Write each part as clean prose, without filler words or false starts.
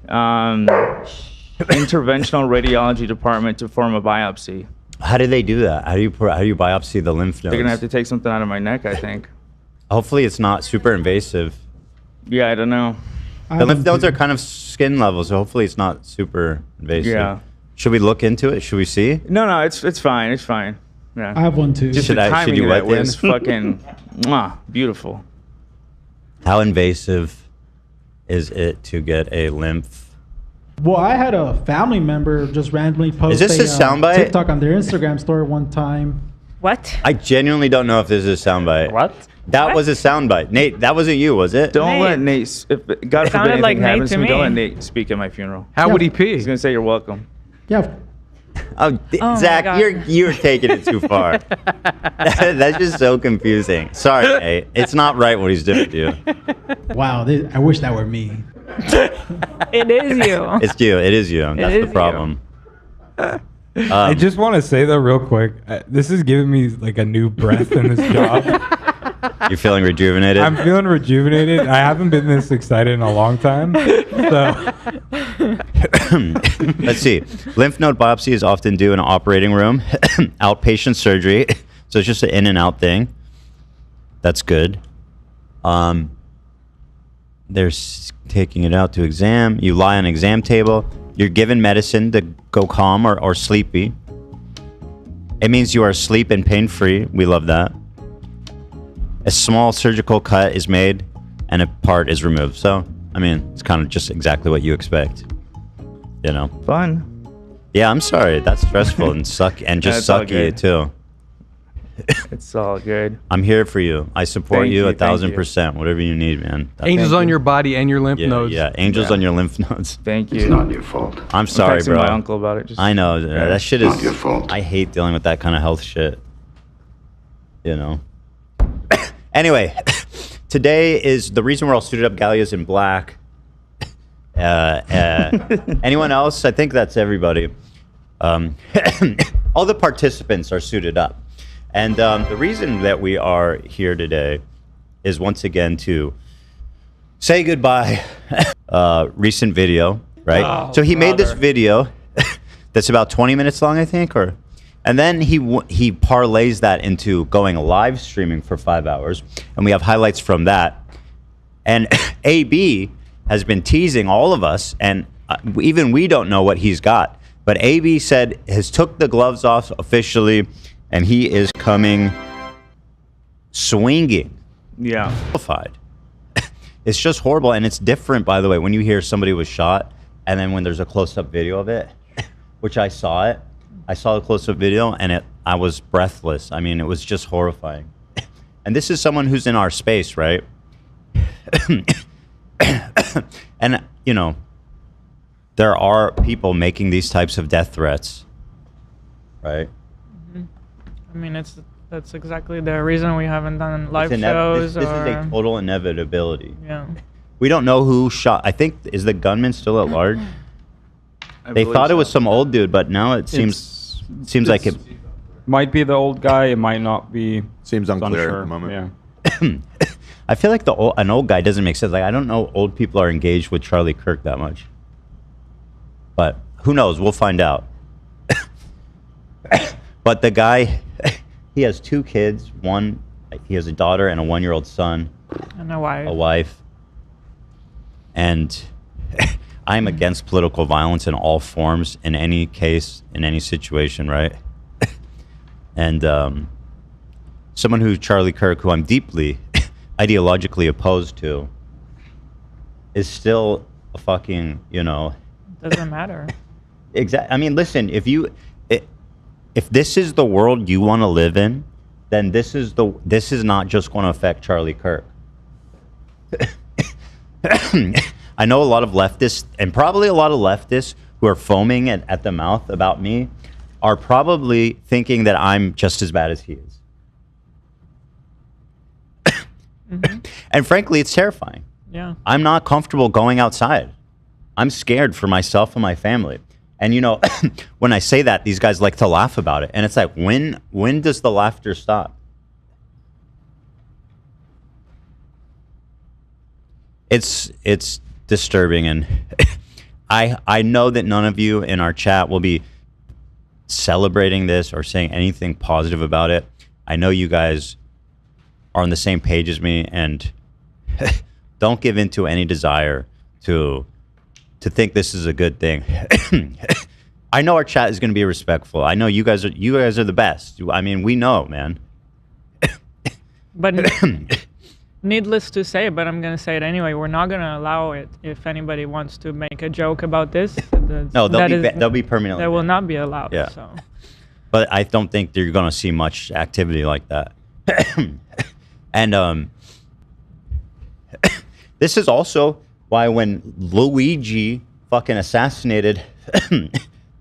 Interventional radiology department to form a biopsy. How do they do that? How do you biopsy the lymph nodes? They're gonna have to take something out of my neck, I think. Hopefully it's not super invasive. Yeah, I don't know. The lymph nodes are kind of skin level, so hopefully it's not super invasive. Yeah. Should we look into it? Should we see? No, it's fine. It's fine. Yeah. I have one too. Just Should the timing you of wet it was fucking beautiful. How invasive is it to get a lymph? Well, I had a family member just randomly post Is this a soundbite? TikTok on their Instagram story one time. What? I genuinely don't know if this is a soundbite. What? That What? was a soundbite. Nate, that wasn't you, was it? Don't Nate. let Nate. If God forbid sounded anything like Nate happens to to me, don't me. let Nate speak at my funeral. How would he pee? He's gonna say you're welcome. Yeah. Oh my Zach, God. you're taking it too far. That's just so confusing. Sorry, Nate. It's not right what he's doing to you. Wow. I wish that were me. It is you. It's you. It is you. That's is the problem. I just want to say though, real quick, this is giving me like a new breath in this job. You're feeling rejuvenated? I'm feeling rejuvenated. I haven't been this excited in a long time. So Let's see. Lymph node biopsy is often due in an operating room, outpatient surgery. So it's just an in and out thing. That's good. They're taking it out to exam. You lie on an exam table. You're given medicine to go calm or sleepy. It means you are asleep and pain-free. We love that. A small surgical cut is made and a part is removed. So, I mean, it's kind of just exactly what you expect. You know? Fun. Yeah, I'm sorry. That's stressful and just That's all sucky good. too. It's all good. I'm here for you. I support Thank you you, thank 1,000%. Whatever you need, man. angels you. on your body and your lymph Yeah, nodes. yeah. Angels Yeah. on your lymph nodes. Thank you. It's not your fault. I'm sorry, texting bro. my uncle about it. Just, I know. That shit is. Not your fault. I hate dealing with that kind of health shit. You know. Anyway, today is the reason we're all suited up. Gallia's in black. Anyone else? I think that's everybody. All the participants are suited up. And the reason that we are here today is once again to say goodbye. Recent video, right? Oh, so he made this brother. video that's about 20 minutes long, I think, and then he parlays that into going live streaming for 5 hours, and we have highlights from that. And AB has been teasing all of us, and even we don't know what he's got. But AB said has took the gloves off officially, and he is coming swinging. Yeah. Horrified. It's just horrible, and it's different, by the way, when you hear somebody was shot, and then when there's a close-up video of it, which I saw it. I saw the close-up video, and I was breathless. I mean, it was just horrifying. And this is someone who's in our space, right? And, you know, there are people making these types of death threats, right? I mean, that's exactly the reason we haven't done live shows. This is or, a total inevitability. Yeah. We don't know who shot. I think, is the gunman still at large? I They believe thought it so. was some old dude, but now it seems like it. Might be the old guy. It might not be. Seems unclear unsure. at the moment. Yeah. I feel like an old guy doesn't make sense. Like, I don't know old people are engaged with Charlie Kirk that much. But who knows? We'll find out. But the guy, he has 2 kids. He has a daughter and a 1-year-old son. And a wife. A wife. And I'm against political violence in all forms, in any case, in any situation, right? And someone who's Charlie Kirk, who I'm deeply ideologically opposed to, is still a fucking, you know. Doesn't matter. Exactly. I mean, listen, if this is the world you want to live in, then this is not just going to affect Charlie Kirk. I know a lot of leftists, and probably a lot of leftists who are foaming at the mouth about me, are probably thinking that I'm just as bad as he is. Mm-hmm. And frankly, it's terrifying. Yeah. I'm not comfortable going outside. I'm scared for myself and my family. And you know, when I say that, these guys like to laugh about it. And it's like, when does the laughter stop? It's disturbing. And I know that none of you in our chat will be celebrating this or saying anything positive about it. I know you guys are on the same page as me, and don't give into any desire to think this is a good thing. I know our chat is going to be respectful. I know you guys are the best. I mean, we know, man. But needless to say, but I'm going to say it anyway, we're not going to allow it. If anybody wants to make a joke about this, no, they'll be permanently. That will not be allowed. Yeah. So. But I don't think you're going to see much activity like that. And this is also why when Luigi fucking assassinated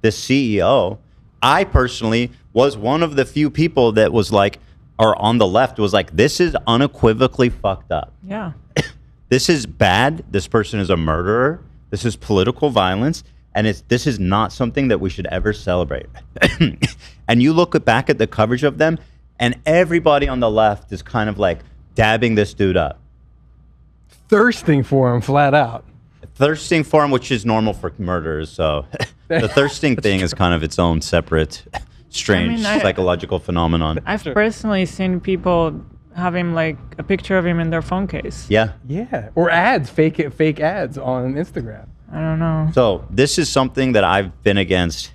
the CEO, I personally was one of the few people that was like, or on the left was like, this is unequivocally fucked up. Yeah. This is bad. This person is a murderer. This is political violence. And this is not something that we should ever celebrate. And you look back at the coverage of them, and everybody on the left is kind of like dabbing this dude up. Thirsting for him, flat out. Thirsting for him, which is normal for murderers. So the thirsting thing is kind of its own separate, strange psychological phenomenon. I've personally seen people having like a picture of him in their phone case. Yeah. Yeah. Or ads, fake ads on Instagram. I don't know. So this is something that I've been against,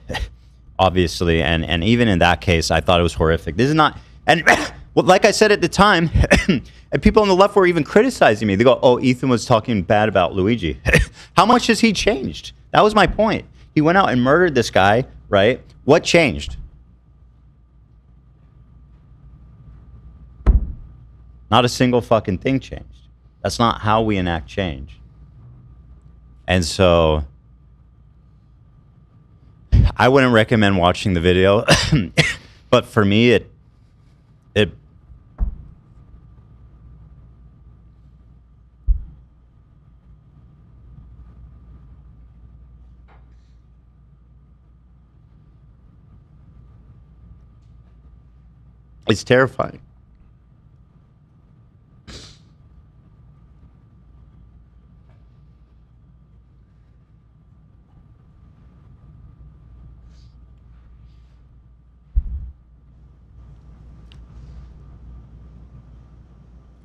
obviously, and even in that case, I thought it was horrific. This is not, and well, like I said at the time, and people on the left were even criticizing me. They go, "Oh, Ethan was talking bad about Luigi." How much has he changed? That was my point. He went out and murdered this guy, right? What changed? Not a single fucking thing changed. That's not how we enact change. And so I wouldn't recommend watching the video, but for me, it it's terrifying.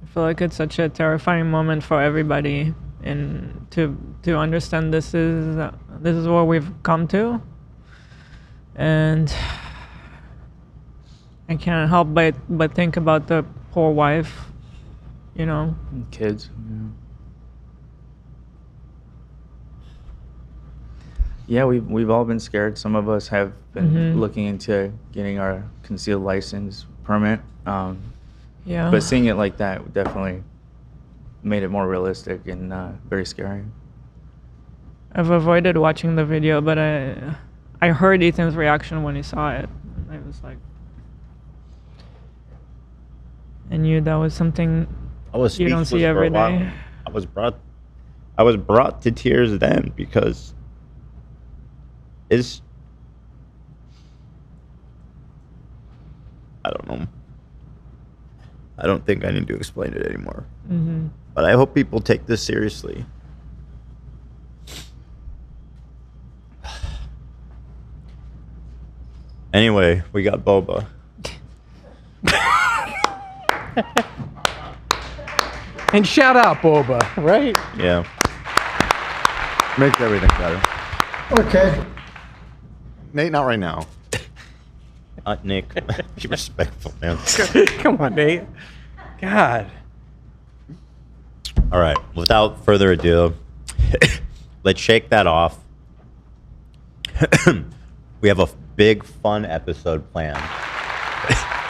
I feel like it's such a terrifying moment for everybody, and to understand this is what we've come to, and I can't help but think about the poor wife, you know, And kids. Yeah, we've all been scared. Some of us have been looking into getting our concealed license permit. Yeah. But seeing it like that definitely made it more realistic and very scary. I've avoided watching the video, but I heard Ethan's reaction when he saw it. I was like, I knew that was something you don't see every day. I was brought to tears then because I don't know. I don't think I need to explain it anymore. But I hope people take this seriously. Anyway, we got boba. And shout out Boba, right? Yeah. Makes everything better. Okay. Nate, not right now. Nick, be respectful, man. Come on, Nate. God. All right, without further ado, let's shake that off. We have a big, fun episode planned.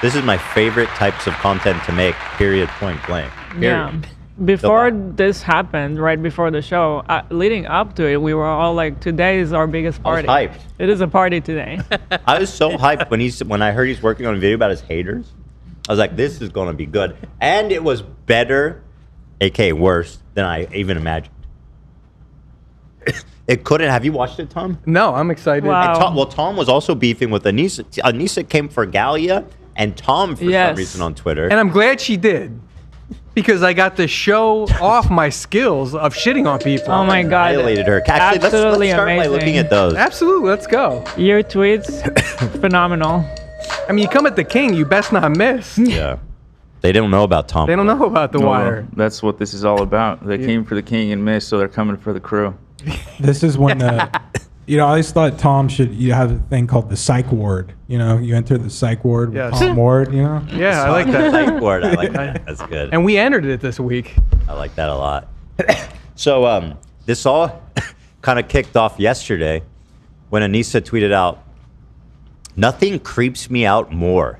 This is my favorite types of content to make, period, point blank. Period. Yeah. Before this happened, right before the show, leading up to it, we were all like, today is our biggest party. I was hyped. It is a party today. I was so hyped when I heard he's working on a video about his haters. I was like, this is going to be good. And it was better, aka worse, than I even imagined. It couldn't. Have you watched it, Tom? No, I'm excited. Wow. And Tom was also beefing with Anissa. Anissa came for Galia and Tom for some reason on Twitter. And I'm glad she did. because I got to show off my skills of shitting on people. Oh my God. Violated her. Actually, Absolutely let's start by amazing. looking at those. Absolutely, let's go. Your tweets, phenomenal. I mean, you come at the king, you best not miss. Yeah. They don't know about Tom. They don't know about the No, wire. that's what this is all about. They came for the king and missed, so they're coming for the crew. This is when I always thought Tom should have a thing called the psych ward. You enter the psych ward with Yes. Tom Ward. Yeah, I like that. Psych word. I like that. That's good. And we entered it this week. I like that a lot. So this all kind of kicked off yesterday when Anissa tweeted out, "Nothing creeps me out more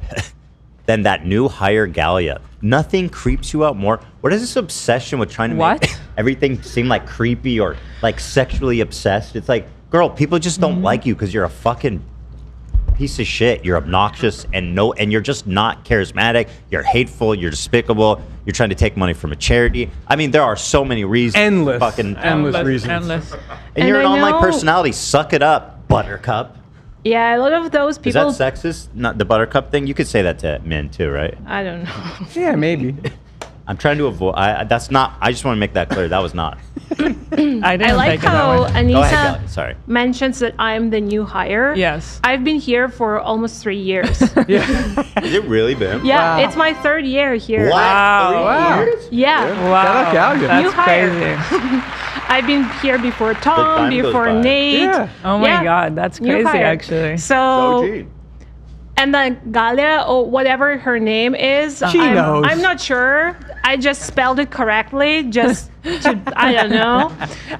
than that new hire Galia. Nothing creeps you out more." What is this obsession with trying to make everything seem like creepy or like sexually obsessed? It's like, girl, people just don't like you because you're a fucking piece of shit. You're obnoxious and you're just not charismatic. You're hateful. You're despicable. You're trying to take money from a charity. I mean, there are so many reasons. Endless reasons. Endless. And you're an I online know- personality. Suck it up, Buttercup. Yeah, a lot of those people. Is that sexist? Not the Buttercup thing? You could say that to men too, right? I don't know. Yeah, maybe. I'm trying to avoid. That's not. I just want to make that clear. That was not. I didn't I like take it that how way. Go ahead, Anissa Galia. Sorry. mentions that I'm the new hire. Yes. I've been here for almost 3 years. Yeah. Is it really been? Yeah, Wow. it's my 3rd year here. Wow. 3 years? Yeah. Wow. Shout out Galia. That's New hire. crazy. I've been here before Tom, time goes before by. Nate. Yeah. Oh my Yeah. God, that's New crazy hire. actually. So, and then Galia, or whatever her name is, She knows. I'm not sure. I just spelled it correctly, just to, I don't know.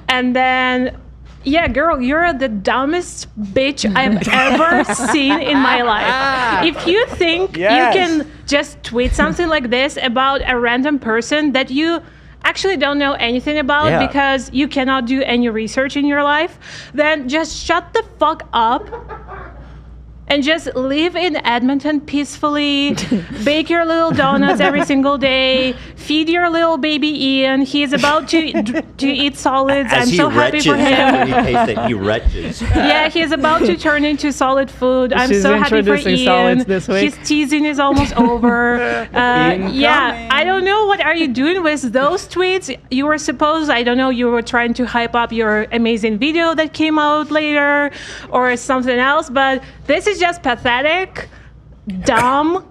And then, yeah, girl, you're the dumbest bitch I've ever seen in my life. If you think you can just tweet something like this about a random person that you actually don't know anything about Yeah. because you cannot do any research in your life, then just shut the fuck up and just live in Edmonton peacefully, bake your little donuts every single day, feed your little baby Ian. He's about to eat solids. As I'm he so happy retches for him. after he tastes it, he retches. Yeah, he's about to turn into solid food. I'm She's so happy for introducing Ian. solids this week. His teasing is almost over. Yeah, I don't know what are you doing with those tweets. You were supposed, I don't know, you were trying to hype up your amazing video that came out later or something else, but this is just pathetic, dumb,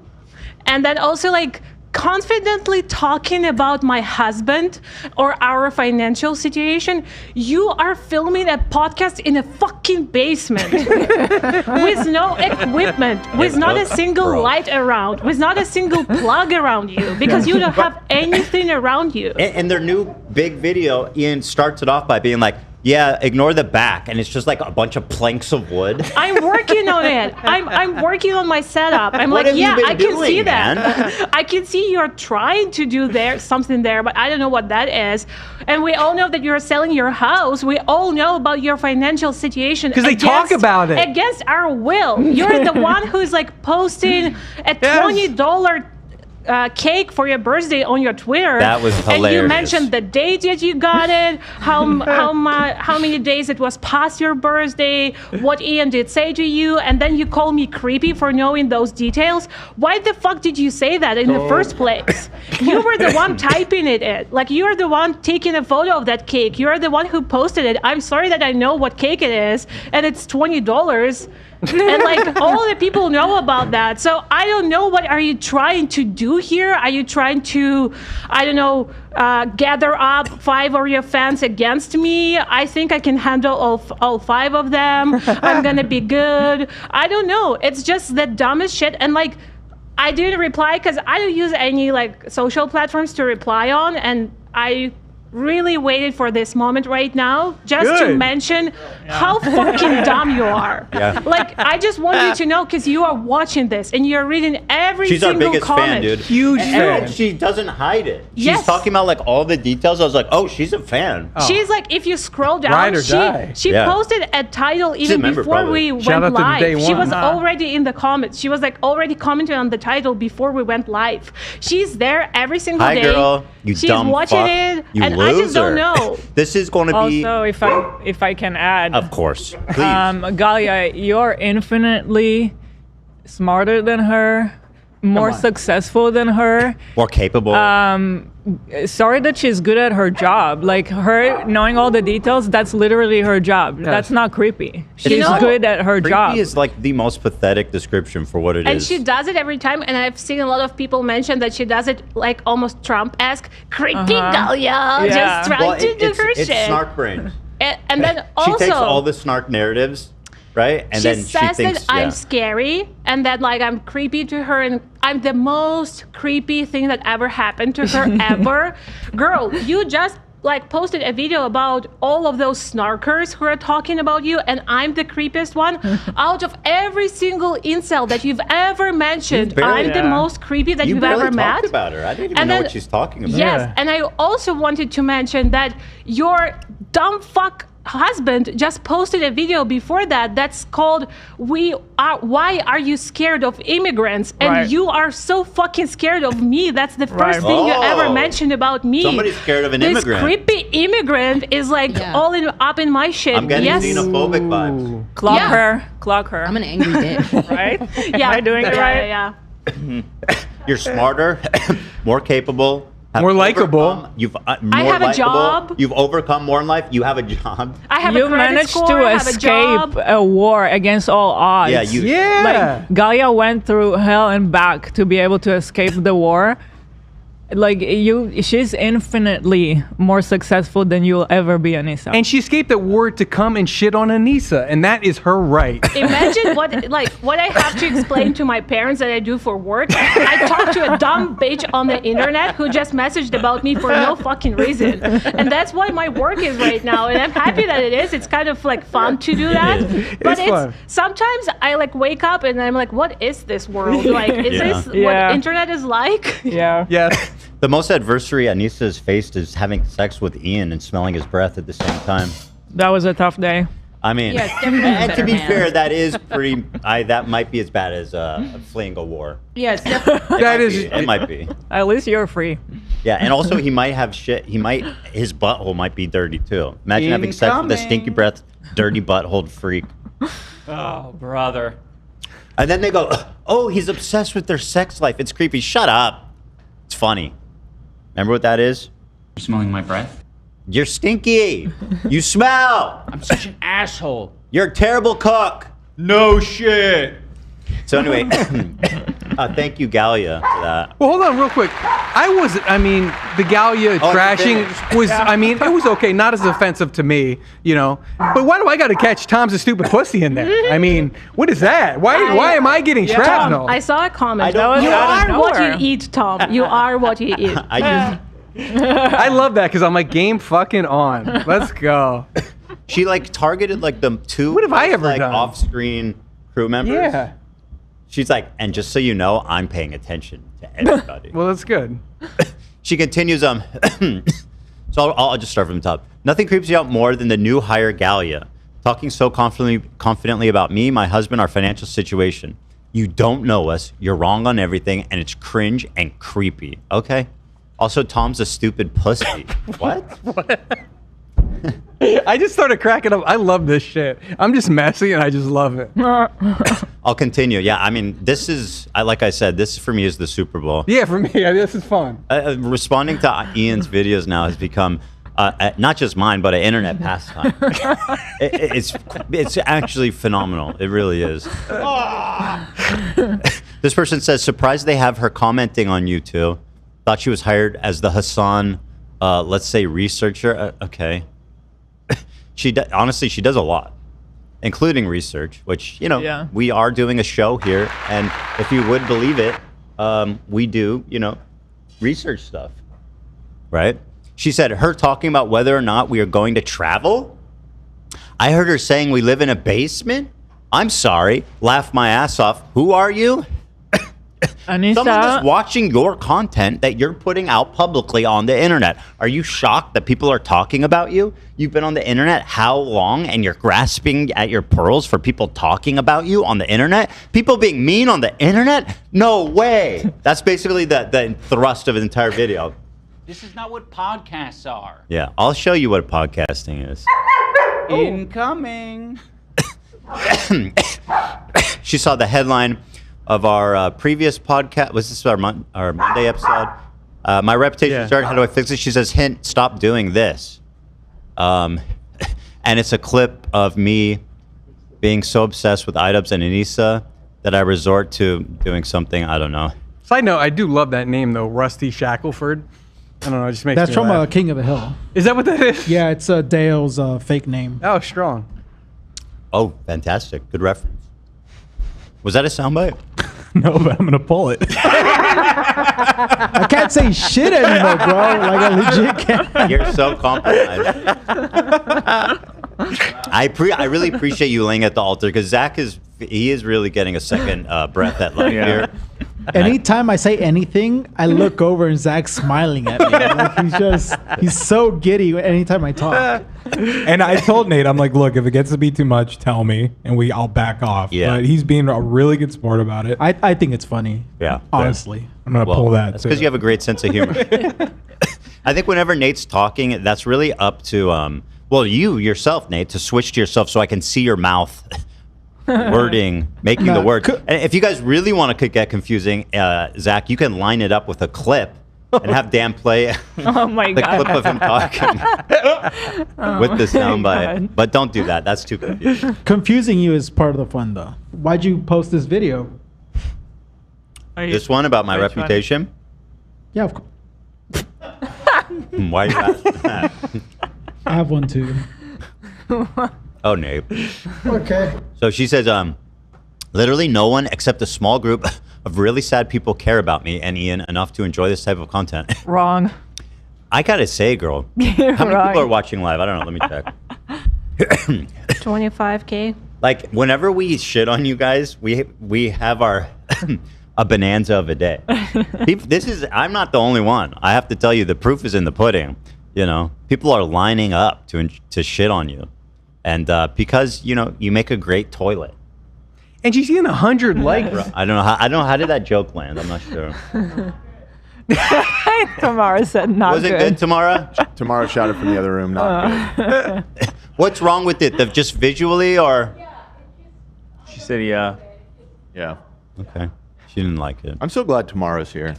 and then also like confidently talking about my husband or our financial situation. You are filming a podcast in a fucking basement with no equipment, with not a single Bro. light around, with not a single plug around you, because you don't have anything around you. In their new big video, Ian starts it off by being like, "Yeah, ignore the back," and it's just like a bunch of planks of wood. I'm working on it. I'm working on my setup. I'm What like, have you yeah, been I can doing, see that. man? I can see you're trying to do something there, but I don't know what that is. And we all know that you're selling your house. We all know about your financial situation. 'Cause they talk about it. Against our will. You're the one who's like posting a $20 cake for your birthday on your Twitter. That was And you hilarious. mentioned the date that you got it, how many days it was past your birthday, what Ian did say to you, and then you call me creepy for knowing those details. Why the fuck did you say that in the first place? You were the one typing it in. Like, you're the one taking a photo of that cake. You're the one who posted it. I'm sorry that I know what cake it is, and it's $20. And like all the people know about that. So I don't know, what are you trying to do here? Are you trying to, I don't know, gather up 5 of your fans against me? I think I can handle all 5 of them. I'm gonna be good. I don't know. It's just the dumbest shit. And like, I didn't reply because I don't use any like social platforms to reply on, and I really waited for this moment right now just to Good. mention how fucking dumb you are. Yeah. Like, I just want you to know, because you are watching this and you're reading every She's our single biggest comment. fan, dude. Huge And fan. she doesn't hide it. She's Yes. talking about like all the details. I was like, oh, she's a fan. She's like, if you scroll down, Ride or die. she Yeah. posted a title a even member, before probably. we Shout went out to the live. day She one. was already in the comments. She was like already commenting on the title before we went live. She's there every single Hi, day. girl. You She's dumb watching fuck. it, You and loser. I just don't know. This is going to be, Also, if I can add, of course. Please. Galia, you're infinitely smarter than her, more Come on. successful than her. More capable. Sorry that she's good at her job. Like her knowing all the details, that's literally her job. That's not creepy. She's good at her job. Creepy is like the most pathetic description for what it is. And she does it every time, and I've seen a lot of people mention that she does it like almost Trump-esque, creepy Galia, just trying to do her it's shit. snark brain. And then She also, takes all the snark narratives, right? And she then says she thinks, that I'm scary and that like I'm creepy to her and I'm the most creepy thing that ever happened to her ever. Girl, you just like posted a video about all of those snarkers who are talking about you, and I'm the creepiest one. Out of every single incel that you've ever mentioned, I'm the most creepy that you've ever met. talked about her. I didn't even know what she's talking about. Yes, and I also wanted to mention that your dumb fuck husband just posted a video before that that's called why are you scared of immigrants, and you are so fucking scared of me. That's the first thing you ever mentioned about me. Somebody's scared of an this immigrant. creepy immigrant is like up in my shit. I'm getting xenophobic vibes. Clock her. I'm an angry bitch. Right? Yeah, Am I doing it right? Yeah. You're smarter, more capable, More likable. You've I have a job. You've overcome more in life. You have a job. I have You a credit managed score, to I have a job. escape a war against all odds. Yeah, Like Galia went through hell and back to be able to escape the war. Like she's infinitely more successful than you'll ever be, Anissa. And she escaped the war to come and shit on Anissa, and that is her right. Imagine what I have to explain to my parents that I do for work. I talked to a dumb bitch on the internet who just messaged about me for no fucking reason. And that's why my work is right now. And I'm happy that it is. It's kind of like fun to do that. But it's fun. sometimes I like wake up and I'm like, what is this world? Like, is this what internet is like? Yeah. Yes. The most adversity Anissa has faced is having sex with Ian and smelling his breath at the same time. That was a tough day. I mean, Yeah, it's definitely and to better, be man. fair, that is pretty. That might be as bad as fleeing a war. Yeah, it's definitely. It might be. At least you're free. Yeah, and also he might have shit. His butthole might be dirty too. Imagine having sex with a stinky breath, dirty butthole freak. Oh, brother. And then they go, "Oh, he's obsessed with their sex life. It's creepy." Shut up. It's funny. Remember what that is? You're smelling my breath? You're stinky. You smell. I'm such an asshole. You're a terrible cook. No shit. So anyway, thank you, Galia, for that. Well, hold on real quick. The Galia trashing was, it was okay. Not as offensive to me, But why do I got to catch Tom's a stupid pussy in there? I mean, what is that? Why am I getting shrapnel? I saw a comment. I don't- You out of are what nowhere. you eat, Tom. You are what you eat. I I love that because I'm like, game fucking on. Let's go. she targeted the two. What have I ever done? Off-screen crew members. Yeah. She's like, and just so you know, I'm paying attention to everybody. Well, that's good. She continues, so I'll just start from the top. Nothing creeps you out more than the new hire Galia, talking so confidently about me, my husband, our financial situation. You don't know us, you're wrong on everything, and it's cringe and creepy. Okay? Also, Tom's a stupid pussy. What? I just started cracking up. I love this shit. I'm just messy and I just love it. I'll continue. Yeah, this is, like I said, this for me is the Super Bowl. Yeah, for me, this is fun. Responding to Ian's videos now has become not just mine, but an internet pastime. It's actually phenomenal. It really is. This person says, surprised they have her commenting on you two. Thought she was hired as the Hassan, let's say, researcher. Okay. Honestly, she does a lot, including research, which, we are doing a show here. And if you would believe it, we do, research stuff. Right? She said, her talking about whether or not we are going to travel. I heard her saying we live in a basement. I'm sorry. Laugh my ass off. Who are you? Anissa, Someone that's watching your content that you're putting out publicly on the internet. Are you shocked that people are talking about you? You've been on the internet how long, and you're grasping at your pearls for people talking about you on the internet? People being mean on the internet? No way. That's basically the thrust of the entire video. This is not what podcasts are. Yeah, I'll show you what podcasting is. Incoming. She saw the headline. of our previous podcast. Was this our Monday episode? My reputation started. How do I fix it? She says, "Hint: stop doing this." And it's a clip of me being so obsessed with Idubbbz and Anissa that I resort to doing something. I don't know. Side note: I do love that name though, Rusty Shackelford. I don't know. It just makes That's me from laugh. King of the Hill. Is that what that is? Yeah, it's Dale's fake name. Oh, strong. Oh, fantastic! Good reference. Was that a soundbite? No, but I'm gonna pull it. I can't say shit anymore, bro. Like I legit can't. You're so compromised. I really appreciate you laying at the altar because Zach is really getting a second breath at life here. Anytime I say anything, I look over and Zach's smiling at me. Like he's so giddy anytime I talk. And I told Nate, I'm like, look, if it gets to be too much, tell me, and I'll back off. Yeah. But he's being a really good sport about it. I think it's funny. Yeah. Honestly. I'm gonna pull that. That's because you have a great sense of humor. I think whenever Nate's talking, that's really up to you yourself, Nate, to switch to yourself so I can see your mouth wording, making the word. And if you guys really want to get confusing, Zach, you can line it up with a clip and have Dan play Oh my the god. clip of him talking with the soundbite. But don't do that. That's too confusing. Confusing you is part of the fun, though. Why'd you post this video? This one about my Which one? reputation. Yeah, of course. Why do you ask that? I have one too. Oh, Nate. Okay. So she says, literally no one except a small group of really sad people care about me and Ian enough to enjoy this type of content. Wrong. I gotta say, girl, You're how many right. people are watching live? I don't know. Let me check. 25K. Like, whenever we shit on you guys, we have our a bonanza of a day. I'm not the only one. I have to tell you, the proof is in the pudding. You know, people are lining up to shit on you, and because you make a great toilet. And she's getting 100 likes. I don't know how did that joke land. I'm not sure. Tamara said not Was it good, Tamara? Tamara shouted from the other room. Not good. What's wrong with it? Just visually, or? She said, yeah. Yeah. Okay. She didn't like it. I'm so glad Tamara's here.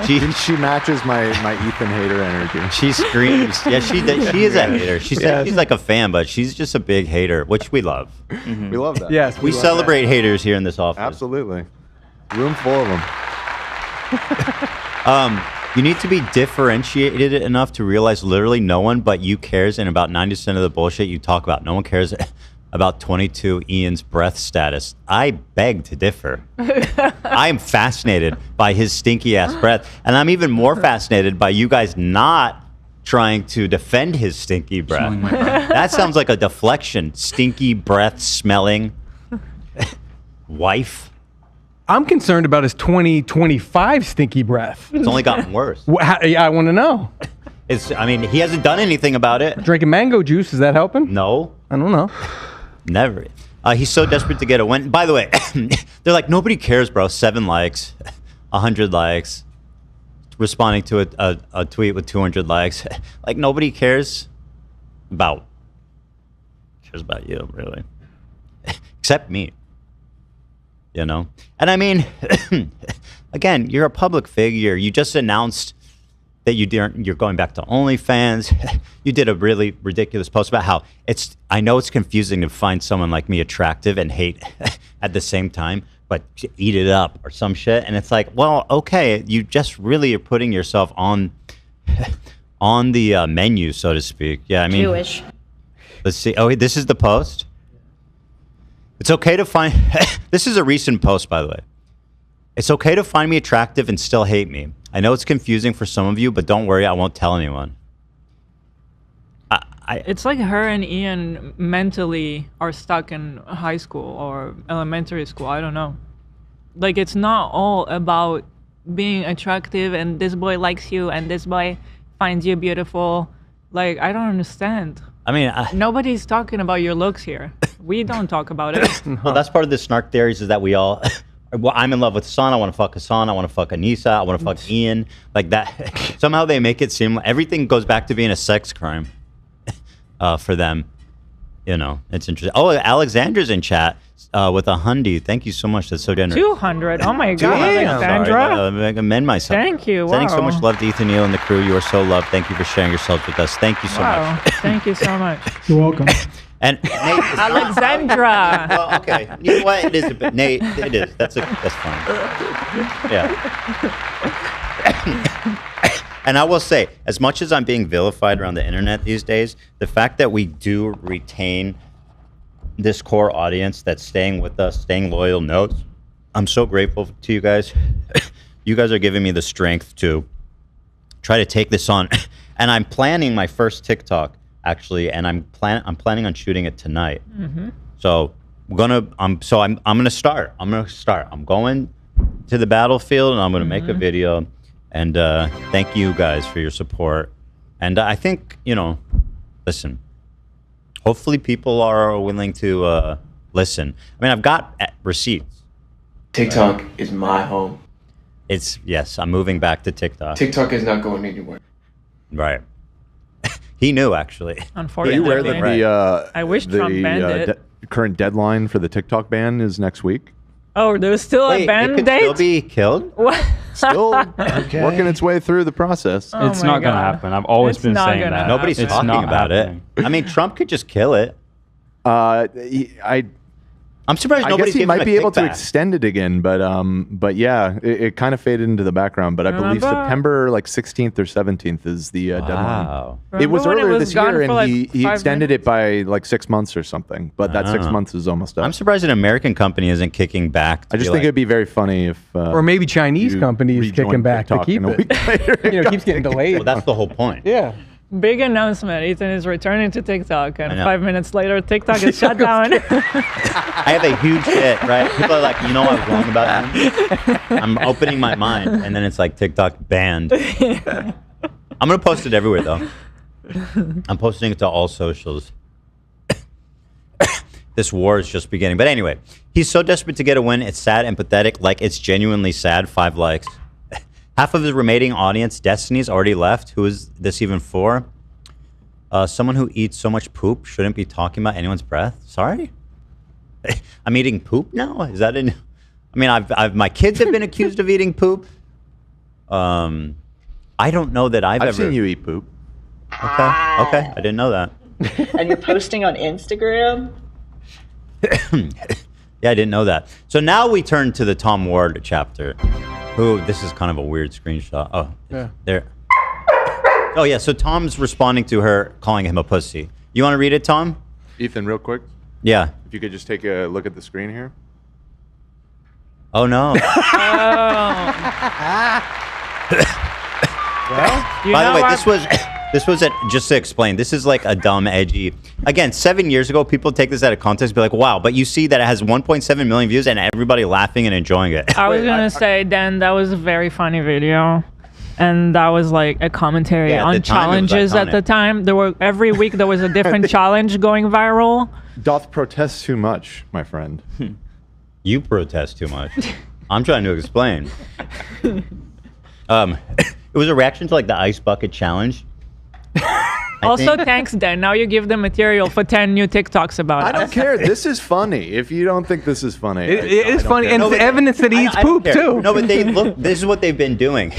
She matches my Ethan hater energy. She screams. Yeah, she is a hater. She said she's like a fan, but she's just a big hater, which we love. We love that. Yes, We love celebrate haters here in this office. Absolutely. Room full of them. You need to be differentiated enough to realize literally no one but you cares, and about 90% of the bullshit you talk about. No one cares about 22 Ian's breath status. I beg to differ. I am fascinated by his stinky ass breath, and I'm even more fascinated by you guys not trying to defend his stinky breath. That sounds like a deflection. Stinky breath smelling wife. I'm concerned about his 2025 stinky breath. It's only gotten worse. I want to know. He hasn't done anything about it. Drinking mango juice, is that helping? No. I don't know. Never. He's so desperate to get a win. By the way, they're like, nobody cares, bro. 7 likes, 100 likes, responding to a tweet with 200 likes. Like, nobody cares about you, really. Except me. You know? And I mean, again, you're a public figure. You just announced that you're going back to OnlyFans. You did a really ridiculous post about how I know it's confusing to find someone like me attractive and hate at the same time, but eat it up or some shit. And it's like, well, okay, you just really are putting yourself on the menu, so to speak. Yeah, I mean, Jewish. Let's see. Oh, this is the post. It's okay to find. This is a recent post, by the way. It's okay to find me attractive and still hate me. I know it's confusing for some of you, but don't worry, I won't tell anyone. It's like her and Ian mentally are stuck in high school or elementary school. I don't know. Like, it's not all about being attractive and this boy likes you and this boy finds you beautiful. Like, I don't understand. I mean, nobody's talking about your looks here. We don't talk about it. Well, that's part of the snark theories is that we all. Well, I'm in love with Hassan. I want to fuck Hassan. I want to fuck Anissa. I want to fuck Ian. Like that. Somehow they make it seem like everything goes back to being a sex crime for them. you know, it's interesting. Oh, Alexandra's in chat with a hundy. Thank you so much. That's so generous. 200. Oh my God, Alexandra. I amend myself. Thank you. Sending so Wow. much love to Ethan Neal and the crew. You are so loved. Thank you for sharing yourselves with us. Thank you so Wow. much. Thank you so much. You're welcome. And Nate, it's not- Alexandra. well, okay. You know what? It is a bit. Nate, it is. That's fine. Yeah. And I will say, as much as I'm being vilified around the internet these days, the fact that we do retain this core audience that's staying with us, staying loyal, knows. I'm so grateful to you guys. You guys are giving me the strength to try to take this on. And I'm planning my first TikTok, actually, and I'm planning on shooting it tonight. Mm-hmm. So I'm gonna start. I'm going to the battlefield, and I'm gonna make a video. And thank you guys for your support. And I think, you know, listen, hopefully people are willing to listen. I mean, I've got receipts. TikTok is my home. Yes, I'm moving back to TikTok. TikTok is not going anywhere. Right. He knew, actually. Unfortunately. Are you aware that I wish Trump banned it. Current deadline for the TikTok ban is next week? Oh, there's still a ban it could date? still be killed? What? Still working its way through the process. Oh It's my not going to God. happen. I've always It's been not saying gonna that. Nobody's It's talking not about happening. it. I mean, Trump could just kill it. I'm surprised I nobody's guess he giving might him be a able to kickback. extend it again, but yeah, it kind of faded into the background. But I believe Remember- September 16th or 17th is the deadline. Wow. It was Remember when it earlier was this gone year, for, and like, he 5 extended it by like 6 months or something. But that 6 Ah. months is almost up. I'm surprised an American company isn't kicking back. I just think it'd be very funny if Or maybe Chinese you companies rejoin kicking back to TikTok keep and a it. week later You know, it keeps getting delayed. Well, that's the whole point. Yeah. Big announcement. Ethan is returning to TikTok, and I know. 5 minutes later, TikTok is shut down. I have a huge hit, right? People are like, you know, I was wrong about him. I'm opening my mind, and then it's like TikTok banned. I'm gonna post it everywhere, though. I'm posting it to all socials. This war is just beginning. But anyway, he's so desperate to get a win. It's sad and pathetic. Like, it's genuinely sad. 5 likes. Half of his remaining audience, Destiny's already left. Who is this even for? Someone who eats so much poop shouldn't be talking about anyone's breath. Sorry? I'm eating poop now? Is that in? I mean, I've my kids have been accused of eating poop. I don't know that I've ever seen you eat poop. Okay, I didn't know that. And you're posting on Instagram? Yeah, I didn't know that. So now we turn to the Tom Ward chapter. This is kind of a weird screenshot. Oh, Yeah. there. Oh yeah, so Tom's responding to her calling him a pussy. You want to read it, Tom? Ethan, real quick, Yeah. if you could just take a look at the screen here. Oh no. You By know the way, what? this was just to explain. This is like a dumb, edgy. Again, 7 years ago, people take this out of context, and be like, "Wow!" But you see that it has 1.7 million views, and everybody laughing and enjoying it. I was gonna say, Dan, that was a very funny video, and that was like a commentary Yeah, at the on time, it was challenges. At the iconic. time, every week there was a different challenge going viral. Doth protest too much, my friend. You protest too much. I'm trying to explain. It was a reaction to like the ice bucket challenge. Also, thanks, Dan. Now you give them material for 10 new TikToks about I us. don't care. This is funny. If you don't think this is funny, It I is don't funny, care. and it's evidence that he eats I don't poop care. too. No, but this is what they've been doing.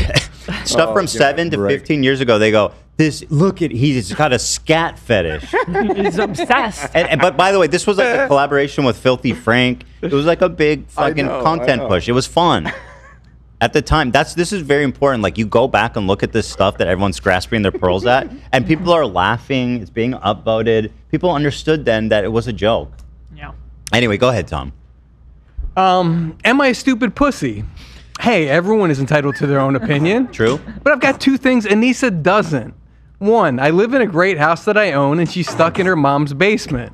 Stuff Oh, from yeah, 7 to right. 15 years ago. They go, he's got a scat fetish. He's obsessed. But by the way, this was like a collaboration with Filthy Frank. It was like a big fucking I content know. push. It was fun. At the time, this is very important. Like, you go back and look at this stuff that everyone's grasping their pearls at, and people are laughing. It's being upvoted. People understood then that it was a joke. Yeah. Anyway, go ahead, Tom. Am I a stupid pussy? Hey, everyone is entitled to their own opinion. True. But I've got 2 things Anissa doesn't. 1, I live in a great house that I own, and she's stuck in her mom's basement.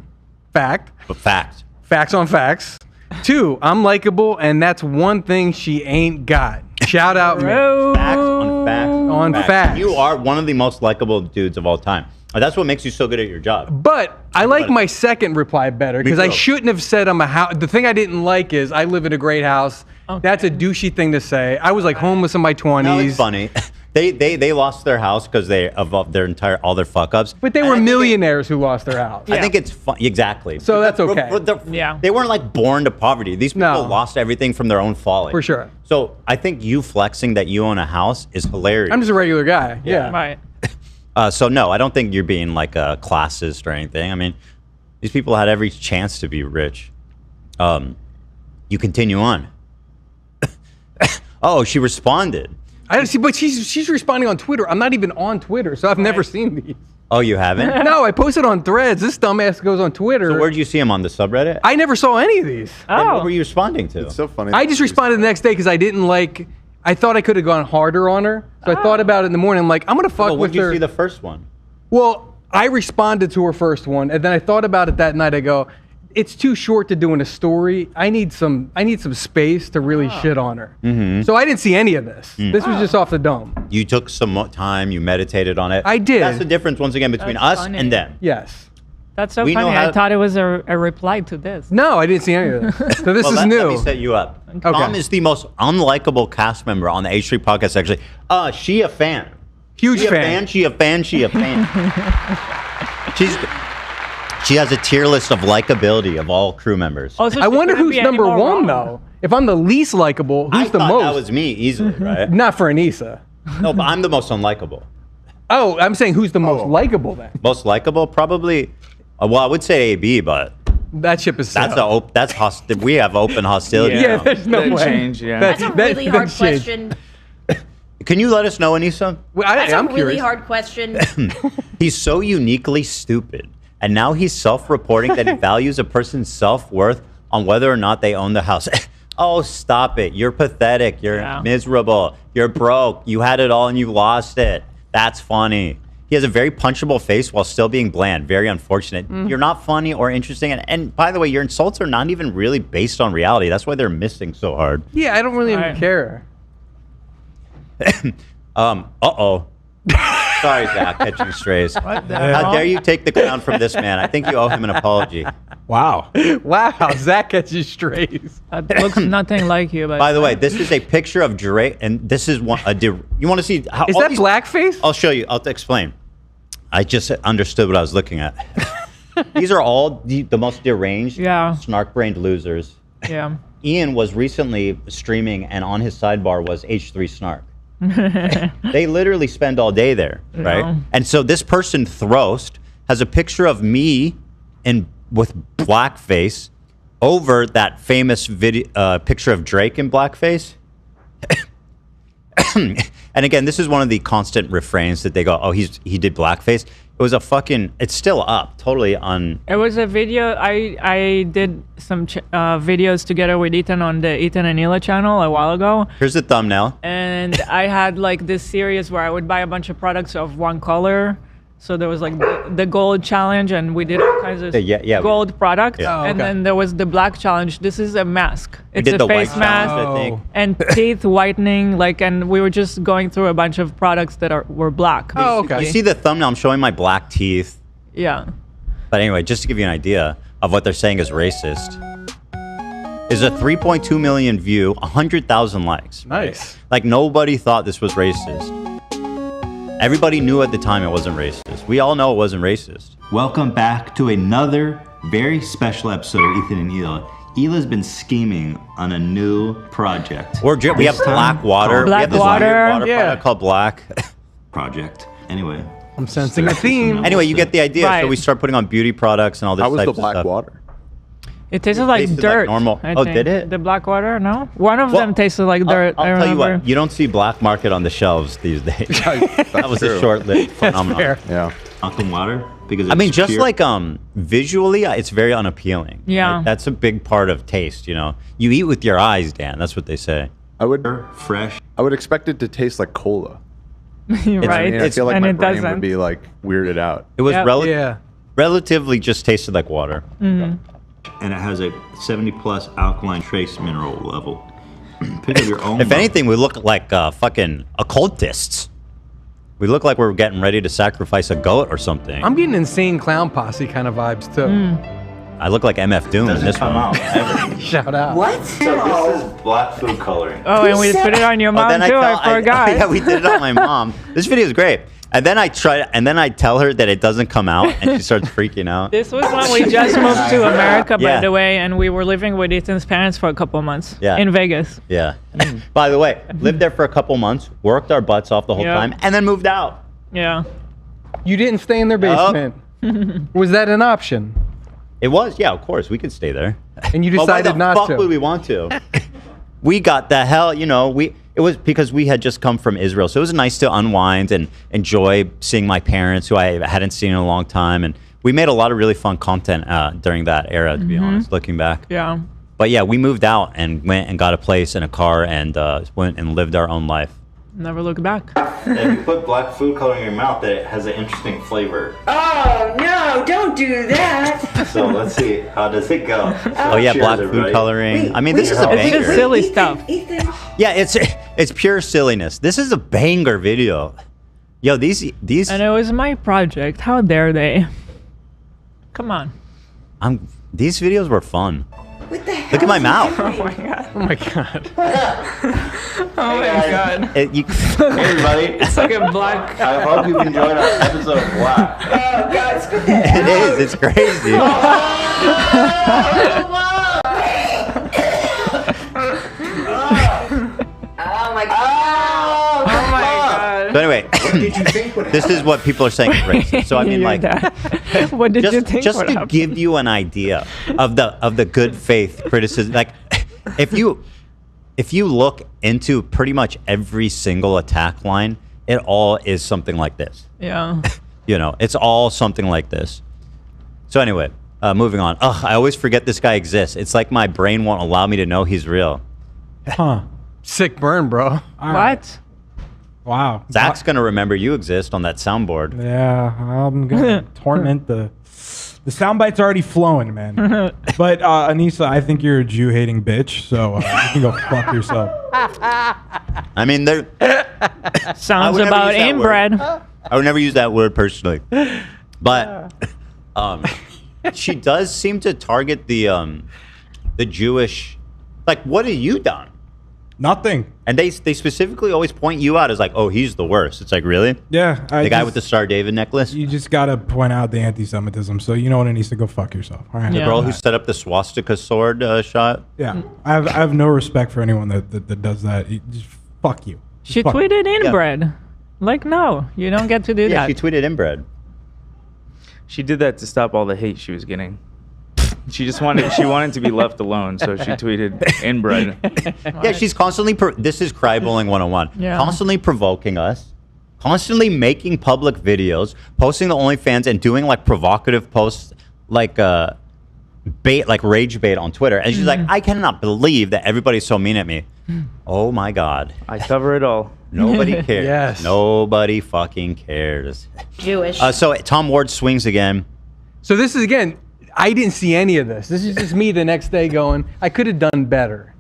Fact. But fact. Facts on facts. 2, I'm likable, and that's one thing she ain't got. Shout out me. Facts on facts On facts. You are one of the most likable dudes of all time. That's what makes you so good at your job. But I like my second reply better because I too. shouldn't have said I'm a house. The thing I didn't like is I live in a great house. Okay. That's a douchey thing to say. I was like homeless in my 20s. No, it's funny. They lost their house because of all their fuck ups. But they were millionaires who lost their house. I think it's fun. Exactly. So that's okay. They weren't like born to poverty. These people lost everything from their own folly. For sure. So I think you flexing that you own a house is hilarious. I'm just a regular guy. Yeah. Right. So no, I don't think you're being like a classist or anything. I mean, these people had every chance to be rich. You continue on. Oh, she responded. I don't see, but she's responding on Twitter. I'm not even on Twitter, so I've never seen these. Oh, you haven't? No, I posted on Threads. This dumbass goes on Twitter. So where'd you see him, on the subreddit? I never saw any of these. Then what were you responding to? It's so funny. I just responded the next day because I didn't like. I thought I could have gone harder on her, so I thought about it in the morning. I'm like, I'm gonna fuck with When did her. you see the first one? Well, I responded to her first one, and then I thought about it that night. I go, it's too short to do in a story. I need some space to really shit on her. Mm-hmm. So I didn't see any of this. This was just off the dome. You took some time. You meditated on it. I did. That's the difference once again between That's us funny. and them. Yes. That's so We know funny. how- I thought it was a reply to this. No, I didn't see any of this. So this is new. Let me set you up. Tom is the most unlikable cast member on the H3 podcast. Actually, she a fan. Huge She a fan. She a fan. She a fan. She has a tier list of likability of all crew members. Also, I she wonder couldn't who's be number any more one wrong. though. If I'm the least likable, who's the thought most? That was me easily, right? Not for Anissa. No, but I'm the most unlikable. Oh, I'm saying who's the most likable then? Most likable, probably. Well, I would say AB, but that ship is. We have open hostility. Yeah, now. there's no That way. change, yeah. That's a really hard question. Can you let us know, Anissa? That's a really hard question. He's so uniquely stupid. And now he's self-reporting that he values a person's self-worth on whether or not they own the house. Oh, stop it. You're pathetic. You're miserable. You're broke. You had it all and you lost it. That's funny. He has a very punchable face while still being bland. Very unfortunate. You're not funny or interesting. And by the way, your insults are not even really based on reality. That's why they're missing so hard. Yeah, I don't really even care. Uh-oh. Sorry, Zach, catching strays. What the How hell? dare you take the crown from this man? I think you owe him an apology. Wow. Wow, Zach catches strays. That looks nothing like you. But By the way, this is a picture of Drake, and this is one. You want to see how? Is that blackface? I'll show you. I'll explain. I just understood what I was looking at. These are all the most deranged, snark-brained losers. Yeah. Ian was recently streaming, and on his sidebar was H3 Snark. They literally spend all day there, right? Yeah. And so this person, Throst, has a picture of me with blackface over that famous video picture of Drake in blackface. And again, this is one of the constant refrains that they go, "Oh, he did blackface." It was a fucking. It's still up, totally on. It was a video. I did some videos together with Ethan on the Ethan and Hila channel a while ago. Here's the thumbnail. And I had like this series where I would buy a bunch of products of one color. So there was like the gold challenge, and we did all kinds of gold products. Yeah. Oh, and okay. then there was the black challenge. This is a mask. We It's did a the face white mask challenge, I think. and teeth whitening. And we were just going through a bunch of products that were black. You see the thumbnail? I'm showing my black teeth. Yeah. But anyway, just to give you an idea of what they're saying is racist, is a 3.2 million view, 100,000 likes. Nice. Like nobody thought this was racist. Everybody knew at the time it wasn't racist. We all know it wasn't racist. Welcome back to another very special episode of Ethan and Hila. Hila's been scheming on a new project. We have black water. We have this weird water product called Black Project. Anyway. I'm sensing a theme. Anyway, you get the idea. Right. So we start putting on beauty products and all this How was type the of black stuff. water? It tasted like tasted like dirt. normal. I Oh, think. did it? The black water? No. One of them tasted like dirt. I'll I tell you remember. what, you don't see black market on the shelves these days. That was a true. short-lived phenomenon. fair. Yeah. Malcolm water? Because I mean, it's just pure- like visually, it's very unappealing. Yeah. Like, that's a big part of taste, you know. You eat with your eyes, Dan. That's what they say. I would fresh. I would expect it to taste like cola. You're It's- right. I feel like and my it brain doesn't. would be like weirded out. It was Yeah. relatively just tasted like water. And it has a 70+ alkaline trace mineral level. Pick up your own. If anything, we look like fucking occultists. We look like we're getting ready to sacrifice a goat or something. I'm getting insane clown posse kind of vibes too. I look like MF Doom in this one. Shout out. What? So this is black food coloring. Oh, and we put it on your mom too. I forgot. Yeah, we did it on my mom. This video is great. And then I tell her that it doesn't come out, and she starts freaking out. This was when we just moved to America, by the way, and we were living with Ethan's parents for a couple months in Vegas. Yeah. By the way, lived there for a couple months, worked our butts off the whole time, and then moved out. Yeah. You didn't stay in their basement. Was that an option? It was, yeah, of course. We could stay there. And you decided not to. Why the fuck would we want to? We got the hell, it was because we had just come from Israel. So it was nice to unwind and enjoy seeing my parents, who I hadn't seen in a long time. And we made a lot of really fun content during that era, to be honest, looking back. Yeah. But yeah, we moved out and went and got a place and a car and went and lived our own life. Never look back. If you put black food coloring in your mouth, that it has an interesting flavor. Oh, no, don't do that. So let's see, how does it go? Oh yeah, Cheers, black everybody. food coloring. I mean, this is a banger. It's just silly stuff. Yeah, it's pure silliness. This is a banger video. Yo, these. And it was my project. How dare they? Come on. These videos were fun. What the hell? Look at my mouth. Oh my god. Oh my god. Oh my god. Hey everybody. It's like a black. I hope you've enjoyed our episode of Black. Oh, God, spit that It out. is. It's crazy. Oh, my God. Oh my god. So anyway, this is what people are saying is racist. So I mean, like, what did you think? just to give you an idea of the good faith criticism, like if you look into pretty much every single attack line, it all is something like this. Yeah. It's all something like this. So anyway, moving on. Ugh, I always forget this guy exists. It's like my brain won't allow me to know he's real. Huh. Sick burn, bro. What? Wow. Zach's gonna remember you exist on that soundboard. Yeah, I'm gonna torment the soundbite's already flowing, man. But Anissa, I think you're a Jew-hating bitch, so you can go fuck yourself. I mean, there sounds about inbred. I would never use that word personally, but she does seem to target the Jewish. Like, what have you done? Nothing. And they specifically always point you out as like, oh, he's the worst. It's like, really? Yeah. The guy with the Star David necklace? You just got to point out the anti-Semitism. So you know what it needs to go fuck yourself. All right. The girl who set up the swastika sword shot? Yeah. I have no respect for anyone that does that. Just fuck you. She tweeted inbred. Like, no, you don't get to do that. Yeah, she tweeted inbred. She did that to stop all the hate she was getting. She just wanted to be left alone, so she tweeted inbred. Yeah, she's constantly this is crybullying 101. Yeah. Constantly provoking us, constantly making public videos, posting the OnlyFans and doing like provocative posts like bait, like rage bait on Twitter. And she's like, I cannot believe that everybody's so mean at me. Oh my God. I cover it all. Nobody cares. Yes. Nobody fucking cares. Jewish. So Tom Ward swings again. So this is again, I didn't see any of this. This is just me the next day going, I could have done better.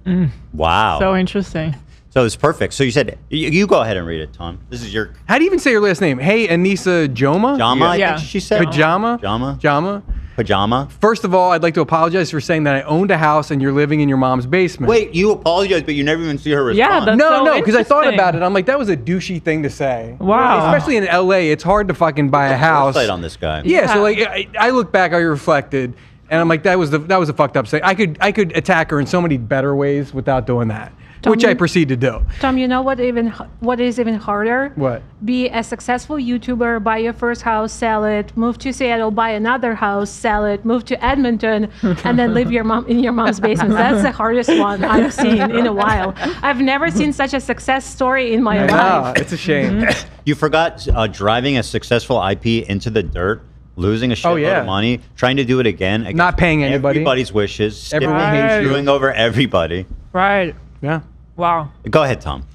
Wow. So interesting. So it's perfect. So you said, you go ahead and read it, Tom. This is your... How do you even say your last name? Hey, Anissa Joma? Jama, Yeah. I think she said. Pajama? Jama. Jama? Pajama. First of all, I'd like to apologize for saying that I owned a house and you're living in your mom's basement. Wait, you apologize, but you never even see her respond. Yeah, that's No, so no, because I thought interesting. about it. I'm like, that was a douchey thing to say. Wow. Especially in LA, it's hard to fucking buy a house. Foresight on this guy. Yeah, so like I look back, I reflected, and I'm like, that was a fucked up thing. I could attack her in so many better ways without doing that, which I proceed to do. Tom, you know what is even harder? What? Be a successful YouTuber, buy your first house, sell it, move to Seattle, buy another house, sell it, move to Edmonton, and then live in your mom's basement. That's the hardest one I've seen in a while. I've never seen such a success story in my life. It's a shame. You forgot driving a successful IP into the dirt, losing a shitload of money, trying to do it again. Not paying anybody. Everybody's wishes. Everyone hates you. Screwing over everybody. Right. Yeah. Wow. Go ahead, Tom.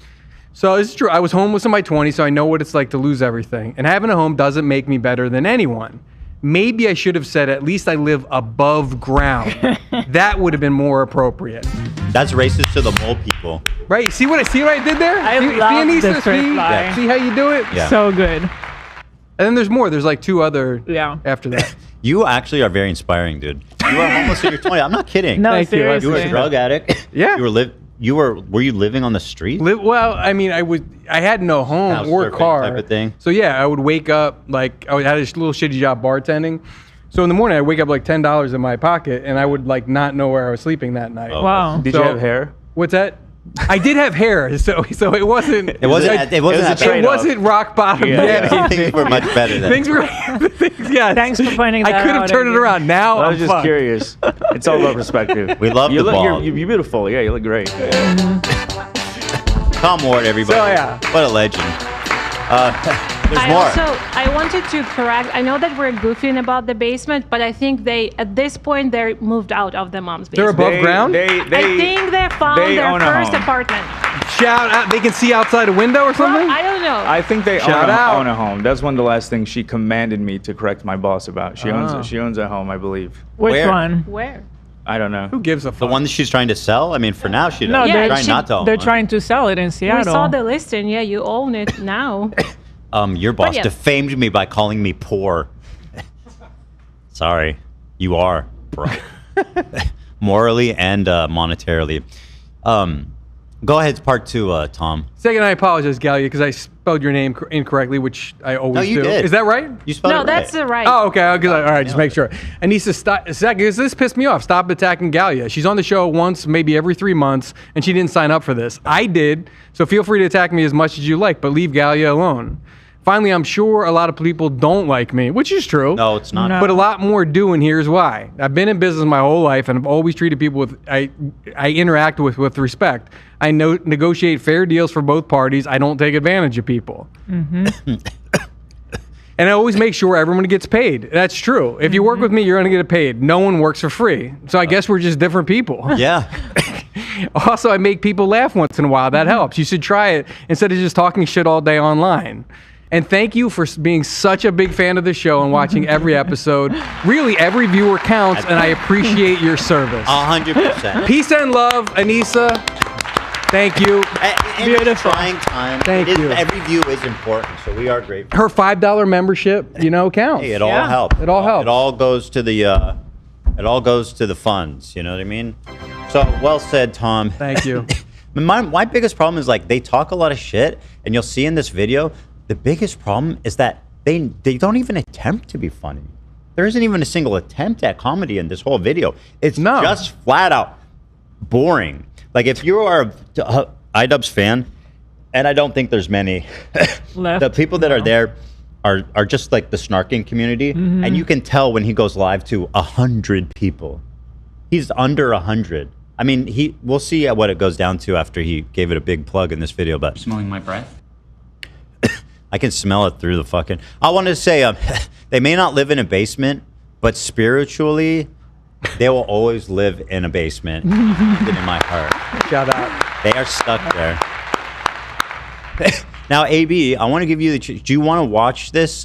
So it's true. I was homeless in my 20s, so I know what it's like to lose everything. And having a home doesn't make me better than anyone. Maybe I should have said, at least I live above ground. That would have been more appropriate. That's racist to the mole people. Right? See what I did there? I see, love Anissa, this reply. see how you do it? Yeah. So good. And then there's more. There's like two other Yeah. after that. You actually are very inspiring, dude. You were homeless in your 20s. I'm not kidding. No, Thank you. seriously. You were a drug addict. Yeah. Were you living on the street? Well, I mean, I had no home House or surfing car. type of thing. So yeah, I would wake up like I had a little shitty job bartending. So in the morning, I'd wake up like $10 in my pocket, and I would like not know where I was sleeping that night. Wow. Did you have hair? What's that? I did have hair, so it wasn't. It wasn't rock bottom. Yeah. Things were much better then. Things were. Yeah. Thanks for pointing that out. I could have turned it around. Now I I'm was just fucked. curious. It's all about perspective. We love you the look, ball. You're beautiful. Yeah, you look great. Tom Ward, everybody. So, yeah. What a legend. There's more. I wanted to correct. I know that we're goofing about the basement, but I think at this point, they're moved out of the mom's basement. They're above ground? I think they found their own a first home. apartment. Shout out! They can see outside a window or something. I don't know. I think they Shout out. own a home. That's one of the last things she commanded me to correct my boss about. She owns a home, I believe. Which Where? one? Where? I don't know. Who gives a fuck? The one that she's trying to sell? I mean, for now, she No, doesn't. they're trying not to own They're one. trying to sell it in Seattle. We saw the listing. Yeah, you own it now. Your boss yeah. defamed me by calling me poor. Sorry. You are, bro. Morally and monetarily. Go ahead, part 2, Tom. Second, I apologize, Galia, because I spelled your name incorrectly, which I always No, you do. did. Is that right? You spelled it No, right. that's right. Oh, okay. All right, just make sure. Anissa, stop. This pissed me off. Stop attacking Galia. She's on the show once, maybe every 3 months, and she didn't sign up for this. I did, so feel free to attack me as much as you like, but leave Galia alone. Finally, I'm sure a lot of people don't like me, which is true. No, it's not. No. But a lot more do, and here's why. I've been in business my whole life, and I've always treated people I interact with respect. I negotiate fair deals for both parties. I don't take advantage of people. Mm-hmm. And I always make sure everyone gets paid. That's true. If you work with me, you're going to get paid. No one works for free. So I guess we're just different people. Yeah. Also, I make people laugh once in a while. That helps. You should try it instead of just talking shit all day online. And thank you for being such a big fan of the show and watching every episode. Really, every viewer counts, and I appreciate your service. 100%. Peace and love, Anissa. Thank you. In this trying time, Thank you. Every view is important, so we are grateful. Her $5 membership, counts. Hey, it all helps. It all helps. It all goes to the funds. You know what I mean? So well said, Tom. Thank you. My biggest problem is like they talk a lot of shit, and you'll see in this video. The biggest problem is that they don't even attempt to be funny. There isn't even a single attempt at comedy in this whole video. It's just flat out boring. Like if you are a iDubbbz fan, and I don't think there's many, the people that are there are just like the snarking community, and you can tell when he goes live to 100 people. He's under 100. I mean, we'll see what it goes down to after he gave it a big plug in this video. But Smelling my breath? I can smell it through the fucking. I want to say they may not live in a basement, but spiritually, they will always live in a basement. In my heart. Shout out. They are stuck there. Now, AB, I want to give you the. Do you want to watch this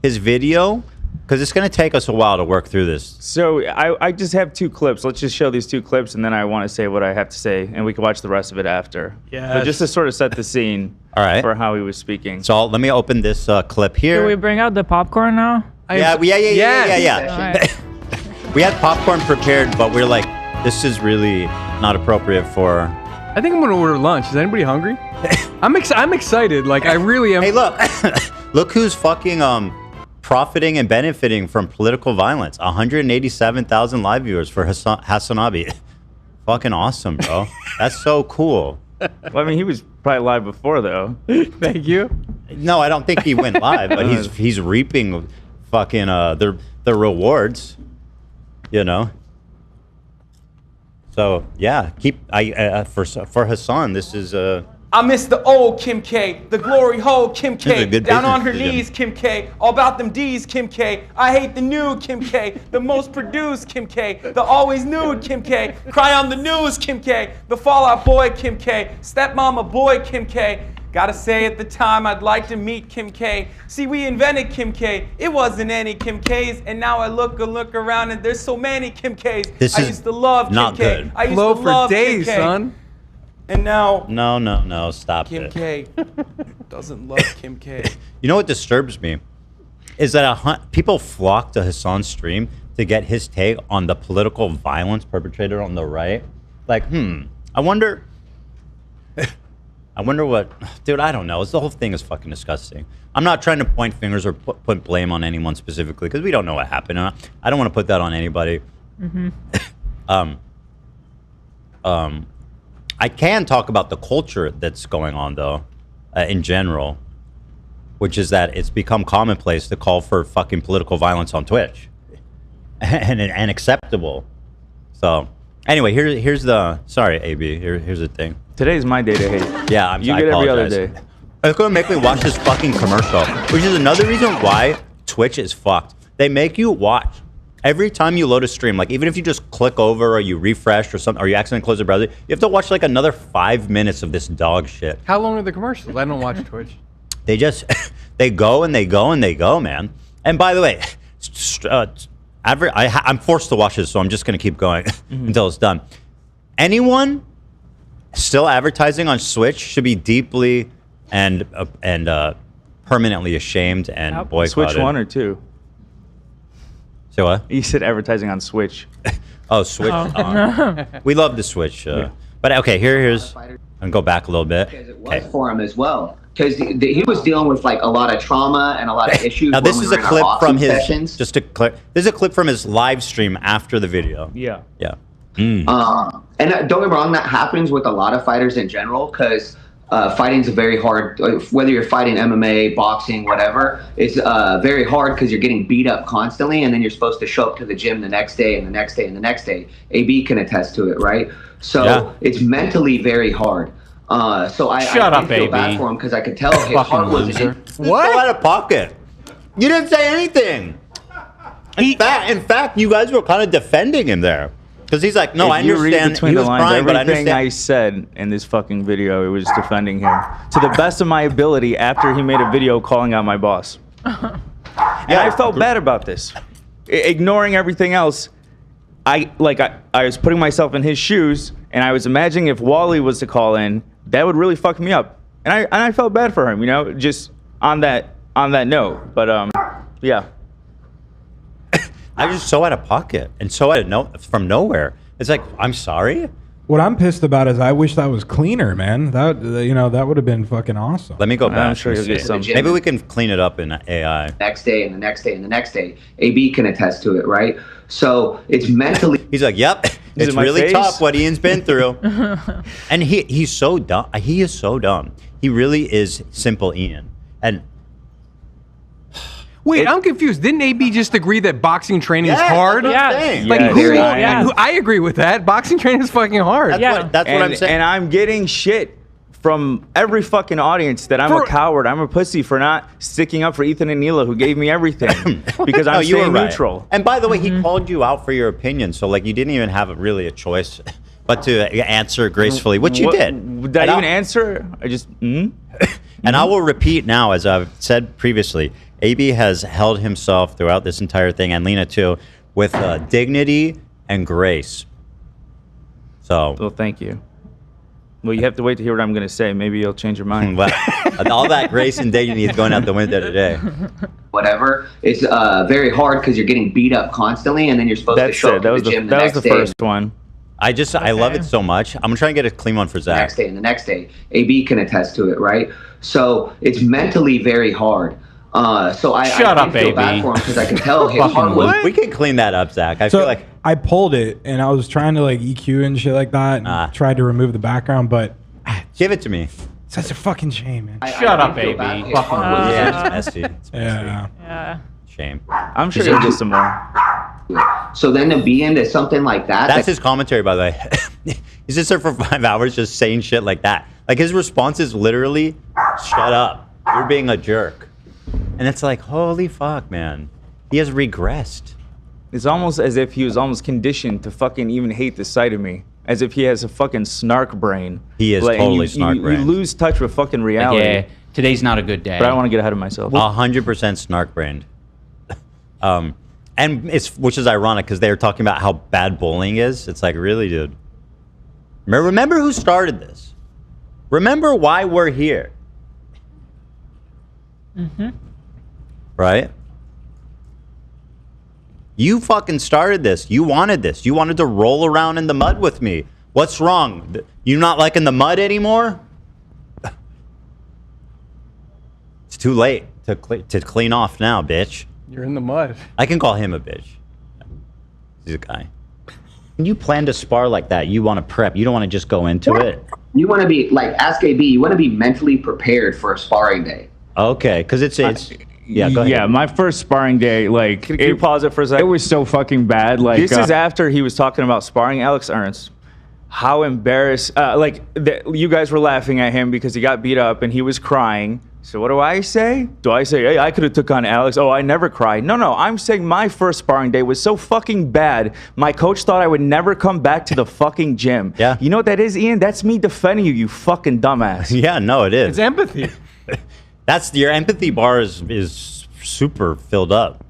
his video? Because it's going to take us a while to work through this. So I just have 2 clips. Let's just show these 2 clips, and then I want to say what I have to say, and we can watch the rest of it after. Yeah. But just to sort of set the scene. All right. For how he was speaking. So let me open this clip here. Do we bring out the popcorn now? Yeah. Right. We had popcorn prepared, but we're like, this is really not appropriate for. I think I'm gonna order lunch. Is anybody hungry? I'm excited. Like I really am. Hey, look who's fucking profiting and benefiting from political violence. 187,000 live viewers for Hasanabi. Fucking awesome, bro. That's so cool. Well, I mean, he was probably live before, though. Thank you. No, I don't think he went live, but he's reaping fucking the rewards, So yeah, for Hassan, this is I miss the old Kim K, the glory hole Kim This is a K, good down on business her decision. knees Kim K, all about them D's Kim K. I hate the new Kim K, the most produced Kim K, the always nude Kim K, cry on the news Kim K, the Fallout Boy Kim K, stepmama boy Kim K. Gotta say at the time I'd like to meet Kim K. See, we invented Kim K. It wasn't any Kim Ks, and now I look around and there's so many Kim Ks. I used to love not Kim K. good. I used Low to for love days, Kim K. son. And now no, stop Kim it. K doesn't love Kim K. You know what disturbs me is that people flock to Hassan's stream to get his take on the political violence perpetrated on the right. Like, I wonder what, dude, I don't know. The whole thing is fucking disgusting. I'm not trying to point fingers or put blame on anyone specifically because we don't know what happened. I don't want to put that on anybody. I can talk about the culture that's going on though, in general, which is that it's become commonplace to call for fucking political violence on Twitch, and acceptable. So anyway, here's the sorry, AB. Here's the thing. Today's my day to hate. Yeah, you get every other day. It's gonna make me watch this fucking commercial, which is another reason why Twitch is fucked. They make you watch every time you load a stream. Like even if you just click over or you refresh or something, or you accidentally close the browser, you have to watch like another 5 minutes of this dog shit. How long are the commercials? I don't watch Twitch. They just they go and they go and they go, man. And by the way, I'm forced to watch this, so I'm just gonna keep going until it's done. Anyone still advertising on Switch should be deeply and permanently ashamed and boycotted. Switch 1 or 2? Say what? You said advertising on Switch. Oh, Switch. We love the Switch. But okay, here's. I'm gonna go back a little bit. It was for him as well, because he was dealing with like a lot of trauma and a lot of issues. Now this is a clip from his. Sessions. Just a clip. This is a clip from his live stream after the video. Yeah. Yeah. And don't get me wrong, that happens with a lot of fighters in general, because fighting's a very hard, whether you're fighting MMA, boxing, whatever, it's very hard because you're getting beat up constantly, and then you're supposed to show up to the gym the next day and the next day and the next day. AB can attest to it, right? So it's mentally very hard. So I feel bad for him because I could tell his heart was in. What? Go out of pocket. You didn't say anything. In fact, you guys were kind of defending him there. Because he's like, no, I understand. He was crying, but I understand. Everything I said in this fucking video, it was defending him to the best of my ability after he made a video calling out my boss. And I felt bad about this. Ignoring everything else, I was putting myself in his shoes, and I was imagining if Wally was to call in, that would really fuck me up. And I felt bad for him, you know, just on that note. But yeah. I was so out of pocket and so from nowhere. It's like, I'm sorry. What I'm pissed about is I wish that was cleaner, man. That that would have been fucking awesome. Let me go back. I'm sure you'll get some. Maybe we can clean it up in AI. Next day and the next day and the next day. AB can attest to it, right? So it's mentally. He's like, yep, it's really tough what Ian's been through. And he's so dumb. He is so dumb. He really is simple Ian. And wait, I'm confused. Didn't AB just agree that boxing training is hard? Yeah. Like, I agree with that. Boxing training is fucking hard. That's what I'm saying. And I'm getting shit from every fucking audience that I'm a coward. I'm a pussy for not sticking up for Ethan and Hila, who gave me everything. Because I'm staying neutral. And by the way, he called you out for your opinion. So, like, you didn't even have really a choice but to answer gracefully, which you did. Did I even answer? I just, And I will repeat now, as I've said previously, AB has held himself throughout this entire thing, and Lena too, with dignity and grace. So, well, thank you. Well, you have to wait to hear what I'm going to say. Maybe you'll change your mind. All that grace and dignity is going out the window today. Whatever. It's very hard because you're getting beat up constantly, and then you're supposed to show up to the gym the next day. That was the first one. I love it so much. I'm trying to get a clean one for Zach. Next day and the next day. AB can attest to it, right? So it's mentally very hard. So I feel bad for him because I can tell his heart was. We can clean that up, Zach. I feel like I pulled it and I was trying to like EQ and shit like that, and tried to remove the background, but give it to me. Such a fucking shame, man. Shut up, AB. Yeah, it's messy. It's messy. Yeah. Shame. I'm sure you'll get some more. So then to be into something like that. That's his commentary, by the way. He's just there for 5 hours just saying shit like that. Like his response is literally, "Shut up. You're being a jerk." And it's like, holy fuck, man. He has regressed. It's almost as if he was almost conditioned to fucking even hate the sight of me. As if he has a fucking snark brain. He is totally snark brain. You lose touch with fucking reality. Yeah, today's not a good day. But I don't want to get ahead of myself. 100% snark brained. And which is ironic because they were talking about how bad bullying is. It's like, really, dude? Remember who started this. Remember why we're here. Right? You fucking started this. You wanted this. You wanted to roll around in the mud with me. What's wrong? You not liking the mud anymore? It's too late to clean off now, bitch. You're in the mud. I can call him a bitch. He's a guy. When you plan to spar like that, you want to prep. You don't want to just go into it. You want to be, like, ask AB, you want to be mentally prepared for a sparring day. Okay, because it's yeah, go ahead. Yeah, my first sparring day, like, Can you pause it for a second? It was so fucking bad. Like, This is after he was talking about sparring Alex Ernst. How embarrassed! You guys were laughing at him because he got beat up and he was crying. So what do I say? Do I say, hey, I could have took on Alex? Oh, I never cried. No, I'm saying my first sparring day was so fucking bad. My coach thought I would never come back to the fucking gym. Yeah. You know what that is, Ian? That's me defending you, you fucking dumbass. Yeah, no, it is. It's empathy. That's your empathy bar is super filled up.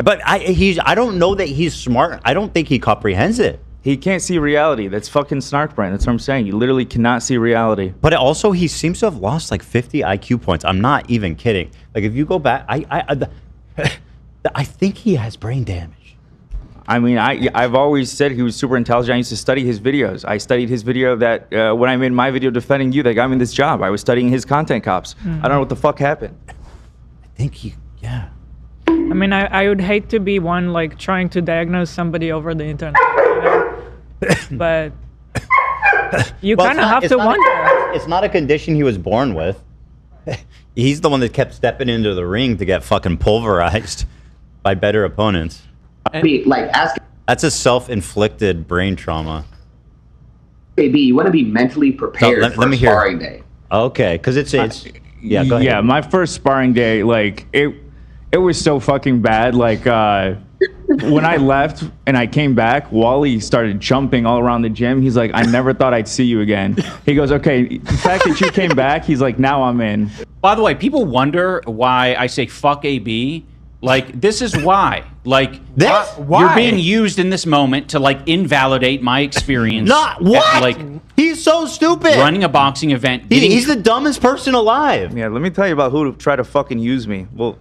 But I don't know that he's smart. I don't think he comprehends it. He can't see reality. That's fucking snark brain. That's what I'm saying. You literally cannot see reality. But also, he seems to have lost like 50 IQ points. I'm not even kidding. Like, if you go back, I think he has brain damage. I mean, I've always said he was super intelligent. I used to study his videos. I studied his video that when I made my video defending you that got me this job. I was studying his content cops. I don't know what the fuck happened. I think yeah. I mean, I would hate to be one like trying to diagnose somebody over the internet, you know? But you kind of have to wonder. It's not a condition he was born with. He's the one that kept stepping into the ring to get fucking pulverized by better opponents. That's a self-inflicted brain trauma. AB, you want to be mentally prepared for a sparring day. Okay, because it's yeah. Go ahead. Yeah, my first sparring day, like it was so fucking bad. Like when I left and I came back, Wally started jumping all around the gym. He's like, I never thought I'd see you again. He goes, okay, the fact that you came back, he's like, now I'm in. By the way, people wonder why I say fuck AB. Like, this is why. Like, why? You're being used in this moment to, like, invalidate my experience. Not what? Like, he's so stupid. Running a boxing event. He's the dumbest person alive. Yeah, let me tell you about who tried to fucking use me. Well,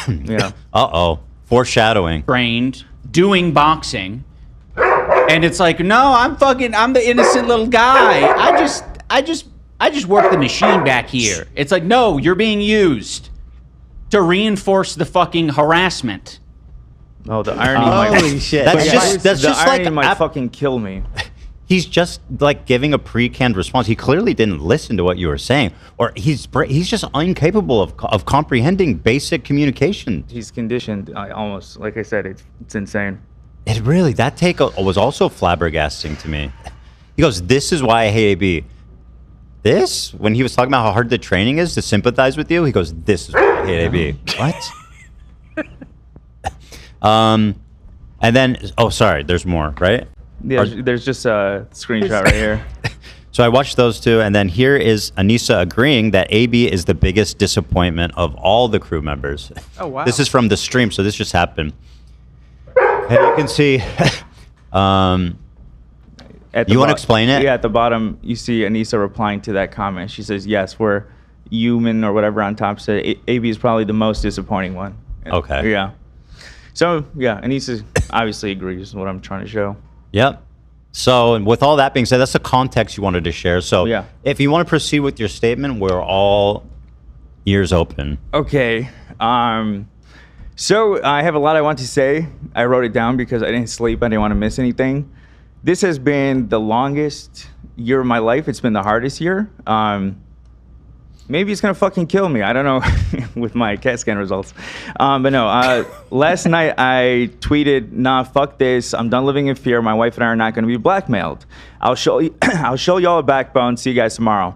yeah. Uh-oh. Foreshadowing. Trained, doing boxing. And it's like, no, I'm the innocent little guy. I just work the machine back here. It's like, no, you're being used to reinforce the fucking harassment. Oh, the irony Holy shit. That's just irony like might fucking kill me. He's just like giving a pre-canned response. He clearly didn't listen to what you were saying, or he's just incapable of comprehending basic communication. He's conditioned. Almost, like I said, it's insane. It really, that take was also flabbergasting to me. He goes, "This is why I hate AB." This, when he was talking about how hard the training is to sympathize with you, he goes, "This is why I hate AB." What? And then, oh, sorry, there's more, right? Yeah, there's just a screenshot right here. So I watched those two, and then here is Anissa agreeing that AB is the biggest disappointment of all the crew members. Oh, wow. This is from the stream, so this just happened. And you can see, you want to explain it? Yeah, at the bottom, you see Anissa replying to that comment. She says, yes, we're human or whatever on top said. AB is probably the most disappointing one. Okay. Yeah. So, yeah, Anissa obviously agrees with what I'm trying to show. Yep. So, and with all that being said, that's the context you wanted to share. So, yeah. If you want to proceed with your statement, we're all ears open. Okay. So, I have a lot I want to say. I wrote it down because I didn't sleep. I didn't want to miss anything. This has been the longest year of my life. It's been the hardest year. Maybe it's gonna fucking kill me. I don't know with my CAT scan results. But no, last night I tweeted, nah, fuck this. I'm done living in fear. My wife and I are not gonna be blackmailed. I'll show y'all a backbone. See you guys tomorrow.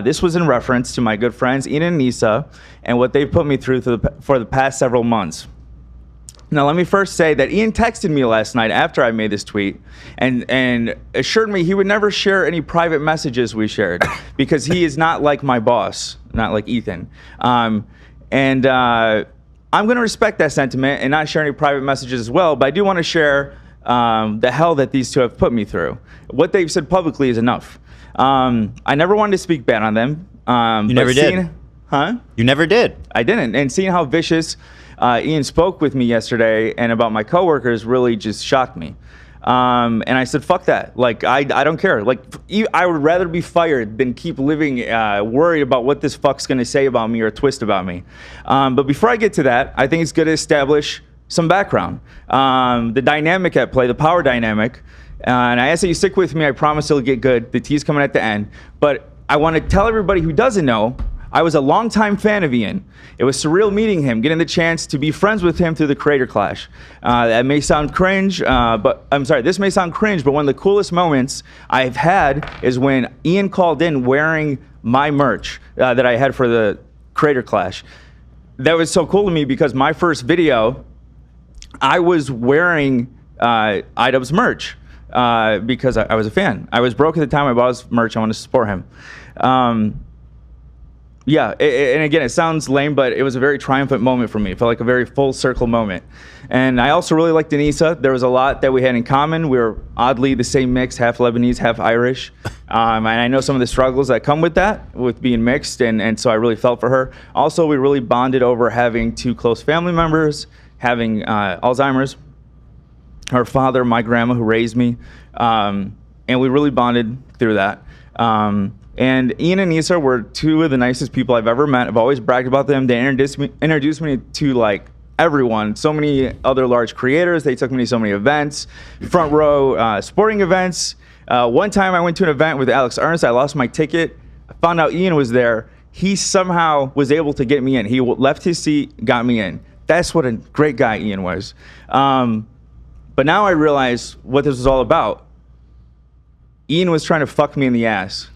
This was in reference to my good friends Ian and Nisa and what they've put me through for the past several months. Now, let me first say that Ian texted me last night after I made this tweet and assured me he would never share any private messages we shared because he is not like my boss, not like Ethan. I'm going to respect that sentiment and not share any private messages as well, but I do want to share the hell that these two have put me through. What they've said publicly is enough. I never wanted to speak bad on them. You never did. Huh? You never did. I didn't. And seeing how vicious Ian spoke with me yesterday and about my coworkers really just shocked me. And I said, fuck that. Like, I don't care. Like, I would rather be fired than keep living worried about what this fuck's going to say about me or twist about me. But before I get to that, I think it's good to establish some background. The dynamic at play, the power dynamic. And I ask that you stick with me. I promise it'll get good. The tea's coming at the end. But I want to tell everybody who doesn't know, I was a longtime fan of Ian. It was surreal meeting him, getting the chance to be friends with him through the Creator Clash. That may sound cringe, but I'm sorry, this may sound cringe, but one of the coolest moments I've had is when Ian called in wearing my merch that I had for the Creator Clash. That was so cool to me because my first video, I was wearing iDubbbz merch because I was a fan. I was broke at the time. I bought his merch. I wanted to support him. Yeah, and again, it sounds lame, but it was a very triumphant moment for me. It felt like a very full circle moment. And I also really liked Anissa. There was a lot that we had in common. We were oddly the same mix, half Lebanese, half Irish. And I know some of the struggles that come with that, with being mixed, and so I really felt for her. Also, we really bonded over having 2 close family members, having Alzheimer's, her father, my grandma who raised me, and we really bonded through that. And Ian and Anissa were 2 of the nicest people I've ever met. I've always bragged about them. They introduced me to like everyone, so many other large creators. They took me to so many events, front row sporting events. One time I went to an event with Alex Ernst. I lost my ticket. I found out Ian was there. He somehow was able to get me in. He left his seat, got me in. That's what a great guy Ian was. But now I realize what this was all about. Ian was trying to fuck me in the ass.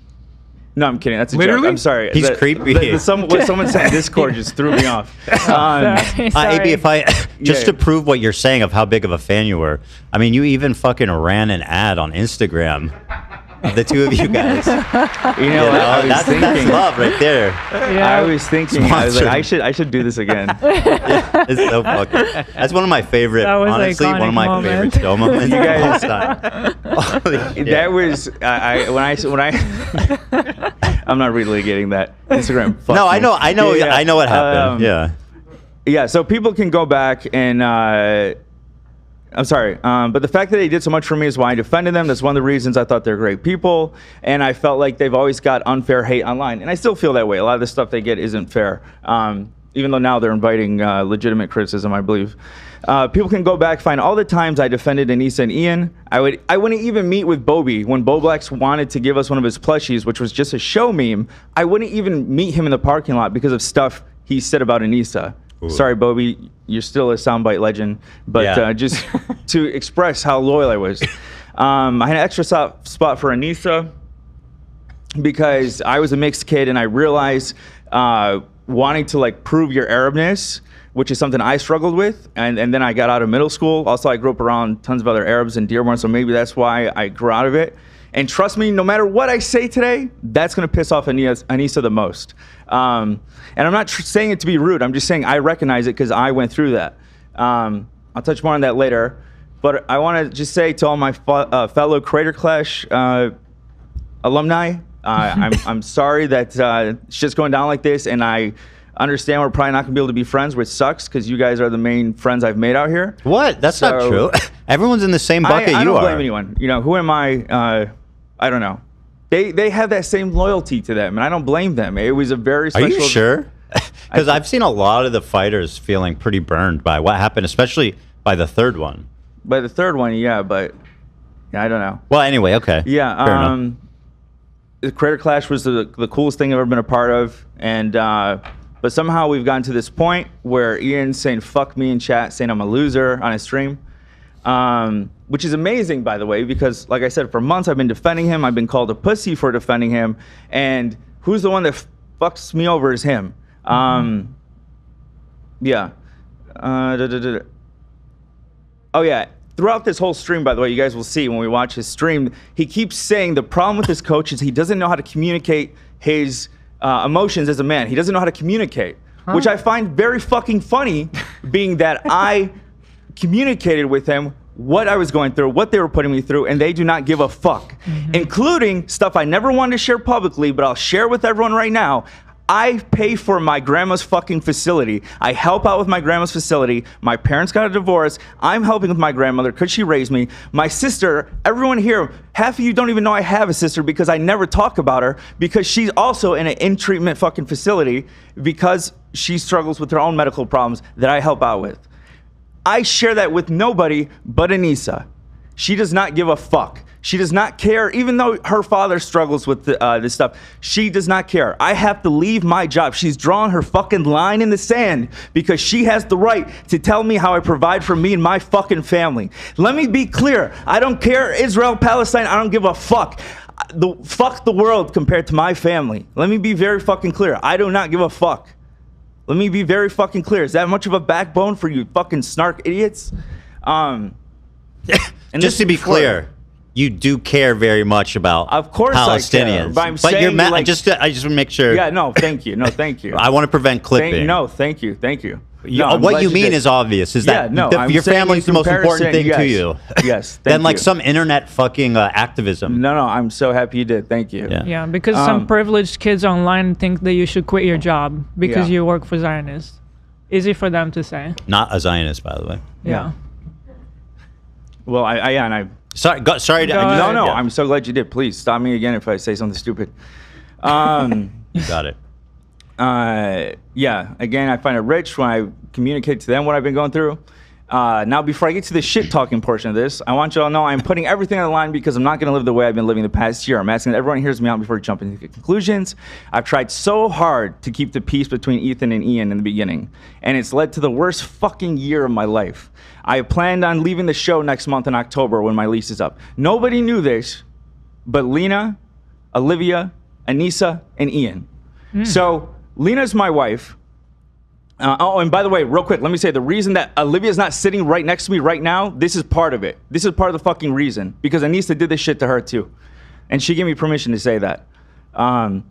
No, I'm kidding. That's a joke. I'm sorry. He's creepy. What someone said in Discord just threw me off. AB, if I to prove what you're saying of how big of a fan you were, I mean, you even fucking ran an ad on Instagram of the 2 of you guys. That's love right there. Yeah. I was thinking, I was like, I should do this again. Yeah, it's so fucking. That's one of my favorite. Honestly, one of my favorite show moments. You guys, that was when I. I'm not really getting that Instagram. No, I know what happened. Yeah. So people can go back and. I'm sorry, but the fact that they did so much for me is why I defended them. That's one of the reasons I thought they're great people, and I felt like they've always got unfair hate online, and I still feel that way. A lot of the stuff they get isn't fair, even though now they're inviting legitimate criticism, I believe. People can go back, find all the times I defended Anissa and Ian. I wouldn't even meet with Bobby when Bo Blacks wanted to give us one of his plushies, which was just a show meme. I wouldn't even meet him in the parking lot because of stuff he said about Anissa. Ooh. Sorry, Bobby, you're still a soundbite legend, but just to express how loyal I was. I had an extra spot for Anissa because I was a mixed kid and I realized wanting to like prove your Arabness, which is something I struggled with, and then I got out of middle school. Also, I grew up around tons of other Arabs in Dearborn, so maybe that's why I grew out of it. And trust me, no matter what I say today, that's going to piss off Anissa the most. And I'm not saying it to be rude. I'm just saying I recognize it because I went through that. I'll touch more on that later. But I want to just say to all my fellow Creator Clash alumni, I'm sorry that it's just going down like this. And I understand we're probably not going to be able to be friends, which sucks because you guys are the main friends I've made out here. What? That's not true. Everyone's in the same bucket you are. I don't blame anyone. You know, who am I? I don't know. They have that same loyalty to them, and I don't blame them. It was a very special... Are you sure? Because I've seen a lot of the fighters feeling pretty burned by what happened, especially by the third one. By the third one, yeah, but I don't know. Well, anyway, okay. Yeah, the Creator Clash was the coolest thing I've ever been a part of, and but somehow we've gotten to this point where Ian's saying "fuck me" in chat, saying I'm a loser on his stream. Which is amazing, by the way, because like I said, for months I've been defending him. I've been called a pussy for defending him. And who's the one that fucks me over is him. Yeah. Oh, yeah. Throughout this whole stream, by the way, you guys will see when we watch his stream, he keeps saying the problem with his coach is he doesn't know how to communicate his emotions as a man. He doesn't know how to communicate, which I find very fucking funny, being that I communicated with him what I was going through, what they were putting me through, and they do not give a fuck, including stuff I never wanted to share publicly, but I'll share with everyone right now. I pay for my grandma's fucking facility. I help out with my grandma's facility. My parents got a divorce. I'm helping with my grandmother because she raised me. My sister, everyone here, half of you don't even know I have a sister because I never talk about her because she's also in an in-treatment fucking facility because she struggles with her own medical problems that I help out with. I share that with nobody but Anissa. She does not give a fuck. She does not care, even though her father struggles with this stuff. She does not care. I have to leave my job. She's drawn her fucking line in the sand because she has the right to tell me how I provide for me and my fucking family. Let me be clear. I don't care Israel, Palestine. I don't give a fuck. Fuck the world compared to my family. Let me be very fucking clear. I do not give a fuck. Let me be very fucking clear. Is that much of a backbone for you fucking snark idiots? And just to be clear, you do care very much about Palestinians. But I'm saying, you're mad. like, I just want to make sure. Yeah, no, thank you. No, thank you. I want to prevent clipping. Thank you. What you mean is obvious. Is that your family's the most important thing to you? Yes. Than like some internet fucking activism. No, I'm so happy you did. Thank you. Yeah, because some privileged kids online think that you should quit your job because you work for Zionists. Easy for them to say. Not a Zionist, by the way. Yeah. Well, I sorry. No. I'm so glad you did. Please stop me again if I say something stupid. You got it. Yeah. Again, I find it rich when I communicate to them what I've been going through. Now, before I get to the shit talking portion of this, I want you all to know I'm putting everything on the line because I'm not going to live the way I've been living the past year. I'm asking that everyone hears me out before jumping into conclusions. I've tried so hard to keep the peace between Ethan and Ian in the beginning, and it's led to the worst fucking year of my life. I planned on leaving the show next month in October when my lease is up. Nobody knew this, but Lena, Olivia, Anissa, and Ian. So Lena's my wife. And by the way, real quick, let me say the reason that Olivia's not sitting right next to me right now, this is part of it. This is part of the fucking reason. Because Anissa did this shit to her too. And she gave me permission to say that. But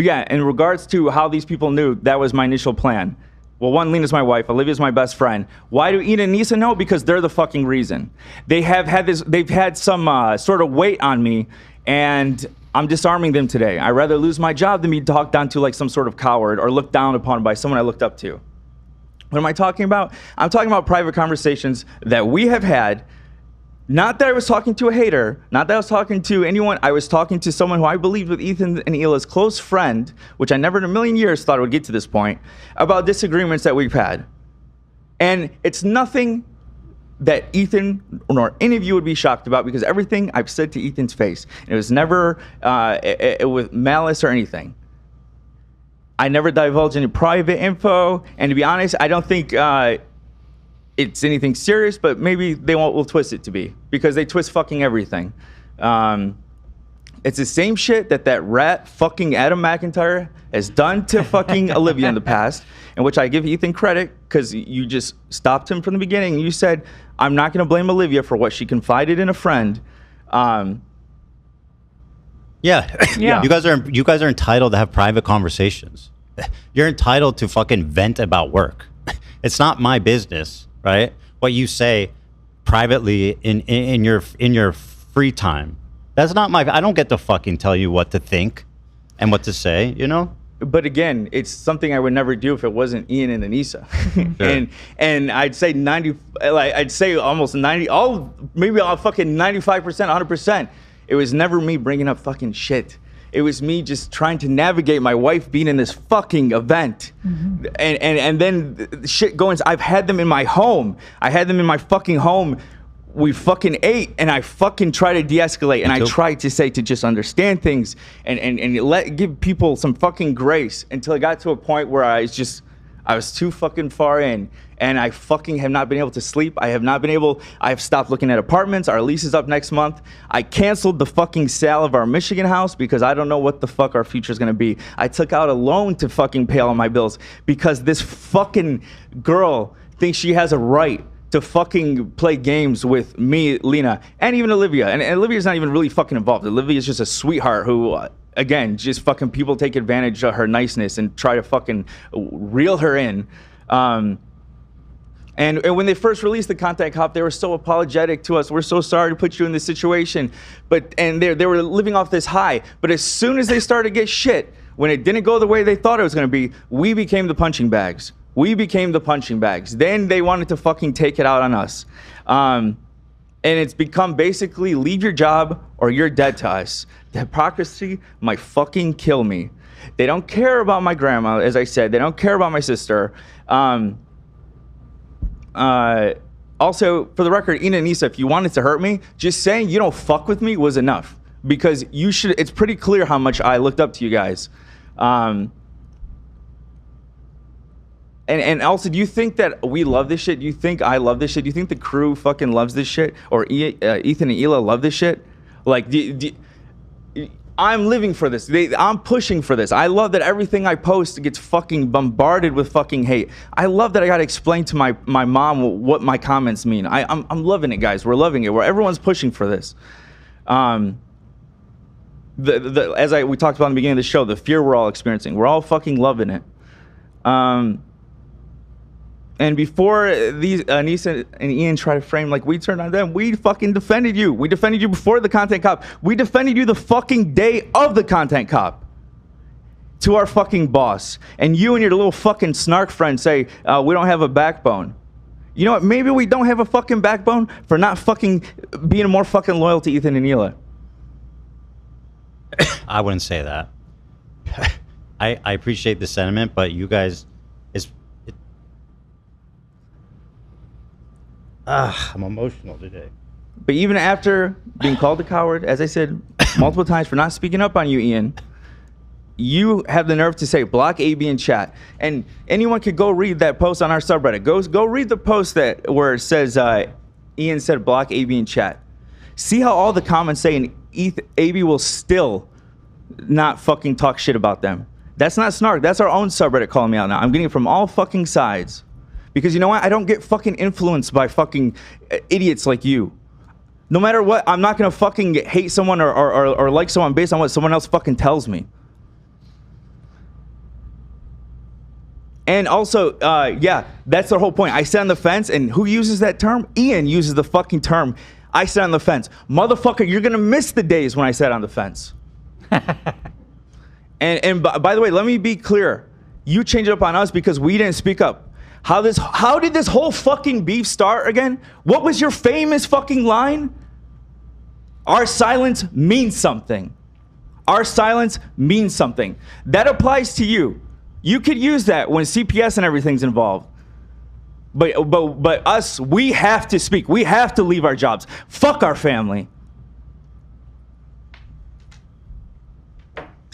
yeah, in regards to how these people knew, that was my initial plan. Well, one, Lena's my wife. Olivia's my best friend. Why do Ian and Anissa know? Because they're the fucking reason. They've had some sort of weight on me, and I'm disarming them today. I'd rather lose my job than be talked down to like some sort of coward or looked down upon by someone I looked up to. What am I talking about? I'm talking about private conversations that we have had. Not that I was talking to a hater, not that I was talking to anyone. I was talking to someone who I believed with Ethan and Hila's close friend, which I never in a million years thought it would get to this point, about disagreements that we've had. And it's nothing that Ethan nor any of you would be shocked about because everything I've said to Ethan's face, it was never with malice or anything. I never divulge any private info, and to be honest, I don't think it's anything serious, but maybe they will twist it to be because they twist fucking everything. It's the same shit that rat fucking Adam McIntyre has done to fucking Olivia in the past, in which I give Ethan credit because you just stopped him from the beginning. You said, I'm not going to blame Olivia for what she confided in a friend. Yeah. You guys are entitled to have private conversations. You're entitled to fucking vent about work. It's not my business, right? What you say privately in your free time. That's not my. I don't get to fucking tell you what to think and what to say, you know? But again, it's something I would never do if it wasn't Ian and Anissa. Sure. and I'd say almost 90, maybe all fucking 95%, 100%. It was never me bringing up fucking shit. It was me just trying to navigate my wife being in this fucking event. Mm-hmm. And then shit going. I've had them in my home. I had them in my fucking home. We fucking ate, and I fucking try to de-escalate, and I try to say to just understand things and give people some fucking grace until it got to a point where I was too fucking far in, and I fucking have not been able to sleep. I have stopped looking at apartments. Our lease is up next month. I canceled the fucking sale of our Michigan house because I don't know what the fuck our future is gonna be. I took out a loan to fucking pay all my bills because this fucking girl thinks she has a right to fucking play games with me, Lena, and even Olivia. And Olivia's not even really fucking involved. Olivia's just a sweetheart who, again, just fucking people take advantage of her niceness and try to fucking reel her in. And when they first released the Contact Cop, they were so apologetic to us. We're so sorry to put you in this situation. And they were living off this high. But as soon as they started to get shit, when it didn't go the way they thought it was going to be, we became the punching bags. We became the punching bags. Then they wanted to fucking take it out on us. And it's become basically leave your job or you're dead to us. The hypocrisy might fucking kill me. They don't care about my grandma, as I said. They don't care about my sister. Also, for the record, Ian and Nisa, if you wanted to hurt me, just saying you don't fuck with me was enough. Because you should. It's pretty clear how much I looked up to you guys. And also, do you think that we love this shit? Do you think I love this shit? Do you think the crew fucking loves this shit? Or Ethan and Hila love this shit? Like, I'm living for this. I'm pushing for this. I love that everything I post gets fucking bombarded with fucking hate. I love that I gotta explain to my mom what my comments mean. I'm loving it, guys. We're loving it. Everyone's pushing for this. As we talked about in the beginning of the show, the fear we're all experiencing. We're all fucking loving it. And before these Nisa and Ian try to frame like we turned on them, we fucking defended you. We defended you before the content cop. We defended you the fucking day of the content cop to our fucking boss. And you and your little fucking snark friend say we don't have a backbone. You know what? Maybe we don't have a fucking backbone for not fucking being more fucking loyal to Ethan and Hila. I wouldn't say that. I appreciate the sentiment, but you guys, I'm emotional today. But even after being called a coward, as I said multiple times for not speaking up on you, Ian, you have the nerve to say block AB in chat. And anyone could go read that post on our subreddit. Go read the post where it says Ian said block AB in chat. See how all the comments say and AB will still not fucking talk shit about them. That's not snark. That's our own subreddit calling me out now. I'm getting it from all fucking sides. Because you know what? I don't get fucking influenced by fucking idiots like you. No matter what, I'm not gonna fucking hate someone or like someone based on what someone else fucking tells me. And also, yeah, that's the whole point. I sit on the fence, and who uses that term? Ian uses the fucking term. I sit on the fence. Motherfucker, you're gonna miss the days when I sat on the fence. and by the way, let me be clear. You changed up on us because we didn't speak up. How did this whole fucking beef start again? What was your famous fucking line? Our silence means something. Our silence means something. That applies to you. You could use that when CPS and everything's involved. But us, we have to speak. We have to leave our jobs. Fuck our family.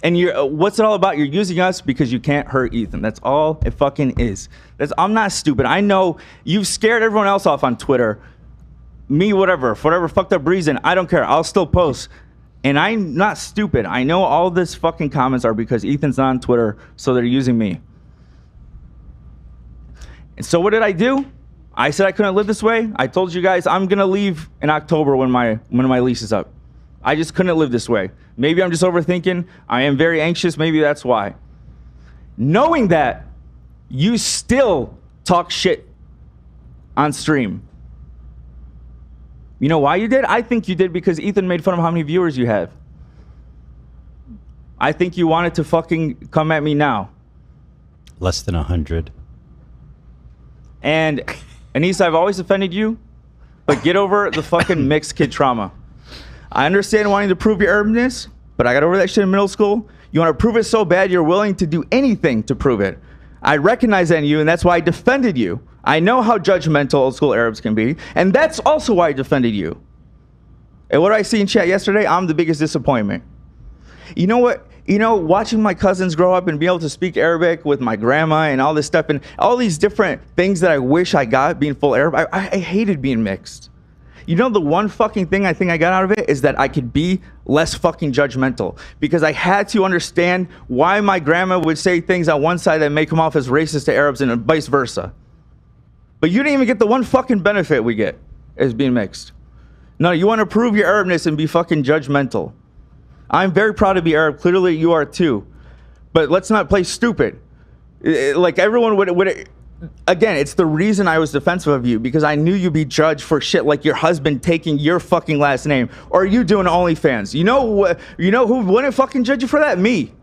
And what's it all about? You're using us because you can't hurt Ethan. That's all it fucking is. I'm not stupid. I know you've scared everyone else off on Twitter. Me, whatever. For whatever fucked up reason, I don't care. I'll still post. And I'm not stupid. I know all this fucking comments are because Ethan's not on Twitter, so they're using me. And so what did I do? I said I couldn't live this way. I told you guys I'm gonna leave in October when my lease is up. I just couldn't live this way. Maybe I'm just overthinking. I am very anxious. Maybe that's why. Knowing that, you still talk shit on stream. You know why you did? I think you did because Ethan made fun of how many viewers you have. I think you wanted to fucking come at me now. Less than 100. And Anissa, I've always offended you, but get over the fucking mixed kid trauma. I understand wanting to prove your urban-ness, but I got over that shit in middle school. You want to prove it so bad, you're willing to do anything to prove it. I recognize that in you, and that's why I defended you. I know how judgmental old school Arabs can be, and that's also why I defended you. And what did I see in chat yesterday? I'm the biggest disappointment. You know what? You know, watching my cousins grow up and be able to speak Arabic with my grandma and all this stuff and all these different things that I wish I got being full Arab, I hated being mixed. You know, the one fucking thing I think I got out of it is that I could be less fucking judgmental because I had to understand why my grandma would say things on one side that may come off as racist to Arabs and vice versa. But you didn't even get the one fucking benefit we get as being mixed. No, you want to prove your Arabness and be fucking judgmental. I'm very proud to be Arab. Clearly you are too. But let's not play stupid. Like everyone would again, it's the reason I was defensive of you because I knew you'd be judged for shit like your husband taking your fucking last name or you doing OnlyFans. You know who wouldn't fucking judge you for that? Me.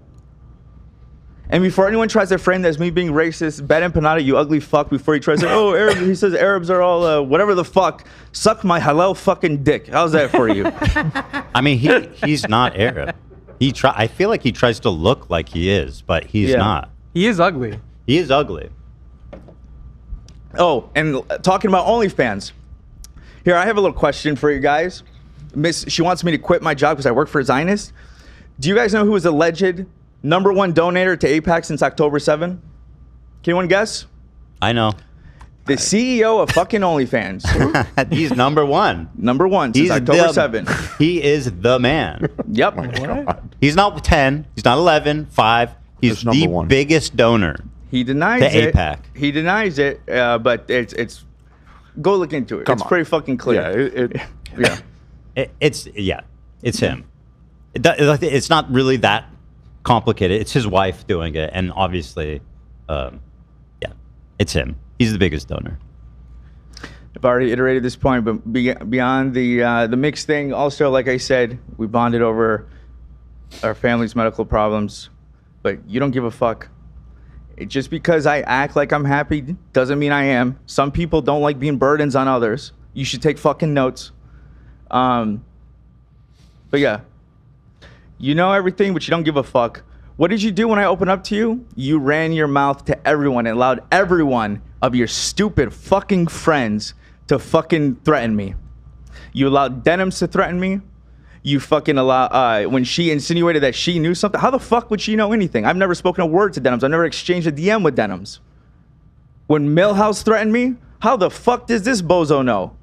And before anyone tries to frame that as me being racist, bad empanada, you ugly fuck, before he tries to say, oh, Arab, he says Arabs are all whatever the fuck, suck my halal fucking dick. How's that for you? I mean, he's not Arab. I feel like he tries to look like he is, but he's not. He is ugly. He is ugly. Oh, and talking about OnlyFans. Here, I have a little question for you guys. She wants me to quit my job because I work for a Zionist. Do you guys know who was alleged #1 donator to AIPAC since October 7? Can anyone guess? I know. The CEO of fucking OnlyFans. He's #1. #1 since October 7. He is the man. Yep. He's not 10. He's not 11. 5. He's the biggest donor. He denies to it. AIPAC. He denies it, but it's go look into it. It's pretty fucking clear. It's him. It's not really that complicated. It's his wife doing it, and obviously, it's him. He's the biggest donor. I've already iterated this point, but beyond the mixed thing, also, like I said, we bonded over our family's medical problems, but you don't give a fuck. Just because I act like I'm happy doesn't mean I am. Some people don't like being burdens on others. You should take fucking notes. But yeah, you know everything, but you don't give a fuck. What did you do when I opened up to you? You ran your mouth to everyone and allowed every one of your stupid fucking friends to fucking threaten me. You allowed Denims to threaten me. You fucking allow, when she insinuated that she knew something, how the fuck would she know anything? I've never spoken a word to Denims. I've never exchanged a DM with Denims. When Millhouse threatened me, how the fuck does this bozo know?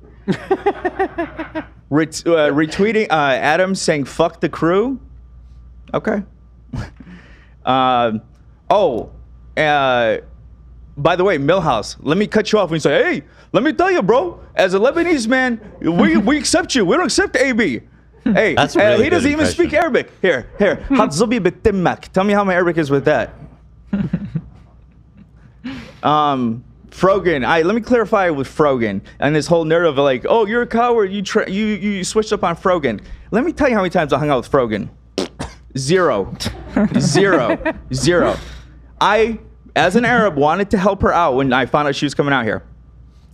Retweeting Adam saying fuck the crew. Okay. By the way, Millhouse, let me cut you off and say, hey, let me tell you, bro, as a Lebanese man, we accept you. We don't accept AB. Hey, That's really he doesn't good even speak Arabic. Here. Hatzubi bitimmak. Tell me how my Arabic is with that. Frogan, let me clarify with Frogan and this whole narrative of like, oh, you're a coward. You switched up on Frogan. Let me tell you how many times I hung out with Frogan. Zero. I, as an Arab, wanted to help her out when I found out she was coming out here.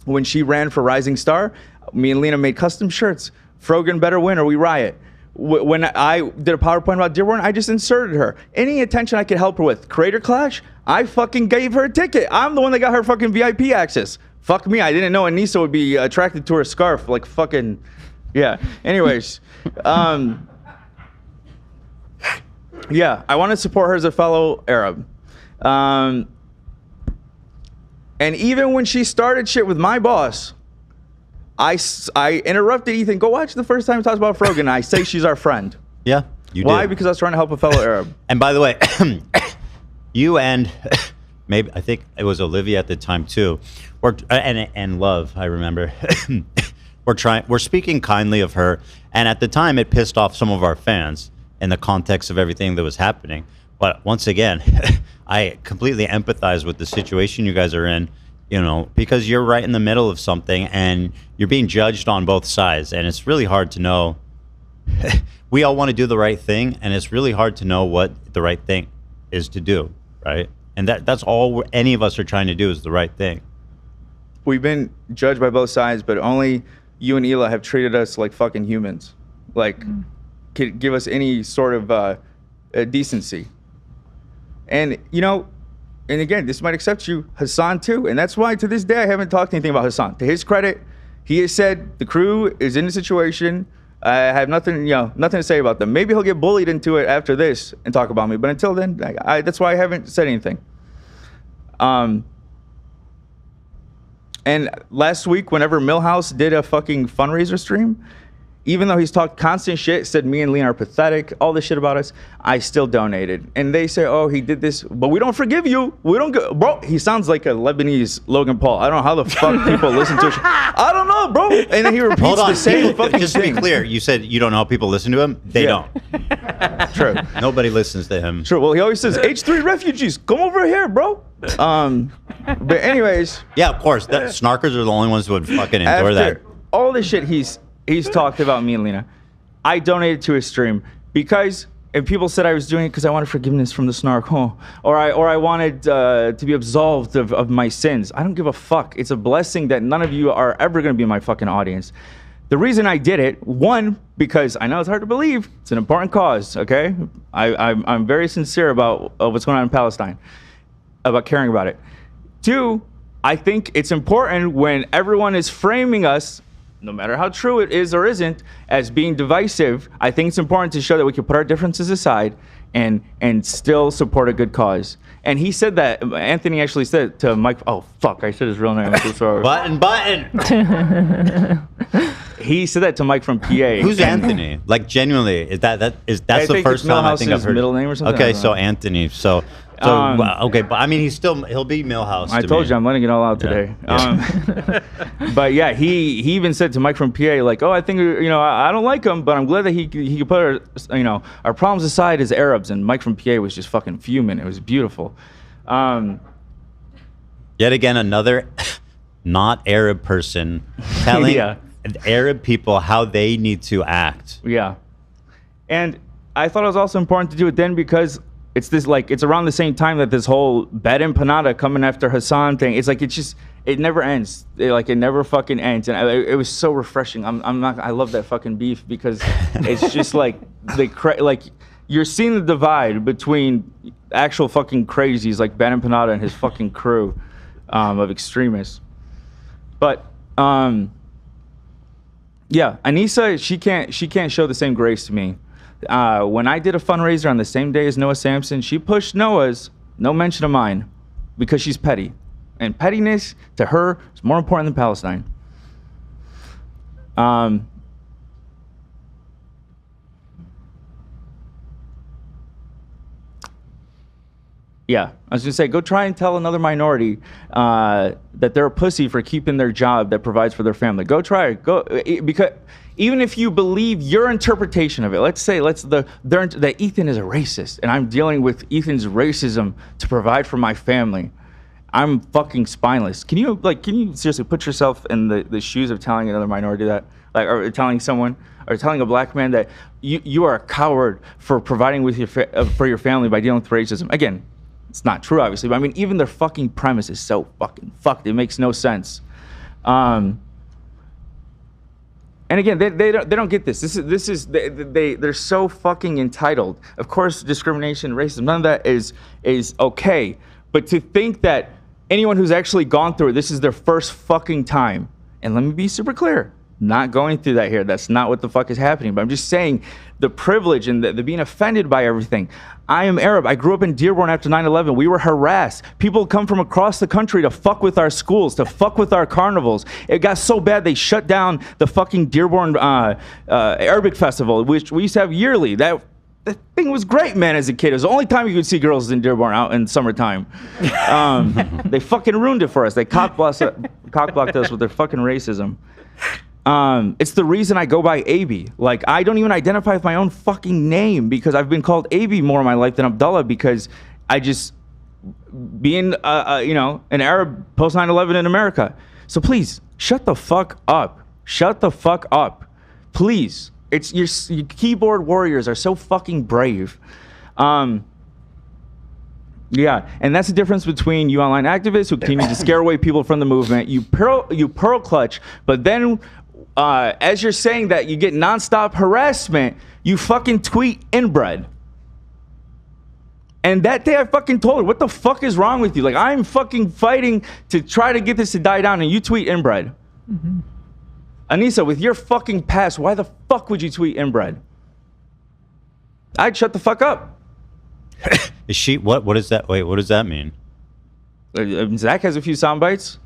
When she ran for Rising Star, me and Lena made custom shirts. Frogan better win or we riot. When I did a PowerPoint about Dearborn, I just inserted her. Any attention I could help her with. Creator Clash, I fucking gave her a ticket. I'm the one that got her fucking VIP access. Fuck me, I didn't know Anissa would be attracted to her scarf. Like fucking, yeah. Anyways, yeah, I want to support her as a fellow Arab. And even when she started shit with my boss, I interrupted Ethan. Go watch the first time he talks about Frogan. I say she's our friend. Yeah, you did. Why? Because I was trying to help a fellow Arab. And by the way, you and maybe I think it was Olivia at the time too, and Love. I remember. We're speaking kindly of her, and at the time it pissed off some of our fans in the context of everything that was happening. But once again, I completely empathize with the situation you guys are in. You know, because you're right in the middle of something and you're being judged on both sides. And it's really hard to know. We all want to do the right thing. And it's really hard to know what the right thing is to do. Right. And that's all any of us are trying to do is the right thing. We've been judged by both sides, but only you and Hila have treated us like fucking humans. Like, could give us any sort of decency. And, you know, and again, this might accept you, Hassan too. And that's why to this day I haven't talked anything about Hassan. To his credit, he has said the crew is in a situation. I have nothing to say about them. Maybe he'll get bullied into it after this and talk about me. But until then, that's why I haven't said anything. And last week, whenever Millhouse did a fucking fundraiser stream, even though he's talked constant shit, said me and Lean are pathetic, all this shit about us, I still donated. And they say, oh, he did this, but we don't forgive you. We don't go, bro. He sounds like a Lebanese Logan Paul. I don't know how the fuck people listen to it. I don't know, bro. And then he repeats the same fucking Just to be clear, you said you don't know how people listen to him. They don't. True. Nobody listens to him. True. Well, he always says, H3 refugees, come over here, bro. But anyways. Yeah, of course. Snarkers are the only ones who would fucking endure that. All the shit he's talked about me and Lena, I donated to his stream because And people said I was doing it because I wanted forgiveness from the snark, or I wanted to be absolved of my sins. I don't give a fuck. It's a blessing that none of you are ever going to be in my fucking audience. The reason I did it, one, because I know it's hard to believe, it's an important cause, okay? I'm very sincere about what's going on in Palestine, about caring about it. Two, I think it's important when everyone is framing us, no matter how true it is or isn't, as being divisive. I think it's important to show that we can put our differences aside and still support a good cause. And he said that, Anthony actually said to Mike, oh fuck, I said his real name, I'm so sorry. Button. He said that to Mike from PA. Who's Anthony? Like genuinely, that's the first time I think I've heard middle name or something. Okay, so Anthony. So okay, but I mean he'll be Millhouse. I told you I'm letting it all out today. But yeah, he even said to Mike from PA, like, oh, I think I don't like him, but I'm glad that he could put our problems aside as Arabs. And Mike from PA was just fucking fuming. It was beautiful. Yet again, another not Arab person telling Arab people how they need to act. Yeah, and I thought it was also important to do it then because it's around the same time that this whole bed and panada coming after Hassan thing. It's like it never ends. It never fucking ends, and it was so refreshing. I love that fucking beef because it's just like you're seeing the divide between actual fucking crazies like Ben and Panada and his fucking crew of extremists. But yeah, Anissa, she can't show the same grace to me. When I did a fundraiser on the same day as Noah Samson, she pushed Noah's, no mention of mine, because she's petty. And pettiness, to her, is more important than Palestine. Yeah, I was gonna say, go try and tell another minority that they're a pussy for keeping their job that provides for their family. Go try it. Because even if you believe your interpretation of it, let's say that Ethan is a racist, and I'm dealing with Ethan's racism to provide for my family. I'm fucking spineless. Can you seriously put yourself in the shoes of telling another minority that, or telling someone, or telling a black man that you are a coward for providing for your family by dealing with racism? Again, it's not true, obviously, but I mean, even their fucking premise is so fucking fucked. It makes no sense. And again, they don't get this. They're so fucking entitled. Of course, discrimination, racism, none of that is okay. But to think that anyone who's actually gone through it, this is their first fucking time. And let me be super clear. Not going through that here. That's not what the fuck is happening. But I'm just saying the privilege and the being offended by everything. I am Arab. I grew up in Dearborn after 9/11. We were harassed. People come from across the country to fuck with our schools, to fuck with our carnivals. It got so bad they shut down the fucking Dearborn Arabic Festival, which we used to have yearly. That thing was great, man, as a kid. It was the only time you could see girls in Dearborn out in summertime. They fucking ruined it for us. They cock-blocked us with their fucking racism. It's the reason I go by AB. Like, I don't even identify with my own fucking name because I've been called AB more in my life than Abdullah because I just, being, an Arab post 9/11 in America. So please, shut the fuck up. Shut the fuck up. Please. It's your keyboard warriors are so fucking brave. Yeah, and that's the difference between you online activists who continue to scare away people from the movement. You pearl clutch, but then as you're saying that, you get nonstop harassment. You fucking tweet inbred. And that day I fucking told her, what the fuck is wrong with you? Like, I'm fucking fighting to try to get this to die down, and you tweet inbred. Mm-hmm. Anissa, with your fucking past, why the fuck would you tweet inbred? I'd shut the fuck up. Is she, what is that? Wait, what does that mean? Zach has a few sound bites.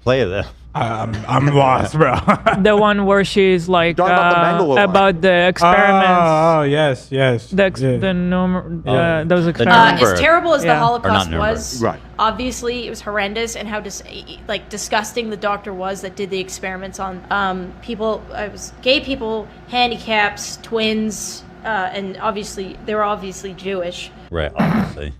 Play it. I'm lost, bro. The one where she's like about the experiments. Oh, yes. Those experiments. As terrible as the Holocaust was, right. Obviously it was horrendous, and how disgusting the doctor was that did the experiments on people. It was gay people, handicaps, twins, and obviously they were obviously Jewish. Right, obviously.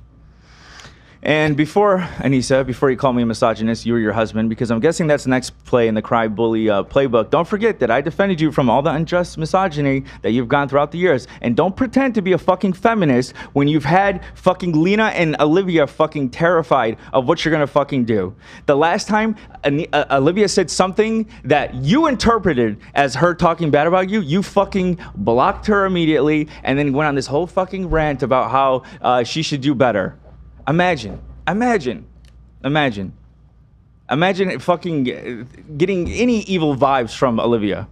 And before, Anissa, before you call me a misogynist, you were your husband, because I'm guessing that's the next play in the Cry Bully playbook. Don't forget that I defended you from all the unjust misogyny that you've gone throughout the years. And don't pretend to be a fucking feminist when you've had fucking Lena and Olivia fucking terrified of what you're gonna fucking do. The last time Olivia said something that you interpreted as her talking bad about you, you fucking blocked her immediately and then went on this whole fucking rant about how she should do better. Imagine fucking getting any evil vibes from Olivia.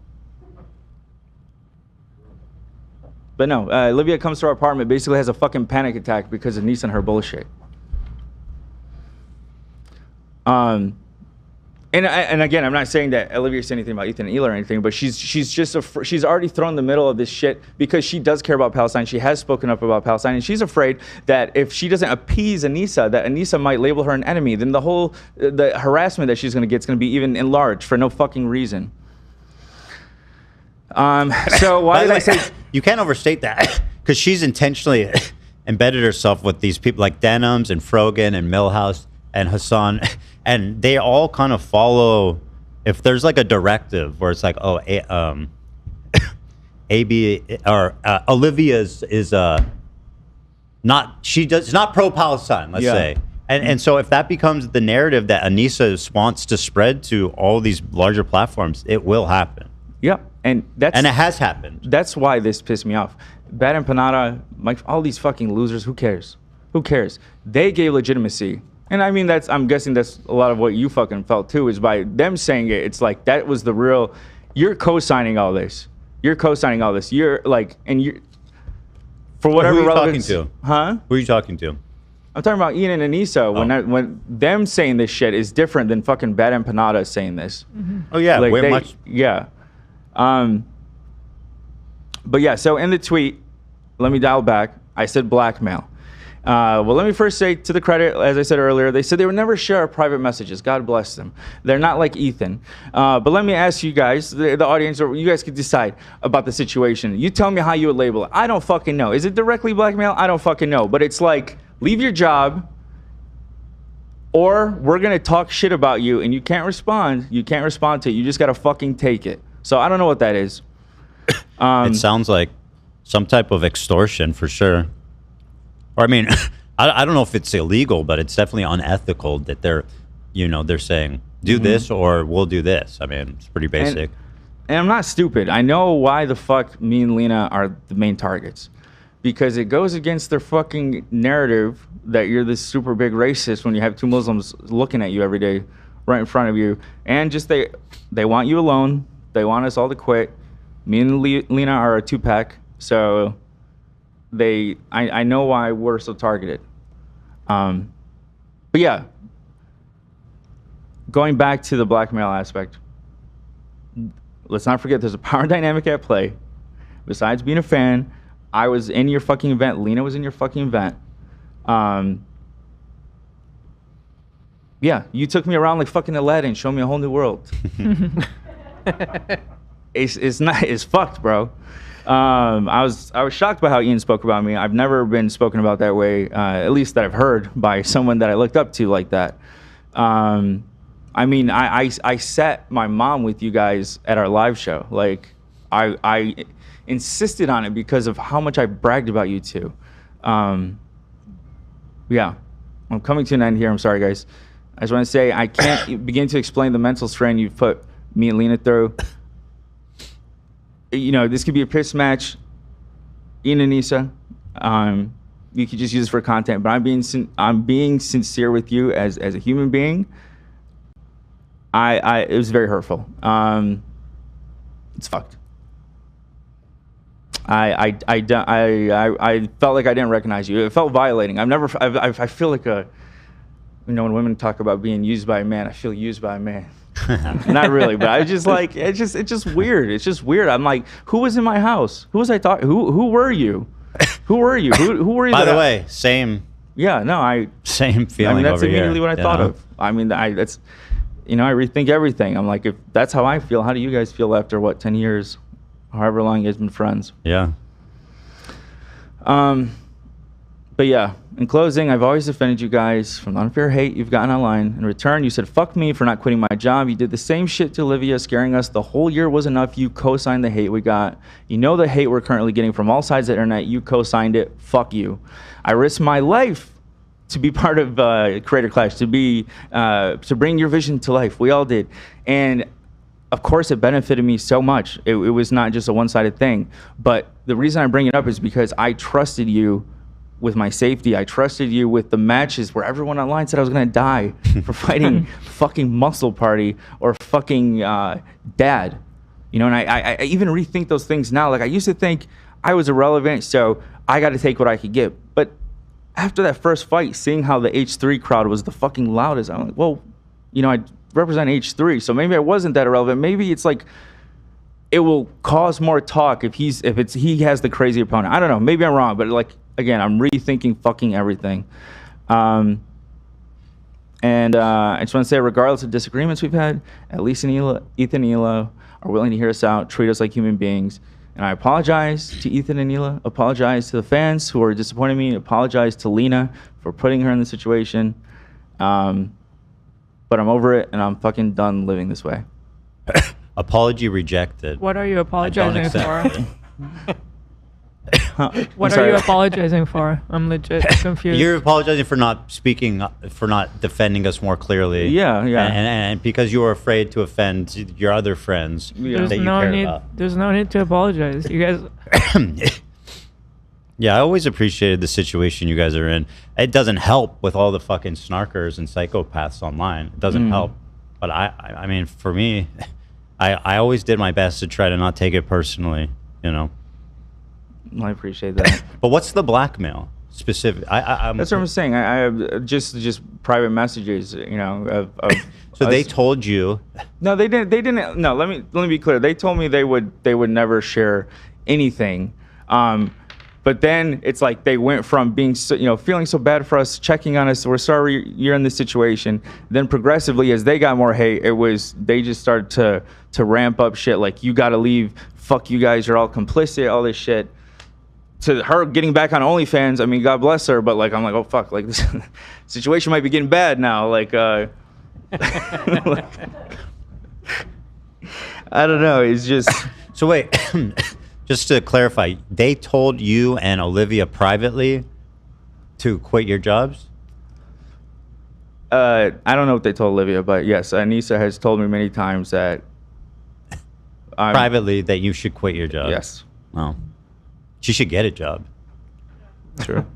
But no, Olivia comes to our apartment, basically has a fucking panic attack because of Anissa and her bullshit. And again, I'm not saying that Olivia said anything about Ethan and Hila or anything, but she's just she's already thrown in the middle of this shit because she does care about Palestine. She has spoken up about Palestine, and she's afraid that if she doesn't appease Anissa, that Anissa might label her an enemy. Then the harassment that she's gonna get is gonna be even enlarged for no fucking reason. So why did I say you can't overstate that? Because she's intentionally embedded herself with these people like Denims and Frogan and Millhouse and Hassan, and they all kind of follow. If there's like a directive where it's like, oh, AB or Olivia's is not pro-Palestine, let's say, and so if that becomes the narrative that Anissa wants to spread to all these larger platforms, it will happen. Yep, and it has happened. That's why this pissed me off. Bad Empanada, all these fucking losers. Who cares? Who cares? They gave legitimacy. And I mean, I'm guessing that's a lot of what you fucking felt too, is by them saying it, it's like, that was the real, you're co-signing all this. You're co-signing all this. You're like, and you, for whatever Who are you relevance. talking to? Huh? Who are you talking to? I'm talking about Ian and Anissa, when them saying this shit is different than fucking Bad Empanada saying this. Mm-hmm. Oh yeah, like way much. Yeah. But yeah, so in the tweet, let me dial back. I said blackmail. Well, let me first say, to the credit, as I said earlier, they said they would never share our private messages. God bless them. They're not like Ethan. But let me ask you guys, the audience, or you guys could decide about the situation. You tell me how you would label it. I don't fucking know. Is it directly blackmail? I don't fucking know. But it's like, leave your job, or we're going to talk shit about you, and you can't respond. You can't respond to it. You just got to fucking take it. So I don't know what that is. It sounds like some type of extortion for sure. Or I mean, I don't know if it's illegal, but it's definitely unethical that they're saying, do this or we'll do this. I mean, it's pretty basic. And I'm not stupid. I know why the fuck me and Lena are the main targets. Because it goes against their fucking narrative that you're this super big racist when you have two Muslims looking at you every day right in front of you. And just they want you alone. They want us all to quit. Me and Lena are a two-pack. So I know why we're so targeted. But yeah, going back to the blackmail aspect, let's not forget there's a power dynamic at play. Besides being a fan, I was in your fucking event. Lena was in your fucking event. Yeah, you took me around like fucking Aladdin, showed me a whole new world. It's fucked, bro. I was shocked by how Ian spoke about me. I've never been spoken about that way, at least that I've heard by someone that I looked up to like that. I mean, I sat my mom with you guys at our live show. Like, I insisted on it because of how much I bragged about you two. Yeah, I'm coming to an end here. I'm sorry, guys. I just want to say I can't begin to explain the mental strain you've put me and Lena through. This could be a piss match. Ian and Anissa, you could just use it for content. But I'm being sincere with you as a human being. It was very hurtful. It's fucked. I felt like I didn't recognize you. It felt violating. I feel like when women talk about being used by a man, I feel used by a man. Not really, but I just like it's just weird. It's just weird. I'm like, who was in my house? Who was I talking? Who were you? Who were you? Who were you? By the way, same. Yeah, no, same feeling. I mean, that's over immediately here, what I thought of. I mean, that's I rethink everything. I'm like, if that's how I feel, how do you guys feel after 10 years, however long you guys been friends? Yeah. But yeah, in closing, I've always defended you guys from the unfair hate you've gotten online. In return, you said, fuck me for not quitting my job. You did the same shit to Olivia, scaring us. The whole year was enough. You co-signed the hate we got. You know the hate we're currently getting from all sides of the internet. You co-signed it. Fuck you. I risked my life to be part of Creator Clash, to bring your vision to life. We all did. And of course, it benefited me so much. It was not just a one-sided thing. But the reason I bring it up is because I trusted you with my safety. I trusted you with the matches where everyone online said I was gonna die for fighting fucking Muscle Party or fucking Dad. You know, and I even rethink those things now. Like, I used to think I was irrelevant, so I got to take what I could get. But after that first fight, seeing how the H3 crowd was the fucking loudest, I'm like, well, you know, I represent H3, so maybe I wasn't that irrelevant. Maybe it's like it will cause more talk if he has the crazy opponent. I don't know. Maybe I'm wrong, but like, again, I'm rethinking fucking everything. I just want to say, regardless of disagreements we've had, at least Ethan and Hila are willing to hear us out, treat us like human beings. And I apologize to Ethan and Hila, apologize to the fans who are disappointing me, apologize to Lena for putting her in the situation. But I'm over it, and I'm fucking done living this way. Apology rejected. What are you apologizing for? What are sorry. you apologizing for? I'm legit confused. You're apologizing for not speaking, for not defending us more clearly. Yeah, yeah. And because you were afraid to offend your other friends that you care about. There's no need to apologize. You guys. Yeah, I always appreciated the situation you guys are in. It doesn't help with all the fucking snarkers and psychopaths online. It doesn't help. But I mean, for me, I always did my best to try to not take it personally, you know. I appreciate that. But what's the blackmail specific? That's what I'm saying. I have just private messages, you know. So they told you? No, they didn't. They didn't. No, let me be clear. They told me they would never share anything. But then it's like they went from being so, you know, feeling so bad for us, checking on us. We're sorry you're in this situation. Then progressively, as they got more hate, they just started to ramp up shit like, you got to leave. Fuck you guys. You're all complicit. All this shit. To her getting back on OnlyFans, I mean, God bless her, but like, I'm like, oh fuck, like this situation might be getting bad now. Like, like, I don't know. It's just. So wait, just to clarify, they told you and Olivia privately to quit your jobs? I don't know what they told Olivia, but yes, Anissa has told me many times that. Privately, that you should quit your job. Yes. Well. She should get a job. True.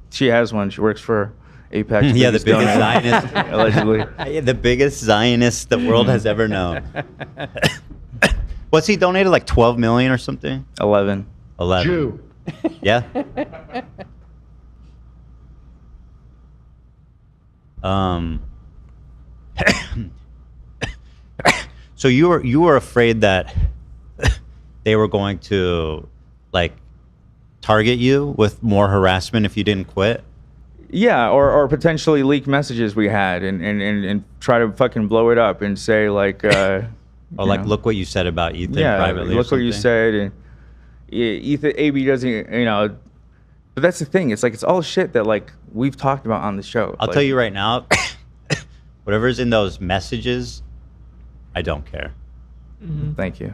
She has one. She works for Apex. Yeah, the biggest Zionist. Allegedly. The biggest Zionist the world has ever known. What's he donated, like 12 million or something? 11. Jew. Yeah. So you were afraid that they were going to like target you with more harassment if you didn't quit? Yeah, or potentially leak messages we had and try to fucking blow it up and say like or like, look what you said about Ethan privately. Look what you said, and Ethan AB doesn't, you know. But that's the thing. It's like it's all shit that like we've talked about on the show. I'll tell you right now, whatever's in those messages, I don't care. Thank you.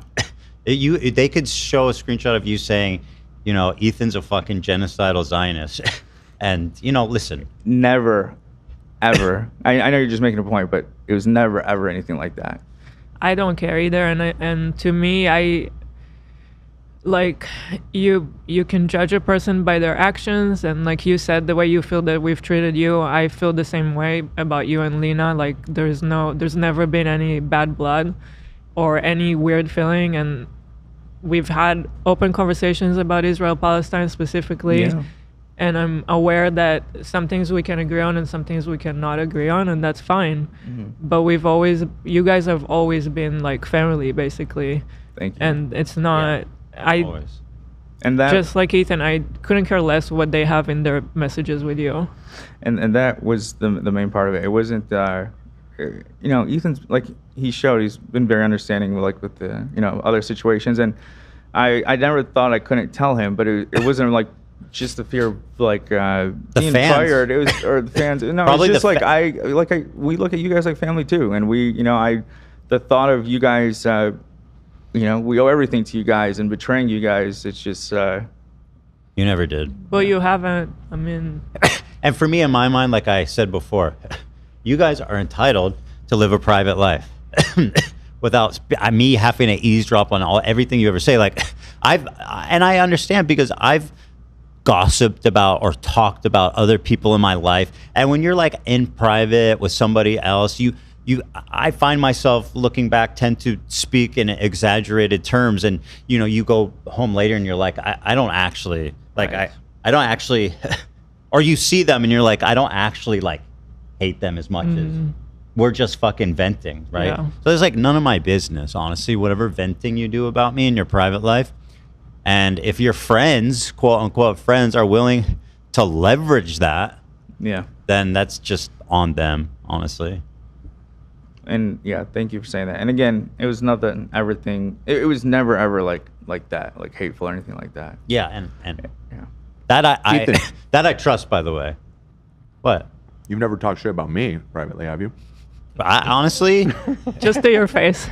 They could show a screenshot of you saying, you know, Ethan's a fucking genocidal Zionist. And, you know, listen. Never, ever. I know you're just making a point, but it was never, ever anything like that. I don't care either. And to me, I like you can judge a person by their actions. And like you said, the way you feel that we've treated you, I feel the same way about you and Lena. Like there's never been any bad blood or any weird feeling. And we've had open conversations about Israel-Palestine specifically. Yeah. And I'm aware that some things we can agree on and some things we cannot agree on, and that's fine. But you guys have always been like family, basically. Thank you. And it's not, Always. And that, just like Ethan, I couldn't care less what they have in their messages with you. And that was the main part of it. It wasn't, you know, Ethan's like he showed. He's been very understanding, like with the other situations. And I never thought I couldn't tell him, but it wasn't like just the fear of like being fans. fired. It was or the fans. No, Probably it's just the like we look at you guys like family too, and we the thought of you guys, we owe everything to you guys, and betraying you guys, it's just. You never did. But you haven't. I mean. And for me, in my mind, like I said before, you guys are entitled to live a private life without me having to eavesdrop on everything you ever say. Like I understand because I've gossiped about or talked about other people in my life, and when you're like in private with somebody else, I find myself looking back tend to speak in exaggerated terms, and you go home later and you're like, I don't actually like right. I don't actually. Or you see them and you're like, I don't actually like hate them as much as we're just fucking venting, right? Yeah. So it's like none of my business, honestly, whatever venting you do about me in your private life. And if your friends, quote unquote friends, are willing to leverage that, then that's just on them, honestly. And yeah, thank you for saying that. And again, it was nothing, everything. It was never ever like that, like hateful or anything like that. Yeah, and that I trust, by the way. What? You've never talked shit about me privately, have you? I honestly, just to your face.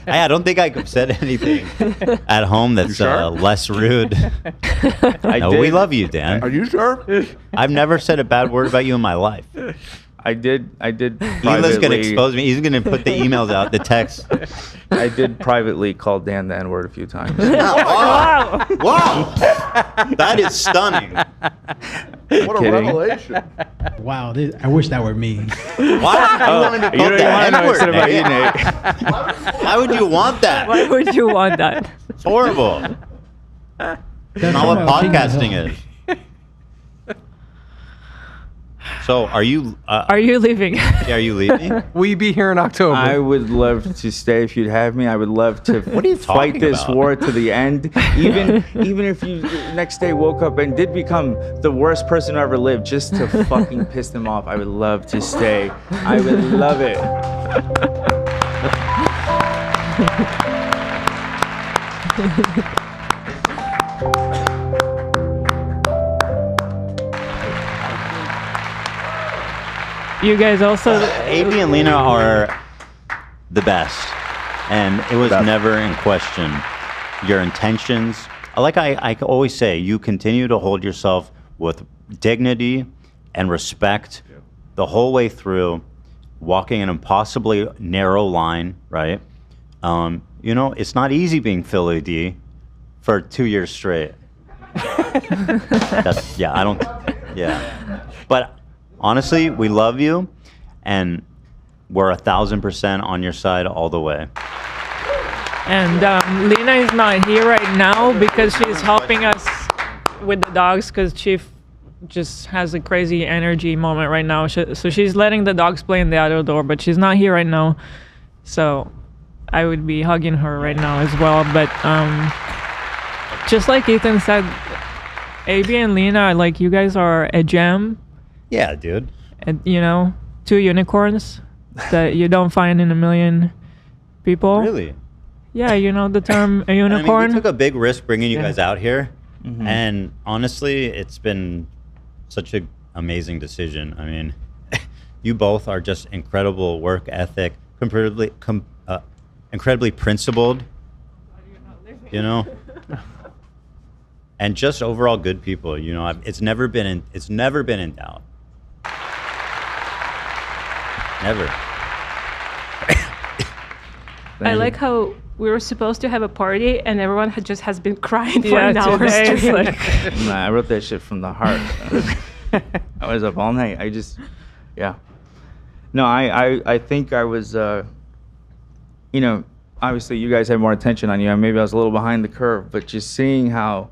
I don't think I said anything at home that's less rude. No, we love you, Dan. Are you sure? I've never said a bad word about you in my life. I did. Hila's gonna expose me. He's gonna put the emails out, the text. I did privately call Dan the N-word a few times. Wow! Wow! That is stunning. What a revelation! Wow! I wish that were me. Why? You don't even want to know what I said about you, Nate. Why would you want that? Why would you want that? It's horrible. That's not what podcasting is. So, are you leaving? Yeah, are you leaving? Will you be here in October? I would love to stay if you'd have me. I would love to what are you fight this about? war to the end. Even if you next day woke up and did become the worst person who ever lived, just to fucking piss them off, I would love to stay. I would love it. You guys also. AB and Lena are the best, and it was never in question. Your intentions, like I always say, you continue to hold yourself with dignity and respect the whole way through, walking an impossibly narrow line, right? It's not easy being Philly D for 2 years straight. But honestly, we love you, and we're 1,000% on your side all the way. And Lena is not here right now because she's helping us with the dogs because Chief just has a crazy energy moment right now. So she's letting the dogs play in the other door, but she's not here right now. So I would be hugging her right now as well. But just like Ethan said, AB and Lena, like you guys are a gem. Yeah, dude. And, 2 unicorns that you don't find in a million people. Really? Yeah, you know the term a unicorn? We took a big risk bringing you guys out here. Mm-hmm. And honestly, it's been such an amazing decision. I mean, you both are just incredible work ethic, incredibly principled, and just overall good people. It's never been in doubt. Never. I like how we were supposed to have a party and everyone has been crying for Yeah, an hour today, straight. Nah, I wrote that shit from the heart. I was up all night. No, I think I was, obviously you guys had more attention on you, and maybe I was a little behind the curve, but just seeing how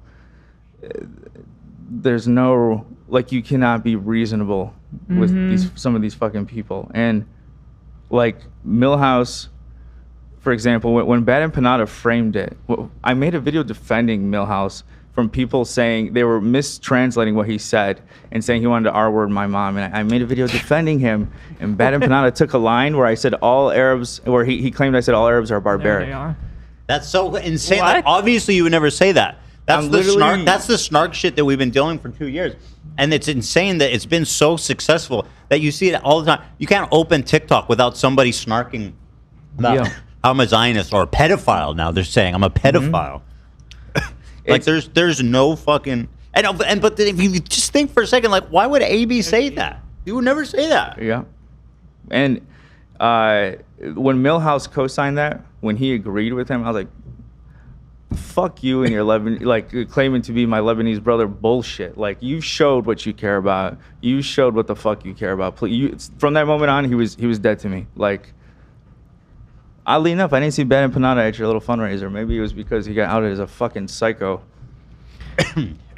there's no, you cannot be reasonable with some of these fucking people. And like Milhouse, for example, when Bad and Panada framed it, I made a video defending Milhouse from people saying they were mistranslating what he said and saying he wanted to R-word my mom. And I made a video defending him. And Bad and Panada took a line where I said all Arabs, where he claimed I said all Arabs are barbaric. There they are. That's so insane. Like, obviously, you would never say that. That's the snark. That's the snark shit that we've been dealing for 2 years, and it's insane that it's been so successful that you see it all the time. You can't open TikTok without somebody snarking about how I'm a Zionist or a pedophile. Now they're saying I'm a pedophile. Like there's no fucking but if you just think for a second, like why would AB say that? You would never say that. Yeah, and when Milhouse co-signed that, when he agreed with him, I was like, fuck you and your claiming to be my Lebanese brother bullshit. Like, you showed what you care about. You showed what the fuck you care about. From that moment on, he was dead to me. Like, oddly enough, I didn't see Bad and Panada at your little fundraiser. Maybe it was because he got outed as a fucking psycho.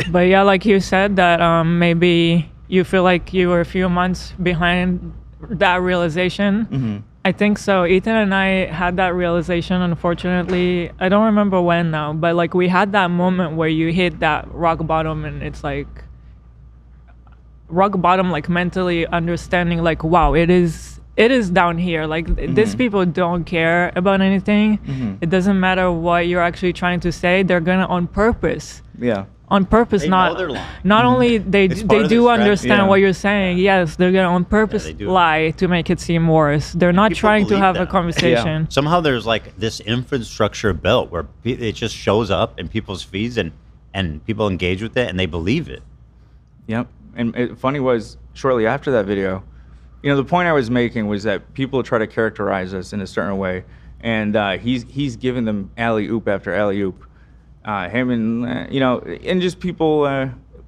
But yeah, like you said, that maybe you feel like you were a few months behind that realization. Mm-hmm. I think so. Ethan and I had that realization, unfortunately. I don't remember when now, but like we had that moment where you hit that rock bottom, and it's like rock bottom, like mentally understanding like, wow, it is down here. Like these people don't care about anything. It doesn't matter what you're actually trying to say. They're gonna on purpose. Yeah. On purpose, not only they do understand what you're saying. Yes, they're gonna on purpose lie to make it seem worse. They're not trying to have a conversation. Yeah. Somehow there's like this infrastructure built where it just shows up in people's feeds and people engage with it and they believe it. Yep. And funny was, shortly after that video, the point I was making was that people try to characterize us in a certain way, and he's giving them alley-oop after alley-oop. Him and, and just people,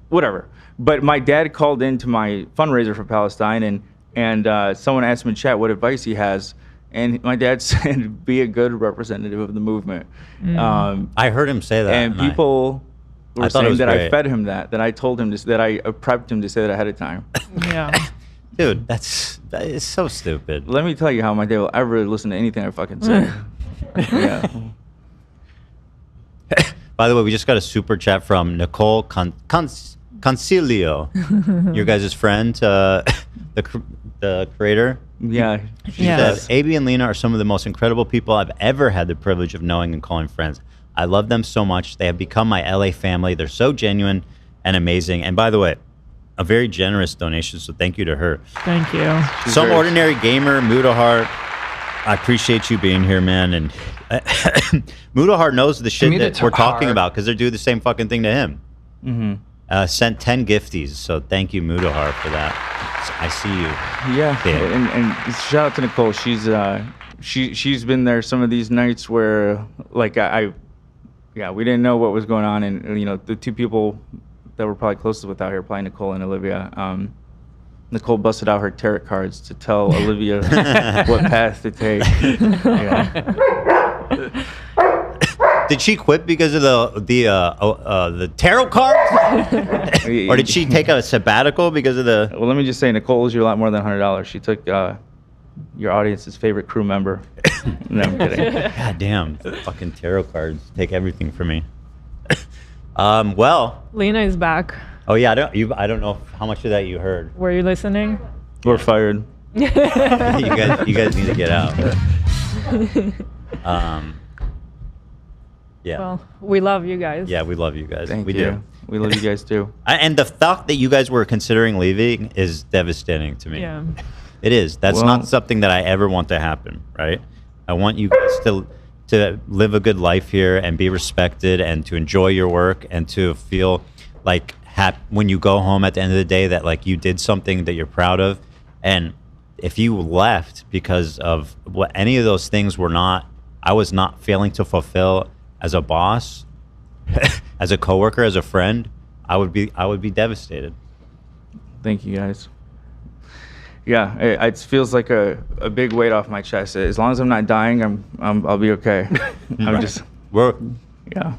whatever. But my dad called into my fundraiser for Palestine, and someone asked him in chat what advice he has, and my dad said, be a good representative of the movement. I heard him say that. And people were saying that great. I fed him that I told him, that I prepped him to say that ahead of time. Yeah. Dude, that is so stupid. Let me tell you how my dad will ever listen to anything I fucking say. Yeah. By the way, we just got a super chat from Nicole Concilio, your guys' friend, the creator. Yeah. She said, AB and Lena are some of the most incredible people I've ever had the privilege of knowing and calling friends. I love them so much. They have become my LA family. They're so genuine and amazing. And by the way, a very generous donation, so thank you to her. Thank you. Some ordinary gamer, Mudahart. I appreciate you being here, man. And Mudahart knows the shit that we're talking about because they're doing the same fucking thing to him. Sent 10 gifties, so thank you, Mudahart, for that. I see you. Yeah, and shout out to Nicole. She's been there some of these nights where, like, we didn't know what was going on, and the two people that were probably closest with out here, probably Nicole and Olivia. Nicole busted out her tarot cards to tell Olivia what path to take. Did she quit because of the tarot cards, or did she take a sabbatical because of the? Well, let me just say, Nicole owes you a lot more than $100. She took your audience's favorite crew member. No, I'm kidding. God damn, fucking tarot cards take everything from me. Well, Lena is back. Oh yeah, I don't know how much of that you heard. Were you listening? We're fired. you guys need to get out. Yeah. Well, we love you guys. Yeah, we love you guys. Thank we you. do. We love you guys too. And the thought that you guys were considering leaving is devastating to me. Yeah. It is. That's not something that I ever want to happen, right? I want you guys to live a good life here and be respected and to enjoy your work and to feel like when you go home at the end of the day that like you did something that you're proud of. And if you left because of what any of those things I was not failing to fulfill as a boss, as a coworker, as a friend, I would be devastated. Thank you guys. Yeah, it feels like a big weight off my chest. As long as I'm not dying, I'll be okay. Yeah.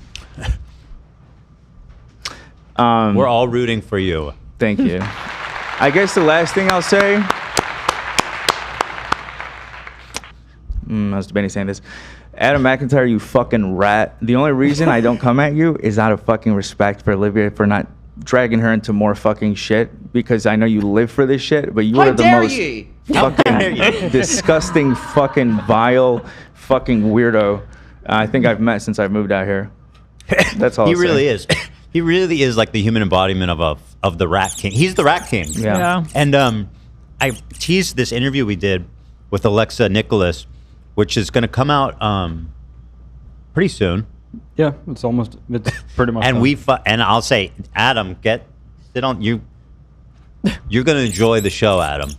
We're all rooting for you. Thank you. I guess the last thing I'll say, I was debating saying this. Adam McIntyre, you fucking rat. The only reason I don't come at you is out of fucking respect for Olivia for not dragging her into more fucking shit, because I know you live for this shit, but you are the most fucking disgusting, fucking vile, fucking weirdo I think I've met since I've moved out here. That's all. He I'll really say. is. He really is like the human embodiment of the Rat King. He's the Rat King. Yeah. And I teased this interview we did with Alexa Nicholas, which is going to come out pretty soon. Yeah, it's pretty much. And done. and I'll say, Adam, sit on you. You're going to enjoy the show, Adam.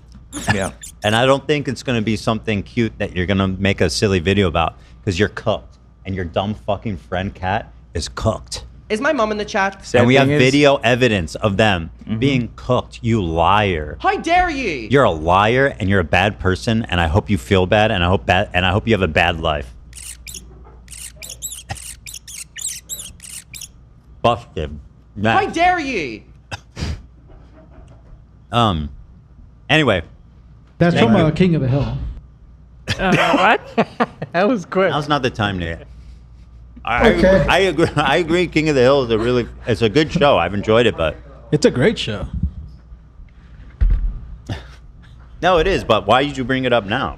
Yeah. And I don't think it's going to be something cute that you're going to make a silly video about because you're cooked and your dumb fucking friend Kat is cooked. Is my mom in the chat? And we have video evidence of them being cooked. You liar. How dare ye? You're a liar and you're a bad person and I hope you feel bad and I hope you have a bad life. Busted. How dare ye? Anyway. That's from King of the Hill. What? That was quick. Now's not the time to. Okay. I agree. I agree. King of the Hill is it's a good show. I've enjoyed it, but It's a great show. no, it is. But why did you bring it up now?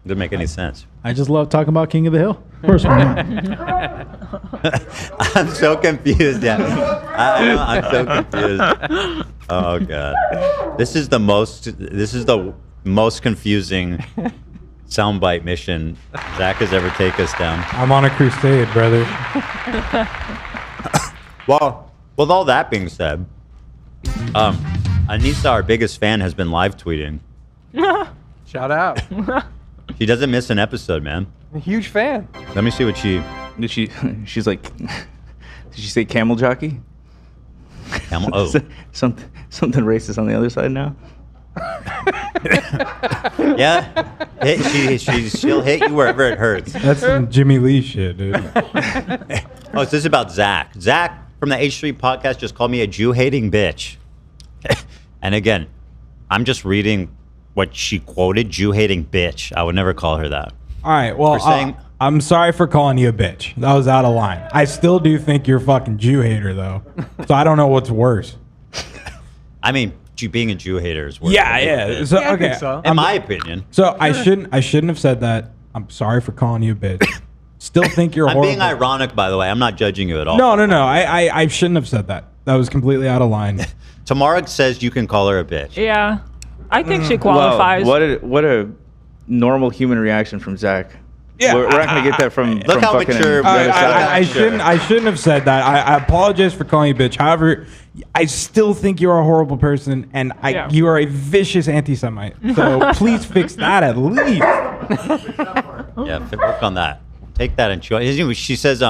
It doesn't make any sense. I just love talking about King of the Hill. Of course, why not? I'm so confused. Yeah, I'm so confused. Oh god, this is the most confusing soundbite mission Zach has ever taken us down. I'm on a crusade, brother. Well, with all that being said, Anissa, our biggest fan, has been live tweeting. Shout out. She doesn't miss an episode, man. A huge fan. Let me see what she's like, did she say camel jockey? Camel, oh. Something racist on the other side now? Yeah. She'll hit you wherever it hurts. That's some Jimmy Lee shit, dude. Oh, so this is about Zach. Zach from the H3 podcast just called me a Jew-hating bitch. And again, I'm just reading what she quoted, Jew-hating bitch. I would never call her that. All right, well, For saying- I'm sorry for calling you a bitch. That was out of line. I still do think you're a fucking Jew hater, though. So I don't know what's worse. I mean, being a Jew hater is worse. Yeah. So, Yeah, I think okay. so. In my opinion. So I shouldn't have said that. I'm sorry for calling you a bitch. Still think you're I'm horrible. being ironic, by the way. I'm not judging you at all. No. I shouldn't have said that. That was completely out of line. Tamara says you can call her a bitch. Yeah, I think she qualifies. Wow, what a normal human reaction from Zach. Yeah, we're not gonna get that from. Look from how fucking mature. the other side. I shouldn't have said that. I apologize for calling you a bitch. However, I still think you're a horrible person, and you are a vicious anti-Semite. So please fix that at least. Yeah, work on that. Take that and chew it. She says,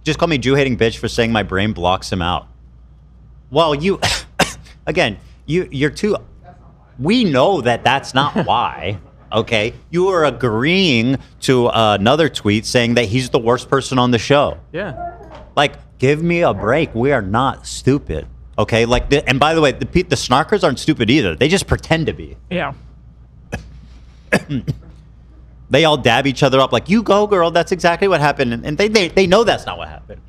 just call me Jew-hating bitch for saying my brain blocks him out. Well, again, you're too. We know that that's not why. Okay, you are agreeing to another tweet saying that he's the worst person on the show. Yeah. Like, give me a break. We are not stupid. Okay, like, and by the way, the snarkers aren't stupid either. They just pretend to be. Yeah. They all dab each other up like, you go, girl. That's exactly what happened. And they know that's not what happened.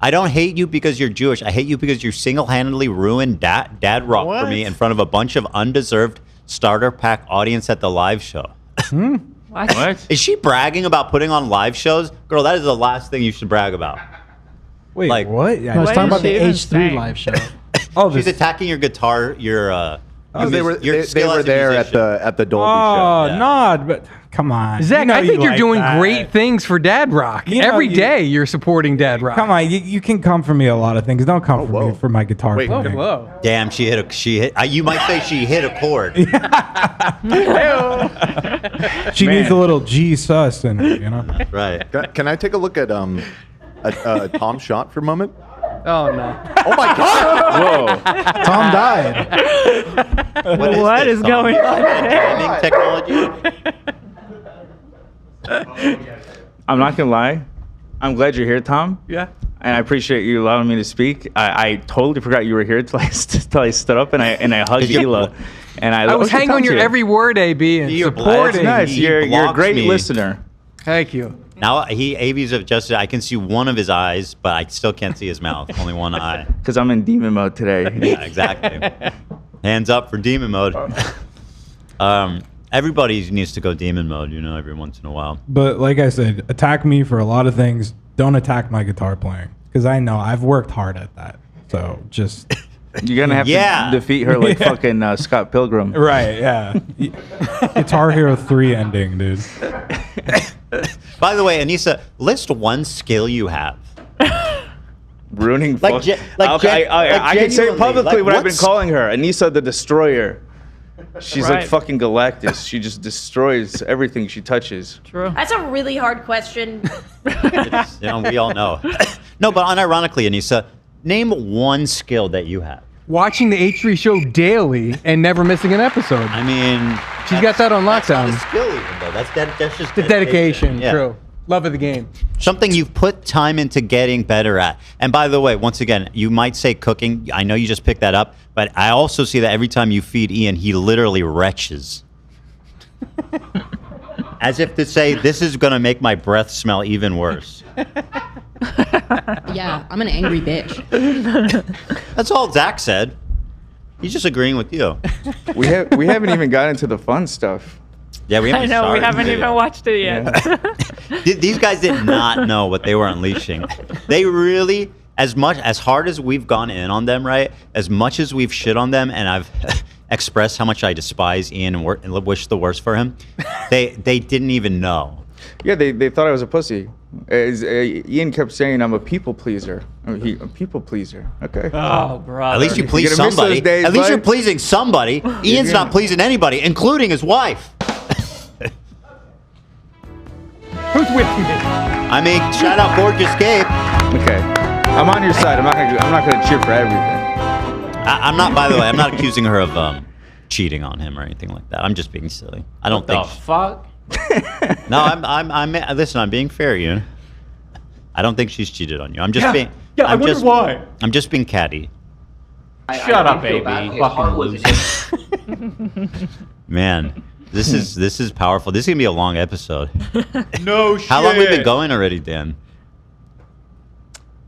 I don't hate you because you're Jewish. I hate you because you single-handedly ruined Dad Rock for me in front of a bunch of undeserved starter pack audience at the live show. What? Is she bragging about putting on live shows? Girl, that is the last thing you should brag about. Wait, like, what? No, I was talking about the H3 live show. Oh, she's attacking your guitar, they were there at the Dolby Oh, show. no, but come on. Zach, You know I think you you're like doing that. great things for Dad Rock. You know Every you- day you're supporting Dad Rock. Come on, you can come for me a lot of things. Don't come for me for my guitar playing. Whoa. Damn, she hit. You might say she hit a chord. She needs a little G sus in it, you know? Right. Can I take a look at Tom's shot for a moment? Oh, no. Oh, my God. Whoa. Tom died. What is going on? Gaming technology? I'm not gonna lie. I'm glad you're here, Tom. Yeah. And I appreciate you allowing me to speak. I totally forgot you were here till I stood up and I hugged Hila. And I was hanging on your every word, AB, and supporting. Nice. You're a great listener. Thank you. Now AB's adjusted. I can see one of his eyes, but I still can't see his mouth. Only one eye. Because I'm in demon mode today. Yeah, exactly. Hands up for demon mode. Everybody needs to go demon mode, every once in a while. But like I said, attack me for a lot of things. don't attack my guitar playing because I know I've worked hard at that. So just you're gonna have to defeat her like fucking Scott Pilgrim. Right? Yeah. Guitar Hero 3 ending, dude. By the way, Anissa, list one skill you have. Ruining. I can say publicly what I've been what's- calling her, Anissa the Destroyer. She's like Right. fucking Galactus. She just destroys everything she touches. True. That's a really hard question. You know, we all know. No, but unironically, Anissa, name one skill that you have. Watching the H3 show daily and never missing an episode. I mean, she's got that on lockdown. That's not a skill even, though. That's just The dedication. Yeah. True. Love of the game. Something you've put time into getting better at. And by the way, once again, you might say cooking. I know you just picked that up, but I also see that every time you feed Ian, he literally retches. As if to say, this is going to make my breath smell even worse. Yeah, I'm an angry bitch. That's all Zach said. He's just agreeing with you. We haven't even gotten into the fun stuff. Yeah, we I haven't know, we started haven't the even video. watched it yet. These guys did not know what they were unleashing. They really, as hard as we've gone in on them, right? As much as we've shit on them, and I've expressed how much I despise Ian and wish the worst for him, they didn't even know. Yeah, they thought I was a pussy. Ian kept saying I'm a people pleaser. A people pleaser. Okay. Oh, brother. At least you please You're gonna miss somebody. those days, At least bud. you're pleasing somebody. Ian's not pleasing anybody, including his wife. Who's with me? I mean, shout out Gorgeous Gabe. Okay. I'm on your side. I'm not gonna cheer for everything. I'm not. By the way, I'm not accusing her of cheating on him or anything like that. I'm just being silly. I don't think. The fuck? No, I'm. Listen, I'm being fair, Ian. I don't think she's cheated on you. I'm just being. Yeah, I wonder why. I'm just being catty. Shut up, baby. Fucking loser. Man, this is powerful. This is gonna be a long episode. No shit. How long have we been going already, Dan?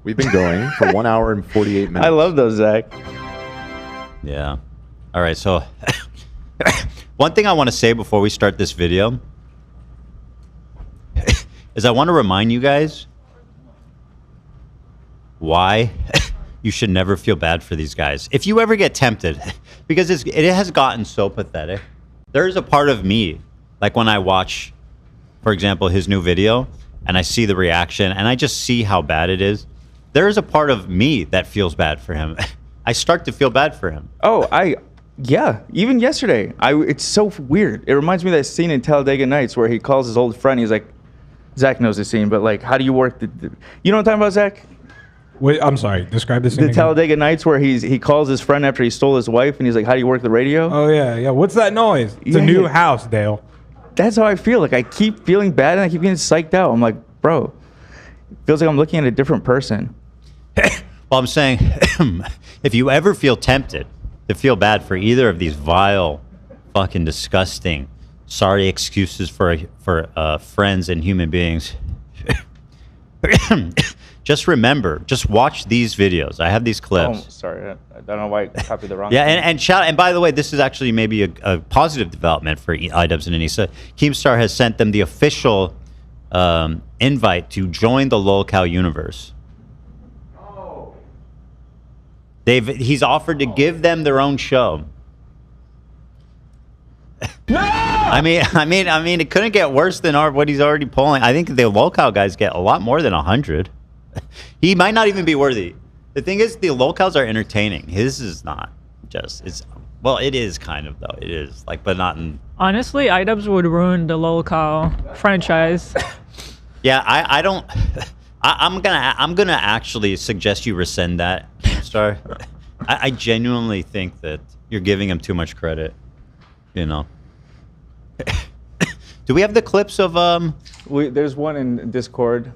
We've been going for 1 hour and 48 minutes. I love those, Zach. Yeah. All right. So, one thing I want to say before we start this video is I want to remind you guys why you should never feel bad for these guys. If you ever get tempted, because it has gotten so pathetic. There's a part of me, like when I watch, for example, his new video, and I see the reaction, and I just see how bad it is. There is a part of me that feels bad for him. I start to feel bad for him. Oh, yeah. Even yesterday, it's so weird. It reminds me of that scene in Talladega Nights where he calls his old friend. He's like, Zach knows the scene, but like, how do you work you know what I'm talking about, Zach? Wait, I'm sorry. Describe this. The Talladega Nights where he calls his friend after he stole his wife, and he's like, "How do you work the radio?" Oh yeah. What's that noise? It's a Yeah, new yeah. house, Dale. That's how I feel. Like I keep feeling bad, and I keep getting psyched out. I'm like, bro, it feels like I'm looking at a different person. Well, I'm saying, if you ever feel tempted to feel bad for either of these vile, fucking disgusting, sorry excuses for friends and human beings, just remember, just watch these videos. I have these clips. Oh, sorry, I don't know why I copied the wrong. Yeah, thing. and shout. And by the way, this is actually maybe a positive development for iDubbbz and Anissa. Keemstar has sent them the official invite to join the LolCow universe. He's offered to give them their own show. No! I mean, it couldn't get worse than what he's already pulling. I think the LolCow guys get a lot more than 100. He might not even be worthy. The thing is, the LolCows are entertaining. His is not. Well, it is kind of though. It is like, but not in. Honestly, iDubbbz would ruin the LolCow franchise. Yeah, I don't. I'm gonna actually suggest you rescind that, Star. I genuinely think that you're giving him too much credit. You know. Do we have the clips of There's one in Discord.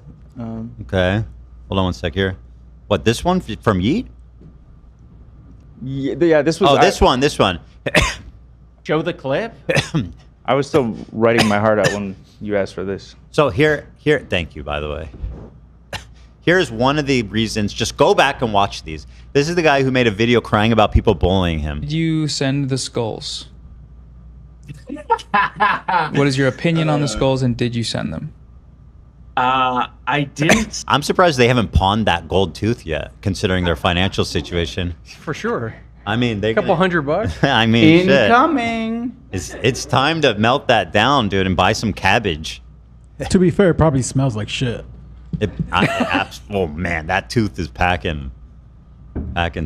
Okay, hold on one sec here. What, this one from Yeet? Yeah, this was. Oh, this one. Show the clip. I was still writing my heart out when you asked for this. So here. Thank you, by the way. Here's one of the reasons. Just go back and watch these. This is the guy who made a video crying about people bullying him. Did you send the skulls? What is your opinion on the skulls, and did you send them? I didn't. I'm surprised they haven't pawned that gold tooth yet, considering their financial situation. For sure. I mean, they a couple $100. I mean, incoming. It's time to melt that down, dude, and buy some cabbage. To be fair, it probably smells like shit. Oh man, that tooth is packing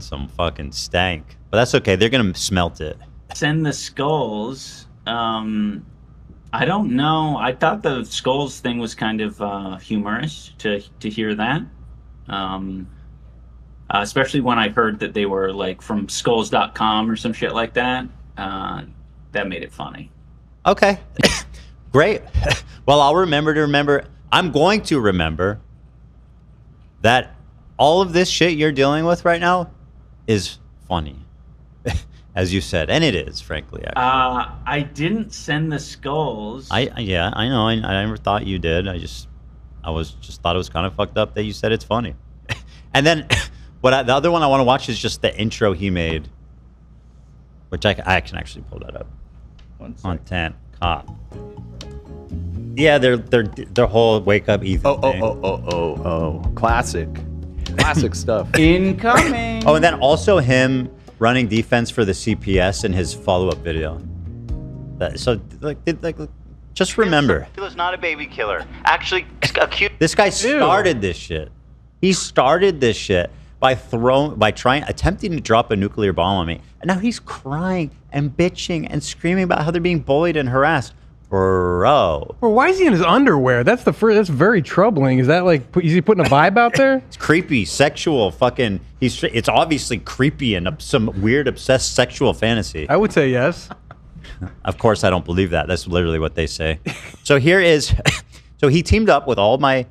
some fucking stank. But that's okay. They're gonna smelt it. Send the skulls. I don't know. I thought the skulls thing was kind of humorous to hear that. Especially when I heard that they were like from skulls.com or some shit like that. That made it funny. Okay. Great. Well, I'll remember. I'm going to remember that all of this shit you're dealing with right now is funny. As you said, and it is, frankly. Actually. I didn't send the skulls. I know. I never thought you did. I just thought it was kind of fucked up that you said it's funny. And then, the other one I want to watch is just the intro he made, which I can actually pull that up. Content cop. Yeah, their whole wake up Ethan thing. Oh, classic stuff. Incoming. Oh, and then also him running defense for the CPS in his follow-up video. Just remember. He was not a baby killer. Actually, this guy started this shit. He started this shit by attempting to drop a nuclear bomb on me. And now he's crying and bitching and screaming about how they're being bullied and harassed. Bro. Well, why is he in his underwear? That's very troubling. Is that like, is he putting a vibe out there? It's creepy, sexual, fucking. It's obviously creepy and some weird, obsessed sexual fantasy. I would say yes. Of course, I don't believe that. That's literally what they say. So so he teamed up with all my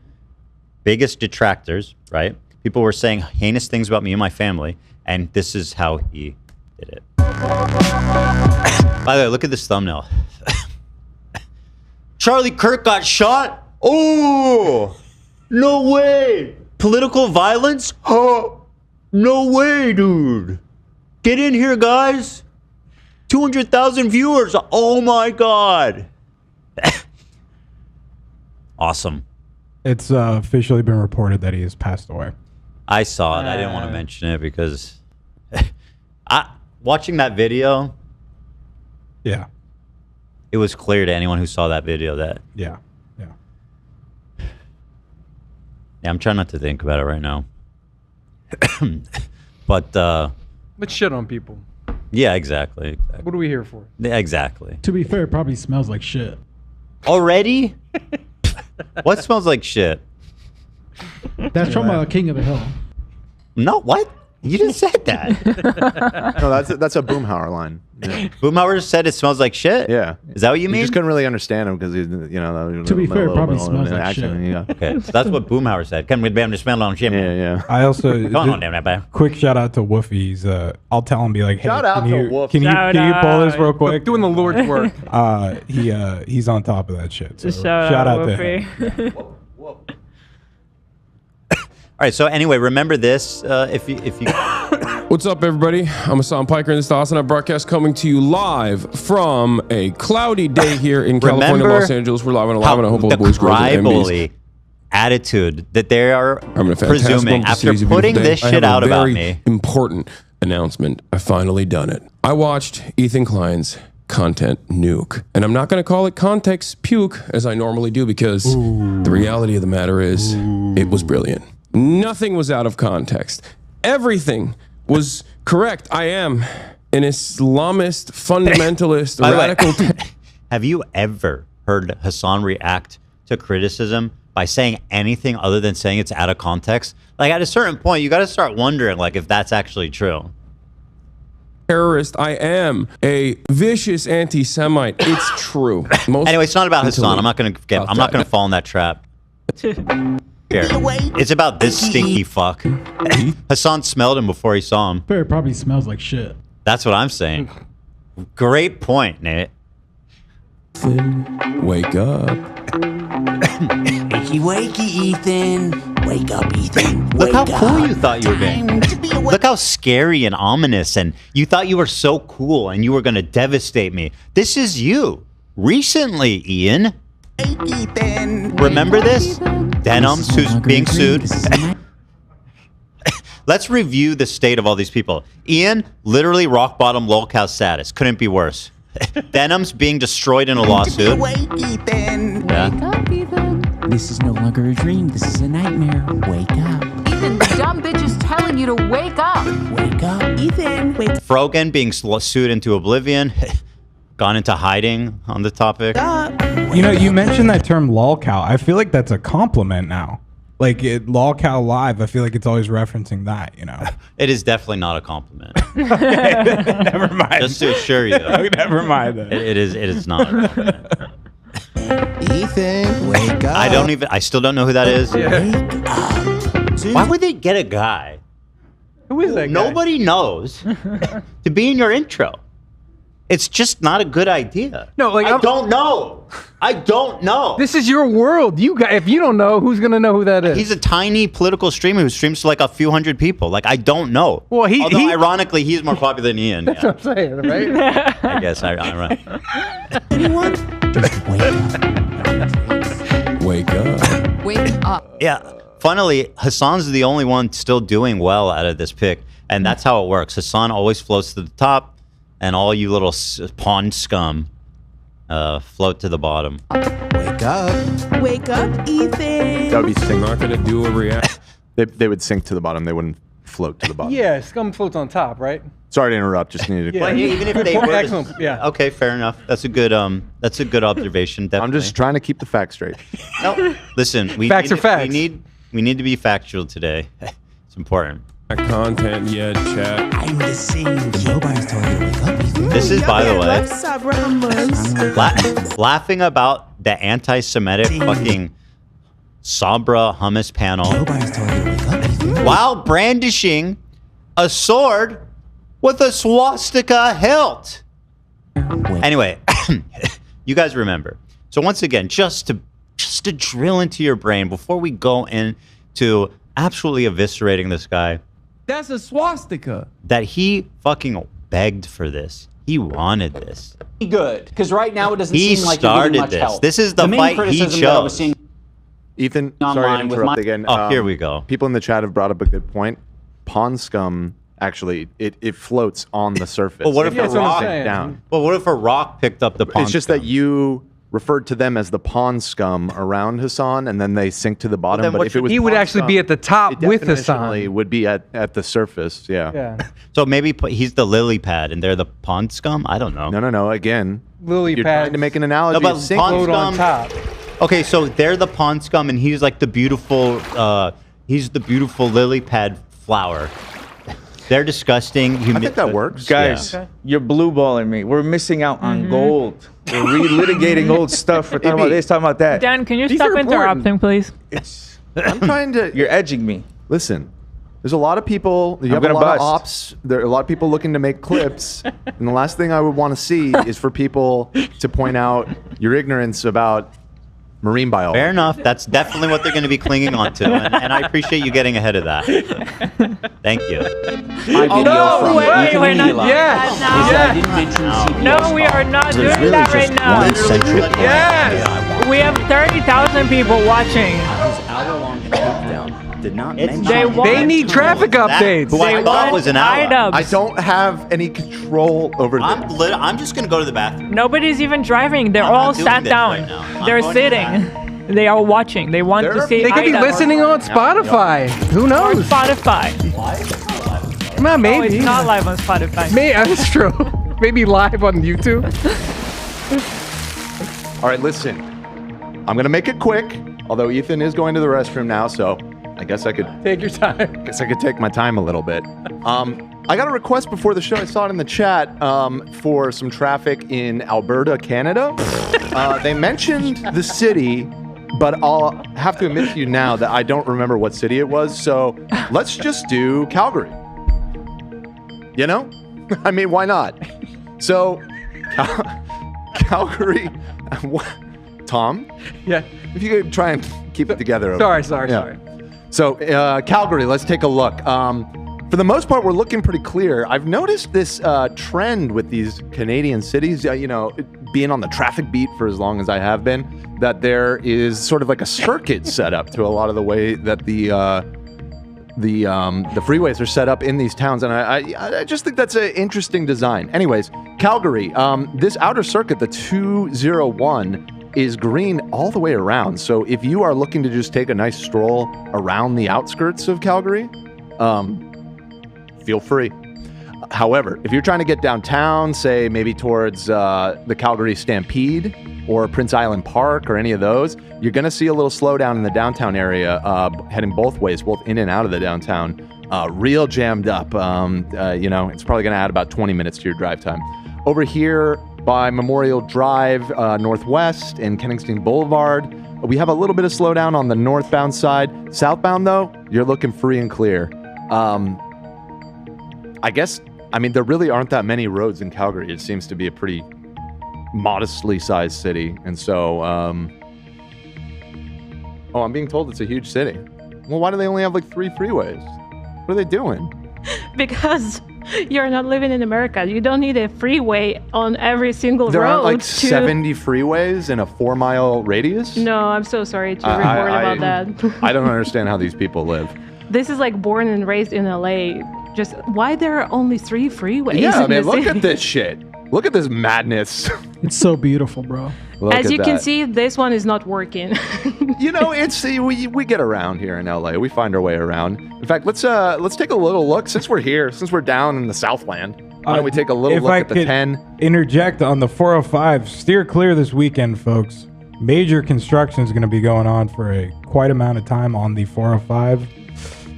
biggest detractors, right? People were saying heinous things about me and my family, and this is how he did it. By the way, look at this thumbnail. Charlie Kirk got shot? Oh, no way. Political violence? Oh, no way, dude. Get in here, guys. 200,000 viewers. Oh, my God. Awesome. It's officially been reported that he has passed away. I saw it. I didn't want to mention it because watching that video. Yeah. It was clear to anyone who saw that video that. Yeah. Yeah, I'm trying not to think about it right now. But. Let's shit on people. Yeah, exactly. What are we here for? Yeah, exactly. To be fair, it probably smells like shit. Already? What smells like shit? That's from King of the Hill. No, what? You just said that. No, that's a Boomhauer line. Yeah. Boomhauer said it smells like shit? Yeah. Is that what you mean? You just couldn't really understand him because he's, To be fair, it probably smells like shit. Yeah. Okay, so that's what Boomhauer said. Can we be able to smell on shit? Yeah. I also quick shout out to Woofy's. I'll tell him, be like, hey, Shout out to Woof. Can you pull this real quick? Doing the Lord's work. He's on top of that shit. So shout out to him. All right. So anyway, remember this. If you. What's up, everybody? I'm Hassan Piker, and this is the Hassan Up broadcast coming to you live from a cloudy day here in California, Los Angeles. We're live and alive, and I hope all the boys girls and MBs. Attitude that they are having a presuming after putting this shit out about me. Important announcement. I finally done it. I watched Ethan Klein's content nuke, and I'm not going to call it context puke as I normally do because the reality of the matter is it was brilliant. Nothing was out of context. Everything was correct. I am an Islamist, fundamentalist, radical. Have you ever heard Hassan react to criticism by saying anything other than saying it's out of context? Like at a certain point, you got to start wondering like if that's actually true. Terrorist. I am a vicious anti-Semite. It's true. Anyway, it's not about Hassan. I'm not going to fall in that trap. Here. It's about this stinky fuck. Hassan smelled him before he saw him. It probably smells like shit. That's what I'm saying. Great point, Nate. Wake up. Wakey, wakey, Ethan. Wake up, Ethan. Look how cool you thought you were being. Look how scary and ominous, and you thought you were so cool and you were going to devastate me. This is you. Recently, Ian. Ethan. Remember this? Denims, who's being sued. Let's review the state of all these people. Ian, literally rock bottom lolcow status. Couldn't be worse. Denims being destroyed in a lawsuit. Wake, Ethan. Yeah. Wake up, Ethan. This is no longer a dream. This is a nightmare. Wake up. Ethan, the dumb bitch is telling you to wake up. Wake up, Ethan. Wake up. Frogan being sued into oblivion. Gone into hiding on the topic. You know, you mentioned that term lolcow. I feel like that's a compliment now. Like lolcow live, I feel like it's always referencing that, you know. It is definitely not a compliment. Never mind. Just to assure you. Never mind that. It is not. Ethan, wake up. I still don't know who that is. Wake up. Why would they get a guy Who is that guy? nobody knows to be in your intro? It's just not a good idea. No, like I don't know. I don't know. This is your world. You guys, if you don't know, who's gonna know who that is? He's a tiny political streamer who streams to like a few hundred people. Like I don't know. Well, although ironically, he's more popular than Ian. That's what I'm saying, right? I guess I'm right. Anyone? Just wake up. Wake up. Wake up. Yeah. Funnily, Hassan's the only one still doing well out of this pick, and that's how it works. Hassan always floats to the top, and all you little pawn scum float to the bottom. Wake up. Wake up, Ethan. That would be I'm sink. not going to do a react. They would sink to the bottom. They wouldn't float to the bottom. Yeah, scum floats on top, right? Sorry to interrupt. Just needed to. Yeah. Well, even if they were, Excellent. Yeah. Okay, fair enough. That's a good observation. Definitely. I'm just trying to keep the facts straight. No, listen. Facts are facts. We need to be factual today. It's important. Content yet, chat. I'm the same. Nobody's told you to wake up, Ethan. This is, by the way, laughing about the anti-Semitic fucking Sabra hummus panel Nobody's told you to wake up, Ethan. while brandishing a sword with a swastika hilt. Anyway, you guys remember. So once again, just to drill into your brain before we go into absolutely eviscerating this guy, That's a swastika. that he fucking begged for this. He wanted this. Good, because right now it doesn't He seem like you're getting started much this. help. This is the main fight he criticism that I was chose. seeing Ethan, sorry to online with interrupt my- again. Oh, here we go. People in the chat have brought up a good point. Pond scum actually it floats on the surface. But what if It a doesn't rock sink down? But what if a rock picked up the pond? It's just that you referred to them as the pond scum around Hassan, and then they sink to the bottom. then But what if it was He would pond actually scum, be at the top it with definitionally Hassan. would be at the surface. Yeah. Yeah. So maybe he's the lily pad and they're the pond scum? I don't know. No. Again, Lily you're pads trying to make an analogy. No, but of sink. pond float on scum- top. Okay, so they're the pond scum and he's like the beautiful lily pad flower. They're disgusting. I think that works. Guys, Yeah. you're blue balling me. We're missing out on gold. We're relitigating old stuff. We're talking about this, talking about that. Dan, can you These stop are important. interrupting, please? I'm trying to. You're edging me. Listen, there's a lot of people. You have a gonna lot of bust. ops. There are a lot of people looking to make clips, and the last thing I would want to see is for people to point out your ignorance about marine biology. Fair enough. That's definitely what they're going to be clinging on to. And I appreciate you getting ahead of that. Thank you. my video no, from wait, Ethan we're not Hila. Yes. Is that I didn't mention CPR No, we are not There's doing really that right just now. one central point. Yes. We have 30,000 people watching. His hour-long takedown did not mention. They need traffic updates. Who I thought was an ally. I don't have any control over this. I'm just going to go to the bathroom. Nobody's even driving. They're I'm all not doing sat this down. right now. I'm They're going to sitting. They are watching. They want to see. They could be Ida. listening on Spotify. Who Or knows? Spotify. Come on, Oh, maybe. it's not live on Spotify. That's true. Maybe live on YouTube. All right, listen. I'm gonna make it quick. Although Ethan is going to the restroom now, so I guess I could Take your time. take my time a little bit. I got a request before the show. I saw it in the chat for some traffic in Alberta, Canada. They mentioned the city, but I'll have to admit to you now that I don't remember what city it was. So let's just do Calgary. You know? I mean, why not? So, Calgary. Tom? Yeah. If you could try and keep it together. over Sorry. there. So, Calgary, let's take a look. For the most part, we're looking pretty clear. I've noticed this trend with these Canadian cities. being on the traffic beat for as long as I have been, that there is sort of like a circuit set up to a lot of the way that the freeways are set up in these towns, and I just think that's an interesting design. Anyways, Calgary, this outer circuit, the 201, is green all the way around. So if you are looking to just take a nice stroll around the outskirts of Calgary, feel free. However, if you're trying to get downtown, say maybe towards the Calgary Stampede or Prince Island Park or any of those, you're going to see a little slowdown in the downtown area, heading both ways, both in and out of the downtown. Real jammed up. It's probably going to add about 20 minutes to your drive time. Over here by Memorial Drive Northwest and Kennington Boulevard, we have a little bit of slowdown on the northbound side. Southbound, though, you're looking free and clear. There really aren't that many roads in Calgary. It seems to be a pretty modestly sized city. And so, I'm being told it's a huge city. Well, why do they only have like 3 freeways? What are they doing? Because you're not living in America. You don't need a freeway on every single road. There aren't like 70 freeways in a 4-mile radius? No, I'm so sorry to report about that. I don't understand how these people live. This is like born and raised in LA. Just why there are only 3 freeways? Yeah, man, look at this shit. Look at this madness. It's so beautiful, bro. As you can see, this one is not working. We get around here in LA. We find our way around. In fact, let's take a little look since we're here, since we're down in the Southland. Why don't we take a little look at the 10? Interject on the 405. Steer clear this weekend, folks. Major construction is going to be going on for a quite amount of time on the 405.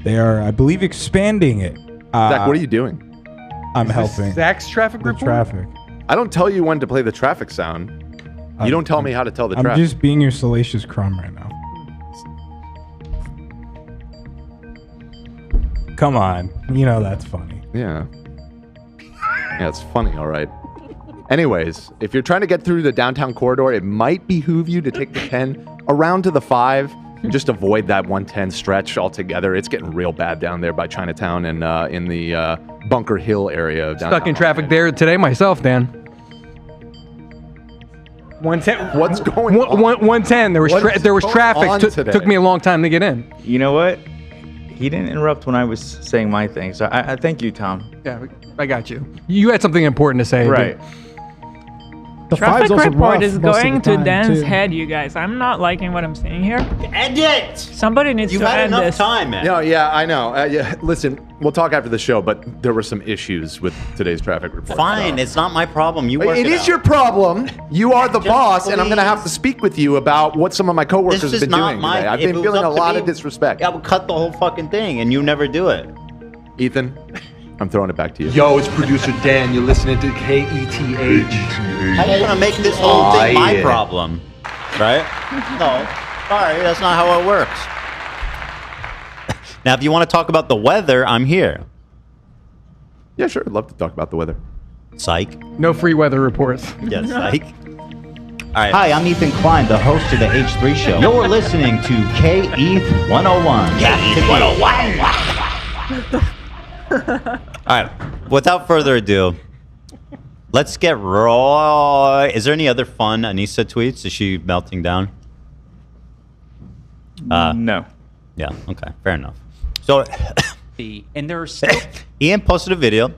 They are, I believe, expanding it. Zach, what are you doing? I'm helping. Zach's traffic report? Traffic. I don't tell you when to play the traffic sound. You don't tell me how to tell the traffic. I'm just being your salacious crumb right now. Come on. You know that's funny. Yeah. Yeah, it's funny, all right. Anyways, if you're trying to get through the downtown corridor, it might behoove you to take the 10 around to the 5. Just avoid that 110 stretch altogether. It's getting real bad down there by Chinatown and in the Bunker Hill area of downtown. Stuck in traffic there today myself, Dan. 110. What's going on? 110. There was traffic. Took me a long time to get in. You know what? He didn't interrupt when I was saying my thing, so I thank you, Tom. Yeah, I got you. You had something important to say. Right. The traffic five's also report rough is most of going the to time, Dan's too. head, you guys. I'm not liking what I'm seeing here. End it! Somebody needs You've to had end enough this. time, man. No, yeah, I know. Listen, we'll talk after the show, but there were some issues with today's traffic report. Fine, it's not my problem. You work It is out. your problem. You are the Just boss, and I'm going to have to please. speak with you about what some of my coworkers This have is been not doing my. today. I've if been it was feeling a up to lot me, of disrespect. I would cut the whole fucking thing, and you never do it. Ethan, I'm throwing it back to you. Yo, it's producer Dan. You're listening to KETH. How are you gonna make this whole thing my problem? Right? No. Sorry, that's not how it works. Now, if you want to talk about the weather, I'm here. Yeah, sure. I'd love to talk about the weather. Psych. No free weather reports. Yes, psych. All right. Hi, I'm Ethan Klein, the host of the H3 Show. You're listening to KETH 101. KETH 101. All right. Without further ado, let's get raw. Is there any other fun Anissa tweets? Is she melting down? No. Yeah. Okay. Fair enough. So, And there are still Ian posted a video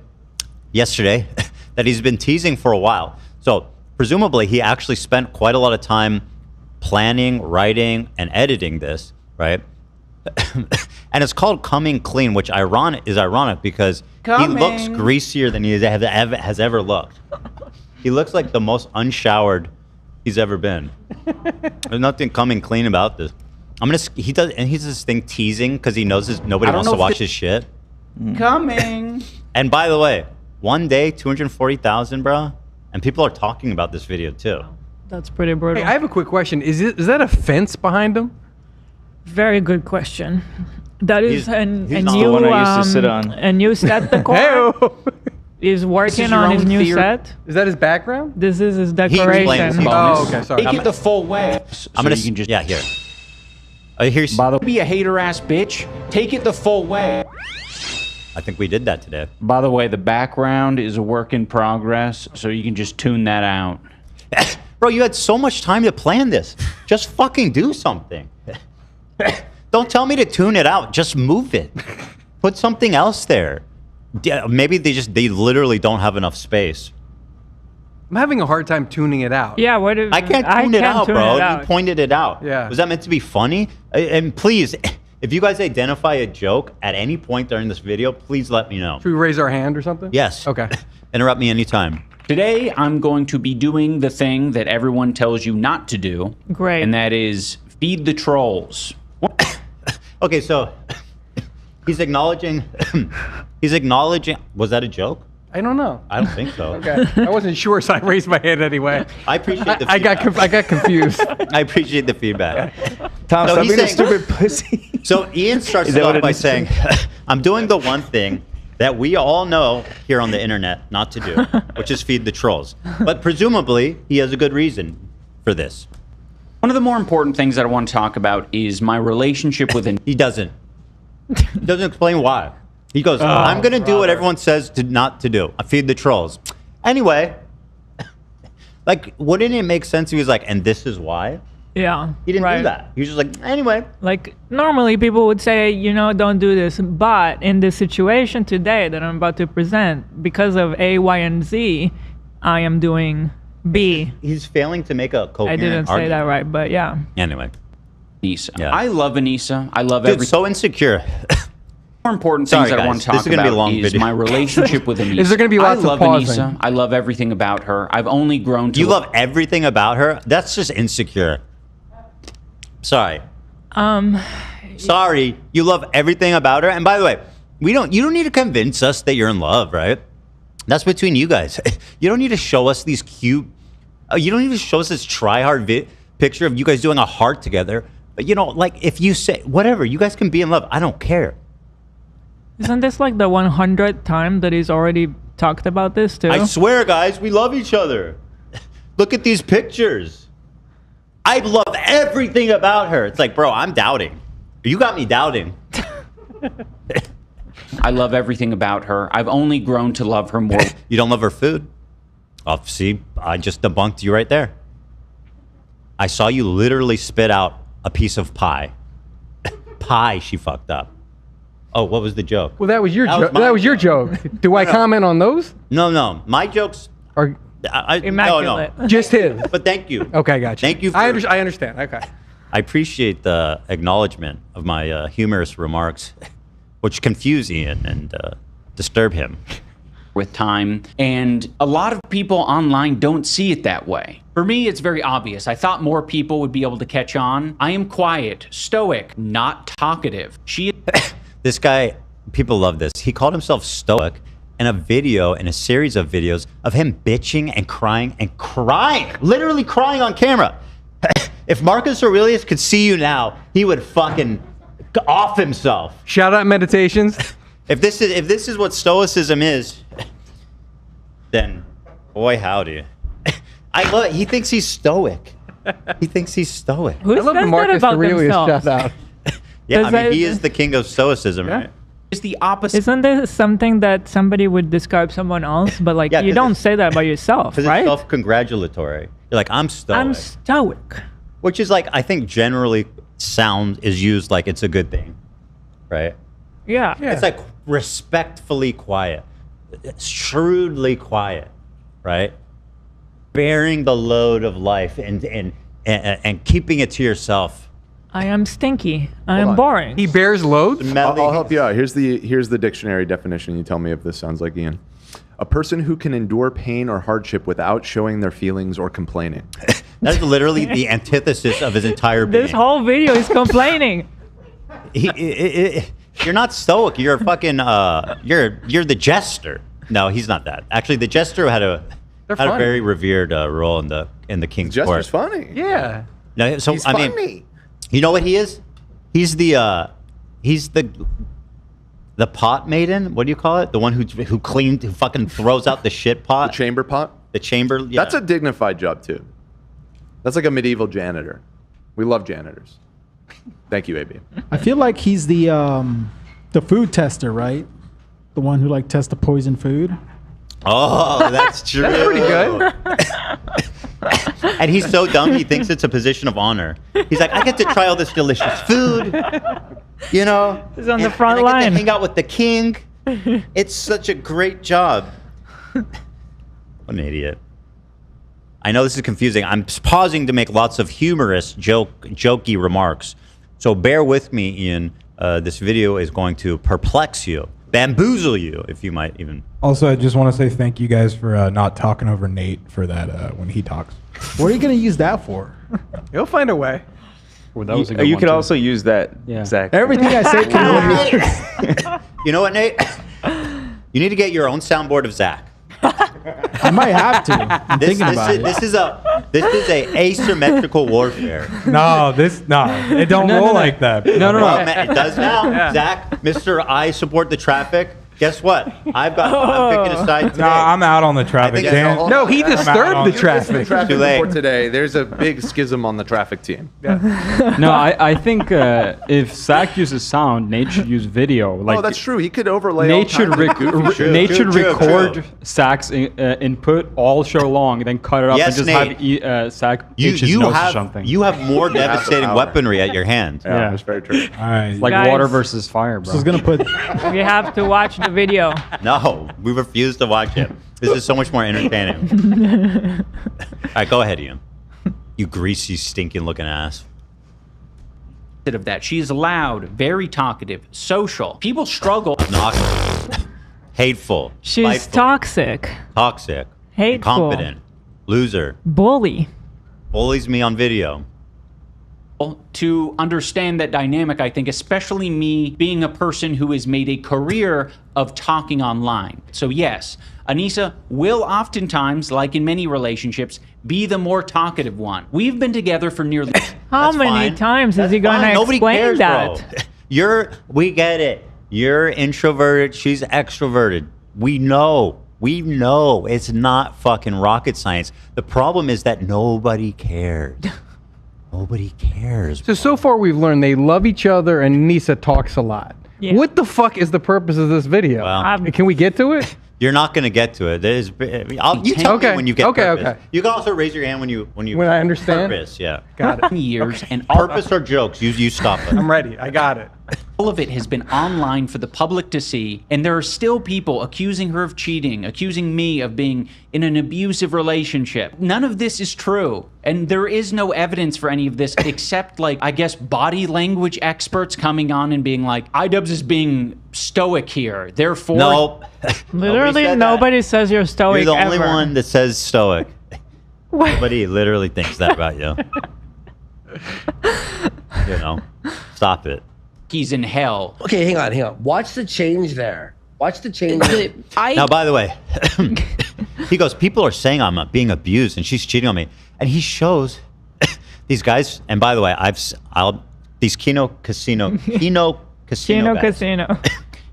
yesterday that he's been teasing for a while. So, presumably, he actually spent quite a lot of time planning, writing, and editing this, right? And it's called Coming Clean, which is ironic because he looks greasier than he has ever looked. He looks like the most unshowered he's ever been. There's nothing coming clean about this. He's this thing teasing because he knows nobody wants to watch his shit. coming. And by the way, one day, 240,000, bro, and people are talking about this video too. That's pretty brutal. Hey, I have a quick question. Is that a fence behind him? Very good question. That is a he's new the one I used to sit on. a new set decor. He's working on his new set. Is that his background? This is his explains decoration. it. Oh, okay, sorry. Take it the full way. I'm gonna you can just here. Here's. be a hater ass bitch. Take it the full way. I think we did that today. By the way, the background is a work in progress, so you can just tune that out. Bro, you had so much time to plan this. Just fucking do something. Don't tell me to tune it out. Just move it. Put something else there. Maybe they literally don't have enough space. I'm having a hard time tuning it out. Yeah, what if I can't tune it out, bro. You You pointed it out. Yeah. Was that meant to be funny? And please, if you guys identify a joke at any point during this video, please let me know. Should we raise our hand or something? Yes. Okay. Interrupt me anytime. Today, I'm going to be doing the thing that everyone tells you not to do. Great. And that is feed the trolls. Okay, so he's acknowledging. Was that a joke? I don't know. I don't think so. Okay. I wasn't sure, so I raised my hand anyway. I appreciate the I feedback. got confused. I appreciate the feedback. Tom, So stop he's being a saying- stupid pussy. So Ian starts Is that it what off it by is? saying, I'm doing the one thing that we all know here on the internet not to do, which is feed the trolls. But presumably, he has a good reason for this. One of the more important things that I want to talk about is my relationship with He doesn't. He doesn't explain why. He goes, I'm going to do what everyone says not to do. I feed the trolls. Anyway, like, wouldn't it make sense if he was like, and this is why? Yeah. He didn't right. do that. He was just like, anyway. Like, normally people would say, don't do this. But in this situation today that I'm about to present, because of A, Y, and Z, I am doing B. He's failing to make a coherent I didn't say argument. that right, but yeah. Anyway. Anissa. Yeah. I love Anissa. I love Dude, everything. so insecure. More important Sorry, things that I guys. want to This talk is gonna be a about long is video. my relationship with Anissa. Is there gonna be lots of I love pausing? Anissa. I love everything about her. I've only grown to You love everything about her? That's just insecure. Sorry. Sorry. You love everything about her. And by the way, you don't need to convince us that you're in love, right? That's between you guys. You don't need to show us these cute. You don't need to show us this try-hard picture of you guys doing a heart together. But like if you say whatever, you guys can be in love. I don't care. Isn't this like the 100th time that he's already talked about this too? I swear, guys, we love each other. Look at these pictures. I love everything about her. It's like, bro, I'm doubting. You got me doubting. I love everything about her. I've only grown to love her more. You don't love her food? Oh, see, I just debunked you right there. I saw you literally spit out a piece of pie. Pie she fucked up. Oh, what was the joke? Well, that was your That joke. was That was your joke. Do I comment on those? No. My jokes are immaculate. No. Just his. But thank you. Okay, gotcha. Thank you. I understand. Okay. I appreciate the acknowledgement of my humorous remarks, which confuse Ian and disturb him. With time, and a lot of people online don't see it that way. For me, it's very obvious. I thought more people would be able to catch on. I am quiet, stoic, not talkative. This guy, people love this. He called himself stoic in a series of videos of him bitching and crying, literally crying on camera. If Marcus Aurelius could see you now, he would fucking off himself. Shout out meditations. If this is what stoicism is, then boy howdy. He thinks he's stoic. He thinks he's stoic. Who says that about themselves? Shout out. Yeah, I mean, he is the king of stoicism, right? It's the opposite. Isn't this something that somebody would describe someone else, but like Yeah, you 'cause don't say that about yourself, Because right? it's self-congratulatory. You're like, I'm stoic. I'm stoic. Which is like, I think generally sound is used like it's a good thing, right? Yeah. It's like respectfully quiet, shrewdly quiet, right? Bearing the load of life and keeping it to yourself. I am stinky. I am boring. He bears loads? I'll help you out. Here's the dictionary definition. You tell me if this sounds like Ian. A person who can endure pain or hardship without showing their feelings or complaining. That's literally the antithesis of his entire being. This whole video is complaining. You're not stoic. You're fucking. You're the jester. No, he's not that. Actually, the jester had a funny. very revered role in the king's court. Jester's funny. Yeah. No, so He's I mean, funny. you know what he is? He's the pot maiden. What do you call it? The one who fucking throws out the shit pot. The chamber pot. The chamber. Yeah. That's a dignified job too. That's like a medieval janitor. We love janitors. Thank you, AB. I feel like he's the food tester, right? The one who tests the poison food. Oh, that's true. That's pretty good. And he's so dumb, he thinks it's a position of honor. He's like, I get to try all this delicious food, you know? He's on the and front I get line. to hang out with the king. It's such a great job. What an idiot. I know this is confusing. I'm pausing to make lots of humorous, jokey remarks. So bear with me, Ian. This video is going to perplex you, bamboozle you, if you might even. Also, I just want to say thank you guys for not talking over Nate for that when he talks. What are you going to use that for? He'll find a way. Well, that was a good You one, could too. also use that, Zach. Everything I say can You know what, Nate? You need to get your own soundboard of Zach. I might have to. I'm thinking about it. This is a asymmetrical warfare. It don't roll like that. Well, it does now. Zach, Mr. I support the traffic. Guess what? I'm picking a side today. No, I'm out on the traffic. Dan. No, he disturbed the traffic. Too late. For today, there's a big schism on the traffic team. No, I think if Zach uses sound, Nate should use video. Like, Oh, that's true. He could overlay. Nate should, Nate should True. record Zach's input all show long, and then cut it up Yes, and just Nate. have Zach You itch his nose or have something. you have more devastating weaponry at your hand. Yeah. That's very true. All right. like Guys. water versus fire, bro. So it's going to put... We have to watch the video. No, we refuse to watch it. This is so much more entertaining. All right, go ahead, Ian. You greasy, stinking looking ass. Of that, she is loud, very talkative, social. People struggle. Obnoxious, hateful, She's spiteful, toxic, toxic, hateful, incompetent, loser, bully. bullies me on video. To understand that dynamic, I think, especially me being a person who has made a career of talking online. So yes, Anissa will oftentimes, like in many relationships, be the more talkative one. We've been together for nearly... How That's many fine. times is he Fine. gonna Nobody explain cares, that? Bro. We get it. You're introverted. She's extroverted. We know. It's not fucking rocket science. The problem is that nobody cares. Nobody cares. So far we've learned they love each other and Nisa talks a lot. Yeah. What the fuck is the purpose of this video? Well, Can we get to it? You're not going to get to it. You tell me when you get purpose. Okay. You can also raise your hand when I understand. Purpose, yeah. Got it. years, and Purpose or jokes, you stop it. I'm ready. I got it. all of it has been online for the public to see, and there are still people accusing her of cheating, accusing me of being in an abusive relationship. None of this is true, and there is no evidence for any of this except, like, I guess body language experts coming on and being like, iDubbbz is being stoic here, therefore... Nope. Literally, nobody says you're stoic. You're the only ever. one that says stoic. Nobody literally thinks that about you. You know, stop it. He's in hell. Okay, hang on. Watch the change there. Watch the change. Now, by the way, he goes, people are saying I'm being abused and she's cheating on me. And he shows these guys, and by the way, these Kino Casino guys.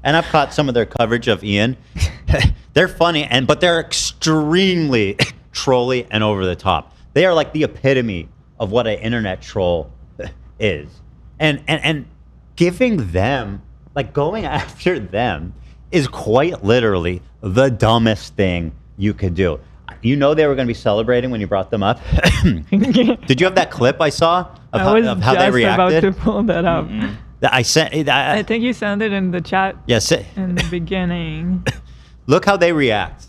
And I've caught some of their coverage of Ian. They're funny, but they're extremely trolly and over the top. They are like the epitome of what an internet troll is. And giving them, like going after them, is quite literally the dumbest thing you could do. You know they were going to be celebrating when you brought them up. Did you have that clip I saw of how they reacted? I was just about to pull that up. I sent. I think you sent it in the chat. Yes. In the beginning. Look how they react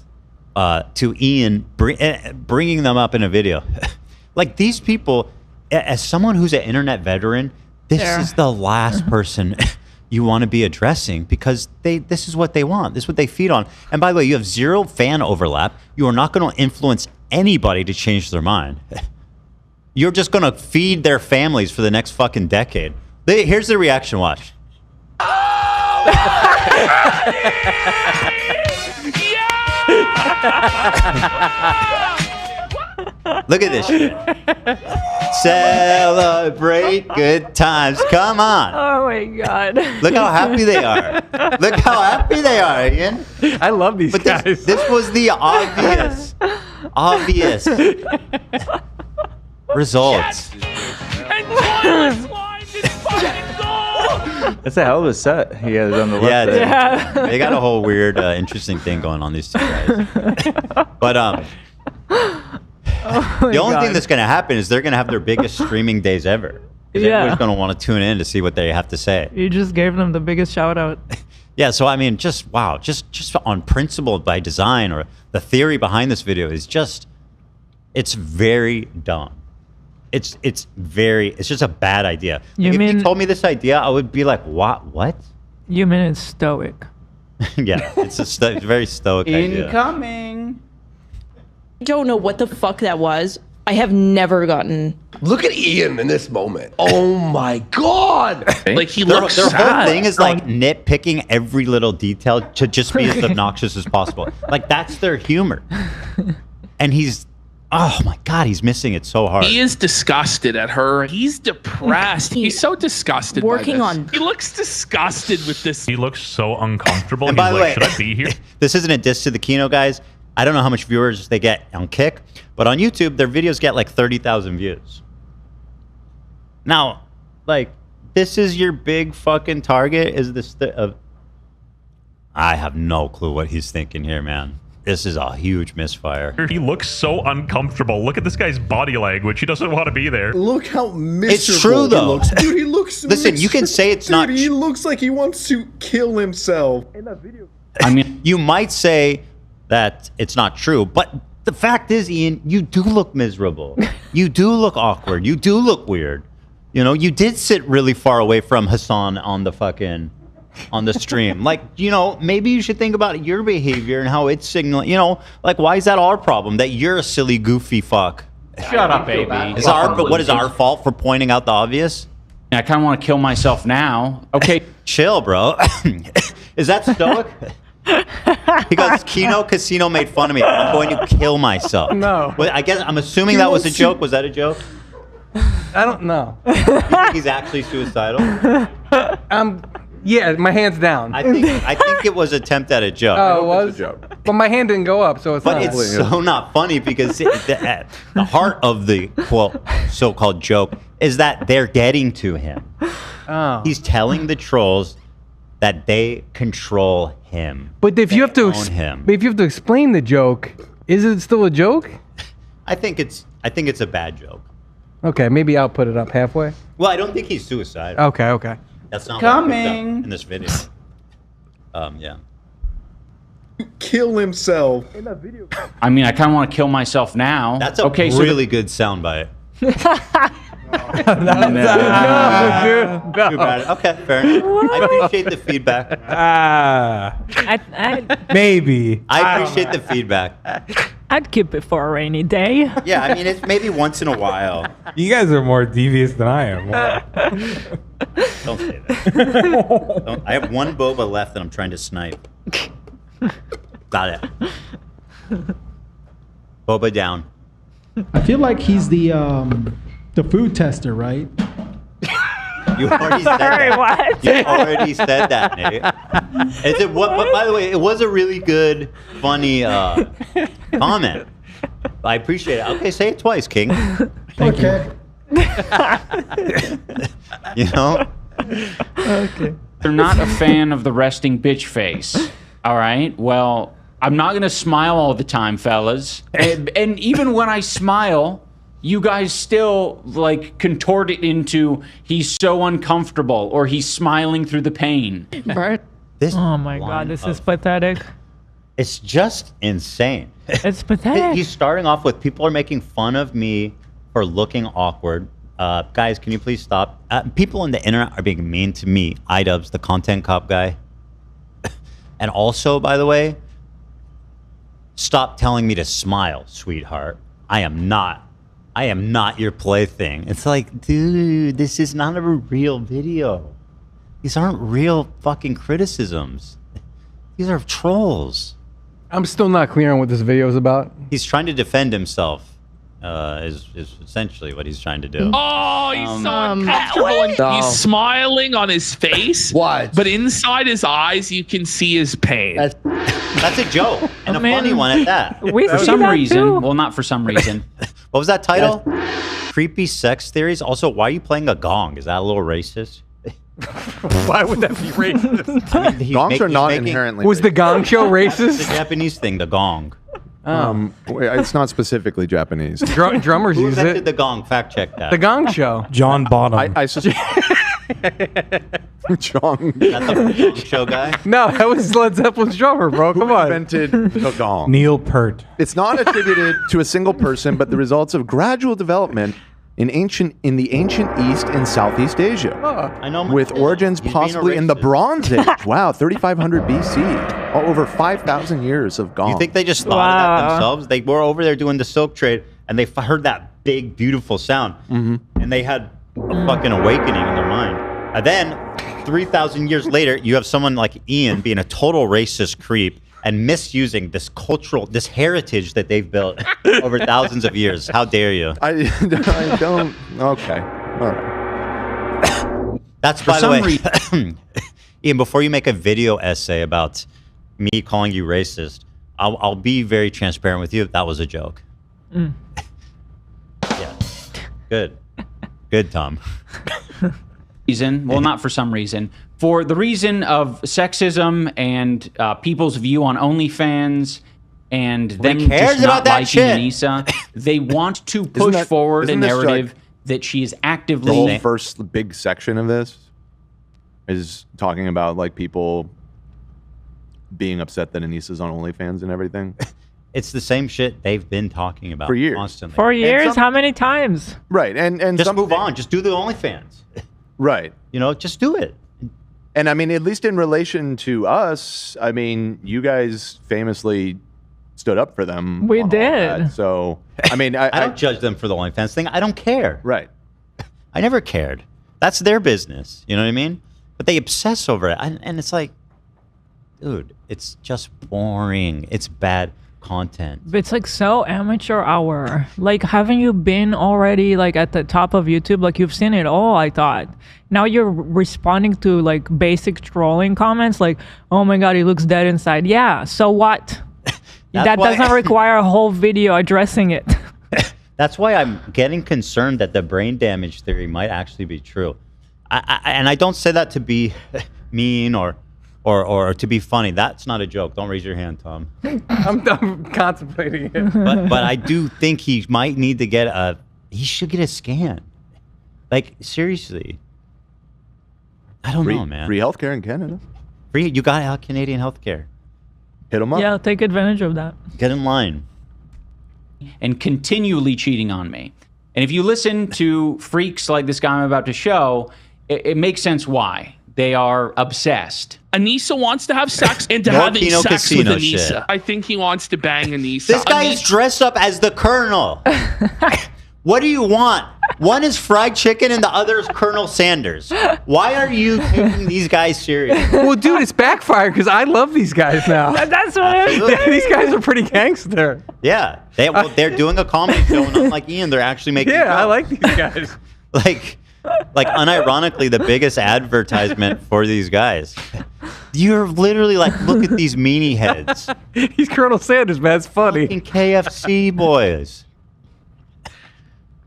to Ian bringing them up in a video. Like these people, as someone who's an internet veteran, this is the last person you want to be addressing because this is what they want. This is what they feed on. And by the way, you have zero fan overlap. You are not going to influence anybody to change their mind. You're just going to feed their families for the next fucking decade. Here's the reaction. Watch. Look at this shit. Celebrate good times. Come on. Oh my God. Look how happy they are. Look how happy they are, Ian. I love these guys. This was the obvious results. That's a hell of a set he has on the left. Yeah, they got a whole weird, interesting thing going on, these two guys. But The only thing that's going to happen is they're going to have their biggest streaming days ever. Yeah. Everybody's going to want to tune in to see what they have to say. You just gave them the biggest shout out. Yeah, so I mean, just wow, just on principle by design, or the theory behind this video is just, it's very dumb. It's just a bad idea. If you told me this idea, I would be like, what? You mean it's stoic? Yeah, it's a very stoic idea. Incoming. I don't know what the fuck that was. I have never gotten. Look at Ian in this moment. Oh my god! Like he Their looks whole sad. thing is like nitpicking every little detail to just be as obnoxious as possible. Like that's their humor. And he's, oh my god, he's missing it so hard. He is disgusted at her. He's depressed. He's so disgusted. Working by this. on- He looks disgusted with this. He looks so uncomfortable. And He's by the like, way, should I be here? This isn't a diss to the Kino guys. I don't know how much viewers they get on Kick, but on YouTube, their videos get like 30,000 views. Now, like, this is your big fucking target? Is this I have no clue what he's thinking here, man. This is a huge misfire. He looks so uncomfortable. Look at this guy's body language. He doesn't want to be there. Look how miserable It's true, though. he looks. Dude, he looks Listen, you can say it's not. Dude, he looks like he wants to kill himself. I mean, you might say that it's not true, but the fact is, Ian, you do look miserable. You do look awkward. You do look weird. You know, you did sit really far away from Hassan on the stream. Like, you know, maybe you should think about your behavior and how it's signaling, you know, like, why is that our problem? That you're a silly, goofy fuck. Shut up, baby. What is our fault for pointing out the obvious? I kind of want to kill myself now. Okay. Chill, bro. Is that stoic? He goes, Kino Casino made fun of me. I'm going to kill myself. No. Well, I guess I'm assuming that was a joke. Was that a joke? I don't know. You think he's actually suicidal? Yeah, my hand's down. I think it was an attempt at a joke. Oh, it was? But my hand didn't go up, so it's But not. it's so not funny because the heart of the quote so-called joke is that they're getting to him. Oh. He's telling the trolls that they control him. But if you have to, own him. but if you have to explain the joke, is it still a joke? I think it's a bad joke. Okay, maybe I'll put it up halfway. Well, I don't think he's suicidal. Okay. That's not Coming. in this video. Yeah. Kill himself. I mean, I kind of want to kill myself now. That's a really good soundbite. Okay, fair enough. I appreciate the feedback. Maybe. I appreciate the feedback. I'd keep it for a rainy day. Yeah, I mean, it's maybe once in a while. You guys are more devious than I am. Don't say that. I have one boba left that I'm trying to snipe. Got it. Boba down. I feel like he's the food tester, right? You already said that. What? You already said that, Nate. But by the way, it was a really good, funny comment. I appreciate it. Okay, say it twice, King. Okay. You know? Okay. They're not a fan of the resting bitch face. All right. Well, I'm not gonna smile all the time, fellas. And even when I smile, you guys still like contort it into he's so uncomfortable or he's smiling through the pain. Right. Oh my god, this is pathetic. It's just insane. It's pathetic. He's starting off with people are making fun of me for looking awkward. Guys, can you please stop? People on the internet are being mean to me. iDubbbz, the content cop guy. And also, by the way, stop telling me to smile, sweetheart. I am not your plaything. It's like, dude, this is not a real video. These aren't real fucking criticisms. These are trolls. I'm still not clear on what this video is about. He's trying to defend himself. Is essentially what he's trying to do. Oh, he's so uncomfortable. And he's smiling on his face. What? But inside his eyes, you can see his pain. That's a joke and a funny one at that. For some reason, well, not for some reason. What was that title? Creepy sex theories. Also, why are you playing a gong? Is that a little racist? Why would that be racist? Gongs are not inherently Was the gong show racist? It's a Japanese thing, the gong. It's not specifically Japanese. Drummers Who use invented it. the gong? Fact check that. The Gong Show. John Bonham. I John. Not the gong show guy. No, that was Led Zeppelin's drummer, bro. Come on. Invented the gong. Neil Peart. It's not attributed to a single person, but the results of gradual development in the ancient East and Southeast Asia. I know. With origins He's being possibly a in the racist. Bronze Age. Wow, 3500 BC. Over 5,000 years of gong. You think they just thought of that themselves? They were over there doing the silk trade, and they heard that big, beautiful sound, and they had a fucking awakening in their mind. And then, 3,000 years later, you have someone like Ian being a total racist creep and misusing this this heritage that they've built over thousands of years. How dare you? I don't. Okay. All right. That's, For by the some way, Ian, before you make a video essay about me calling you racist, I'll be very transparent with you. That was a joke. Yeah. Good. Good, Tom. Well, not for some reason. For the reason of sexism and people's view on OnlyFans and them cares just about not that liking shit? Anissa, they want to push forward a isn't this narrative like that she is The actively... whole first big section of this is talking about like people being upset that Anissa's on OnlyFans and everything. It's the same shit they've been talking about For years. constantly. For years, how many times? Right, and just move on. Just do the OnlyFans. Right. You know, just do it. And I mean, at least in relation to us, I mean, you guys famously stood up for them. We on all did. that. So, I mean, I don't judge them for the OnlyFans thing. I don't care. Right. I never cared. That's their business. You know what I mean? But they obsess over it. And it's like, dude, it's just boring. It's bad content. But it's like so amateur hour. Like, haven't you been already like at the top of YouTube? Like, you've seen it all, I thought. Now you're responding to like basic trolling comments like, oh my God, he looks dead inside. Yeah, so what? That doesn't require a whole video addressing it. That's why I'm getting concerned that the brain damage theory might actually be true. And I don't say that to be mean or to be funny. That's not a joke. Don't raise your hand, Tom. I'm contemplating it. But I do think he might need to get he should get a scan. Like, seriously. I don't know, man. Free healthcare in Canada. You got Canadian healthcare. Hit them up. Yeah, take advantage of that. Get in line. And continually cheating on me. And if you listen to freaks like this guy I'm about to show, it makes sense why. They are obsessed. Anissa wants to have sex into More having Kino sex with Casino Anissa. shit. I think he wants to bang Anissa. This guy is dressed up as the Colonel. What do you want? One is fried chicken and the other is Colonel Sanders. Why are you taking these guys serious? Well, dude, it's backfired because I love these guys now. That's what I'm saying. These guys are pretty gangster. Yeah, they're doing a comedy show, and unlike Ian, they're actually making. Yeah, I jokes. like these guys. like unironically, the biggest advertisement for these guys. You're literally like, look at these meanie heads. He's Colonel Sanders, man. It's funny. Fucking KFC boys.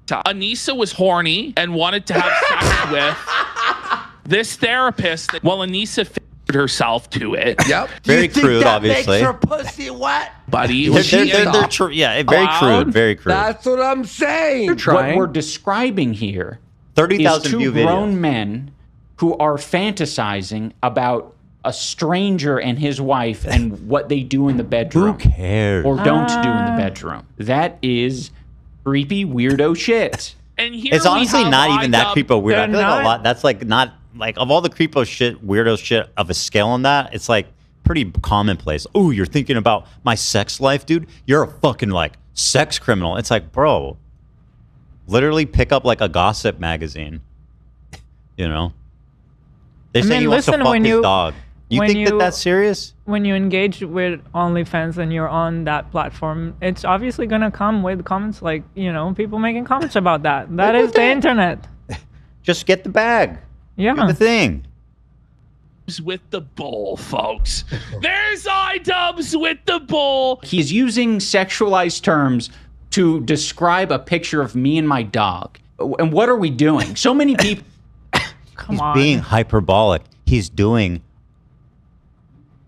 Anissa was horny and wanted to have sex with this therapist. Well, Anissa figured herself to it. Yep. Very crude, obviously. Makes her pussy wet. Buddy, They're very crude, very crude. That's what I'm saying. What we're describing here 30,000 is two view videos. grown men who are fantasizing about a stranger and his wife and what they do in the bedroom. Who cares? Or don't do in the bedroom. That is creepy, weirdo shit. And here It's honestly we have not even that creepo weird. I They're feel like not. a lot. That's like not like of all the creepo shit, weirdo shit of a scale on that. It's like pretty commonplace. Oh, you're thinking about my sex life, dude? You're a fucking like sex criminal. It's like, bro, literally pick up like a gossip magazine. You know, they're saying he wants to fuck his dog. You think that's serious? When you engage with OnlyFans and you're on that platform, it's obviously gonna come with comments like, you know, people making comments about that. That is the internet. Just get the bag. Yeah. Do the thing. with the bull, folks. There's iDubbbz with the bull. He's using sexualized terms to describe a picture of me and my dog. And what are we doing? So many people. He's being hyperbolic. He's doing.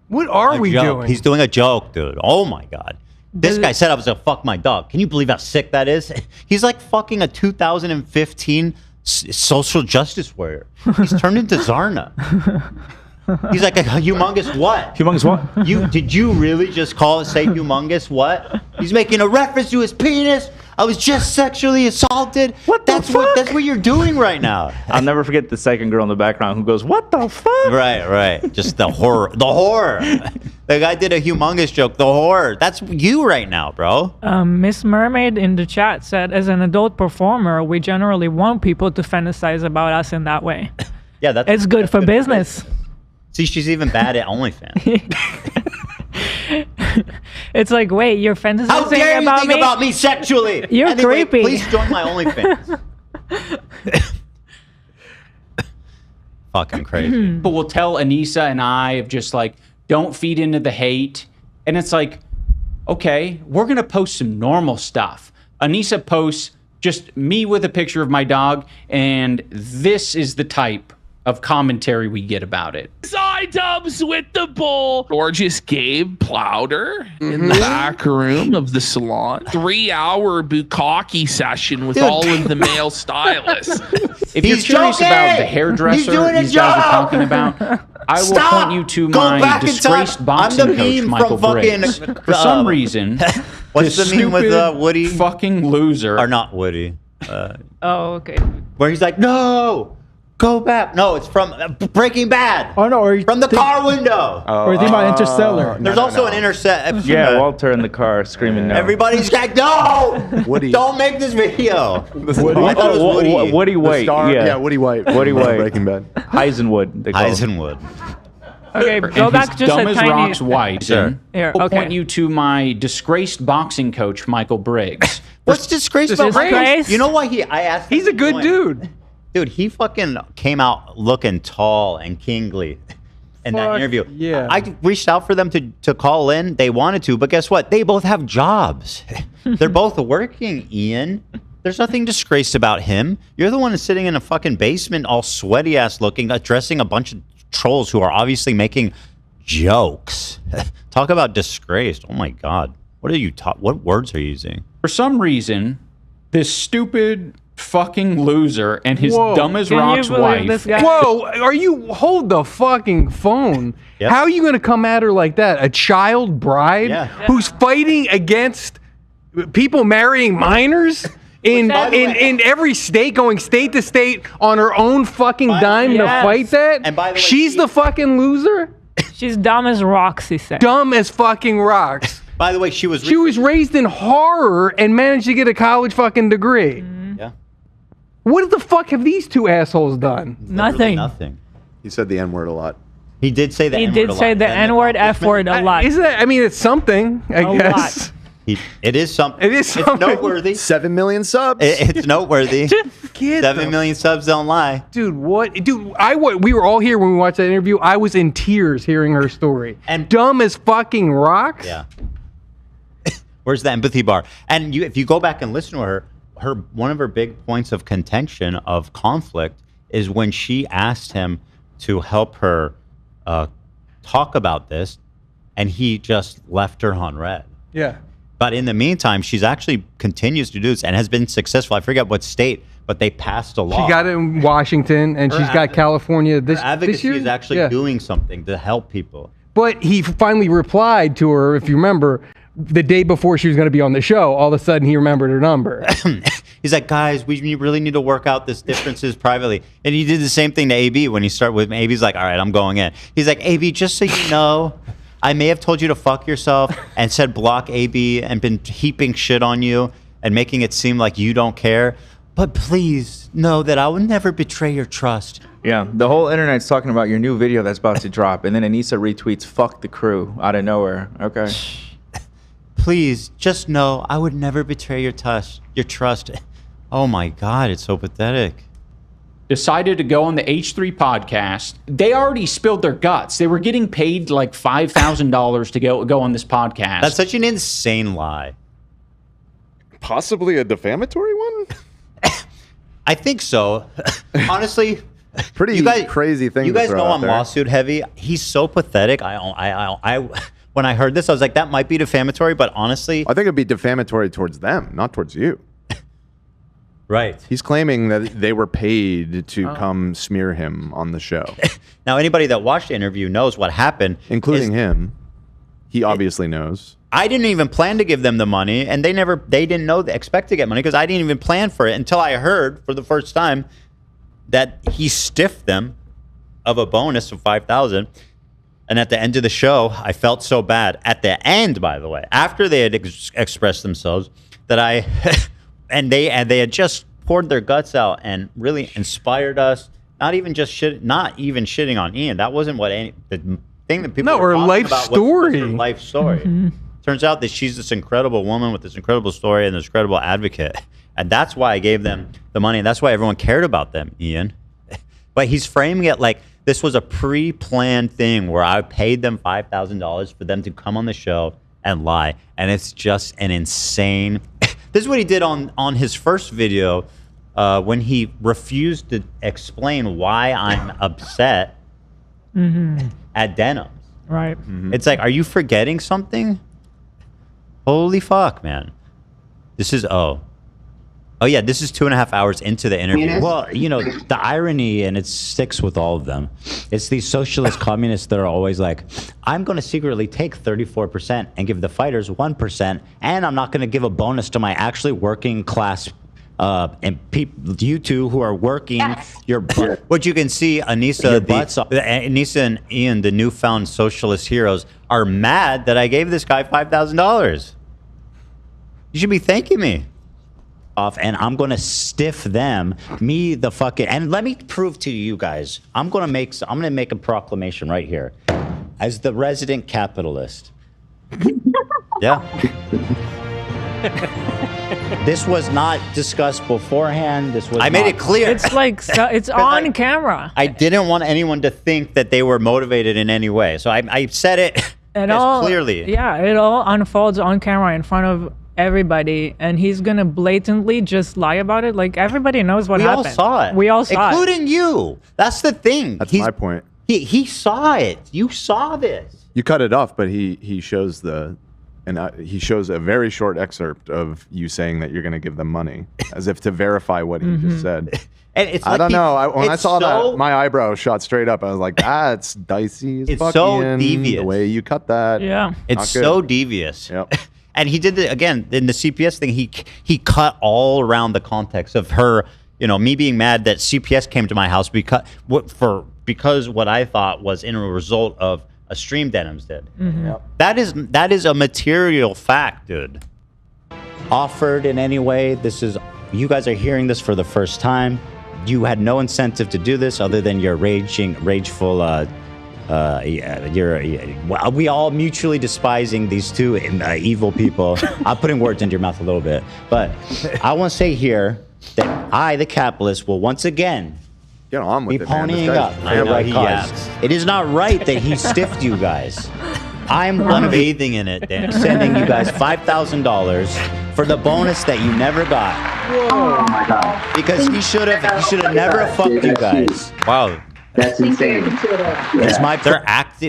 What are a we joke. doing? He's doing a joke, dude. Oh my god. This guy said I was gonna fuck my dog. Can you believe how sick that is? He's like fucking a 2015 social justice warrior. He's turned into Zarna. He's like a humongous what? Humongous what? Did you really just say humongous what? He's making a reference to his penis. I was just sexually assaulted. That's what you're doing right now. I'll never forget the second girl in the background who goes, "What the fuck?" Right. Just the horror. The horror. The guy did a humongous joke. The horror. That's you right now, bro. Miss Mermaid in the chat said, as an adult performer, we generally want people to fantasize about us in that way. Yeah, it's good for business. See, she's even bad at OnlyFans. It's like, wait, you're fantasizing How dare you think me? about me sexually? You're Anyway, creepy. Please join my OnlyFans. Fucking crazy. People will tell Anissa and I of just like, don't feed into the hate. And it's like, okay, we're going to post some normal stuff. Anissa posts just me with a picture of my dog, and this is the type of commentary we get about it. Side dubs with the bull. Gorgeous Gabe Plowder in the back room of the salon. 3-hour bukkake session with all of the male stylists. If you're curious about the hairdresser these guys are talking about, I will point you to my disgraced boxing coach, Michael Briggs. For some reason, What's this the meme with stupid Woody? Fucking loser. Or not Woody. Oh, okay. Where he's like, no, go back. No, it's from Breaking Bad. Oh no, or from the car window. Or you think about Interstellar. There's also an intercept. Yeah, Walter in the car screaming no. Everybody's like, no, Woody. don't make this video. Woody. I thought it was Woody. Woody White. Yeah, Woody White. Woody White. Breaking Bad. Heisenwood. They call him. Heisenwood. Okay, go back just dumb a as tiny... rocks white. Sure. Here, I'll okay. point you to my disgraced boxing coach, Michael Briggs. What's disgrace about Disgrace? Briggs? You know why I asked him He's a to good join. dude. Dude, he fucking came out looking tall and kingly in that interview. yeah. I reached out for them to call in. They wanted to, but guess what? They both have jobs. They're both working, Ian. There's nothing disgraced about him. You're the one who's sitting in a fucking basement, all sweaty ass looking, addressing a bunch of trolls who are obviously making jokes. Talk about disgraced. Oh my God. What are you what words are you using? For some reason, this stupid fucking loser and his Whoa. dumb as Can you rocks believe wife. this guy? Whoa, are you hold the fucking phone? Yep. How are you going to come at her like that? A child bride who's fighting against people marrying minors in every state, going state to state on her own fucking dime to fight that? And by the way, she's the fucking loser? She's dumb as rocks, he said. Dumb as fucking rocks. By the way, she was raised in horror and managed to get a college fucking degree. Yeah. What the fuck have these two assholes done? Nothing. Nothing. He said the N-word a lot. He did say the He N-word did a say lot. the N-word, F-word a lot. Is that? I mean, it's something. I guess. It is something. It is something. It's noteworthy. 7 million subs. It's noteworthy. Get 7 million subs don't lie. Dude, what? Dude, we were all here when we watched that interview. I was in tears hearing her story. And dumb as fucking rocks. Yeah. Where's the empathy bar? And if you go back and listen to her one of her big points of contention, of conflict, is when she asked him to help her talk about this, and he just left her on red. Yeah. But in the meantime, she's actually continues to do this and has been successful. I forget what state, but they passed a law. She got it in Washington, and Her she's got California this advocacy year. is actually doing something to help people. But he finally replied to her, if you remember, the day before she was going to be on the show. All of a sudden, he remembered her number. He's like, guys, we really need to work out this differences privately. And he did the same thing to AB when he started with me. AB's like, all right, I'm going in. He's like, AB, just so you know, I may have told you to fuck yourself and said block AB and been heaping shit on you and making it seem like you don't care. But please know that I will never betray your trust. Yeah, the whole internet's talking about your new video that's about to drop, and then Anissa retweets "fuck the crew" out of nowhere. Okay. Please, just know I would never betray your trust. Oh my God, it's so pathetic. Decided to go on the H3 podcast. They already spilled their guts. They were getting paid like $5,000 to go on this podcast. That's such an insane lie. Possibly a defamatory one? I think so. Honestly, pretty crazy thing. You to guys throw know out I'm there. lawsuit heavy. He's so pathetic. When when I heard this, I was like, that might be defamatory, but honestly, I think it'd be defamatory towards them, not towards you. Right. He's claiming that they were paid to come smear him on the show. Now, anybody that watched the interview knows what happened. Including him. He obviously knows. I didn't even plan to give them the money, and they didn't expect to get money because I didn't even plan for it until I heard for the first time that he stiffed them of a bonus of $5,000. And at the end of the show, I felt so bad. At the end, by the way, after they had expressed themselves, that they had just poured their guts out and really inspired us. Not even shitting on Ian. That wasn't what the thing that people were talking life about story. was her life story. Turns out that she's this incredible woman with this incredible story and this incredible advocate. And that's why I gave them the money. And that's why everyone cared about them, Ian. But he's framing it like this was a pre-planned thing where I paid them $5,000 for them to come on the show and lie. And it's just an insane... This is what he did on his first video when he refused to explain why I'm upset at Denim's. Right. It's like, are you forgetting something? Holy fuck, man. This is, oh yeah, this is 2.5 hours into the interview. Well, you know, the irony, and it sticks with all of them, it's these socialist communists that are always like, I'm going to secretly take 34% and give the fighters 1%, and I'm not going to give a bonus to my actually working class and you two who are working your butt. What you can see, Anissa and Ian, the newfound socialist heroes, are mad that I gave this guy $5,000. You should be thanking me. And I'm gonna stiff them, and let me prove to you guys. I'm gonna make a proclamation right here, as the resident capitalist. Yeah. This was not discussed beforehand. I made it clear. It's like it's on camera. I didn't want anyone to think that they were motivated in any way, so I said it clearly. Yeah, it all unfolds on camera in front of everybody, and he's gonna blatantly just lie about it. Like, everybody knows what happened. We all saw it. We all saw it, including you. That's the thing. That's my point. He saw it. You saw this. You cut it off, but he shows he shows a very short excerpt of you saying that you're going to give them money, as if to verify what he just said. And it's I don't know. When I saw that, my eyebrow shot straight up. I was like, that's dicey as fuck, so Ian, devious. the way you cut that. Yeah. It's so devious. Yep. And he did it again in the CPS thing. He cut all around the context of her, me being mad that CPS came to my house because what I thought was in a result of a stream Denims did. Yep. That is a material fact, dude. Offered in any way, you guys are hearing this for the first time. You had no incentive to do this other than your rageful. We all mutually despising these two evil people. I'm putting words into your mouth a little bit, but I want to say here that I, the capitalist, will once again get on with be ponying up for the right cause. It is not right that he stiffed you guys. I'm bathing in it, Dan. sending you guys $5,000 for the bonus that you never got. Whoa. Oh my God. Because he should have never fucked you guys. Wow. That's insane.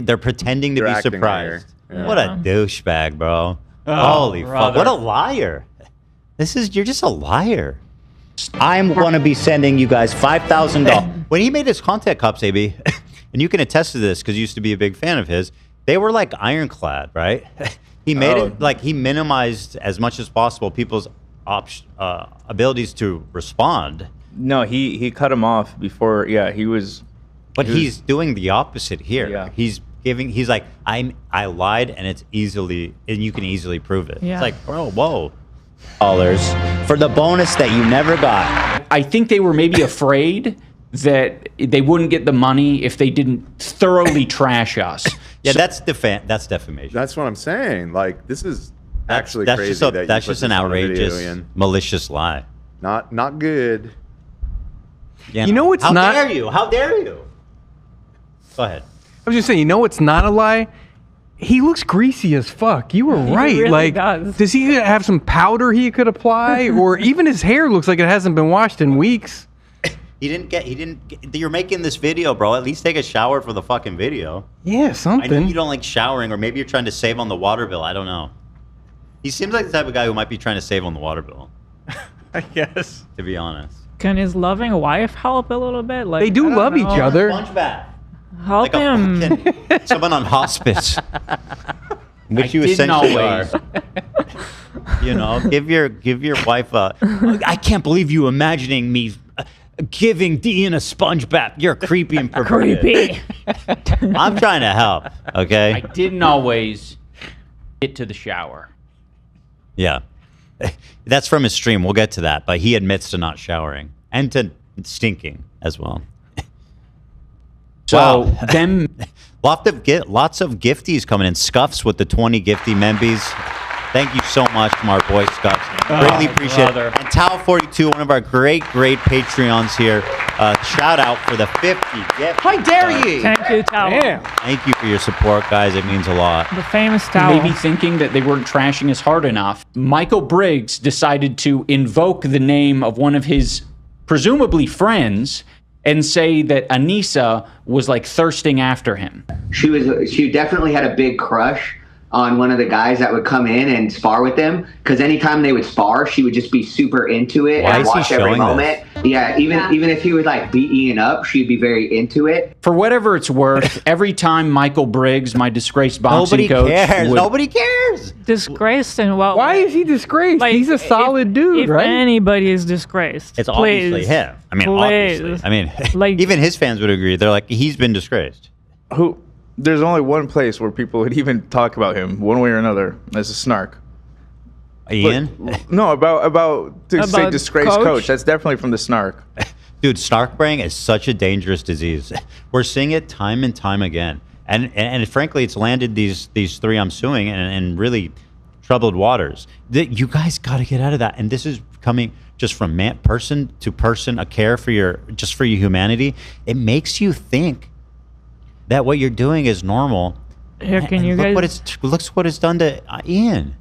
They're pretending to be surprised. Yeah. What a douchebag, bro. Holy fuck. What a liar. You're just a liar. I'm going to be sending you guys $5,000. When he made his content cops, AB, and you can attest to this because you used to be a big fan of his, they were like ironclad, right? He made it like he minimized as much as possible people's abilities to respond. No, he cut him off before. Yeah, he was. But he's doing the opposite here. Yeah. He's like, I lied, and you can easily prove it. Yeah. It's like, bro, whoa. $5 for the bonus that you never got. I think they were maybe afraid that they wouldn't get the money if they didn't thoroughly trash us. Yeah, that's defamation. That's what I'm saying. Like, this is actually that's crazy. That's just an outrageous, malicious lie. Not good. Yeah, You know what's How not? dare you? How dare you? Go ahead. I was just saying. You know what's not a lie? He looks greasy as fuck. You were right. really Like, does he have some powder he could apply, or even his hair looks like it hasn't been washed in weeks? He didn't get. You're making this video, bro. At least take a shower for the fucking video. Yeah, something. I know you don't like showering, or maybe you're trying to save on the water bill. I don't know. He seems like the type of guy who might be trying to save on the water bill. I guess. To be honest. Can his loving wife help a little bit? Like They do love each other. Sponge bath. Help him. Someone on hospice. Which you didn't essentially always. are. You know, give your wife a. I can't believe you imagining me giving Dean a sponge bath. You're creepy and perverted. Creepy. I'm trying to help. Okay. I didn't always get to the shower. Yeah. That's from his stream. We'll get to that. But he admits to not showering and to stinking as well. So them lots of gifties coming in. Scuffs with the 20 gifty membies. Thank you so much from our boy Scuffs. Greatly appreciate it. And Tao42, one of our great Patreons here. Shout out for the 50 gift. How dare you? Thank you, Tao. Thank you for your support, guys. It means a lot. The famous Tao. Maybe thinking that they weren't trashing us hard enough, Michael Briggs decided to invoke the name of one of his presumably friends and say that Anissa was like thirsting after him. She definitely had a big crush on one of the guys that would come in and spar with them, because anytime they would spar, she would just be super into it and watch every moment. Yeah, even if he would like beat Ian up, she'd be very into it. For whatever it's worth, every time Michael Briggs, my disgraced boxing coach, Nobody cares. Disgraced and well. Why is he disgraced? Like, He's a solid dude, if right? anybody is disgraced, It's please, obviously him. I mean, please. obviously. I mean, Like- even his fans would agree. They're like, he's been disgraced. There's only one place where people would even talk about him one way or another. That's a snark. Ian? No, about say disgraced coach. That's definitely from the snark. Dude, snark brain is such a dangerous disease. We're seeing it time and time again. And frankly, it's landed these three I'm suing in really troubled waters. You guys got to get out of that. And this is coming just from person to person, a care for your humanity. It makes you think that what you're doing is normal. Here, can you look guys? Look what it's done to Ian.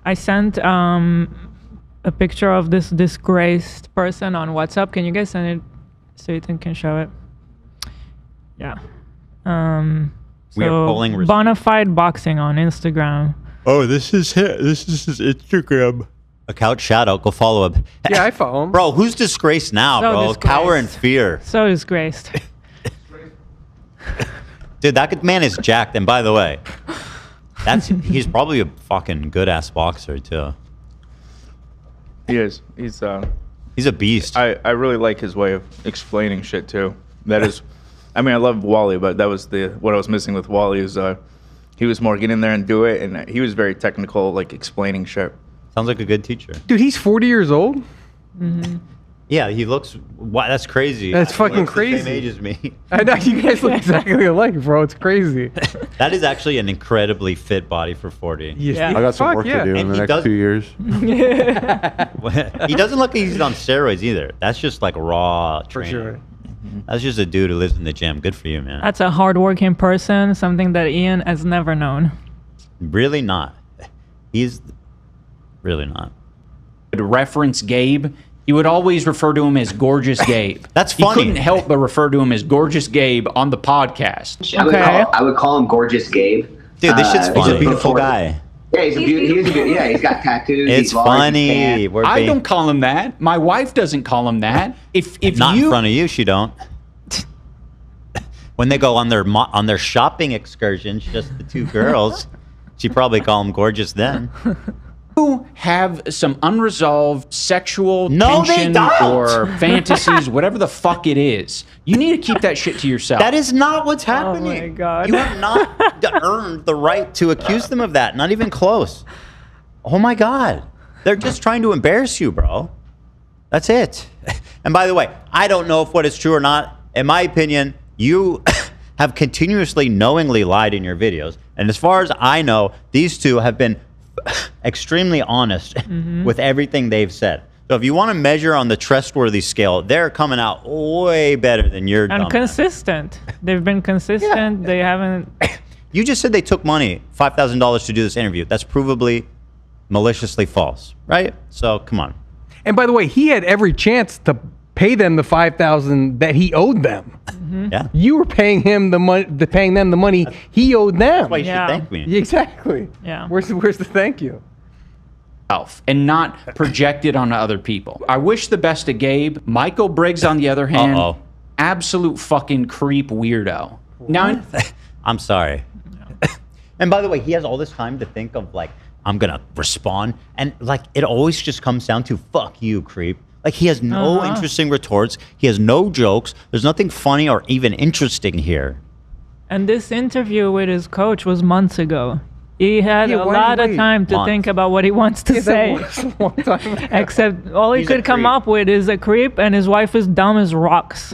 I sent a picture of this disgraced person on WhatsApp. Can you guys send it so Ethan can show it? Yeah. We are polling results. Bonafide Boxing on Instagram. Oh, this is his Instagram. A couch shout out. Go follow him. Yeah, I follow him. Bro, who's disgraced now, So bro? disgraced. Cower in fear. So disgraced. Dude, that man is jacked. And by the way, he's probably a fucking good ass boxer too. He is. He's a beast. I really like his way of explaining shit too. That is, I mean, I love Wally, but that was what I was missing with Wally is he was more get in there and do it, and he was very technical, like explaining shit. Sounds like a good teacher. Dude, he's 40 years old. Mm-hmm. Yeah, he looks. Wow, that's crazy. That's He fucking looks the crazy. same age as me. I know, you guys look exactly alike, bro. It's crazy. That is actually an incredibly fit body for 40. Yeah. I got some Fuck work yeah. to do in And the he next does- 2 years. He doesn't look like he's on steroids either. That's just like raw For training. sure. That's just a dude who lives in the gym. Good for you, man. That's a hardworking person, something that Ian has never known. Really not. He's really not. Would reference Gabe, he would always refer to him as Gorgeous Gabe. That's He funny. couldn't help but refer to him as Gorgeous Gabe on the podcast. I would call him Gorgeous Gabe. Dude, this shit's He's funny. a beautiful guy. Yeah, he's got tattoos. It's he's large, he's funny. tan. We're I being- don't call him that. My wife doesn't call him that. If Not you in front of you, she don't. When they go on their shopping excursions, just the two girls, she probably call him gorgeous then. you have some unresolved sexual No, they tension don't. or fantasies, whatever the fuck it is, you need to keep that shit to yourself. That is not what's happening. Oh my God. You have not earned the right to accuse them of that. Not even close. Oh my God. They're just trying to embarrass you, bro. That's it. And by the way, I don't know if what is true or not. In my opinion, you have continuously knowingly lied in your videos. And as far as I know, these two have been extremely honest with everything they've said. So if you want to measure on the trustworthy scale, they're coming out way better than your And dumb. consistent. They've been consistent. They haven't. You just said they took money, $5,000 to do this interview. That's provably maliciously false, right? So come on. And by the way, he had every chance to pay them the $5,000 that he owed them. Yeah. You were paying him the money, paying them the money he owed them. That's why you should thank me. Exactly. Yeah. Where's the thank you? And not projected onto other people. I wish the best of Gabe. Michael Briggs, on the other hand, absolute fucking creep weirdo. Now, I'm sorry. And by the way, he has all this time to think of like, I'm gonna respond, and like it always just comes down to fuck you, creep. Like he has no interesting retorts. He has no jokes. There's nothing funny or even interesting here. And this interview with his coach was months ago. He had a lot of time to think about what he wants to say. That was a long time. Except all he could come up with is a creep, and his wife is dumb as rocks.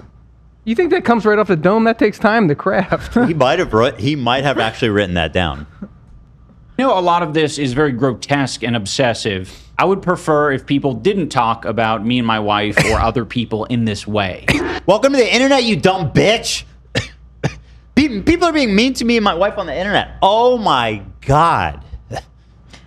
You think that comes right off the dome? That takes time to craft. He might have actually written that down. You know, a lot of this is very grotesque and obsessive. I would prefer if people didn't talk about me and my wife or other people in this way. Welcome to the internet, you dumb bitch. People are being mean to me and my wife on the internet. Oh my God.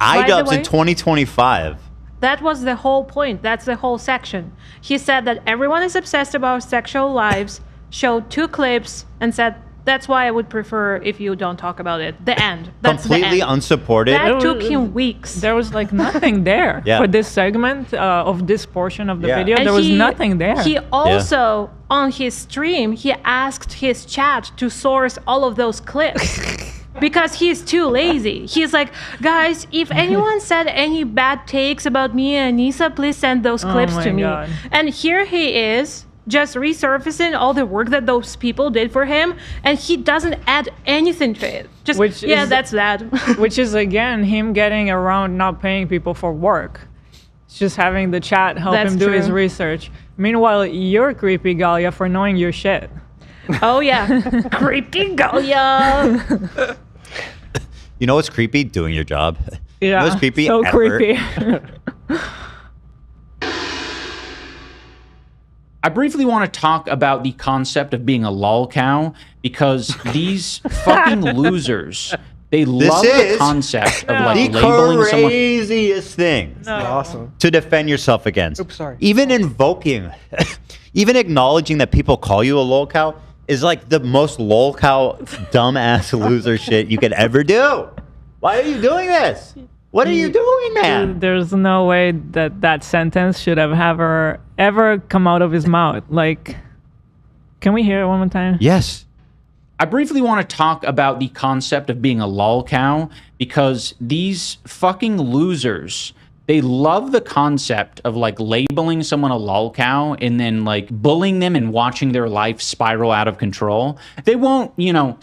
iDubbbz in 2025. That was the whole point. That's the whole section. He said that everyone is obsessed about sexual lives, showed 2 clips, and said, that's why I would prefer if you don't talk about it. The end. That's completely the end. unsupported. That took him weeks. There was like nothing there for this segment of this portion of the video. And there was nothing there. He also, on his stream, he asked his chat to source all of those clips. Because he's too lazy. He's like, guys, if anyone said any bad takes about me and Nisa, please send those clips to me. God. And here he is, just resurfacing all the work that those people did for him, and he doesn't add anything to it. Just, that's that. Which is, again, him getting around not paying people for work. It's just having the chat help him do his research. Meanwhile, you're creepy, Galia, for knowing your shit. Oh, yeah. Creepy Galia. You know what's creepy? Doing your job. Yeah, you know what's creepy? so Effort. creepy. I briefly want to talk about the concept of being a lol cow because these fucking losers, they love the concept of like the labeling someone. craziest thing awesome. to defend yourself against. Oops, sorry. Even invoking, even acknowledging that people call you a lol cow is like the most lol cow dumbass loser shit you could ever do. Why are you doing this? What are you doing, man? There's no way that that sentence should have ever come out of his mouth. Like, can we hear it one more time? Yes. I briefly want to talk about the concept of being a lol cow because these fucking losers, they love the concept of like labeling someone a lol cow and then like bullying them and watching their life spiral out of control. They won't,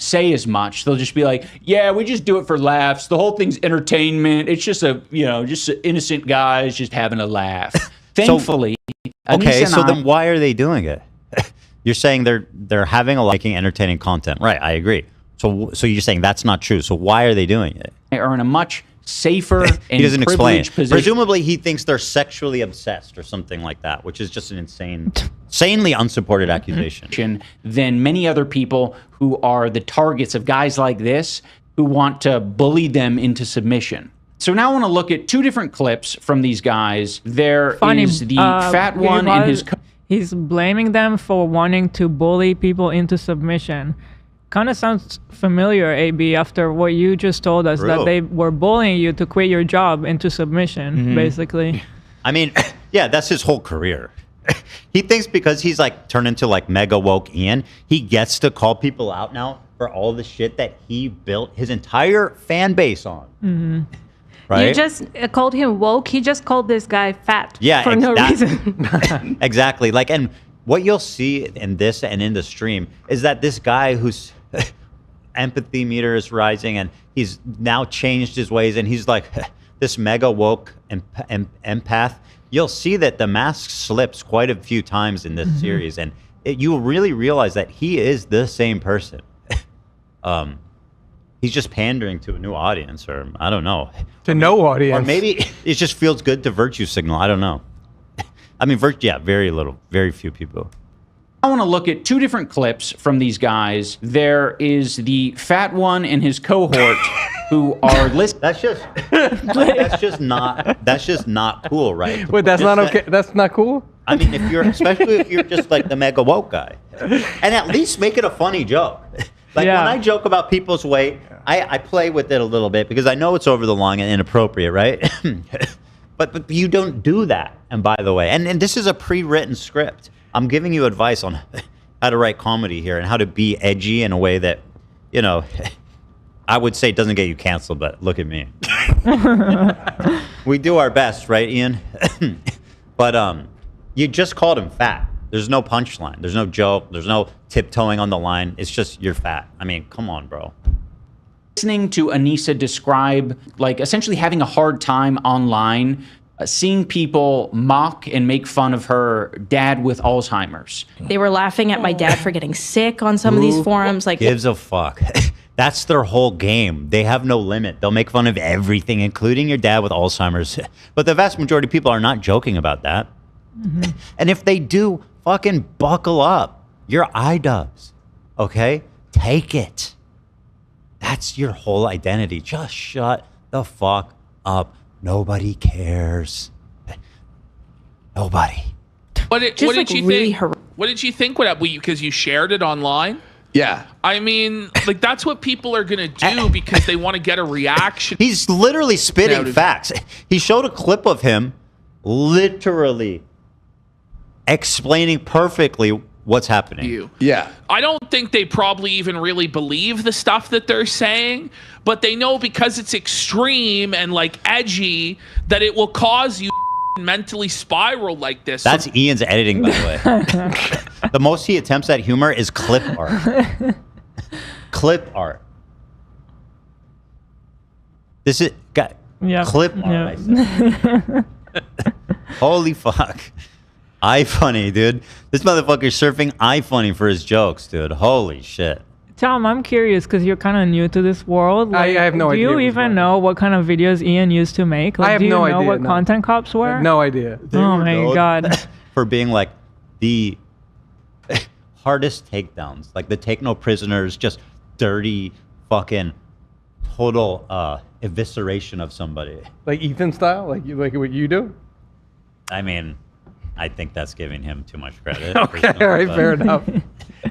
say as much. They'll just be like, yeah, we just do it for laughs. The whole thing's entertainment. It's just just innocent guys just having a laugh. Thankfully. Then why are they doing it? You're saying they're having liking entertaining content. Right, I agree. So you're saying that's not true. So why are they doing it? They are in a much safer and he doesn't explain. Position. Presumably he thinks they're sexually obsessed or something like that, which is just an insanely unsupported accusation. Than many other people who are the targets of guys like this who want to bully them into submission. So now I want to look at 2 different clips from these guys. There is the fat one and his... He's blaming them for wanting to bully people into submission. Kind of sounds familiar, AB, after what you just told us, that they were bullying you to quit your job into submission, basically. I mean, yeah, that's his whole career. He thinks because he's like turned into like mega woke Ian, he gets to call people out now for all the shit that he built his entire fan base on. Mm-hmm. Right? You just called him woke. He just called this guy fat for no reason. Exactly. Like, and what you'll see in this and in the stream is that this guy whose empathy meter is rising and he's now changed his ways and he's like this mega woke empath. You'll see that the mask slips quite a few times in this series, and you will really realize that he is the same person. He's just pandering to a new audience, or I don't know. To no audience. Or maybe it just feels good to virtue signal. I don't know. I mean, very few people. I want to look at 2 different clips from these guys. There is the fat one and his cohort who are listening. That's just not cool, right? Wait, that's not okay. That's not cool? I mean, especially if you're just like the mega woke guy, and at least make it a funny joke. Like when I joke about people's weight, I play with it a little bit because I know it's over the line and inappropriate, right? but you don't do that. And by the way, and this is a pre-written script. I'm giving you advice on how to write comedy here and how to be edgy in a way that, you know, I would say doesn't get you canceled, but look at me. We do our best, right, Ian? But you just called him fat. There's no punchline. There's no joke. There's no tiptoeing on the line. It's just you're fat. I mean, come on, bro. Listening to Anissa describe, like, essentially having a hard time online, seeing people mock and make fun of her dad with Alzheimer's. They were laughing at my dad for getting sick on some of these forums. Like, gives a fuck? That's their whole game. They have no limit. They'll make fun of everything, including your dad with Alzheimer's. But the vast majority of people are not joking about that. Mm-hmm. And if they do, fucking buckle up. You're iDubbbz, okay? Take it. That's your whole identity. Just shut the fuck up. Nobody cares. Nobody. What did you think? What did you think? Because you shared it online? Yeah. I mean, like, that's what people are going to do because they want to get a reaction. He's literally spitting facts. He showed a clip of him literally explaining perfectly what's happening. Yeah. I don't think they probably even really believe the stuff that they're saying, but they know because it's extreme and like edgy that it will cause you mentally spiral like this. That's Ian's editing, by the way. The most he attempts at humor is clip art. Clip art. This is clip art. I said. Holy fuck. iFunny, dude. This motherfucker's surfing iFunny for his jokes, dude. Holy shit. Tom, I'm curious because you're kind of new to this world. Like, I have no idea. Do you even know what kind of videos Ian used to make? Like, I have no idea. Do you know what content cops were? I have no idea. Oh my god. For being like the hardest takedowns, like the take no prisoners, just dirty fucking total evisceration of somebody. Like Ethan style, like what you do. I mean, I think that's giving him too much credit. Okay, all right, fair enough.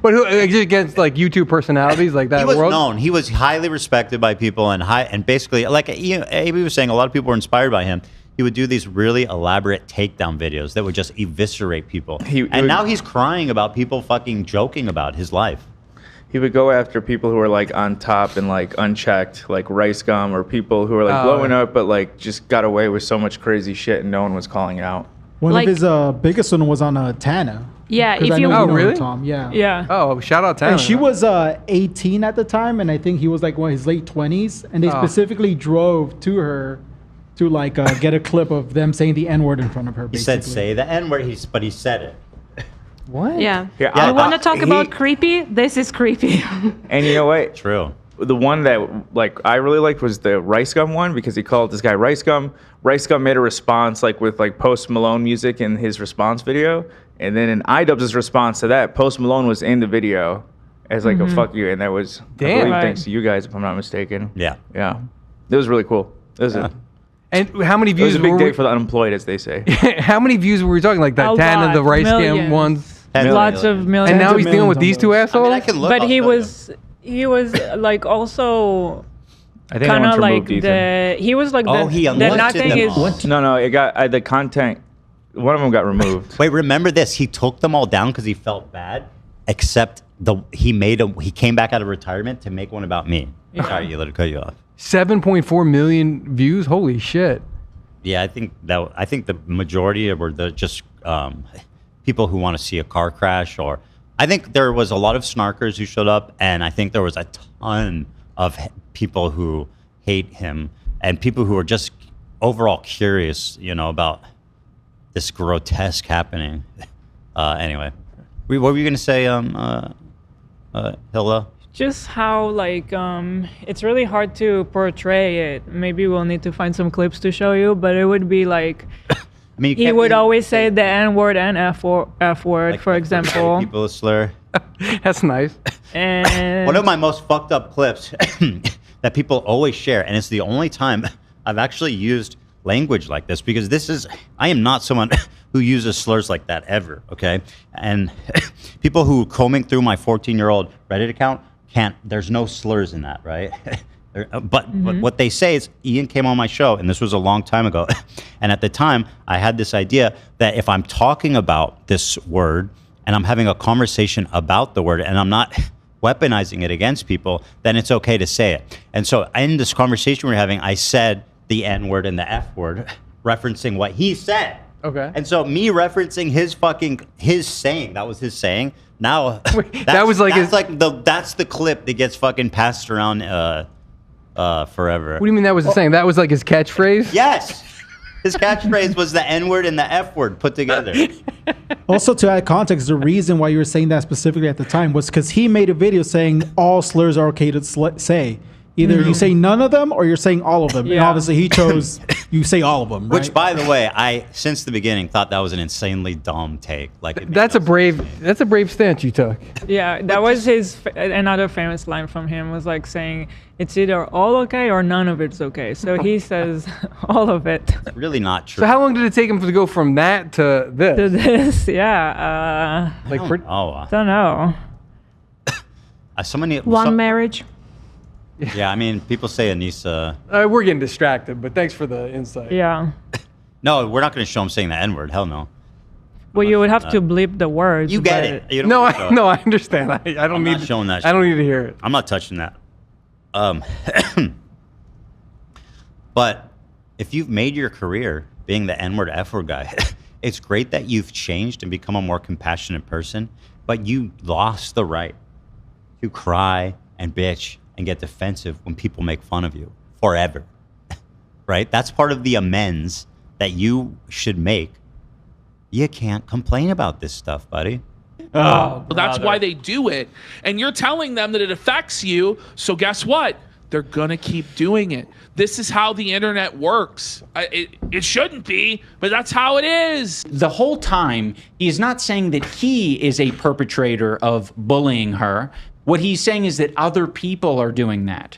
But who against like YouTube personalities like that? He was known. He was highly respected by people, and basically, like AB was saying, a lot of people were inspired by him. He would do these really elaborate takedown videos that would just eviscerate people. Now he's crying about people fucking joking about his life. He would go after people who are like on top and like unchecked, like Rice Gum, or people who are like blowing up, but like just got away with so much crazy shit and no one was calling out. One of his biggest one was on Tana. Yeah, if you know really? Tom, yeah. Yeah. Oh, shout out Tana. And she was 18 at the time, and I think he was like his late 20s, and they specifically drove to her to like get a clip of them saying the N-word in front of her. Basically. He said say the N-word, but he said it. What? Yeah. You want to talk about creepy? This is creepy. And you know what? True. The one that like I really liked was the Rice Gum one because he called this guy Rice Gum. Rice Gum made a response like with like Post Malone music in his response video, and then in iDubbbz's response to that, Post Malone was in the video as like a fuck you, and that was I believe thanks to you guys if I'm not mistaken. Yeah. It was really cool. It was and how many views? It was a big day for the unemployed, as they say. How many views were we talking? Like that Tana, the Rice Gum ones. Lots of millions. And now he's dealing with these two assholes. I mean, I can look, but he was like also I think kind of like Ethan. he was like he the nothing them is all. No, it got the content. One of them got removed. Wait, remember this? He took them all down because he felt bad. Except he came back out of retirement to make one about me. Yeah. Sorry, you let it cut you off. 7.4 million views. Holy shit. Yeah, I think the majority were just people who want to see a car crash, or I think there was a lot of snarkers who showed up, and I think there was a ton of people who hate him and people who are just overall curious, about this grotesque happening. Anyway, what were you gonna say, Hila? just how like it's really hard to portray it. Maybe we'll need to find some clips to show you, but it would be like I mean, he would always say the N word and F word, like, for example. People slur. That's nice. And one of my most fucked up clips that people always share, and it's the only time I've actually used language like this, because I am not someone who uses slurs like that ever, okay? And people who combing through my 14-year-old Reddit account there's no slurs in that, right? But what they say is, Ian came on my show, and this was a long time ago. And at the time, I had this idea that if I'm talking about this word and I'm having a conversation about the word and I'm not weaponizing it against people, then it's okay to say it. And so in this conversation we're having, I said the N word and the F word, referencing what he said. Okay. And so me referencing his saying, that was his saying. Now that's the clip that gets fucking passed around forever. What do you mean that was the saying? That was like his catchphrase? Yes. His catchphrase was the N word and the F word put together. Also, to add context, the reason why you were saying that specifically at the time was because he made a video saying all slurs are okay to say. Either you say none of them or you're saying all of them. And obviously he chose you say all of them. Right? Which, by the way, I since the beginning thought that was an insanely dumb take. Like that's a brave stance you took. Yeah, that was another famous line from him was like saying it's either all okay or none of it's okay. So he says all of it. Really not true. So how long did it take him to go from that to this? To this, yeah. I don't know. One marriage. Yeah, I mean, people say Anissa. We're getting distracted, but thanks for the insight. Yeah. No, we're not going to show him saying the N-word. Hell no. Well, you would have to bleep the words. You get it. You don't No, need to show it. I understand. I don't I'm need not showing that. I don't shit. need to hear it. I'm not touching that. But if you've made your career being the N-word, F-word guy, it's great that you've changed and become a more compassionate person, but you lost the right to cry and bitch and get defensive when people make fun of you forever, right? That's part of the amends that you should make. You can't complain about this stuff, buddy. Well, that's why they do it. And you're telling them that it affects you. So guess what? They're going to keep doing it. This is how the internet works. It shouldn't be, but that's how it is. The whole time, he is not saying that he is a perpetrator of bullying her. What he's saying is that other people are doing that.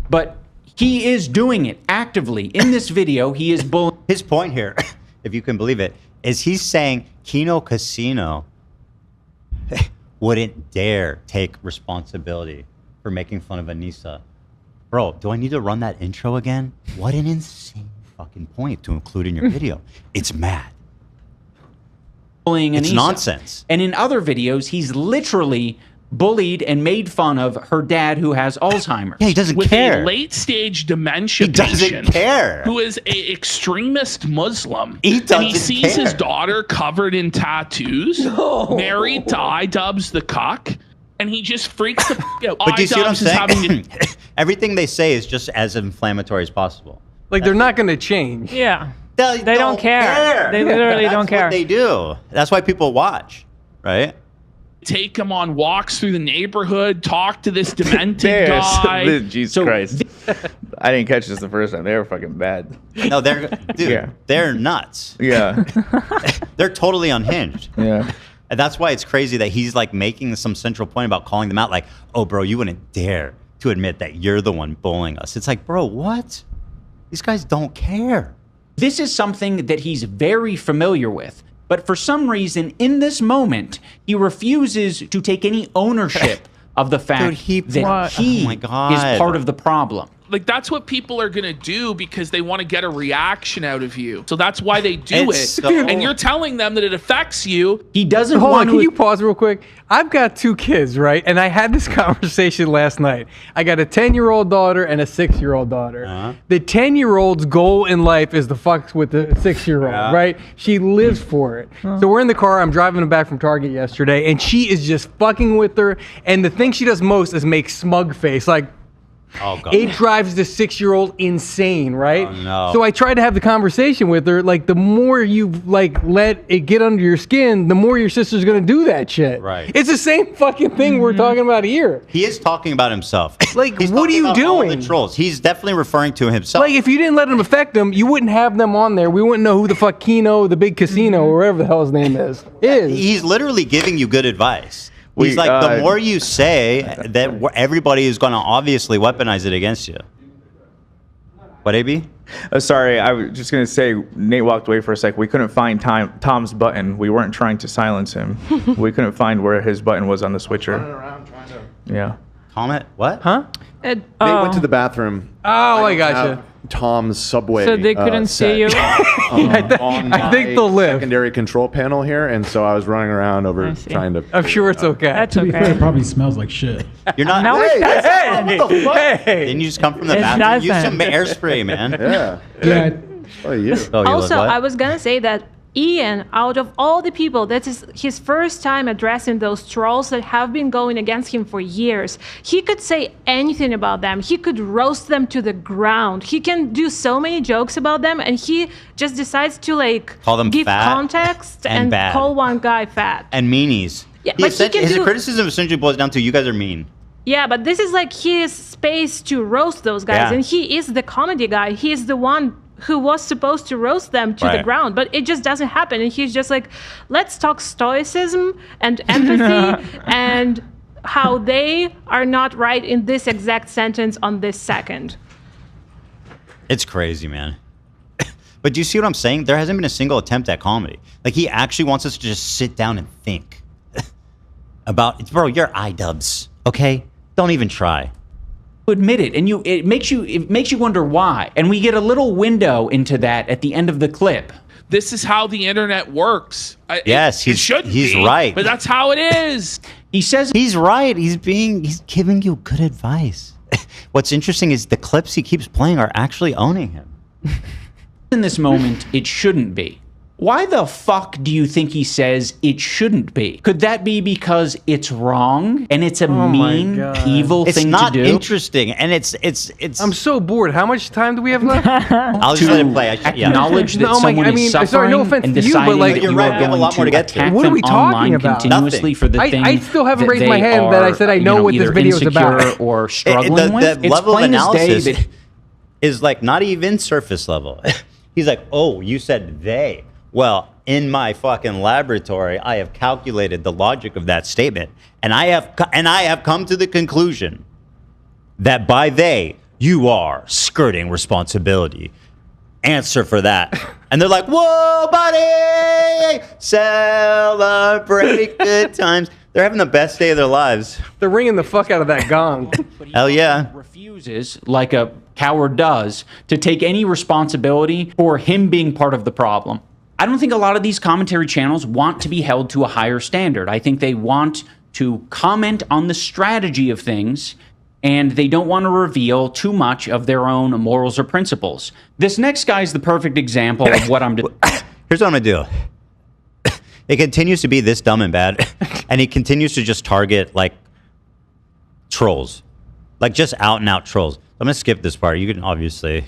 But he is doing it actively. In this video, he is bullying. His point here, if you can believe it, is he's saying Kino Casino wouldn't dare take responsibility for making fun of Anissa. Bro, do I need to run that intro again? What an insane fucking point to include in your video. It's mad. Bullying It's Anissa. nonsense. And in other videos, he's literally bullied and made fun of her dad who has Alzheimer's. Yeah, he doesn't With care. a late-stage dementia He doesn't patient care. who is a extremust Muslim. He and doesn't he sees his care. daughter covered in tattoos, married to iDubbbz the cuck, and he just freaks the out. But do you see what I'm iDubbbz is having saying? to Everything they say is just as inflammatory as possible. Like they're not going to change. Yeah. They don't care. They literally don't care. That's what they do. That's why people watch, right? take him on walks through the neighborhood, talk to this demented guy. Jesus Christ. I didn't catch this the first time. They were fucking bad. No, they're nuts. Yeah. They're totally unhinged. Yeah. And that's why it's crazy that he's like making some central point about calling them out. Like, oh, bro, you wouldn't dare to admit that you're the one bullying us. It's like, bro, what? These guys don't care. This is something that he's very familiar with. But for some reason, in this moment, he refuses to take any ownership of the fact that he is part of the problem. Like, that's what people are going to do because they want to get a reaction out of you. So that's why they do it. And you're telling them that it affects you. He doesn't Hold on, can you pause real quick? I've got 2 kids, right? And I had this conversation last night. I got a 10-year-old daughter and a 6-year-old daughter. The 10-year-old's goal in life is to fuck with the 6-year-old, right? She lives for it. So we're in the car. I'm driving her back from Target yesterday, and she is just fucking with her. And the thing she does most is make smug face, like, oh, God. It drives the 6-year-old insane, right? Oh, no. So I tried to have the conversation with her. Like, the more you like let it get under your skin, the more your sister's gonna do that shit. Right. It's the same fucking thing we're talking about here. He is talking about himself. Like, He's what are talking you about doing? all the trolls. He's definitely referring to himself. Like, if you didn't let them affect them, you wouldn't have them on there. We wouldn't know who the fuck Kino, the big casino, or whatever the hell his name is. He's literally giving you good advice. He's like, the more you say that everybody is going to obviously weaponize it against you. What, AB? Sorry, I was just gonna say Nate walked away for a sec. We couldn't find Tom's button. We weren't trying to silence him. We couldn't find where his button was on the switcher. Running around trying to. Yeah. Comment? What? Huh? They went to the bathroom. Oh, I gotcha. Tom's subway. So they couldn't see you? On I think they'll live. Secondary control panel here, and so I was running around over trying to. I'm sure it's okay. That's To be fair, okay. it probably smells like shit. You're not. No, it doesn't. What the fuck? Didn't you just come from the It bathroom? Use some doesn't. airspray, man. Yeah. Yeah. Oh, you. Oh, you Also, look what? I was gonna say that Ian, out of all the people, that is his first time addressing those trolls that have been going against him for years. He could say anything about them. He could roast them to the ground. He can do so many jokes about them, and he just decides to like Call them give fat context and and bad. call one guy fat. and meanies. Yeah, but he can his do- criticism essentially boils down to you guys are mean. Yeah, but this is like his space to roast those guys, Yeah. and he is the comedy guy. He is the one who was supposed to roast them to the Right. ground, but it just doesn't happen. And he's just like, let's talk stoicism and empathy and how they are not right in this exact sentence on this second. It's crazy, man. But do you see what I'm saying? There hasn't been a single attempt at comedy. Like he actually wants us to just sit down and think about, bro, you're iDubbbz, okay? Don't even try. Admit it, and it makes you wonder why. And we get a little window into that at the end of the clip. This is how the internet works. Yes, it shouldn't he's be, right. but that's how it is. He says he's right. He's giving you good advice. What's interesting is the clips he keeps playing are actually owning him. in this moment, it shouldn't be. Why the fuck do you think he says it shouldn't be? Could that be because it's wrong and it's a mean, evil It's thing not to do? interesting, and it's. I'm so bored. How much time do we have left? I'll just let it play. Acknowledge that someone is suffering sorry, no offense and to you, deciding but like, that you are going to attack What are we them talking online about? continuously for the thing I still haven't that raised my they hand that I are, said I know what this either video is about. insecure or struggling with. The It's level of plain as day analysis that is like not even surface level. He's like, oh, you said they. Well, in my fucking laboratory, I have calculated the logic of that statement, and I have come to the conclusion that by they, you are skirting responsibility. Answer for that. And they're like, whoa, buddy, celebrate good times. They're having the best day of their lives. They're ringing the fuck out of that gong. Hell yeah. Refuses, like a coward does, to take any responsibility for him being part of the problem. I don't think a lot of these commentary channels want to be held to a higher standard. I think they want to comment on the strategy of things, and they don't want to reveal too much of their own morals or principles. This next guy is the perfect example of what I'm doing. Here's what I'm going to do. It continues to be this dumb and bad, and he continues to just target, like, trolls. Like, just out-and-out trolls. I'm going to skip this part. You can obviously...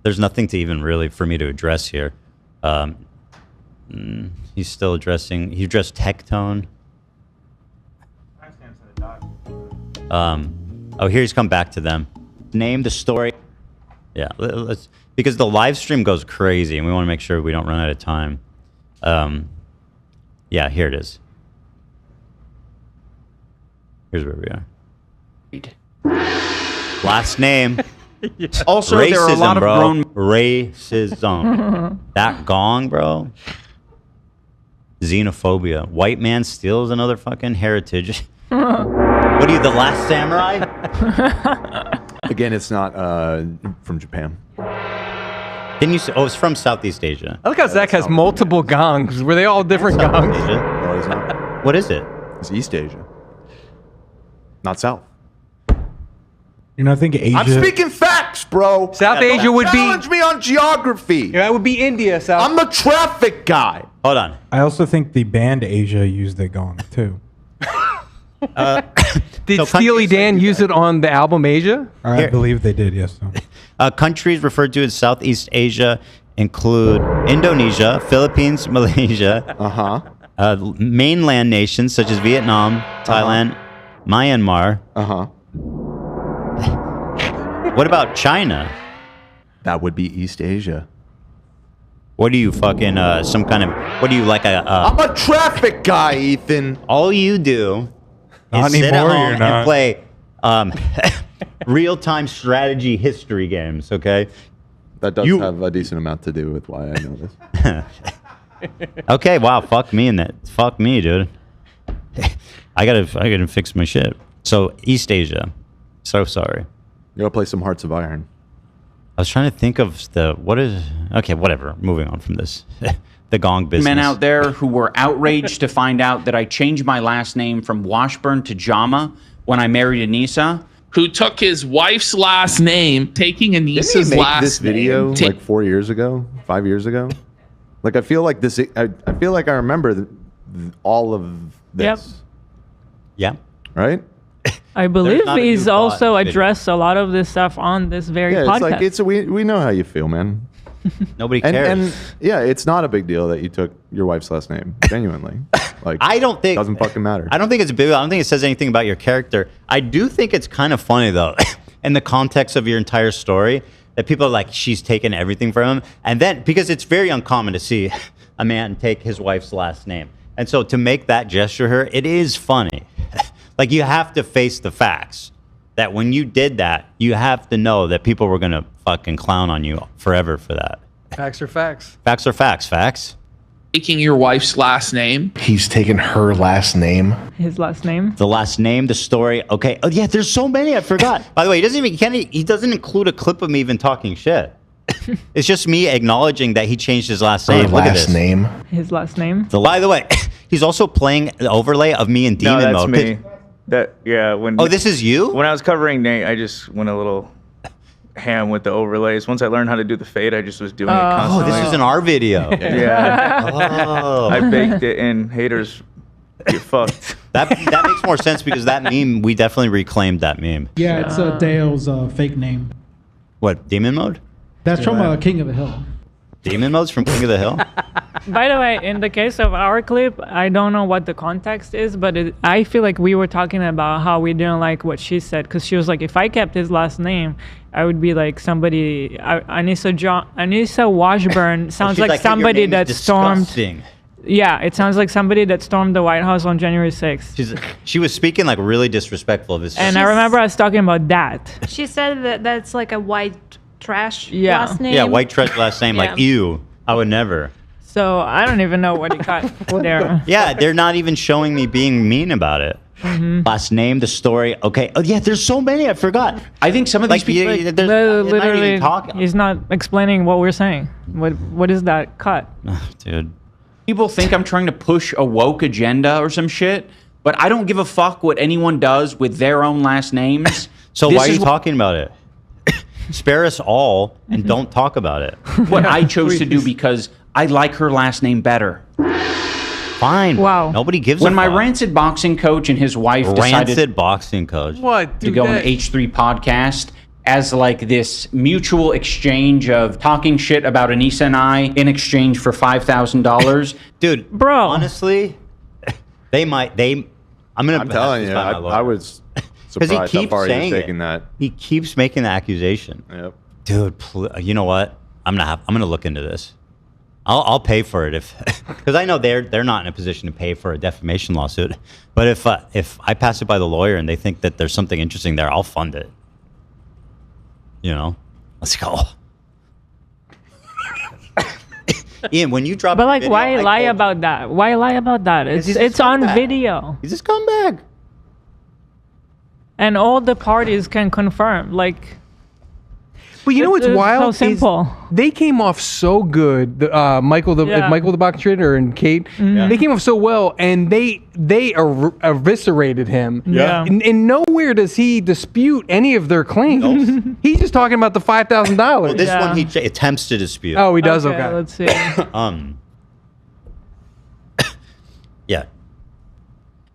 There's nothing to even really for me to address here. He's still addressing... He addressed Tectone. Oh, here he's come back to them. Name the story. Yeah, let's... Because the live stream goes crazy, and we want to make sure we don't run out of time. Yeah, here it is. Here's where we are. Last name. Also, racism, there are a lot of bro. grown... Racism. That gong, bro. Xenophobia. White man steals another fucking heritage. What are you, the last samurai? Again, it's not from Japan. Didn't you say? Oh, it's from Southeast Asia. I like how Zach has multiple gongs. Were they all different gongs? No, it's not. What is it? It's East Asia. Not South. You know, I think Asia. I'm speaking facts, bro. South Asia would be. Challenge me on geography. Yeah, that would be India, South. I'm the traffic guy. Hold on. I also think the band Asia used the gong too. Did Steely Dan use it on the album Asia? I believe they did. Yes. Countries referred to as Southeast Asia include Indonesia, Philippines, Malaysia, mainland nations such as Vietnam, Thailand, Myanmar. What about China? That would be East Asia. What are you fucking some kind of? What are you like a? I'm a traffic guy, Ethan. All you do Not is sit at anymore, home you're not. and play real-time strategy history games, okay? That does have a decent amount to do with why I know this. Okay, wow, fuck me in that. Fuck me, dude. I gotta fix my shit. So East Asia. So sorry. You gotta play some Hearts of Iron. I was trying to think of okay, whatever. Moving on from this. The gong business. Men out there who were outraged to find out that I changed my last name from Washburn to Jama when I married Anissa. Who took his wife's last name, taking Anissa's Didn't he make last this video name. like 4 years ago, 5 years ago? Like I feel like this. I feel like I remember all of this. Yeah. Right. I believe not a he's new also plot. addressed a lot of this stuff on this very Yeah, podcast. it's like we know how you feel, man. Nobody and, cares. And yeah, it's not a big deal that you took your wife's last name. Genuinely, like I don't think doesn't fucking matter. I don't think it's a big deal. I don't think it says anything about your character. I do think it's kind of funny though, in the context of your entire story, that people are like, she's taken everything from him, and then because it's very uncommon to see a man take his wife's last name, and so to make that gesture here, it is funny. Like you have to face the facts. That when you did that, you have to know that people were gonna fucking clown on you forever for that. Facts are facts. Facts are facts. Facts. Taking your wife's last name. He's taken her last name. His last name. The last name, the story. Okay. Oh yeah, there's so many. I forgot. By the way, he doesn't include a clip of me even talking shit. It's just me acknowledging that he changed his last name. Look at this. name. His last name. By the way, he's also playing the overlay of me in demon No, that's mode. me. When this is you? When I was covering Nate, I just went a little ham with the overlays. Once I learned how to do the fade, I just was doing it constantly. This is in our video. Yeah. Oh. I baked it in. Haters get fucked. That makes more sense because that meme, we definitely reclaimed that meme. Yeah, it's Dale's fake name. What, demon mode? That's from King of the Hill. Demon mode's from King of the Hill? By the way, in the case of our clip, I don't know what the context is, but I feel like we were talking about how we didn't like what she said, because she was like, if I kept his last name, I would be like somebody. Anissa Washburn sounds like somebody that stormed. Yeah, it sounds like somebody that stormed the White House on January 6th. She was speaking like really disrespectful of his. And I remember us talking about that. She said that that's like a white trash Yeah. last name. Yeah, white trash last name, like ew. I would never. So I don't even know what he got there. Yeah, they're not even showing me being mean about it. Mhm. Last name, the story. Okay. Oh yeah, there's so many. I forgot. I think some of these people. Literally, he's not explaining what we're saying. What is that cut? Dude. People think I'm trying to push a woke agenda or some shit, but I don't give a fuck what anyone does with their own last names. So This why are is you talking about it? Spare us all and don't talk about it. what I chose to do because I like her last name better. Fine. Wow. Nobody gives When a my fuck. rancid boxing coach and his wife Rancid decided boxing coach. What? to go on the H3 podcast as like this mutual exchange of talking shit about Anissa and I in exchange for $5,000. Dude, bro. Honestly, I'm telling you, I was because he surprised how keeps far he was saying taking it. that. He keeps making the accusation. Yep. Dude, you know what? I'm gonna look into this. I'll pay for it because I know they're not in a position to pay for a defamation lawsuit. But if I pass it by the lawyer and they think that there's something interesting there, I'll fund it. You know, let's go. Ian, when you drop, But like, video, why lie about that? Why lie about that? It's on video. He's just come back. And all the parties can confirm. Like, But you know what's it's wild? so simple. Is they came off so good. Michael the box trader and Kate, they came off so well, and they eviscerated him. Yeah. And nowhere does he dispute any of their claims. He's just talking about the $5,000. Well, this one he attempts to dispute. Oh, he does. Okay. Let's see. Yeah.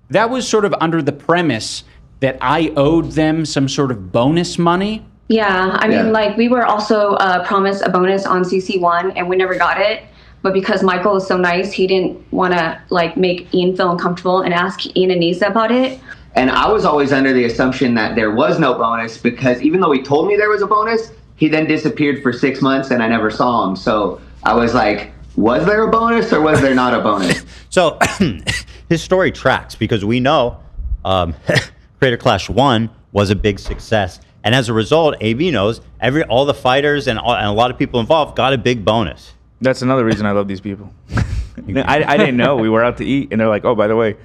That was sort of under the premise that I owed them some sort of bonus money. Yeah, I mean, like, we were also promised a bonus on CC1, and we never got it. But because Michael was so nice, he didn't want to, like, make Ian feel uncomfortable and ask Ian and Nisa about it. And I was always under the assumption that there was no bonus, because even though he told me there was a bonus, he then disappeared for 6 months and I never saw him. So I was like, was there a bonus or was there not a bonus? So his story tracks because we know Creator Clash 1 was a big success. And as a result, AB knows all the fighters and a lot of people involved got a big bonus. That's another reason I love these people. I didn't know. We were out to eat, and they're like, "Oh, by the way,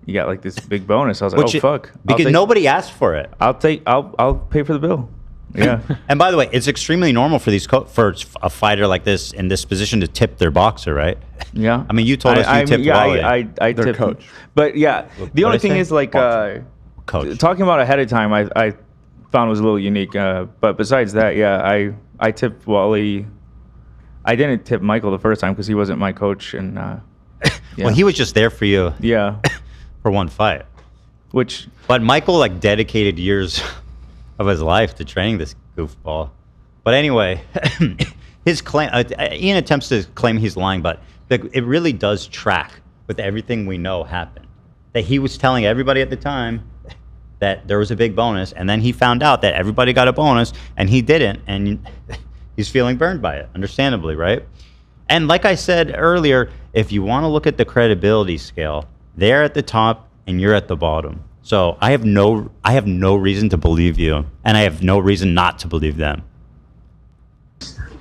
you got like this big bonus." I was like, fuck. Because nobody asked for it. I'll pay for the bill. Yeah. And by the way, it's extremely normal for for a fighter like this in this position to tip their boxer, right? Yeah. I mean, you told us you tipped Wally. I Their tipped coach. But yeah, the only thing is like coach. Talking about ahead of time, I found was a little unique. But besides that, yeah, I tipped Wally. I didn't tip Michael the first time because he wasn't my coach, and Well, he was just there for you. Yeah. For one fight. But Michael like dedicated years of his life to training this goofball. But anyway, his claim. Ian attempts to claim he's lying, but it really does track with everything we know happened. That he was telling everybody at the time that there was a big bonus, and then he found out that everybody got a bonus and he didn't, and he's feeling burned by it, understandably, right? And like I said earlier, if you want to look at the credibility scale, they're at the top and you're at the bottom. So I have no reason to believe you, and I have no reason not to believe them.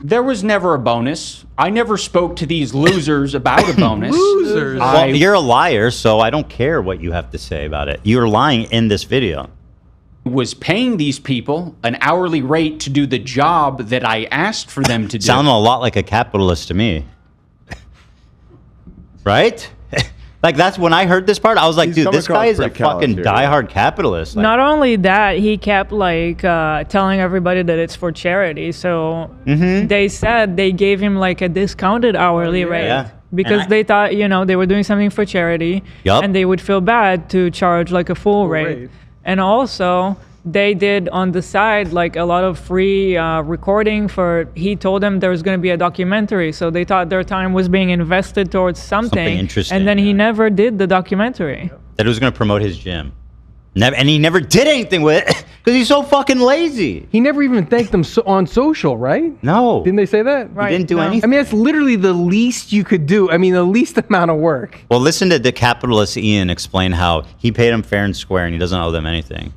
There was never a bonus. I never spoke to these losers about a bonus. Losers. Well, you're a liar, so I don't care what you have to say about it. You're lying in this video. Was paying these people an hourly rate to do the job that I asked for them to do. Sound a lot like a capitalist to me. Right? Like, that's when I heard this part, I was like, dude, this guy is a fucking diehard capitalist. Like, Not only that, he kept like telling everybody that it's for charity. So they said they gave him like a discounted hourly rate because they thought, they were doing something for charity, and they would feel bad to charge like a full rate. And also, they did on the side like a lot of free recording for. He told them there was going to be a documentary, so they thought their time was being invested towards something interesting, and then he never did the documentary. That he was going to promote his gym. And he never did anything with it because he's so fucking lazy. He never even thanked them on social, right? No. Didn't they say that? Right. He didn't do anything. I mean, that's literally the least you could do. I mean, the least amount of work. Well, listen to the capitalist Ian explain how he paid him fair and square and he doesn't owe them anything.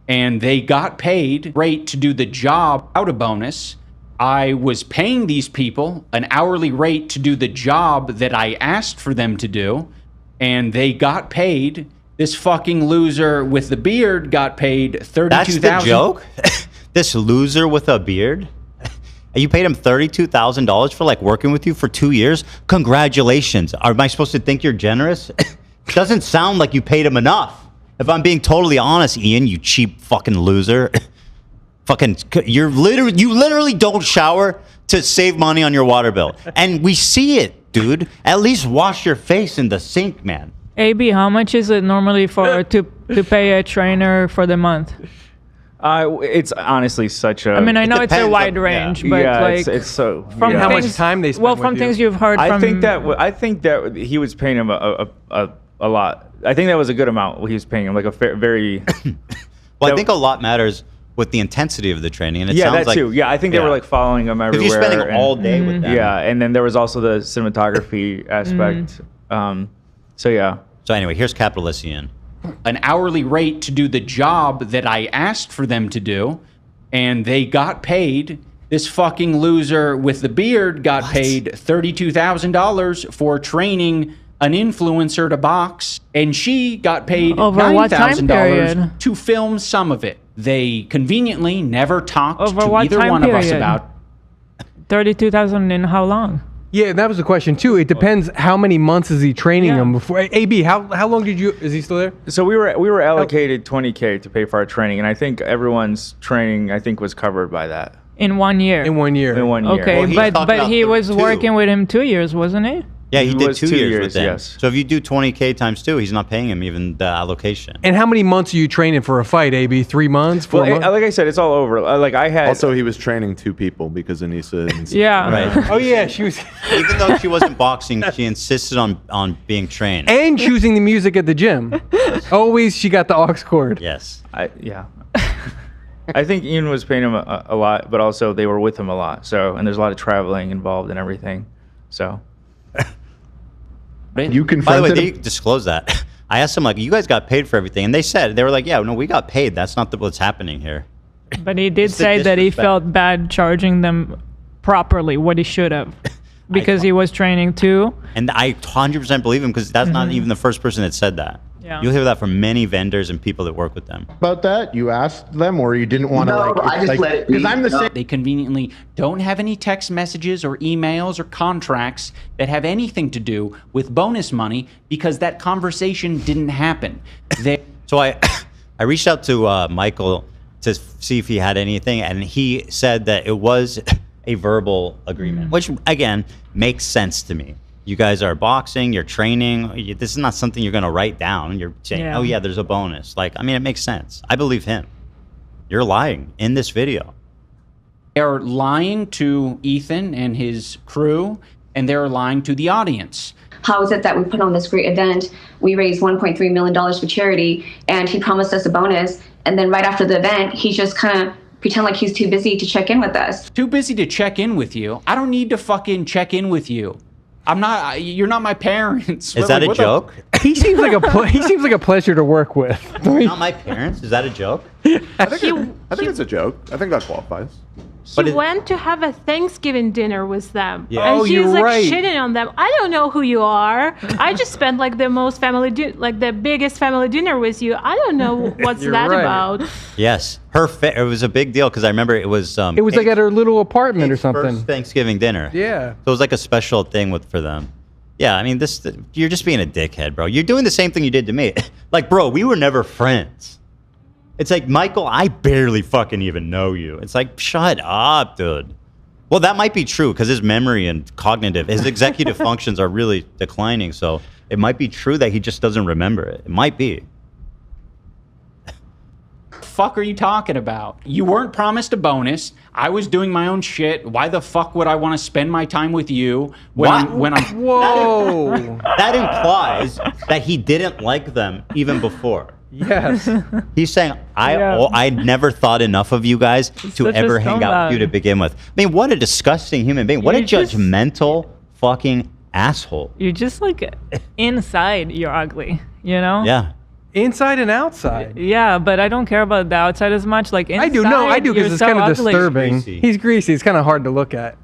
And they got paid rate to do the job without a bonus. I was paying these people an hourly rate to do the job that I asked for them to do, and they got paid. This fucking loser with the beard got paid $32,000. That's the joke? This loser with a beard? And you paid him $32,000 for like working with you for 2 years? Congratulations. Am I supposed to think you're generous? Doesn't sound like you paid him enough. If I'm being totally honest, Ian, you cheap fucking loser. You literally don't shower to save money on your water bill. And we see it, dude. At least wash your face in the sink, man. AB, how much is it normally for to pay a trainer for the month? It's honestly such a. I mean, I know it's a wide range, but like it's so. From how much time they spend. Well, from things you've heard from. I think that he was paying him a lot. I think that was a good amount. He was paying him like a very. Well, I think a lot matters with the intensity of the training, and it yeah, sounds that like, too. Yeah, I think they were like following him everywhere. If you're spending all day with them. Yeah, and then there was also the cinematography aspect. So yeah. So anyway, here's capitalist Ian. An hourly rate to do the job that I asked for them to do, and they got paid. This fucking loser with the beard got paid $32,000 for training an influencer to box, and she got paid $9,000 to film some of it. They conveniently never talked to either one of us about. $32,000 in how long? Yeah, that was the question too. It depends how many months is he training him before. AB, how long did you? Is he still there? So we were allocated $20K to pay for our training, and I think everyone's training was covered by that. In 1 year. In 1 year. In 1 year. Okay, but he was working with him 2 years, wasn't he? Yeah, he did 2 years with them. Yes. So if you do 20K times 2, he's not paying him even the allocation. And how many months are you training for a fight, AB? 3 months? 4 months? Like I said, it's all over. Like I had. Also, he was training 2 people because Anissa. Yeah. Right. Oh yeah, she was. Even though she wasn't boxing, she insisted on being trained. And choosing the music at the gym. Always, she got the aux cord. Yes. Yeah. I think Ian was paying him a lot, but also they were with him a lot. So, and there's a lot of traveling involved and everything. So. You confronted By the way, they him? disclosed that. I asked them, like, you guys got paid for everything. And they were like, yeah, no, we got paid. That's not what's happening here. But he did It's the say that he disrespect. felt bad charging them properly what he should have, because he was training too. And I 100% believe him because that's not even the first person that said that. Yeah. You'll hear that from many vendors and people that work with them. About that, you asked them, or you didn't want to because I'm the same. They conveniently don't have any text messages or emails or contracts that have anything to do with bonus money because that conversation didn't happen. So I reached out to Michael to see if he had anything, and he said that it was a verbal agreement, which again makes sense to me. You guys are boxing, you're training. This is not something you're going to write down. You're saying, oh yeah, there's a bonus. Like, I mean, it makes sense. I believe him. You're lying in this video. They're lying to Ethan and his crew, and they're lying to the audience. How is it that we put on this great event? We raised $1.3 million for charity, and he promised us a bonus. And then right after the event, he just kind of pretend like he's too busy to check in with us. Too busy to check in with you? I don't need to fucking check in with you. I'm not. You're not my parents. Is that a joke? He seems like a pleasure to work with. Not my parents. Is that a joke? I think it's a joke. I think that qualifies. He went to have a Thanksgiving dinner with them. Yeah. And Oh, she's you're like right. shitting on them. I don't know who you are. I just spent like the most like the biggest family dinner with you. I don't know what's You're that right. about. Yes, it was a big deal because I remember it was. It was like at her little apartment or something. First Thanksgiving dinner. Yeah. So it was like a special thing for them. Yeah, I mean, you're just being a dickhead, bro. You're doing the same thing you did to me. Like, bro, we were never friends. It's like, Michael, I barely fucking even know you. It's like, shut up, dude. Well, that might be true because his memory and his executive functions are really declining. So it might be true that he just doesn't remember it. It might be. Fuck are you talking about? You weren't promised a bonus. I was doing my own shit. Why the fuck would I want to spend my time with you when I'm Whoa. That implies that he didn't like them even before. Yes. He's saying, I never thought enough of you guys to such a ever hang out with you to begin with. I mean, what a disgusting human being. What a judgmental fucking asshole. You're just like inside, you're ugly, you know? Yeah. Inside and outside. Yeah, but I don't care about the outside as much. Like inside, I do. No, I do because you're it's so kind of ugly. disturbing. He's greasy. It's kind of hard to look at.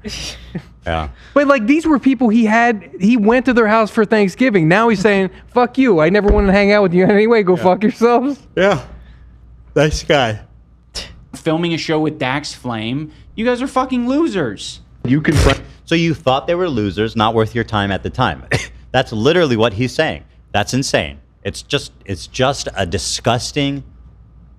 Yeah. But like these were people he went to their house for Thanksgiving. Now he's saying, fuck you. I never wanted to hang out with you anyway. Go fuck yourselves. Yeah. Nice guy. filming a show with Dax Flame. You guys are fucking losers. So you thought they were losers, not worth your time at the time. That's literally what he's saying. That's insane. It's just a disgusting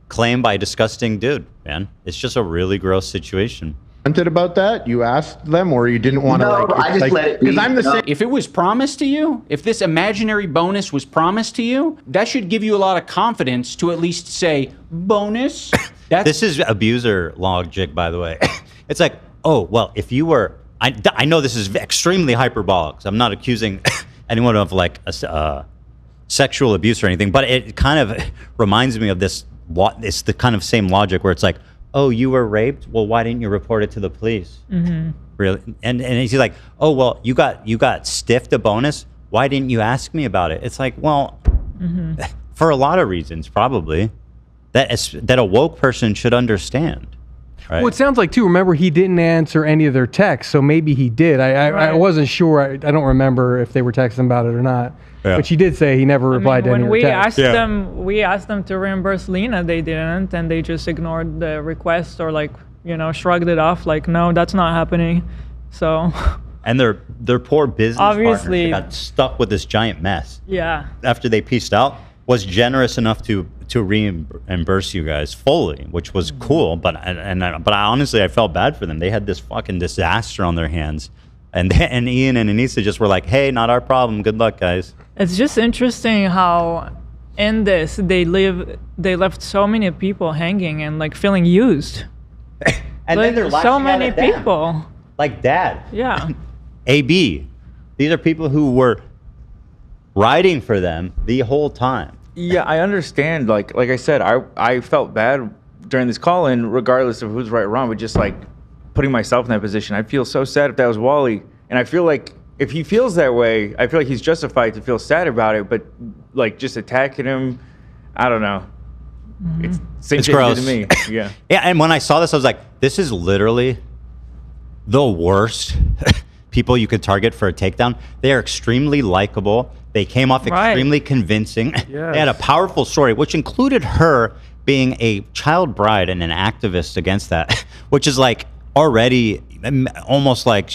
claim by a disgusting dude, man. It's just a really gross situation. About that, you asked them, or you didn't want to let it be. Because I'm the same. If it was promised to you, if this imaginary bonus was promised to you, that should give you a lot of confidence to at least say bonus. This is abuser logic, by the way. It's like, oh well, if you were, I know this is extremely hyperbolic. So I'm not accusing anyone of like a sexual abuse or anything, but it kind of reminds me of this. It's the kind of same logic where it's like, oh, you were raped? Well, why didn't you report it to the police? Mm-hmm. Really? And he's like, oh, well, you got stiffed a bonus. Why didn't you ask me about it? It's like, well, for a lot of reasons, probably that a woke person should understand. Right? Well, it sounds like too. Remember, he didn't answer any of their texts, so maybe he did. I wasn't sure. I don't remember if they were texting about it or not. Yeah. But she did say he never replied to any of her texts. We asked them to reimburse Lena, they didn't, and they just ignored the request or shrugged it off. Like, no, that's not happening. So. And their poor business obviously partners got stuck with this giant mess. Yeah. After they pieced out, was generous enough to reimburse you guys fully, which was cool. But I honestly, I felt bad for them. They had this fucking disaster on their hands. And Ian and Anissa just were like, hey, not our problem. Good luck, guys. It's just interesting how in this they left so many people hanging and feeling used. And then they're so lashing many out at them. people. Like Dad. Yeah. AB. These are people who were riding for them the whole time. Yeah, I understand. Like I said, I felt bad during this call-in, regardless of who's right or wrong, but just putting myself in that position. I feel so sad if that was Wally. And I feel like if he feels that way, I feel like he's justified to feel sad about it, but just attacking him, I don't know. It's same It's shit he did gross. to me. Yeah. Yeah, and when I saw this, I was like, this is literally the worst people you could target for a takedown. They are extremely likable. They came off extremely convincing. They had a powerful story, which included her being a child bride and an activist against that, which is like already almost like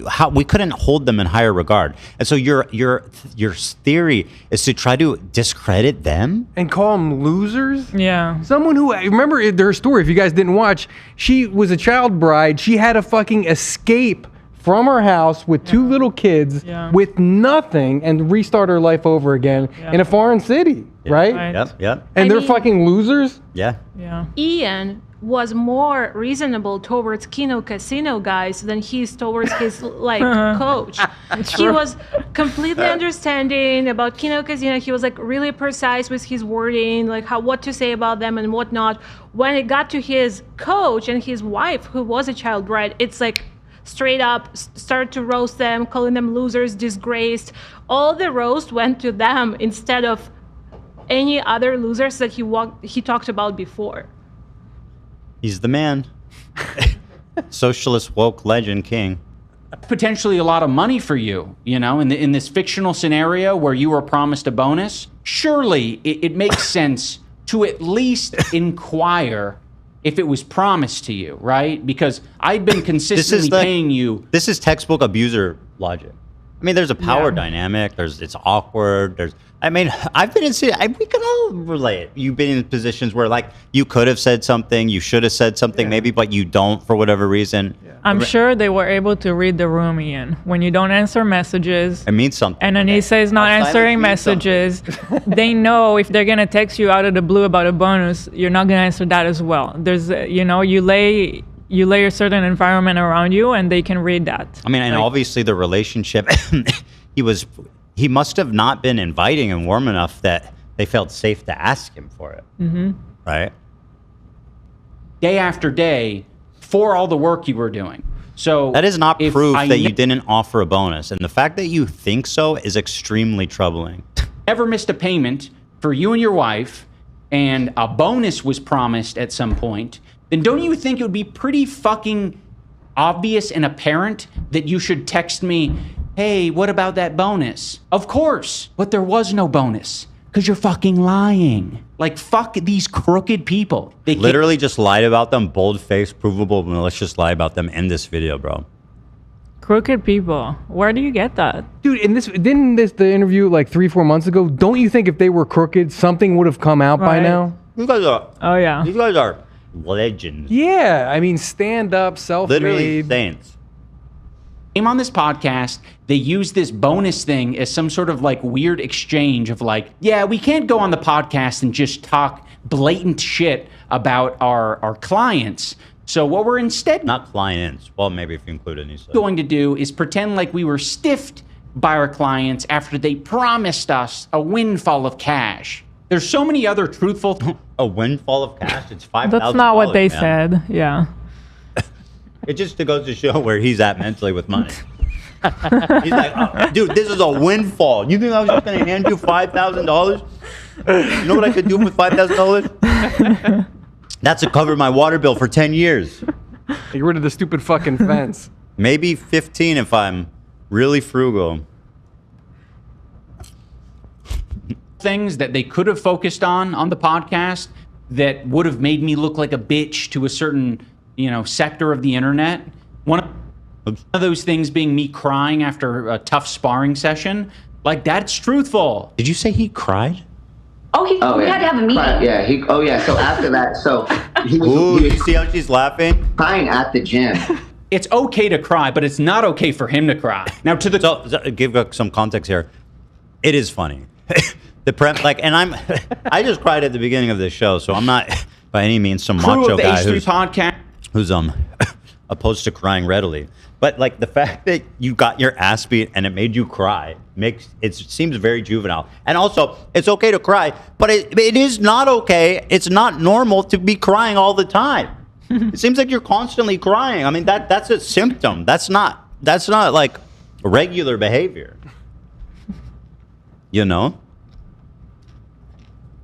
how we couldn't hold them in higher regard. And so your theory is to try to discredit them and call them losers. Yeah. Someone who, remember their story, if you guys didn't watch, she was a child bride. She had to fucking escape from her house with two little kids with nothing and restart her life over again in a foreign city, right? Yep. And they're fucking losers? Yeah. Ian was more reasonable towards Kino Casino guys than he's towards his coach. He was completely understanding about Kino Casino. He was like really precise with his wording, like what to say about them and whatnot. When it got to his coach and his wife, who was a child bride, it's like straight up start to roast them, calling them losers, disgraced. All the roast went to them instead of any other losers that he talked about before. He's the man. Socialist woke legend king. Potentially a lot of money for you, you know, in this fictional scenario where you were promised a bonus. Surely it makes sense to at least inquire if it was promised to you, right? Because I've been consistently paying you. This is textbook abuser logic. I mean, there's a power dynamic. It's awkward. I've been we can all relate. You've been in positions where like you could have said something, you should have said something maybe, but you don't for whatever reason. I'm sure they were able to read the room, Ian. When you don't answer messages, it means something. And Anissa is not answering messages. They know if they're gonna text you out of the blue about a bonus, you're not gonna answer that as well. There's, you lay a certain environment around you, and they can read that. I mean, and obviously the relationship, he must have not been inviting and warm enough that they felt safe to ask him for it. Mm-hmm. Right? Day after day for all the work you were doing. So that is not proof that you didn't offer a bonus. And the fact that you think so is extremely troubling. Never missed a payment for you and your wife, and a bonus was promised at some point, then don't you think it would be pretty fucking obvious and apparent that you should text me, hey, what about that bonus? Of course, but there was no bonus because you're fucking lying. Like, fuck these crooked people. They literally just lied about them, bold-faced, provable, malicious lie about them in this video, bro. Crooked people. Where do you get that? Dude, didn't the interview like 3-4 months ago, don't you think if they were crooked, something would have come out by now? These guys are legends. Yeah, I mean, stand up, self-made. Literally saints. On this podcast, they use this bonus thing as some sort of like weird exchange of like, yeah, we can't go on the podcast and just talk blatant shit about our clients. So what we're instead not clients, well, maybe if you include Anissa, going to do is pretend like we were stiffed by our clients after they promised us a windfall of cash. There's so many other truthful a windfall of cash. It's $5,000. That's not what they said. Yeah. It just goes to show where he's at mentally with money. He's like, oh, dude, this is a windfall. You think I was just going to hand you $5,000? You know what I could do with $5,000? That's to cover my water bill for 10 years. Get rid of the stupid fucking fence. Maybe 15 if I'm really frugal. Things that they could have focused on the podcast that would have made me look like a bitch to a certain sector of the internet. One of those things being me crying after a tough sparring session. Like, that's truthful. Did you say he cried? We had to have a meeting. So after that, he you see how she's laughing? Crying at the gym. It's okay to cry, but it's not okay for him to cry. Now, so give some context here. It is funny. I just cried at the beginning of this show, so I'm not by any means some macho guy who's opposed to crying readily. But like the fact that you got your ass beat and it made you cry seems very juvenile. And also, it's okay to cry, but it is not okay. It's not normal to be crying all the time. It seems like you're constantly crying. I mean, that's a symptom. That's not like regular behavior. You know?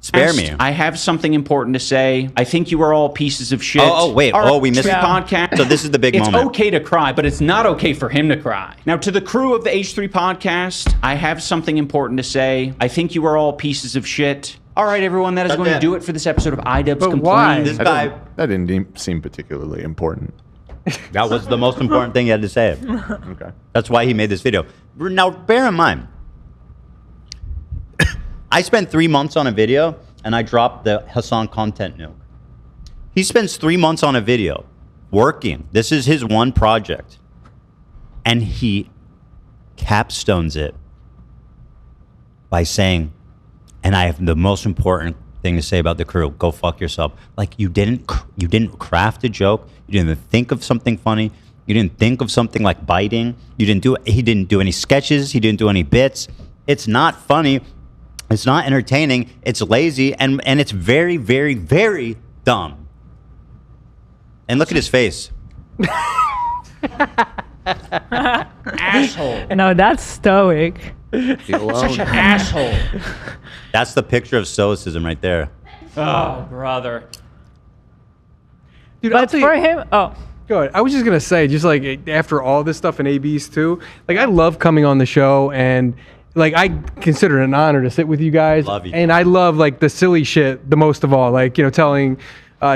Spare me. I have something important to say. I think you are all pieces of shit. Wait. We missed it. Podcast. So this is the big moment. It's okay to cry, but it's not okay for him to cry. Now, to the crew of the H3 podcast, I have something important to say. I think you are all pieces of shit. All right, everyone, that is going to do it for this episode of iDubbbz Complain. Why? This guy. That didn't seem particularly important. That was the most important thing he had to say. Okay. That's why he made this video. Now, bear in mind, I spent 3 months on a video, and I dropped the Hassan content nuke. He spends 3 months on a video, working. This is his one project. And he capstones it by saying, and I have the most important thing to say about the crew, go fuck yourself. Like, you didn't craft a joke. You didn't think of something funny. You didn't think of something like biting. He didn't do any sketches. He didn't do any bits. It's not funny. It's not entertaining. It's lazy, and it's very, very, very dumb. And look at his face. Asshole. No, that's stoic. Such an asshole. That's the picture of stoicism right there. Oh, brother. Dude, But for him, Go ahead. I was just gonna say, just like after all this stuff in ABs too, like I love coming on the show, and like I consider it an honor to sit with you guys. Love you. And I love like the silly shit the most of all, like, you know, telling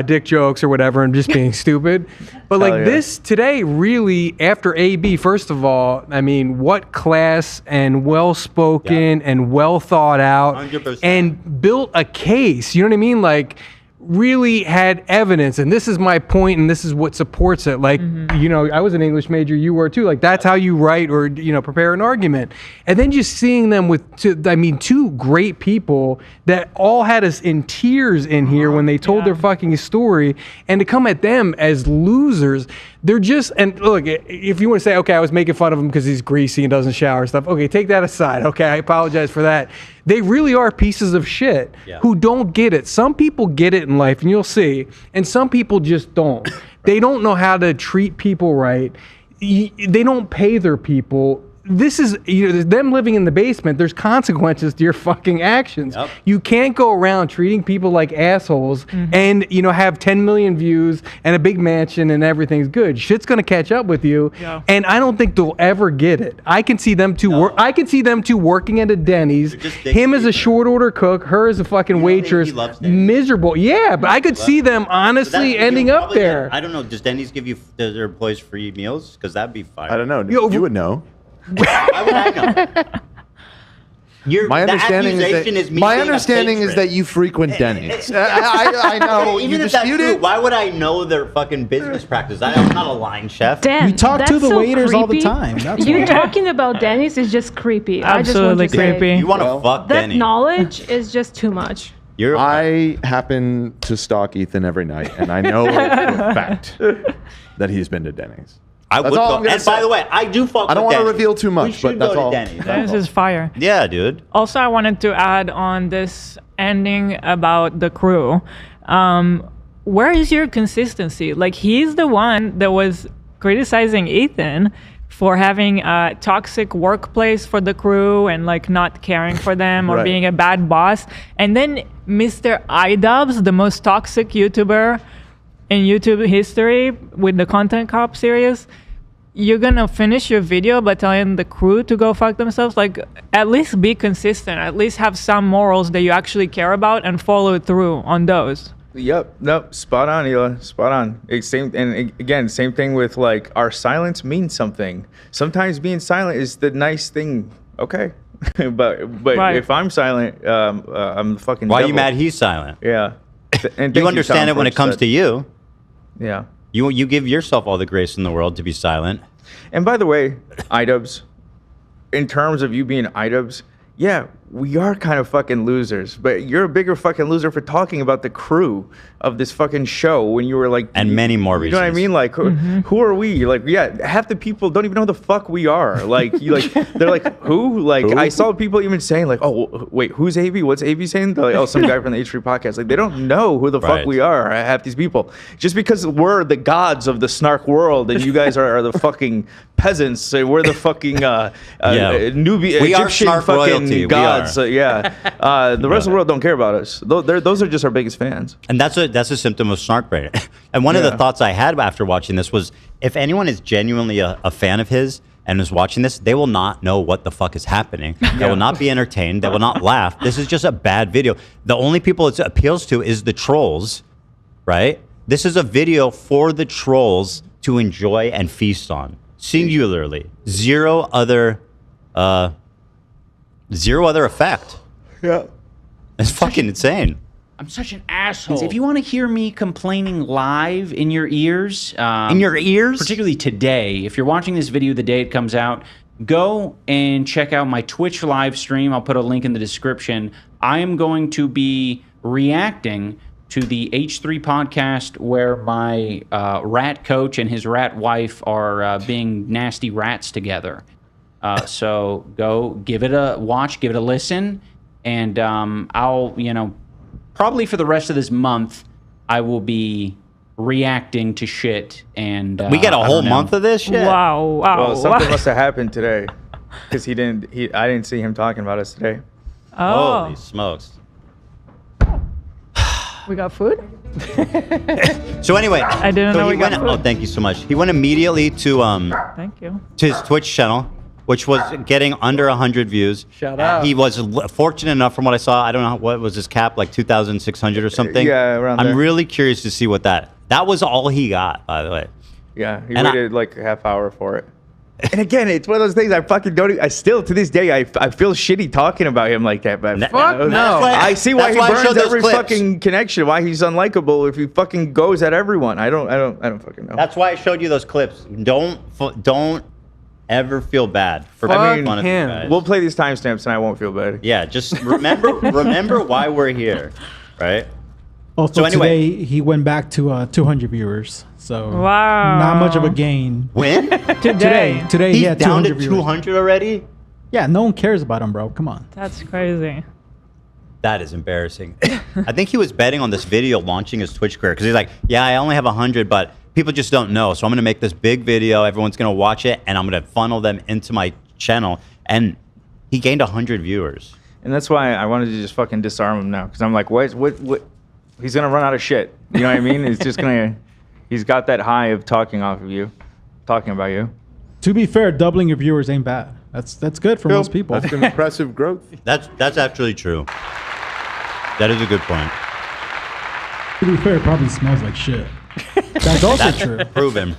dick jokes or whatever and just being stupid. But like this today, really, after AB, first of all, I mean, what class and well-spoken and well thought out 100%. and built a case. You know what I mean? Like, really had evidence, and this is my point, and this is what supports it. Like, you know, I was an English major, you were too. Like, that's how you write or, you know, prepare an argument. And then just seeing them with, two great people that all had us in tears in here when they told their fucking story, and to come at them as losers. They're just, and look, if you want to say, okay, I was making fun of him because he's greasy and doesn't shower and stuff, okay, take that aside. Okay, I apologize for that. They really are pieces of shit who don't get it. Some people get it in life, and you'll see, and some people just don't. They don't know how to treat people right. They don't pay their people. This is, you know, them living in the basement. There's consequences to your fucking actions. Yep. You can't go around treating people like assholes and, you know, have 10 million views and a big mansion and everything's good. Shit's gonna catch up with you, and I don't think they'll ever get it. I can see them two. I can see them two working at a Denny's. Him as a short order cook, her as a fucking waitress. Miserable. Yeah, but I could see them honestly ending up there. I don't know. Does Denny's give you their employees free meals? Because that'd be fire. I don't know. You would know. Why would I know? My understanding is that you frequent Denny's. I know. Even if that's true, why would I know their fucking business practice? I'm not a line chef. Dan, you talk to the waiters all the time. That's you talking about Denny's is just creepy. Absolutely I just want to creepy. say, You want to fuck that Denny? knowledge is just too much. I happen to stalk Ethan every night, and I know for a fact that he's been to Denny's. I would go. And by the way, I do fuck. I don't want to reveal too much, but that's all. Dennis is fire. Yeah, dude. Also, I wanted to add on this ending about the crew. Where is your consistency? Like, he's the one that was criticizing Ethan for having a toxic workplace for the crew and like not caring for them or being a bad boss. And then Mr. iDubbbz, the most toxic YouTuber in YouTube history with the Content Cop series, you're gonna finish your video by telling the crew to go fuck themselves. Like, at least be consistent. At least have some morals that you actually care about and follow through on those. Yep. Nope. Spot on, Hila. Spot on. Same thing with like our silence means something. Sometimes being silent is the nice thing. Okay. but if I'm silent, I'm the fucking. Why are devil. you mad? He's silent. Yeah. And you understand it when it comes to you. Yeah. You give yourself all the grace in the world to be silent. And by the way, iDubbbz, in terms of you being iDubbbz, yeah, we are kind of fucking losers, but you're a bigger fucking loser for talking about the crew of this fucking show when you were like, and many more reasons. You know what I mean? Like, who are we? Like, yeah, half the people don't even know who the fuck we are. Like, they're like, who? Like, who? I saw people even saying like, oh, wait, who's AB? What's AB saying? They're like, oh, some guy from the H3 podcast. Like, they don't know who the fuck we are. Half these people, just because we're the gods of the snark world, and you guys are the fucking peasants. So we're the fucking newbie. We Egyptian are snark fucking royalty. gods. gods. So yeah, the rest of the world don't care about us. Those are just our biggest fans. And that's a symptom of snark brain. And one of the thoughts I had after watching this was, if anyone is genuinely a fan of his and is watching this, they will not know what the fuck is happening. They will not be entertained. They will not laugh. This is just a bad video. The only people it appeals to is the trolls, right? This is a video for the trolls to enjoy and feast on, singularly. Zero other effect. Yeah. It's fucking insane. I'm such an asshole. If you want to hear me complaining live in your ears, particularly today, if you're watching this video the day it comes out, go and check out my Twitch live stream. I'll put a link in the description. I am going to be reacting to the H3 podcast where my rat coach and his rat wife are being nasty rats together. So go give it a watch, give it a listen, and I'll, probably for the rest of this month, I will be reacting to shit. And we got a whole month of this shit. Wow. Well, something must have happened today, because I didn't see him talking about us today. Oh. Holy smokes. We got food? So anyway, I didn't know we got food. Oh, thank you so much. He went immediately to Thank you. to his Twitch channel, which was getting under 100 views. Shout out. He was fortunate enough, from what I saw, I don't know what was his cap, like 2,600 or something. Yeah, around there. I'm really curious to see what that was all he got, by the way. Yeah, he waited like a half hour for it. And again, it's one of those things I fucking don't. I still, to this day, I feel shitty talking about him like that. But Fuck no. I see why he I burns showed those every clips. fucking connection. Why he's unlikable if he fucking goes at everyone. I don't fucking know. That's why I showed you those clips. Don't ever feel bad for making fun of you guys. We'll play these timestamps and I won't feel bad. Yeah, just remember why we're here, right? Also, So anyway- today he went back to 200 viewers. So Wow. not much of a gain. When? Today He's he had down 200 to viewers. 200 already? Yeah, no one cares about him, bro. Come on. That's crazy. That is embarrassing. I think he was betting on this video launching his Twitch career, because he's like, yeah, I only have 100, but people just don't know. So I'm going to make this big video. Everyone's going to watch it, and I'm going to funnel them into my channel. And he gained 100 viewers. And that's why I wanted to just fucking disarm him now, because I'm like, what? He's gonna run out of shit. You know what I mean? It's just gonna. He's got that high of talking about you. To be fair, doubling your viewers ain't bad. That's good for most people. That's impressive growth. That's actually true. That is a good point. To be fair, it probably smells like shit. That's also true. Proven.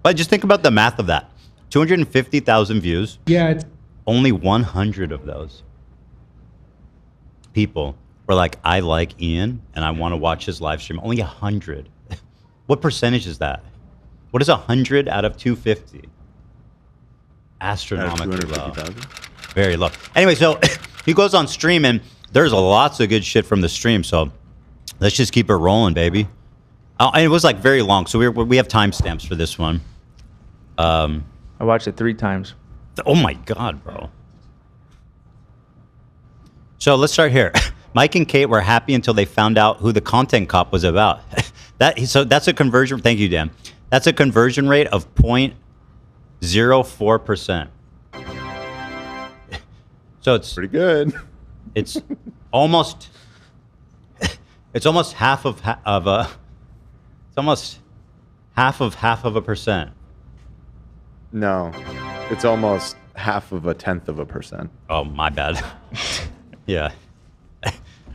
But just think about the math of that. 250,000 views. Yeah, it's Only 100 of those people were like, I like Ian and I want to watch his live stream. Only 100. What percentage is that? What is 100 out of 250? Astronomically low. Very low. Anyway, so he goes on stream and there's lots of good shit from the stream. So let's just keep it rolling, baby. And it was like very long. So we have timestamps for this one. I watched it 3 times. Oh my God, bro. So let's start here. Mike and Kate were happy until they found out who the content cop was about. That's a conversion. Thank you, Dan. That's a conversion rate of 0.04%. So it's pretty good. It's almost. It's almost half of a. It's almost half of a percent. No, it's almost 0.5%. Oh, my bad. Yeah.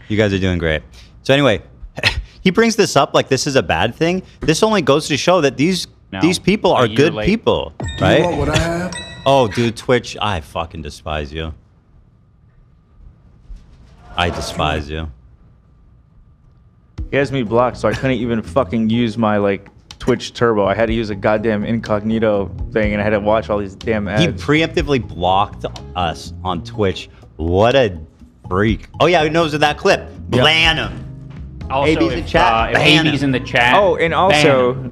You guys are doing great. So anyway, he brings this up like this is a bad thing. This only goes to show that these people are good people, right? You want what I have? Oh, dude, Twitch, I fucking despise you. I despise you. He has me blocked, so I couldn't even fucking use my Twitch Turbo. I had to use a goddamn incognito thing, and I had to watch all these damn ads. He preemptively blocked us on Twitch. What a freak. Oh, yeah, he knows of that clip. Ban him. Also, AB's in chat. If AB's in the chat. Oh, and also,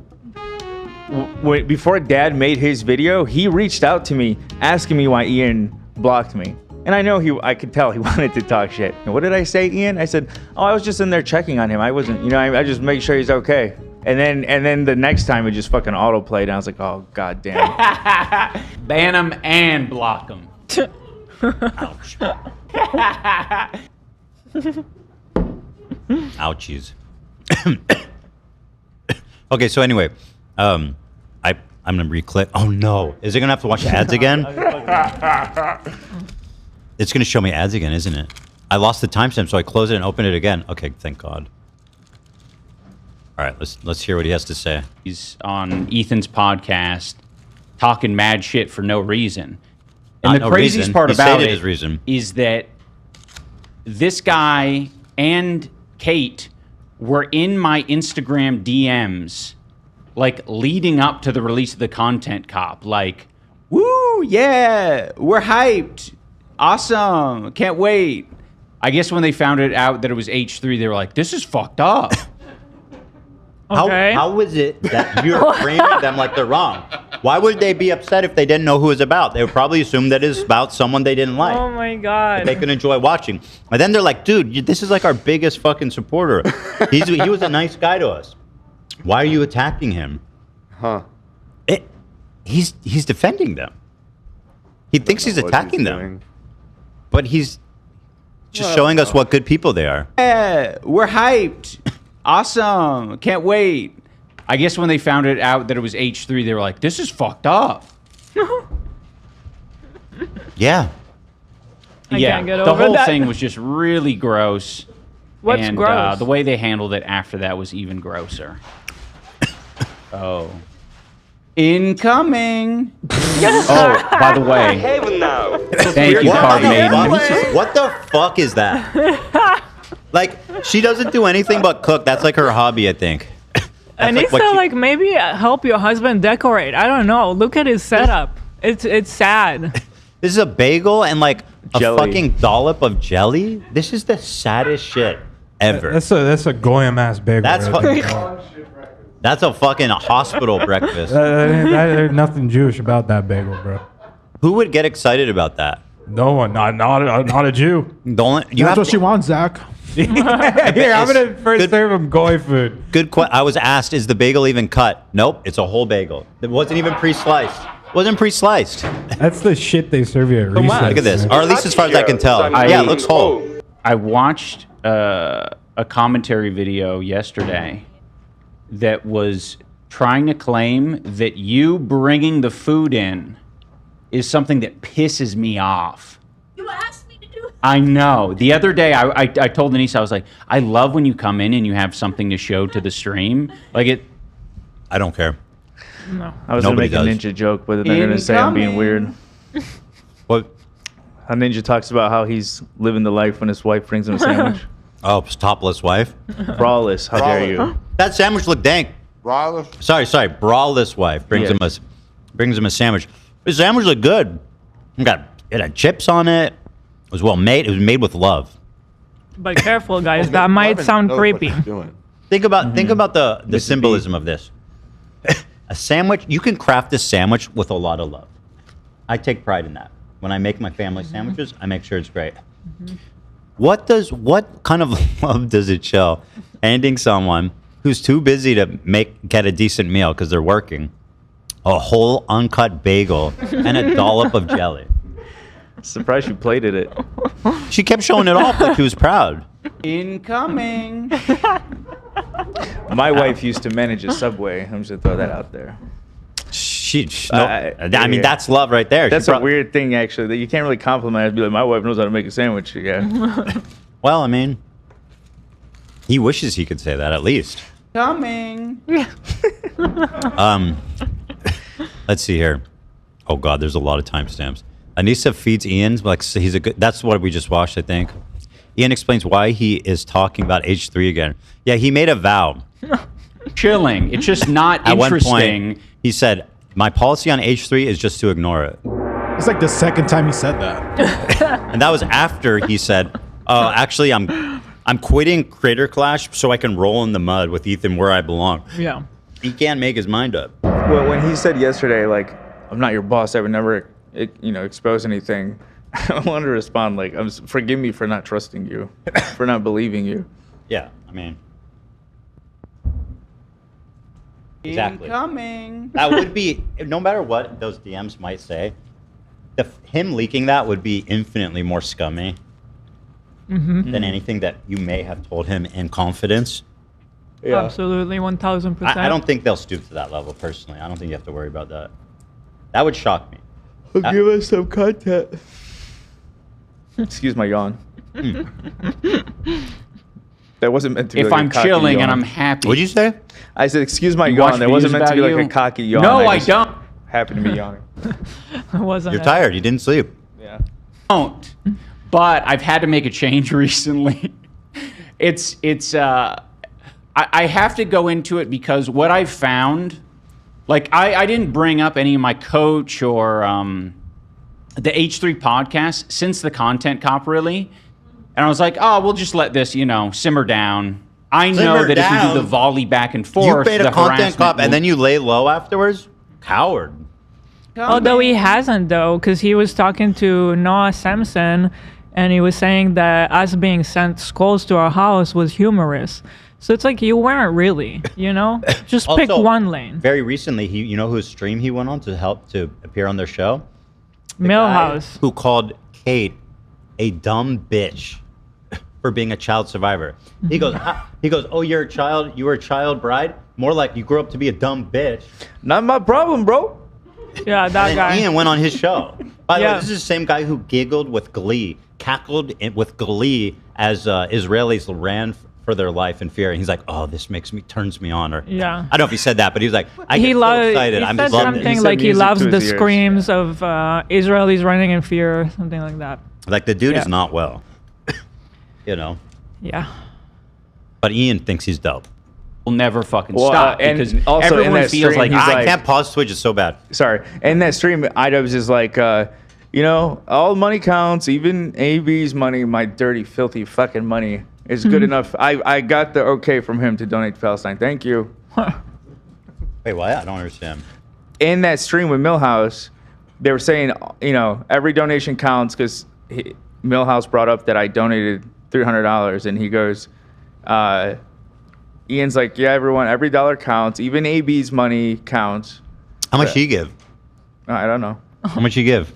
before Dad made his video, he reached out to me asking me why Ian blocked me. And I know I could tell he wanted to talk shit. And what did I say, Ian? I said, oh, I was just in there checking on him. I wasn't, I just make sure he's okay. And then the next time it just fucking autoplayed. And I was like, oh, god damn. Ban him and block him. Ouch. Ouchies. Okay, so anyway, I'm gonna re-click. Oh no, is it gonna have to watch ads again? It's gonna show me ads again, isn't it? I lost the timestamp, so I closed it and opened it again. Okay, thank God. All right, let's hear what he has to say. He's on Ethan's podcast, talking mad shit for no reason. And the no craziest reason. part He about stated it his reason. is that this guy and Kate were in my Instagram DMs, like leading up to the release of the Content Cop. Like, woo, yeah, we're hyped. Awesome. Can't wait. I guess when they found it out that it was H3, they were like, this is fucked up. Okay. How is it that you're framing them like they're wrong? Why would they be upset if they didn't know who it was about? They would probably assume that it's about someone they didn't like. Oh my God. That they could enjoy watching. And then they're like, dude, this is like our biggest fucking supporter. He was a nice guy to us. Why are you attacking him? Huh. He's defending them. He thinks he's attacking them. But he's just showing us what good people they are. Yeah, we're hyped. Awesome. Can't wait. I guess when they found it out that it was H3, they were like, this is fucked up. Yeah. I Yeah, can't get the over whole that. thing was just really gross. What's and, gross? the way they handled it after that was even grosser. Oh. Incoming. Oh, by the way. Thank you, Card Maiden. What the fuck is that? Like, she doesn't do anything but cook. That's like her hobby, I think. I need to like maybe help your husband decorate. I don't know. Look at his setup. It's sad. This is a bagel and like a Jelly. fucking dollop of jelly. This is the saddest shit ever. That's a goyim ass bagel. That's right That's a fucking hospital breakfast. There's nothing Jewish about that bagel, bro. Who would get excited about that? No one. Not a Jew. That's what she wants, Zach. Here, I'm gonna first serve him goy food. Good question. I was asked, is the bagel even cut? Nope, it's a whole bagel. It wasn't even pre-sliced. Wasn't pre-sliced. That's the shit they serve you at recess. Look at this, or at least as far as I can tell. Yeah, it looks whole. I watched a commentary video yesterday that was trying to claim that you bringing the food in is something that pisses me off. You asked me to do it. I know. The other day, I told Denise, I was like, I love when you come in and you have something to show to the stream. Like it. I don't care. No. I was going to make a ninja joke, but they're going to say I'm being weird. What? How Ninja talks about how he's living the life when his wife brings him a sandwich. Oh, his topless wife? Braless, how dare you. That sandwich looked dank. Braless? Sorry, braless wife brings him a sandwich. His sandwich looked good. It had chips on it. It was well made. It was made with love. But careful, guys. That might sound creepy. Think about the symbolism of this. A sandwich, you can craft a sandwich with a lot of love. I take pride in that. When I make my family sandwiches, I make sure it's great. What kind of love does it show handing someone who's too busy to get a decent meal because they're working a whole uncut bagel and a dollop of jelly? Surprised you plated it. She kept showing it off like she was proud. Incoming. My wife used to manage a Subway. I'm just gonna throw that out there. I mean, that's love right there. That's a weird thing, actually, that you can't really compliment her. Be like, my wife knows how to make a sandwich. Yeah. Well, I mean, he wishes he could say that at least. Coming. Let's see here. Oh God, there's a lot of timestamps. Anissa feeds Ian like he's a good. That's what we just watched, I think. Ian explains why he is talking about H3 again. Yeah, he made a vow. Chilling. It's just not At interesting. one point, he said, "My policy on H3 is just to ignore it." It's like the second time he said that. And that was after he said, "Oh, actually, I'm quitting Crater Clash so I can roll in the mud with Ethan where I belong." Yeah. He can't make his mind up. Well, when he said yesterday, like, I'm not your boss, I would never, expose anything. I wanted to respond like, forgive me for not trusting you, for not believing you. Yeah, I mean. Exactly. Incoming. That would be, no matter what those DMs might say, him leaking that would be infinitely more scummy than anything that you may have told him in confidence. Yeah. Absolutely, 1000%. I don't think they'll stoop to that level personally. I don't think you have to worry about that. That would shock me. Give us some content. Excuse my yawn. That wasn't meant to be If like I'm a cocky chilling and yawn. I'm happy. What'd you say? I said, excuse my You watch yawn. That wasn't videos meant to be about like you? a cocky yawn. No, I just don't. Happened to be yawning. I wasn't. You're tired. You didn't sleep. Yeah. Don't. But I've had to make a change recently. I have to go into it because what I've found, like I didn't bring up any of my coach or the H3 podcast since the Content Cop really. And I was like, oh, we'll just let this, simmer down. I know that if you do the volley back and forth, You paid the a content harassment cop will- and then you lay low afterwards? Coward. Although he hasn't, though, because he was talking to Noah Samson, and he was saying that us being sent skulls to our house was humorous. So it's like you weren't really, Just pick Also, one lane. Very recently, whose stream he went on to help to appear on their show? The Millhouse. guy who called Kate a dumb bitch for being a child survivor. He goes, oh, you were a child bride? More like you grew up to be a dumb bitch. Not my problem, bro. Yeah, that And guy. Ian went on his show. By the way, Yeah. this is the same guy who giggled with glee, cackled with glee as Israelis ran for their life in fear. And he's like, oh, this turns me on. Or Yeah. I don't know if he said that, but he was like, I He get so loved. excited. He I'm said just loving something it. like he music loves to the his ears, screams of Israelis running in fear, something like that. Like the dude Yeah. is not well. Yeah. But Ian thinks he's dope. will never fucking Well, stop and because also in everyone that feels stream, like he's I can't pause Twitch. It's so bad. Sorry. In that stream, iDubbbz is like, all money counts, even AB's money, my dirty, filthy fucking money is good enough. I got the okay from him to donate to Palestine. Thank you. Wait, what? I don't understand. In that stream with Millhouse, they were saying, every donation counts because Millhouse brought up that I donated $300, and he goes, Ian's like, yeah, every dollar counts. Even AB's money counts. How much do you give? I don't know. How much you give?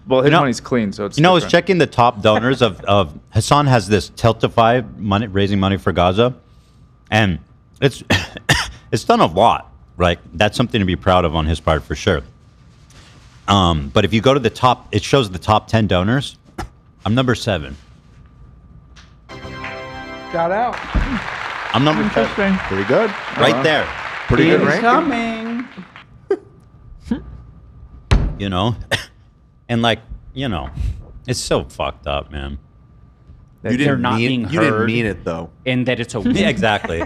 Well, his money's clean, so it's I was different. checking the top donors of Hassan has this Tiltify money, raising money for Gaza, and it's it's done a lot. Right, that's something to be proud of on his part for sure. But if you go to the top, it shows the top 10 donors. I'm number 7. Shout out. I'm number 7. Pretty good. Right there. Pretty good It's ranking. coming. And it's so fucked up, man. You They're not being You didn't heard. mean it though. And that it's a win. Yeah, exactly.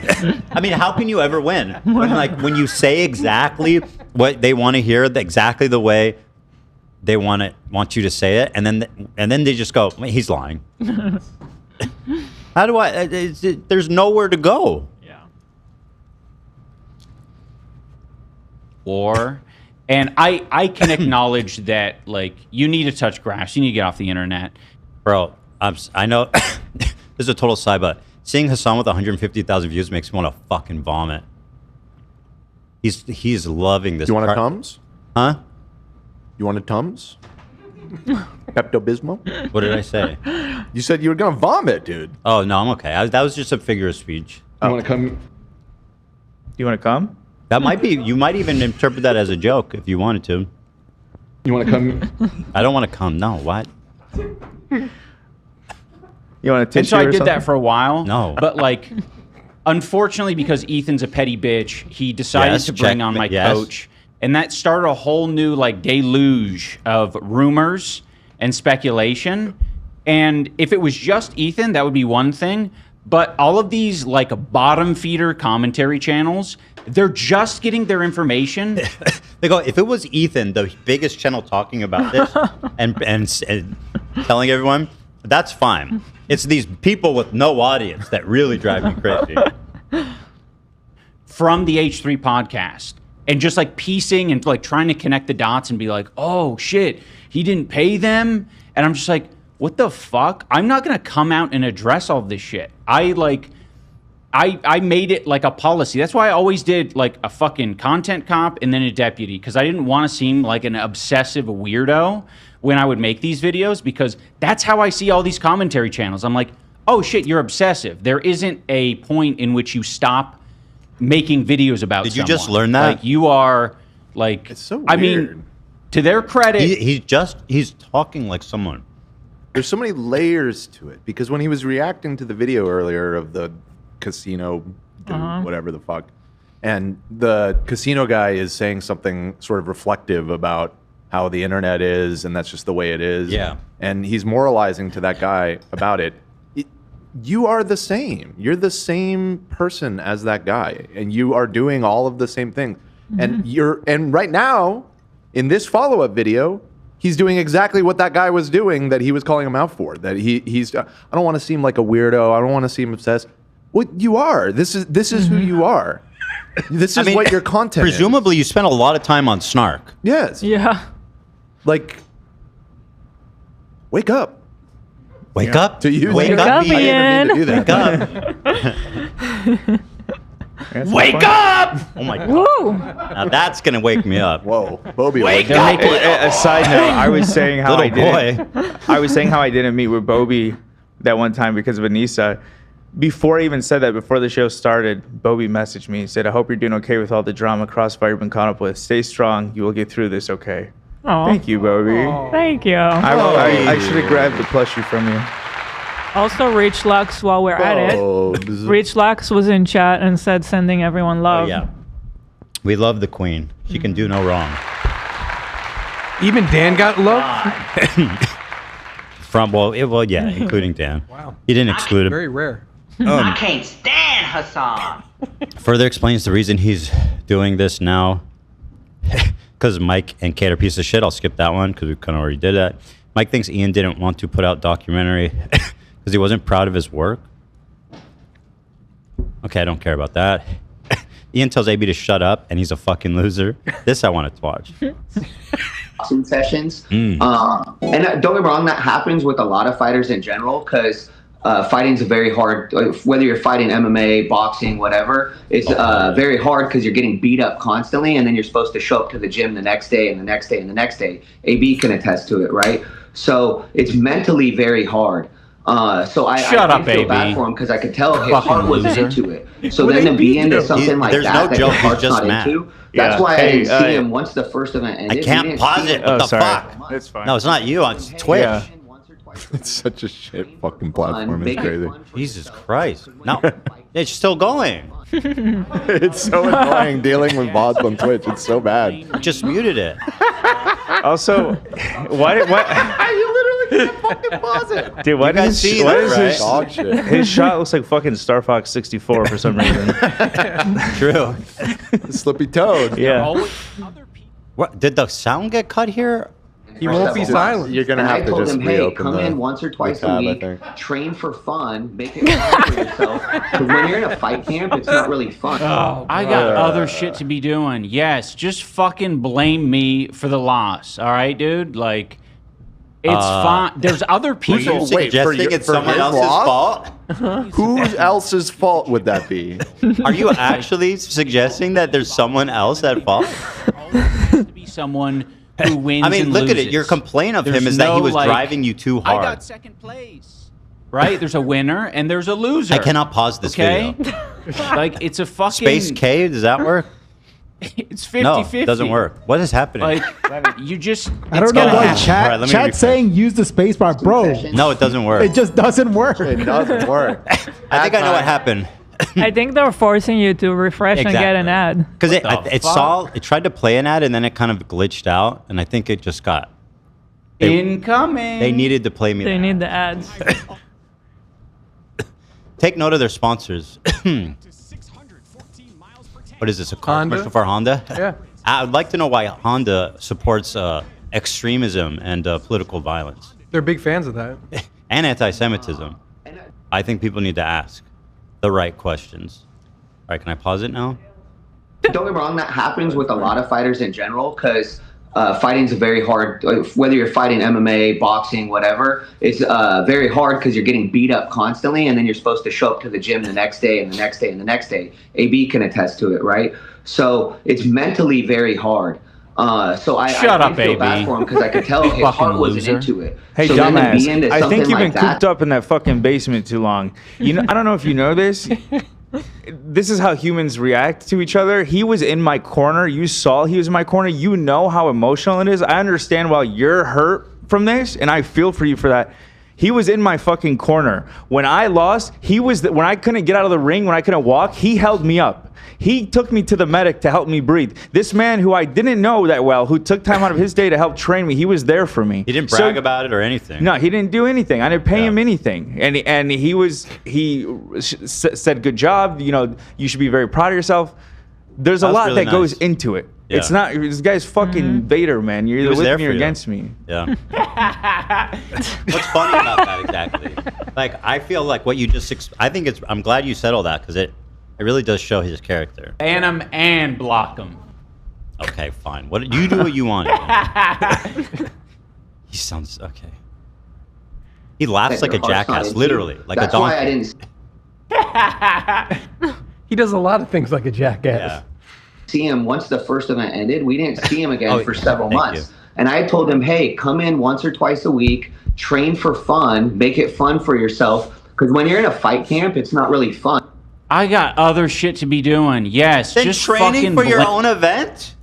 I mean, how can you ever win when you say exactly what they want to hear, exactly the way they want you to say it, and then they just go, "Wait, he's lying." How do I? There's nowhere to go. Yeah. War. And I can acknowledge that, you need to touch grass. You need to get off the internet. Bro, I know this is a total side, but seeing Hassan with 150,000 views makes me want to fucking vomit. He's loving this. You want a Tums? Huh? You want a Tums? Pepto-Bismol? What did I say? You said you were gonna vomit, dude. Oh no, I'm okay. That was just a figure of speech. You want to come? You want to come? That might be. You might even interpret that as a joke if you wanted to. You want to come? I don't want to come. No, what? You want to And so I did that for a while. No. But unfortunately, because Ethan's a petty bitch, he decided Yes, to bring check- on my yes. coach. And that started a whole new deluge of rumors and speculation. And if it was just Ethan, that would be one thing. But all of these bottom feeder commentary channels, they're just getting their information. They go, if it was Ethan, the biggest channel talking about this and telling everyone, that's fine. It's these people with no audience that really drive me crazy. From the H3 podcast. And just piecing and trying to connect the dots and be like, oh shit, he didn't pay them. And I'm just like, what the fuck? I'm not going to come out and address all this shit. I made it like a policy. That's why I always did like a fucking content comp and then a deputy, because I didn't want to seem like an obsessive weirdo when I would make these videos, because that's how I see all these commentary channels. I'm like, oh shit, you're obsessive. There isn't a point in which you stop making videos about Did you just learn that? Like you are like, it's so weird. I mean, to their credit, he's talking like someone. There's so many layers to it, because when he was reacting to the video earlier of the casino dude, whatever the fuck, and the casino guy is saying something sort of reflective about how the internet is, and that's just the way it is. Yeah. And he's moralizing to that guy about it. You are the same. You're the same person as that guy, and you are doing all of the same things. And right now, in this follow-up video, he's doing exactly what that guy was doing that he was calling him out for. That he's I don't want to seem like a weirdo. I don't want to seem obsessed. Well, you are. This is who you are. This is what your content is. Presumably, you spent a lot of time on Snark. Yes. Yeah. Like, wake up. Wake up. To you. Wake up, Ian. I didn't mean to do that. Wake up! Oh my god. Woo! Now that's gonna wake me up. Whoa, Bobby. Wake up! A side note, I was saying how Little I was saying how I didn't meet with Bobby that one time because of Anissa. Before I even said that, before the show started, Bobby messaged me. He said, I hope you're doing okay with all the drama crossfire you've been caught up with. Stay strong. You will get through this okay. Aw. Thank you, Bobby. Thank you. I should have grabbed the plushie from you. Also, Rich Lux, while we're at it, Rich Lux was in chat and said sending everyone love. Oh, yeah. We love the queen. She can do no wrong. Even Dan got love? Yeah, including Dan. Wow. He didn't exclude him. Very rare. I can't stand Hassan. Further explains the reason he's doing this now. Because Mike and Kate are a piece of shit. I'll skip that one because we kind of already did that. Mike thinks Ian didn't want to put out documentary because he wasn't proud of his work. Okay, I don't care about that. Ian tells AB to shut up, and he's a fucking loser. This I wanted to watch. Sessions. And don't get me wrong, that happens with a lot of fighters in general, because fighting's very hard. Whether you're fighting MMA, boxing, whatever, it's very hard because you're getting beat up constantly, and then you're supposed to show up to the gym the next day and the next day and the next day. AB can attest to it, right? So it's mentally very hard. So I feel bad for him because I could tell his heart wasn't into it. So then to be into something like that, his heart's not into. That's why I didn't see him once the first event ended. I can't pause it. What the fuck? It's fine. No, it's not you. It's Twitch. Yeah. It's such a shit fucking platform. It's crazy. Jesus Christ. No, it's still going. It's so annoying dealing with bots on Twitch. It's so bad. I just muted it. Also, why? You literally can't fucking pause it. Dude, why does Dog shit. his shot looks like fucking Star Fox 64 for some reason? True. Slippy Toad. Yeah. What did the sound get cut here? He won't be silent. You're gonna have to just him, hey, reopen come in once or twice a week, train for fun, make it fun for yourself. Because when you're in a fight camp, it's not really fun. I got other shit to be doing. Yes, just fucking blame me for the loss. All right, dude? Like, it's fine. There's other people. Wait, it's someone else's fault? Whose else's fault would that be? Are you actually suggesting that there's someone else at fault? To be someone who wins. I mean, and look loses. at it. Your complaint of him There's is that he no, was like, driving you too hard. I got second place. Right? There's a winner and there's a loser. I cannot pause this video. Like, it's a fucking... Space K, does that work? It's 50-50. No, it doesn't work. What is happening? Like, you just... I don't know why All chat, right, let me chat refresh. saying use the spacebar, bro. No, it doesn't work. It just doesn't work. It doesn't work. I think I know what happened. I think they're forcing you to refresh and get an ad. Because it tried to play an ad and then it kind of glitched out, and I think it just got incoming. They needed to play me. They need the ads. Take note of their sponsors. What is this? A car commercial for Honda? Yeah. I would like to know why Honda supports extremism and political violence They're big fans of that. and anti-Semitism. I think people need to ask the right questions. All right, can I pause it now? Don't get me wrong, that happens with a lot of fighters in general, because fighting's a very hard, whether you're fighting MMA, boxing, whatever, it's very hard because you're getting beat up constantly, and then you're supposed to show up to the gym the next day and the next day and the next day. AB can attest to it, right? So it's mentally very hard. So I feel bad for him because I could tell his heart wasn't into it. Hey, so dumbass, I think you've been like cooped up in that fucking basement too long. You know, I don't know if you know this. This is how humans react to each other. He was in my corner. You saw he was in my corner. You know how emotional it is. I understand why you're hurt from this, and I feel for you for that. He was in my fucking corner. When I lost, he was when I couldn't get out of the ring, when I couldn't walk, he held me up. He took me to the medic to help me breathe. This man who I didn't know that well, who took time out of his day to help train me, he was there for me. He didn't brag about it or anything. No, he didn't do anything. I didn't pay him anything. And he said, good job. You know, you should be very proud of yourself. There's a lot really that goes into it. Yeah. It's not, this guy's fucking Vader, man. You're either with me or against me. Yeah. What's funny about that exactly? Like, I feel like what you just, I'm glad you said all that because it really does show his character. Ban him and block him. Okay, fine. You do what you want. He sounds okay. He laughs like a jackass, literally, like a donkey. He does a lot of things like a jackass. Yeah. See him once the first event ended. We didn't see him again for several months. And I told him, hey, come in once or twice a week, train for fun, make it fun for yourself. Because when you're in a fight camp, it's not really fun. I got other shit to be doing. Yes, then just training for your own event.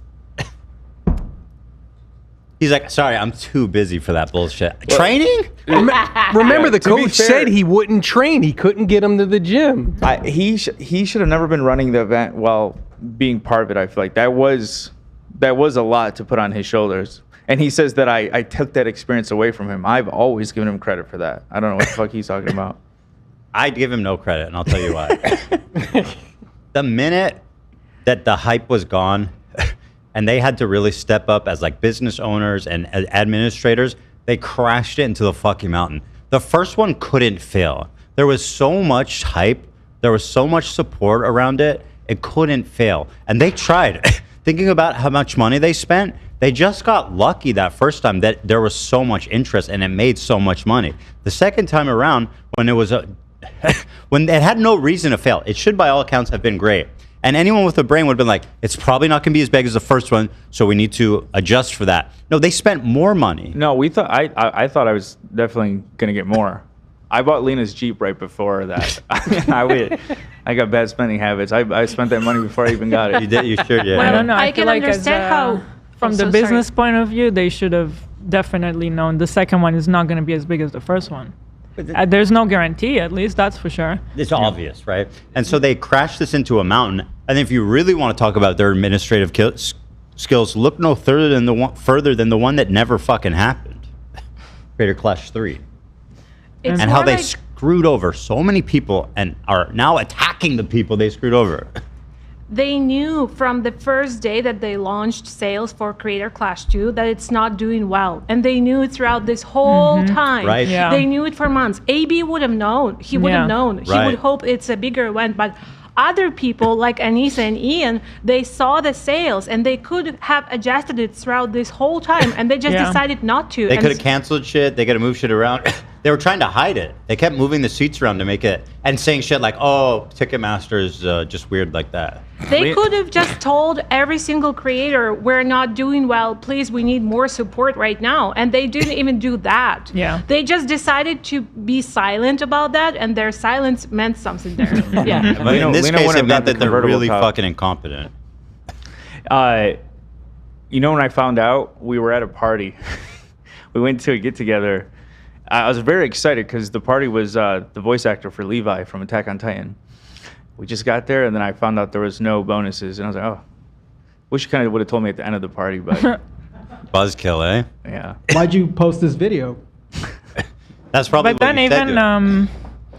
He's like, sorry, I'm too busy for that bullshit. Well, training? Remember, the coach said he wouldn't train. He couldn't get him to the gym. He should have never been running the event while being part of it. I feel like that was a lot to put on his shoulders. And he says that I took that experience away from him. I've always given him credit for that. I don't know what the fuck he's talking about. I'd give him no credit, and I'll tell you why. The minute that the hype was gone, and they had to really step up as like business owners and administrators, they crashed it into the fucking mountain. The first one couldn't fail. There was so much hype. There was so much support around it. It couldn't fail. And they tried. Thinking about how much money they spent, they just got lucky that first time that there was so much interest and it made so much money. The second time around, when it was when it had no reason to fail, it should by all accounts have been great. And anyone with a brain would have been like, it's probably not going to be as big as the first one, so we need to adjust for that. No, they spent more money. No, we thought I thought I was definitely going to get more. I bought Lena's Jeep right before that. I got bad spending habits. I spent that money before I even got it. You did? You sure did? Well, I don't know. I can understand how... From the business point of view, they should have definitely known the second one is not going to be as big as the first one. There's no guarantee, at least, that's for sure. It's obvious, right? And so they crashed this into a mountain. And if you really want to talk about their administrative skills, look no further than the one that never fucking happened. Creator Clash 3. And how they screwed over so many people and are now attacking the people they screwed over. They knew from the first day that they launched sales for Creator Clash 2 that it's not doing well. And they knew it throughout this whole time. Right. Yeah. They knew it for months. AB would have known. He would have known. He would hope it's a bigger event. But other people like Anissa and Ian, they saw the sales and they could have adjusted it throughout this whole time. And they just decided not to. They could have canceled shit. They could have moved shit around. They were trying to hide it. They kept moving the seats around to make it, and saying shit like, oh, Ticketmaster is just weird like that. They could have just told every single creator, we're not doing well, please, we need more support right now. And they didn't even do that. Yeah. They just decided to be silent about that, and their silence meant something there. Yeah. But in this case, it meant that they're really fucking incompetent. You know, when I found out, we were at a party. We went to a get-together. I was very excited because the party was the voice actor for Levi from Attack on Titan. We just got there, and then I found out there was no bonuses, and I was like, oh, wish you kind of would have told me at the end of the party, but... Buzzkill, eh? Yeah. Why'd you post this video? That's probably but then even...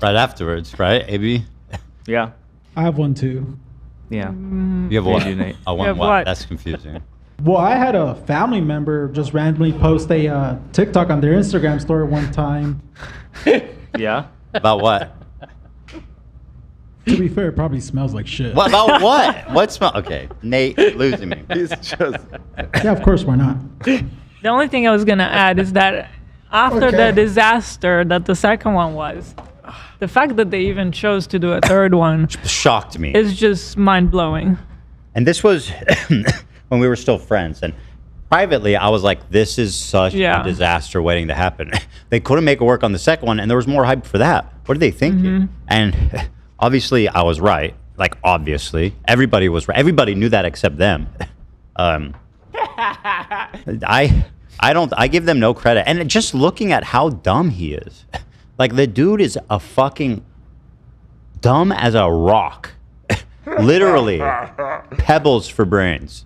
right afterwards, right, AB? Yeah. I have one, too. Yeah. You have what? Nate. I want what? That's confusing. Well, I had a family member just randomly post a TikTok on their Instagram story one time. Yeah? About what? To be fair, it probably smells like shit. What about what? What smell? Okay, Nate, losing me. He's just. Yeah, of course, why not? The only thing I was gonna add is that after the disaster that the second one was, the fact that they even chose to do a third one shocked me. is just mind blowing. And this was when we were still friends. And privately, I was like, this is such a disaster waiting to happen. They couldn't make it work on the second one, and there was more hype for that. What are they thinking? And obviously, I was right. Like, obviously. Everybody was right. Everybody knew that except them. I give them no credit. And just looking at how dumb he is. Like, the dude is a fucking dumb as a rock. Literally. Pebbles for brains.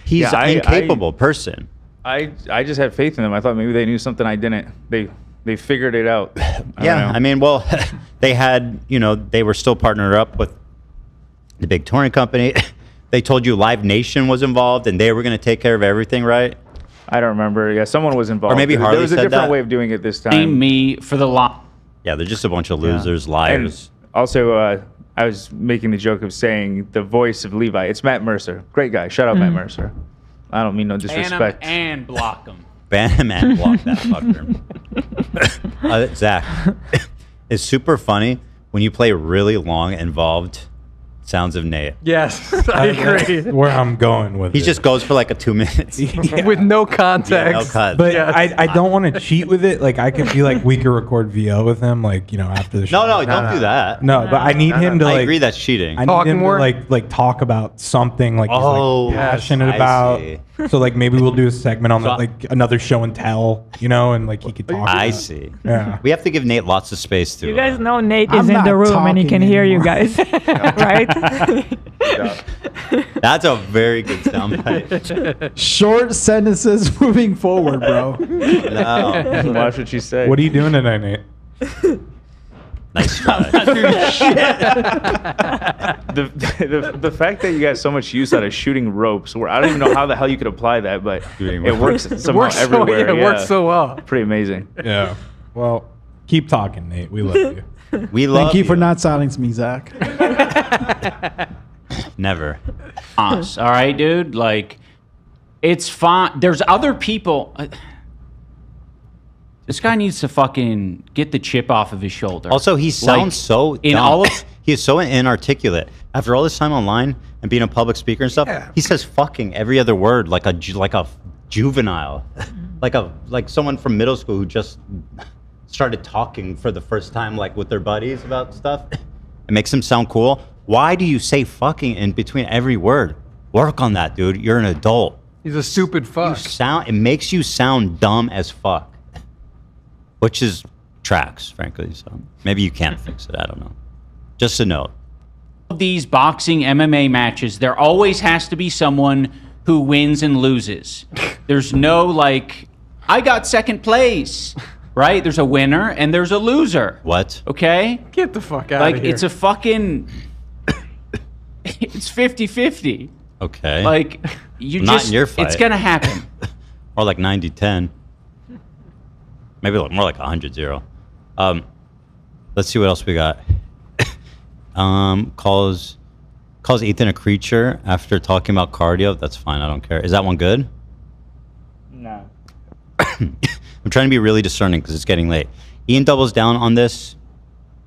He's an incapable person. I just had faith in them. I thought maybe they knew something I didn't. They figured it out. I mean, well, they had, they were still partnered up with the big touring company. They told you Live Nation was involved and they were going to take care of everything, right? I don't remember. Yeah, someone was involved. Or maybe Harley there was a said different that. way of doing it this time. Blame me for the lot. Yeah, they're just a bunch of losers, liars. And also, I was making the joke of saying the voice of Levi. It's Matt Mercer. Great guy. Shout out Matt Mercer. I don't mean no disrespect. Ban him and block him. Ban him and block that fucker. Zach, it's super funny when you play really long, involved sounds of Nate. Yes, I agree. That's where I'm going with He it. just goes for like 2 minutes. With no context. Yeah, no cut. But I don't want to cheat with it. Like, I could be like, we could record VO with him, like, after the show. No, don't do that. No, but I need him to, like... I agree that's cheating. I need him to, like talk about something, like, he's, like, passionate about. So, like, maybe we'll do a segment on, like, another show and tell, and, like, he could talk I about see. it. Yeah. We have to give Nate lots of space, too. You guys know Nate I'm is in not the room and he talking can hear you anymore. guys, right? That's a very good soundbite. Short sentences moving forward, bro. No. Watch what you say. What are you doing tonight, Nate? Nice try. The fact that you got so much use out of shooting ropes, where I don't even know how the hell you could apply that, but it works somehow everywhere. It works so well. Pretty amazing. Yeah. Well, keep talking, Nate. We love you. We love Thank you for not silencing me, Zach. Never. All right, dude. Like, it's fine. There's other people. This guy needs to fucking get the chip off of his shoulder. Also, he sounds so in dumb. all of He is so inarticulate. After all this time online and being a public speaker and stuff, he says fucking every other word like a juvenile, like someone from middle school who just started talking for the first time, like with their buddies about stuff. It makes him sound cool. Why do you say fucking in between every word? Work on that, dude. You're an adult. He's a stupid fuck. It makes you sound dumb as fuck, which is tracks, frankly. So maybe you can't fix it. I don't know. Just a note. these boxing MMA matches, there always has to be someone who wins and loses. There's no like, I got second place, right? There's a winner and there's a loser. What? Okay? Get the fuck out like, of here. it's a fucking, it's 50-50. Okay. Like, you Not just, in your fight. it's going to happen. Or like 90-10. Maybe more like 100-0. Let's see what else we got. Calls Ethan a creature after talking about cardio. That's fine. I don't care. Is that one good? No. I'm trying to be really discerning because it's getting late. Ian doubles down on this.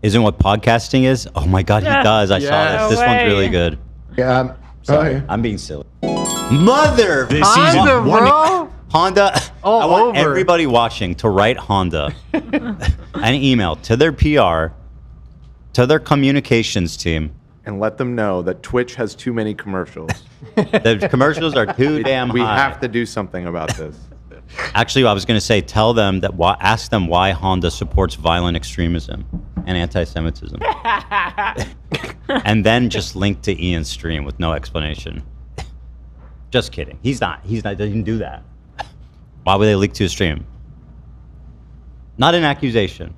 Isn't what podcasting is? Oh my God, he does. I saw this. This one's really good. Yeah. Sorry, I'm being silly. Mother. This Honda, bro. Honda. All I want over. everybody watching to write Honda an email to their PR, to their communications team, and let them know that Twitch has too many commercials. The commercials are too damn high. We have to do something about this. Actually, I was going to say, tell them that. Ask them why Honda supports violent extremism and anti-Semitism, and then just link to Ian's stream with no explanation. Just kidding. He's not. Doesn't do that. Why would they leak to his stream? Not an accusation.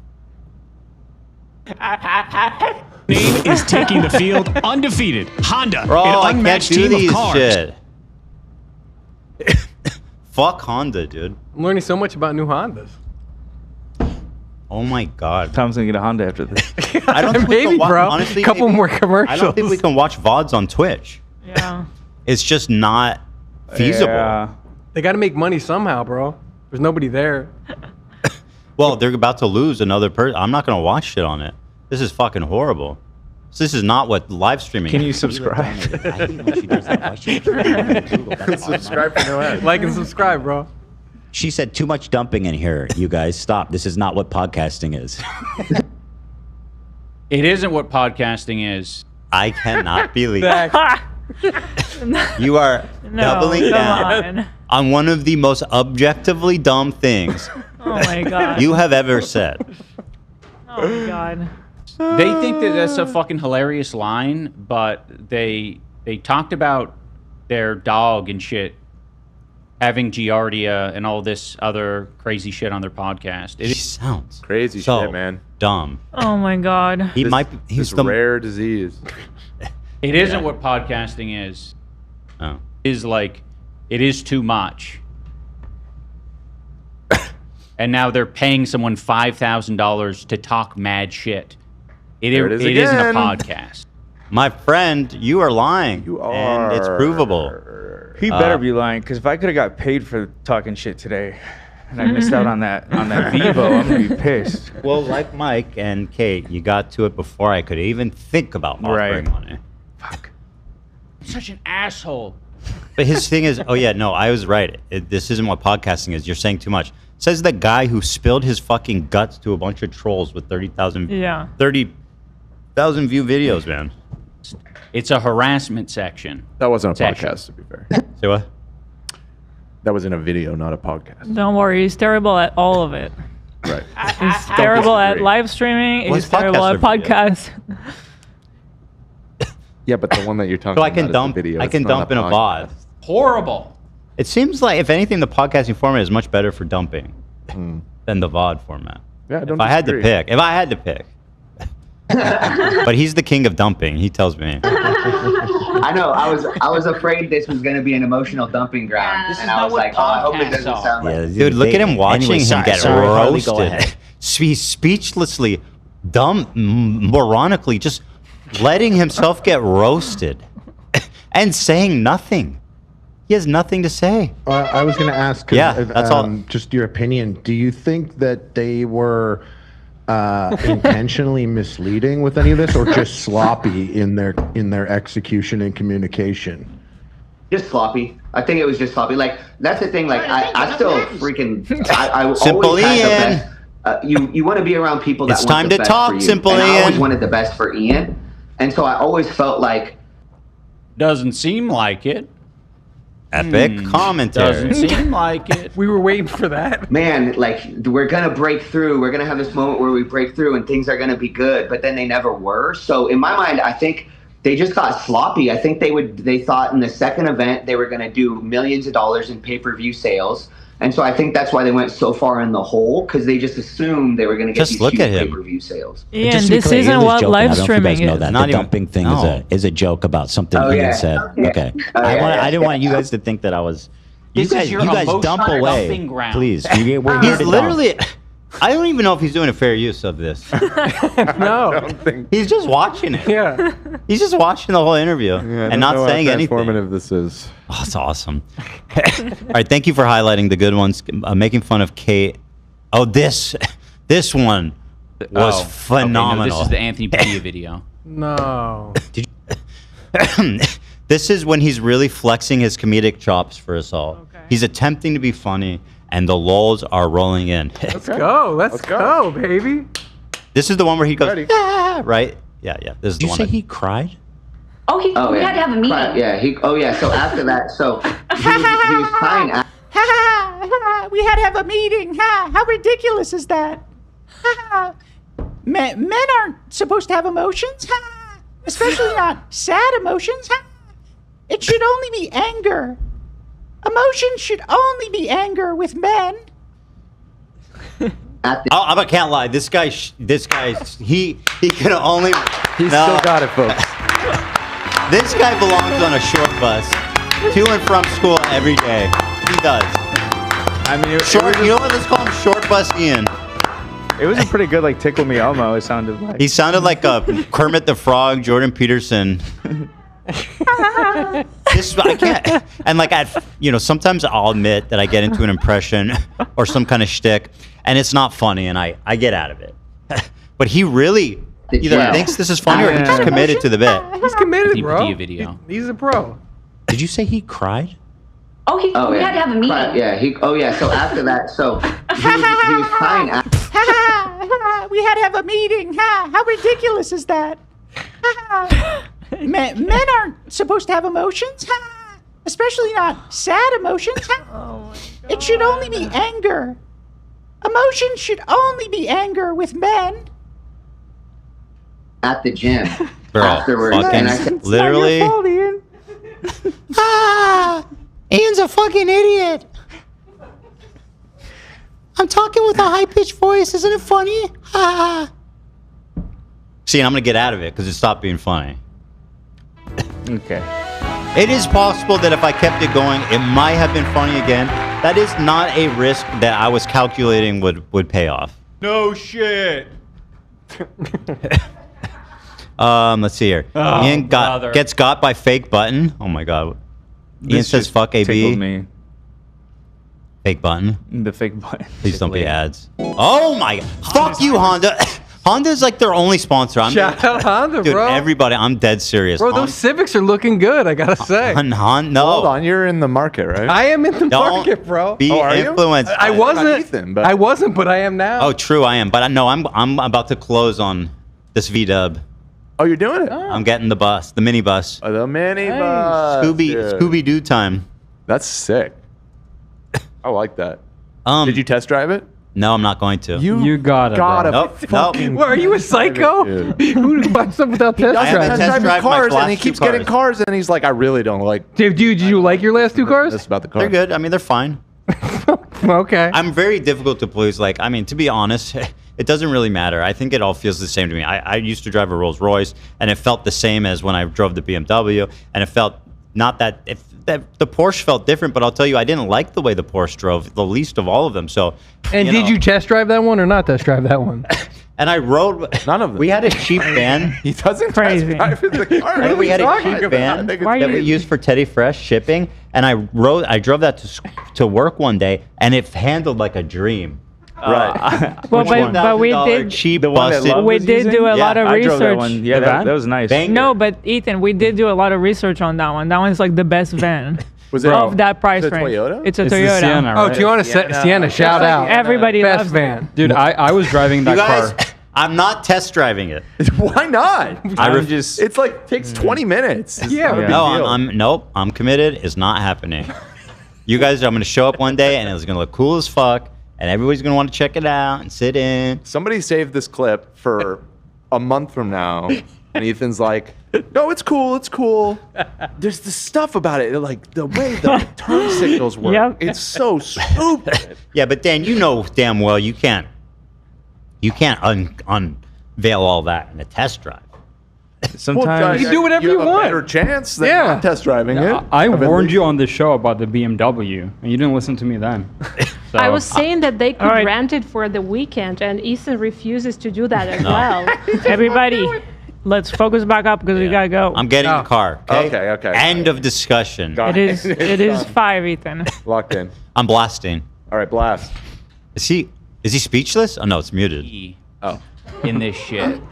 Name is taking the field undefeated. Honda, Bro, an I can't unmatched do team of these cars. shit. Fuck Honda, dude. I'm learning so much about new Hondas. Oh my God. Tom's gonna get a Honda after this. I don't think we Maybe, can watch, bro. honestly, Couple more commercials. I don't think we can watch VODs on Twitch. Yeah. It's just not feasible. Yeah. They got to make money somehow, bro. There's nobody there. Well, they're about to lose another person. I'm not going to watch shit on it. This is fucking horrible. So this is not what live streaming Can is. you subscribe? Subscribe for no ad. Like and subscribe, bro. She said too much dumping in here. You guys, stop. This is not what podcasting is. It isn't what podcasting is. I cannot believe Zach. you are doubling come down on one of the most objectively dumb things Oh my god. you have ever said. Oh my god. They think that that's a fucking hilarious line, but they talked about their dog and shit having Giardia and all this other crazy shit on their podcast. It sounds crazy so shit, man. Dumb. Oh my god. He might. He's This rare disease. It isn't what podcasting is. Oh. Is like, it is too much. And now they're paying someone $5,000 to talk mad shit. It isn't a again. podcast. My friend, you are lying. You are. And it's provable. He better be lying, because if I could have got paid for talking shit today, and I missed out on that Vivo, I'm gonna be pissed. Well, like Mike and Kate, you got to it before I could even think about offering money. Fuck. Such an asshole. But his thing is, oh yeah, no, I was right. This isn't what podcasting is. You're saying too much. Says the guy who spilled his fucking guts to a bunch of trolls with 30,000 view videos, man. It's a harassment section. That wasn't a Section. podcast, to be fair. Say what? That was in a video, not a podcast. Don't worry, he's terrible at all of it. Right. He's terrible at live streaming. Well, He's his terrible at podcasts podcasts. Yeah, but the one that you're talking So about I can is dump. the video. I It's can not dump in a podcast. VOD. Horrible. It seems like, if anything, the podcasting format is much better for dumping than the VOD format. Yeah, I don't If I had to disagree. pick, but he's the king of dumping. He tells me. I know. I was afraid this was going to be an emotional dumping ground, This is and I not was what like, oh, I hope it doesn't podcasts sound like. Yeah, dude, look at him watching Anyway, him get sorry, Harley, roasted. go ahead. He's speechlessly, moronically, just letting himself get roasted and saying nothing. He has nothing to say. I was going to ask, 'cause, Yeah, that's all. just your opinion. Do you think that they were intentionally misleading with any of this, or just sloppy in their execution and communication? Just sloppy. I think it was just sloppy. Like, that's the thing. Like, I still freaking. I Simple always had the Ian. best. You want to be around people that It's want time the to best talk, for you. Simple and I always Ian. wanted the best for Ian, and so I always felt like. Doesn't seem like it. Epic commentary. Doesn't seem like it. We were waiting for that. Man, like, we're gonna break through. We're gonna have this moment where we break through and things are gonna be good, but then they never were. So in my mind, I think they just got sloppy. I think they thought in the second event they were gonna do millions of dollars in pay-per-view sales. And so I think that's why they went so far in the hole, because they just assumed they were gonna get Just these look huge at him. pay-per-view sales. Ian, Just to be this clear, isn't Ian was what joking. live I don't know if you streaming guys know is. that. Not The even- dumping thing no. is a joke about something Oh, Ian yeah. said. Yeah. Okay. Oh, yeah. I didn't want you guys to think that I was. This is your you guys emotional dump away, dumping ground. please. We're here He's to literally. I don't even know if he's doing a fair use of this. No. He's just watching it. Yeah. He's just watching the whole interview Yeah, I don't and not know saying how anything. transformative this is. Oh, it's awesome. All right, thank you for highlighting the good ones. Making fun of Kate. Oh, this one was Okay, phenomenal. no, this is the Anthony Padilla video. No. This is when he's really flexing his comedic chops for us all. Okay. He's attempting to be funny, and the lulls are rolling in. Let's go. Let's go, baby. This is the one where he goes, Ready. "Ah," right? Yeah. This is Did the you one. say that- he cried? Oh, we had to have a meeting. Yeah. So after that, so he was crying. We had to have a meeting. How ridiculous is that? Men aren't supposed to have emotions, especially not sad emotions. It should only be anger. Emotions should only be anger with men. I can't lie. This guy, he can only. He's still got it, folks. This guy belongs on a short bus to and from school every day. He does. I mean, Short. You know what? Let's call him Short Bus Ian. It was a pretty good like Tickle Me Elmo. It sounded like. He sounded like a Kermit the Frog, Jordan Peterson. I can't. And like sometimes I'll admit that I get into an impression or some kind of shtick, and it's not funny, and I get out of it. But he really either thinks this is funny or he's just committed to the bit. He's committed, bro. Video, video. He's a pro. Did you say he cried? Oh, we had to have a meeting. Yeah. So after that, he was crying. We had to have a meeting. How ridiculous is that? Men aren't supposed to have emotions, especially not sad emotions. It should only be anger. Emotions should only be anger with men. At the gym Bro, afterwards, and I said, literally. Ian's a fucking idiot. I'm talking with a high-pitched voice. Isn't it funny? See, and I'm gonna get out of it because it stopped being funny. Okay. It is possible that if I kept it going, it might have been funny again. That is not a risk that I was calculating would pay off. No shit. Let's see here. Oh, Ian gets got by fake button. Oh my god. Ian says fuck AB. Me. Fake button. The fake button. Please don't be ads. Oh my god. Fuck you, Honda. Honda's like their only sponsor. Shout out Honda, dude, bro. Everybody, I'm dead serious. Bro, those Civics are looking good, I gotta say. No. Hold on, you're in the market, right? I am in the market, bro. Be influenced. I wasn't. Ethan, but I wasn't, but I am now. Oh, true, I am. But I know I'm about to close on this V-dub. Oh, you're doing it? I'm getting the bus, the mini bus. The mini bus. Scooby Doo time. That's sick. I like that. Did you test drive it? No, I'm not going to. You gotta. Nope. What, are you a psycho? Who buys something without test I driving? haven't test drive cars, and he keeps getting cars, and he's like, I really don't like. Dude, did you like your last two cars? That's about the car. They're good. I mean, they're fine. Okay. I'm very difficult to please. Like, I mean, to be honest, it doesn't really matter. I think it all feels the same to me. I used to drive a Rolls Royce, and it felt the same as when I drove the BMW, and it felt not that. The Porsche felt different, but I'll tell you, I didn't like the way the Porsche drove, the least of all of them. So, and did you test drive that one or not test drive that one? And I rode. None of them. We had a cheap van. He doesn't Crazy. test drive the car. And we had a cheap van that we used for Teddy Fresh shipping, and I drove that to work one day, and it handled like a dream. Right. Well, but we did. Cheap We did do a lot of I drove that research. one. Yeah, that was nice. No, but Ethan, we did do a lot of research on that one. That one's like the best van. Was it of that price is it range? Toyota? It's a It's the Toyota. Sienna, Oh, right? Sienna, shout out. Everybody Best loves van. Dude, I was driving that You guys, car. I'm not test driving it. Why not? It's like takes 20 minutes. It's not a big deal. I'm committed. It's not happening. You guys, I'm going to show up one day, and it's going to look cool as fuck, and everybody's going to want to check it out and sit in. Somebody saved this clip for a month from now, and Ethan's like, no, it's cool, it's cool. There's the stuff about it, like the way the turn signals work. Yep. It's so stupid. Yeah, but Dan, you know damn well you can't unveil all that in a test drive. Sometimes you can do whatever you have a want. better chance than not test driving it. I warned you on the show about the BMW, and you didn't listen to me then. So. I was saying that they could rent it for the weekend, and Ethan refuses to do that as well. Everybody, let's focus back up because we gotta go. I'm getting the car. Okay. End of discussion. It is 5, Ethan. Locked in. I'm blasting. All right, blast. Is he speechless? Oh no, it's muted. In this shit.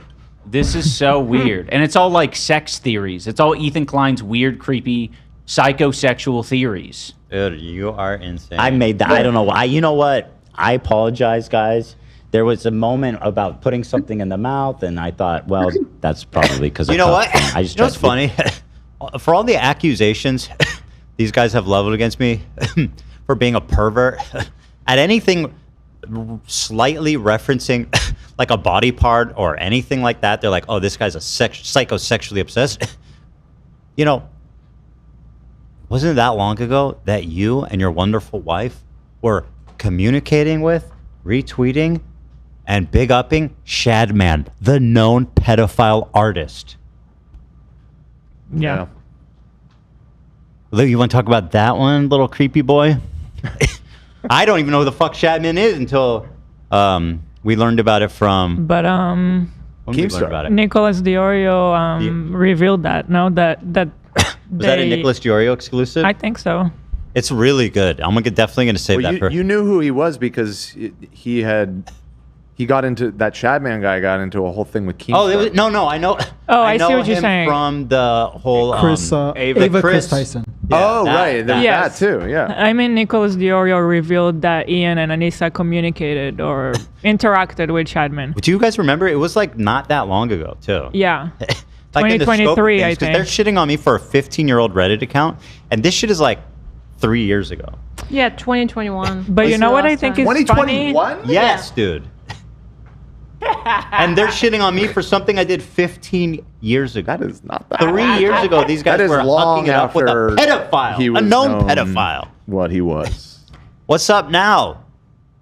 This is so weird. And it's all like sex theories. It's all Ethan Klein's weird, creepy, psychosexual theories. Dude, you are insane. I made that. I don't know why. You know what? I apologize, guys. There was a moment about putting something in the mouth, and I thought, well, that's probably because You know what? I just You know what's funny? For all the accusations these guys have leveled against me for being a pervert, at anything slightly referencing like a body part or anything like that, they're like, oh, this guy's a psychosexually obsessed. You know, wasn't it that long ago that you and your wonderful wife were communicating with, retweeting, and big upping Shadman, the known pedophile artist? Yeah. Lou, you want to talk about that one, little creepy boy? I don't even know who the fuck Shadman is until We learned about it from. But when we learned about it. Nicholas Diorio revealed that. No, that Was that a Nicholas Diorio exclusive? I think so. It's really good. I'm definitely gonna save that for. You knew who he was because he got into that Shadman guy got into a whole thing with Keemstar. No, I know. Oh, I see know what you're him saying. from the whole Ava Chris Tyson. Oh, right. That too, yeah. I mean, Nicholas Diorio revealed that Ian and Anissa communicated or interacted with Shadman. Do you guys remember? It was like not that long ago, too. Yeah. Like in the scope of 2023, I things, 'cause think. they're shitting on me for a 15-year-old Reddit account, and this shit is like 3 years ago. Yeah, 2021. But you know what I think is funny? 2021? Yes, dude. And they're shitting on me for something I did 15 years ago. That is not that. 3 years ago, these guys That is were long hooking it up with a after pedophile, he a was known known pedophile. What he was. What's up now?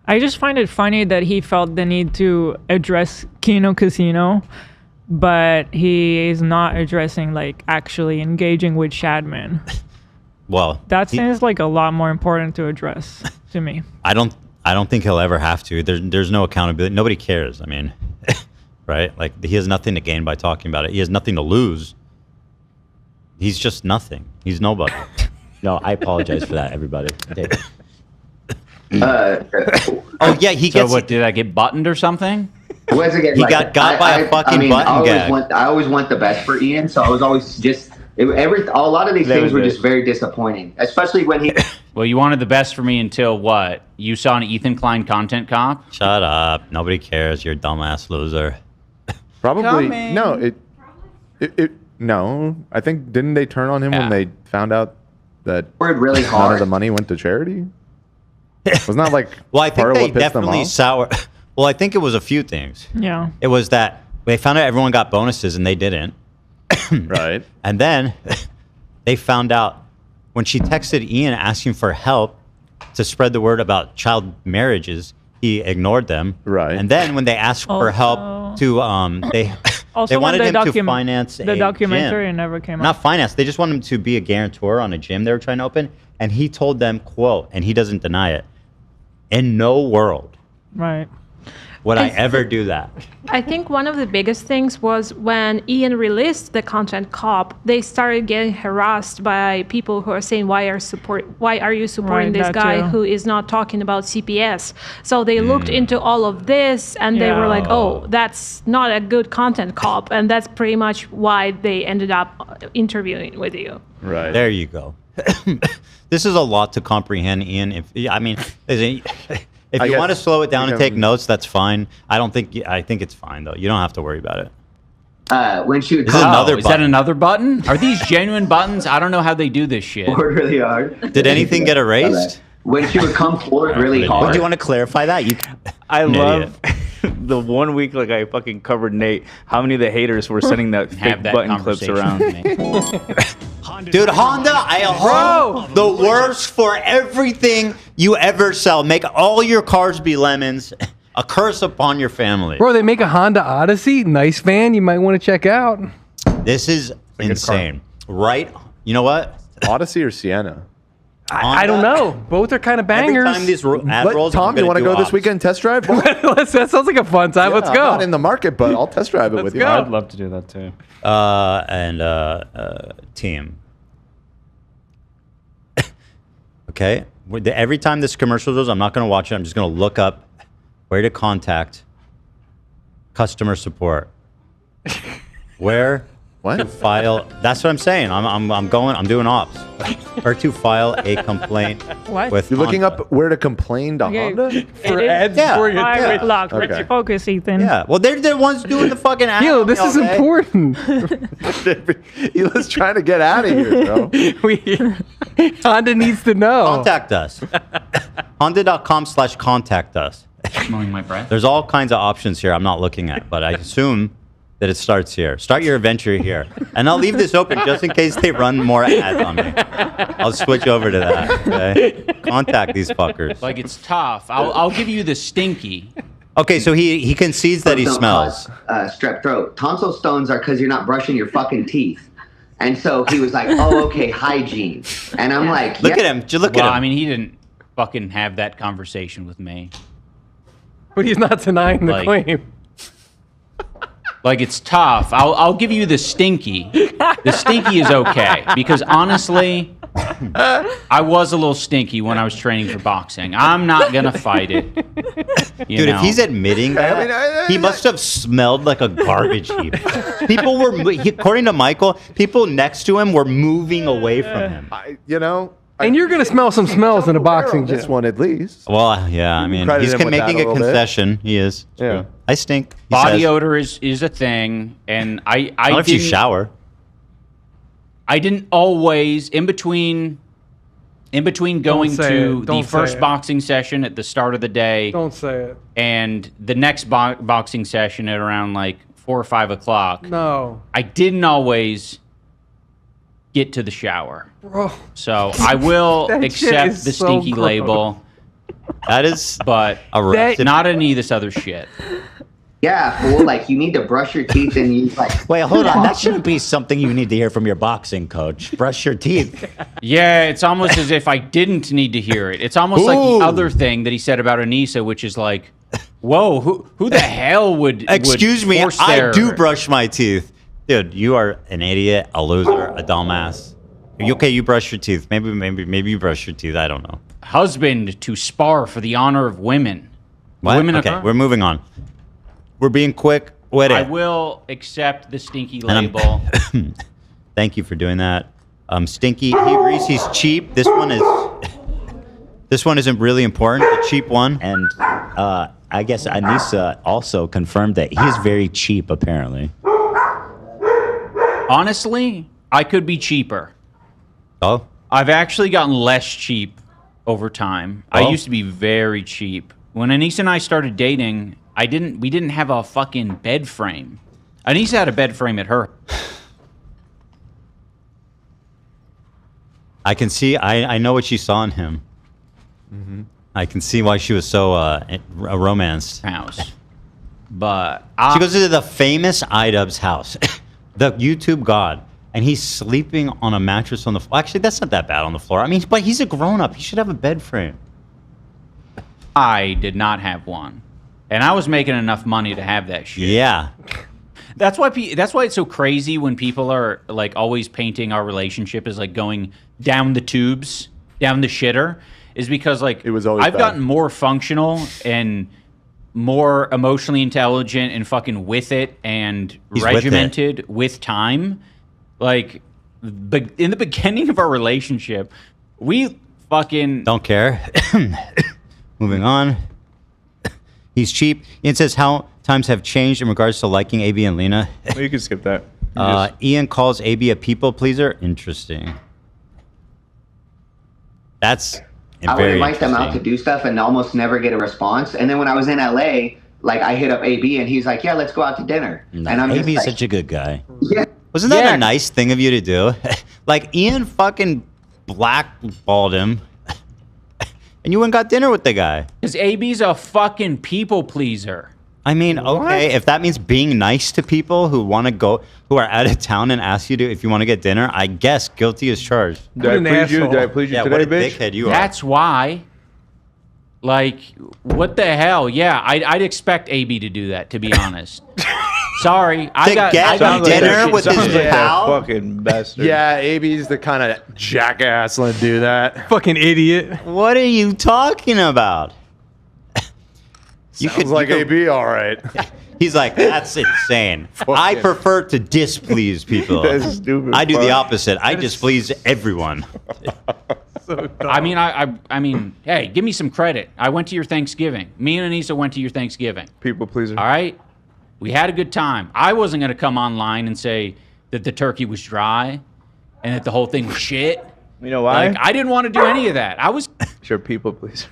I just find it funny that he felt the need to address Kino Casino, but he is not addressing, like, actually engaging with Shadman. Well, That seems like a lot more important to address to me. I don't think he'll ever have to. There's no accountability. Nobody cares. I mean, right? Like, he has nothing to gain by talking about it. He has nothing to lose. He's just nothing. He's nobody. No, I apologize for that, everybody. Oh yeah, he So gets. what? Did I get buttoned or something? Once again, He got by a fucking button gag. I always want the best for Ian, so I was always just a lot of these That things was were it. just very disappointing, especially when he. Well, you wanted the best for me until what? You saw an Ethan Klein content comp? Shut up. Nobody cares. You're a dumbass loser. Probably Coming. no. No. I think didn't they turn on him when they found out that Worked really none hard. of the money went to charity? Wasn't that like Well, I think part of they what pissed them definitely off? sour. Well, I think it was a few things. Yeah. It was that they found out everyone got bonuses and they didn't. Right. And then they found out when she texted Ian asking for help to spread the word about child marriages, he ignored them. Right. And then when they asked for help to they Also, they when wanted the him to finance the a documentary gym. never came out. Not finance. They just wanted him to be a guarantor on a gym they were trying to open. And he told them, quote, and he doesn't deny it, in no world Right. would I ever do that. I think one of the biggest things was when Ian released the content cop, they started getting harassed by people who are saying, why are you supporting Right, this that guy too. who is not talking about CPS? So they looked into all of this and they were like, oh, that's not a good content cop. And that's pretty much why they ended up interviewing with you. Right. There you go. This is a lot to comprehend, Ian. If you want to slow it down and take notes, that's fine. I think it's fine though. You don't have to worry about it. When she would This is come another Is that another button? Are these genuine buttons? I don't know how they do this shit. forward really hard. Did anything get erased? When she would come forward really Would hard. you want to clarify that? I An love the 1 week like I fucking covered Nate. How many of the haters were sending that Have fake that button clips conversation around? with me. Dude, Honda, I hope the worst for everything you ever sell. Make all your cars be lemons. A curse upon your family. Bro, they make a Honda Odyssey. Nice van. You might want to check out. This is insane. Right? You know what? Odyssey or Sienna? I don't know. Both are kind of bangers. Every time these ad rolls, Tom, you want to go this weekend test drive? that sounds like a fun time. Let's I'm go. not in the market, but I'll test drive it with you. go. I'd love to do that too. Team. Okay? Every time this commercial goes, I'm not going to watch it. I'm just going to look up where to contact customer support. Where to file. That's what I'm saying. I'm doing ops. Where to file a complaint What? with You're looking Honda. up where to complain to Honda? For ads Yeah. for your Private test. lock. Okay. Focus, Ethan. Yeah. Well, they're the ones doing the fucking ad. Yo, on this me all is day. important. He was trying to get out of here, bro. Honda needs to know. Contact us. Honda.com/contact us. Smelling my breath. There's all kinds of options here I'm not looking at, but I assume that it starts here. Start your adventure here. And I'll leave this open just in case they run more ads on me. I'll switch over to that. Okay? Contact these fuckers. Like it's tough. I'll give you the stinky. Okay, so he concedes that he smells. Strep throat. Tonsil stones are because you're not brushing your fucking teeth. And so he was like, oh, okay, hygiene. And I'm like, Look at him. Just look Well, at him. I mean, he didn't fucking have that conversation with me. But he's not denying the claim. Like, it's tough. I'll give you the stinky. The stinky is okay because honestly, I was a little stinky when I was training for boxing. I'm not gonna fight it. Dude, if he's admitting that, he must have smelled like a garbage heap. People were, according to Michael, people next to him were moving away from him. And you're gonna smell some smells in a boxing gym. This one at least. Well, yeah, I mean, Credit he's him with making that a a little bit. concession. He is. Yeah. I stink. He Body says. odor is a thing, and I I don't know if you didn't- shower. I didn't always in between going say to it. Don't the first say it. boxing session at the start of the day Don't say it. and the next boxing session at around like 4 or 5 o'clock. No. I didn't always get to the shower. Bro. So I will That shit accept is the so stinky gross. label, That is but not any of this other shit. Yeah, fool. Like, you need to brush your teeth and you like. Wait, hold on. That shouldn't be something you need to hear from your boxing coach. Brush your teeth. Yeah, it's almost as if I didn't need to hear it. It's almost like the other thing that he said about Anissa, which is like, whoa, who the hell would Excuse me, force I their- do brush my teeth. Dude, you are an idiot, a loser, a dumbass. Okay, you brush your teeth. Maybe you brush your teeth. I don't know. husband to spar for the honor of women. What? Women Okay, we're moving on. We're being quick with I it. will accept the stinky And I'm- label. Thank you for doing that. Stinky, he agrees he's cheap. This one isn't really important. The cheap one. And I guess Anissa also confirmed that he's very cheap, apparently. Honestly, I could be cheaper. Oh? I've actually gotten less cheap over time. Oh? I used to be very cheap. When Anissa and I started dating, we didn't have a fucking bed frame. Anissa had a bed frame at her. I can see, I know what she saw in him. Mm-hmm. I can see why she was so romanced. House. But she goes to the famous iDubbbz house, the YouTube god, and he's sleeping on a mattress on the floor. Actually, that's not that bad on the floor. I mean, but he's a grown-up. He should have a bed frame. I did not have one. And I was making enough money to have that shit. Yeah. That's why it's so crazy when people are like always painting our relationship as like going down the tubes, down the shitter, is because like I've bad. gotten more functional and more emotionally intelligent and fucking with it and He's with it. regimented with time. Like in the beginning of our relationship, we fucking don't care. Moving on. He's cheap. Ian says how times have changed in regards to liking AB and Lena. Well, you can skip that. Ian calls AB a people pleaser. Interesting. That's I would very invite them out to interesting. do stuff and almost never get a response. And then when I was in LA, like I hit up AB and he's like, "Yeah, let's go out to dinner." No, and I'm AB is just like, such a good guy. Yeah. Wasn't that a nice thing of you to do? Like Ian fucking blackballed him, and you went and got dinner with the guy. Because AB's a fucking people pleaser. I mean, okay, if that means being nice to people who want to go, who are out of town and ask you to, if you want to get dinner, I guess guilty as charged. Did I please you? Did I please you Yeah, today, what a bitch? dickhead you are. That's why. Like, what the hell? Yeah, I'd expect AB to do that, to be honest. Sorry, I got dinner with his pal. Fucking bastard. Yeah, AB's the kind of jackass that'll do that. Fucking idiot. What are you talking about? Sounds like AB, all right. He's like, that's insane. I prefer to displease people. That's stupid I do the fuck. opposite. I displease everyone. I mean, I mean, hey, give me some credit. I went to your Thanksgiving. Me and Anissa went to your Thanksgiving. People pleaser. All right? We had a good time. I wasn't going to come online and say that the turkey was dry and that the whole thing was shit. You know why? Like, I didn't want to do any of that. I was... Sure, people pleaser.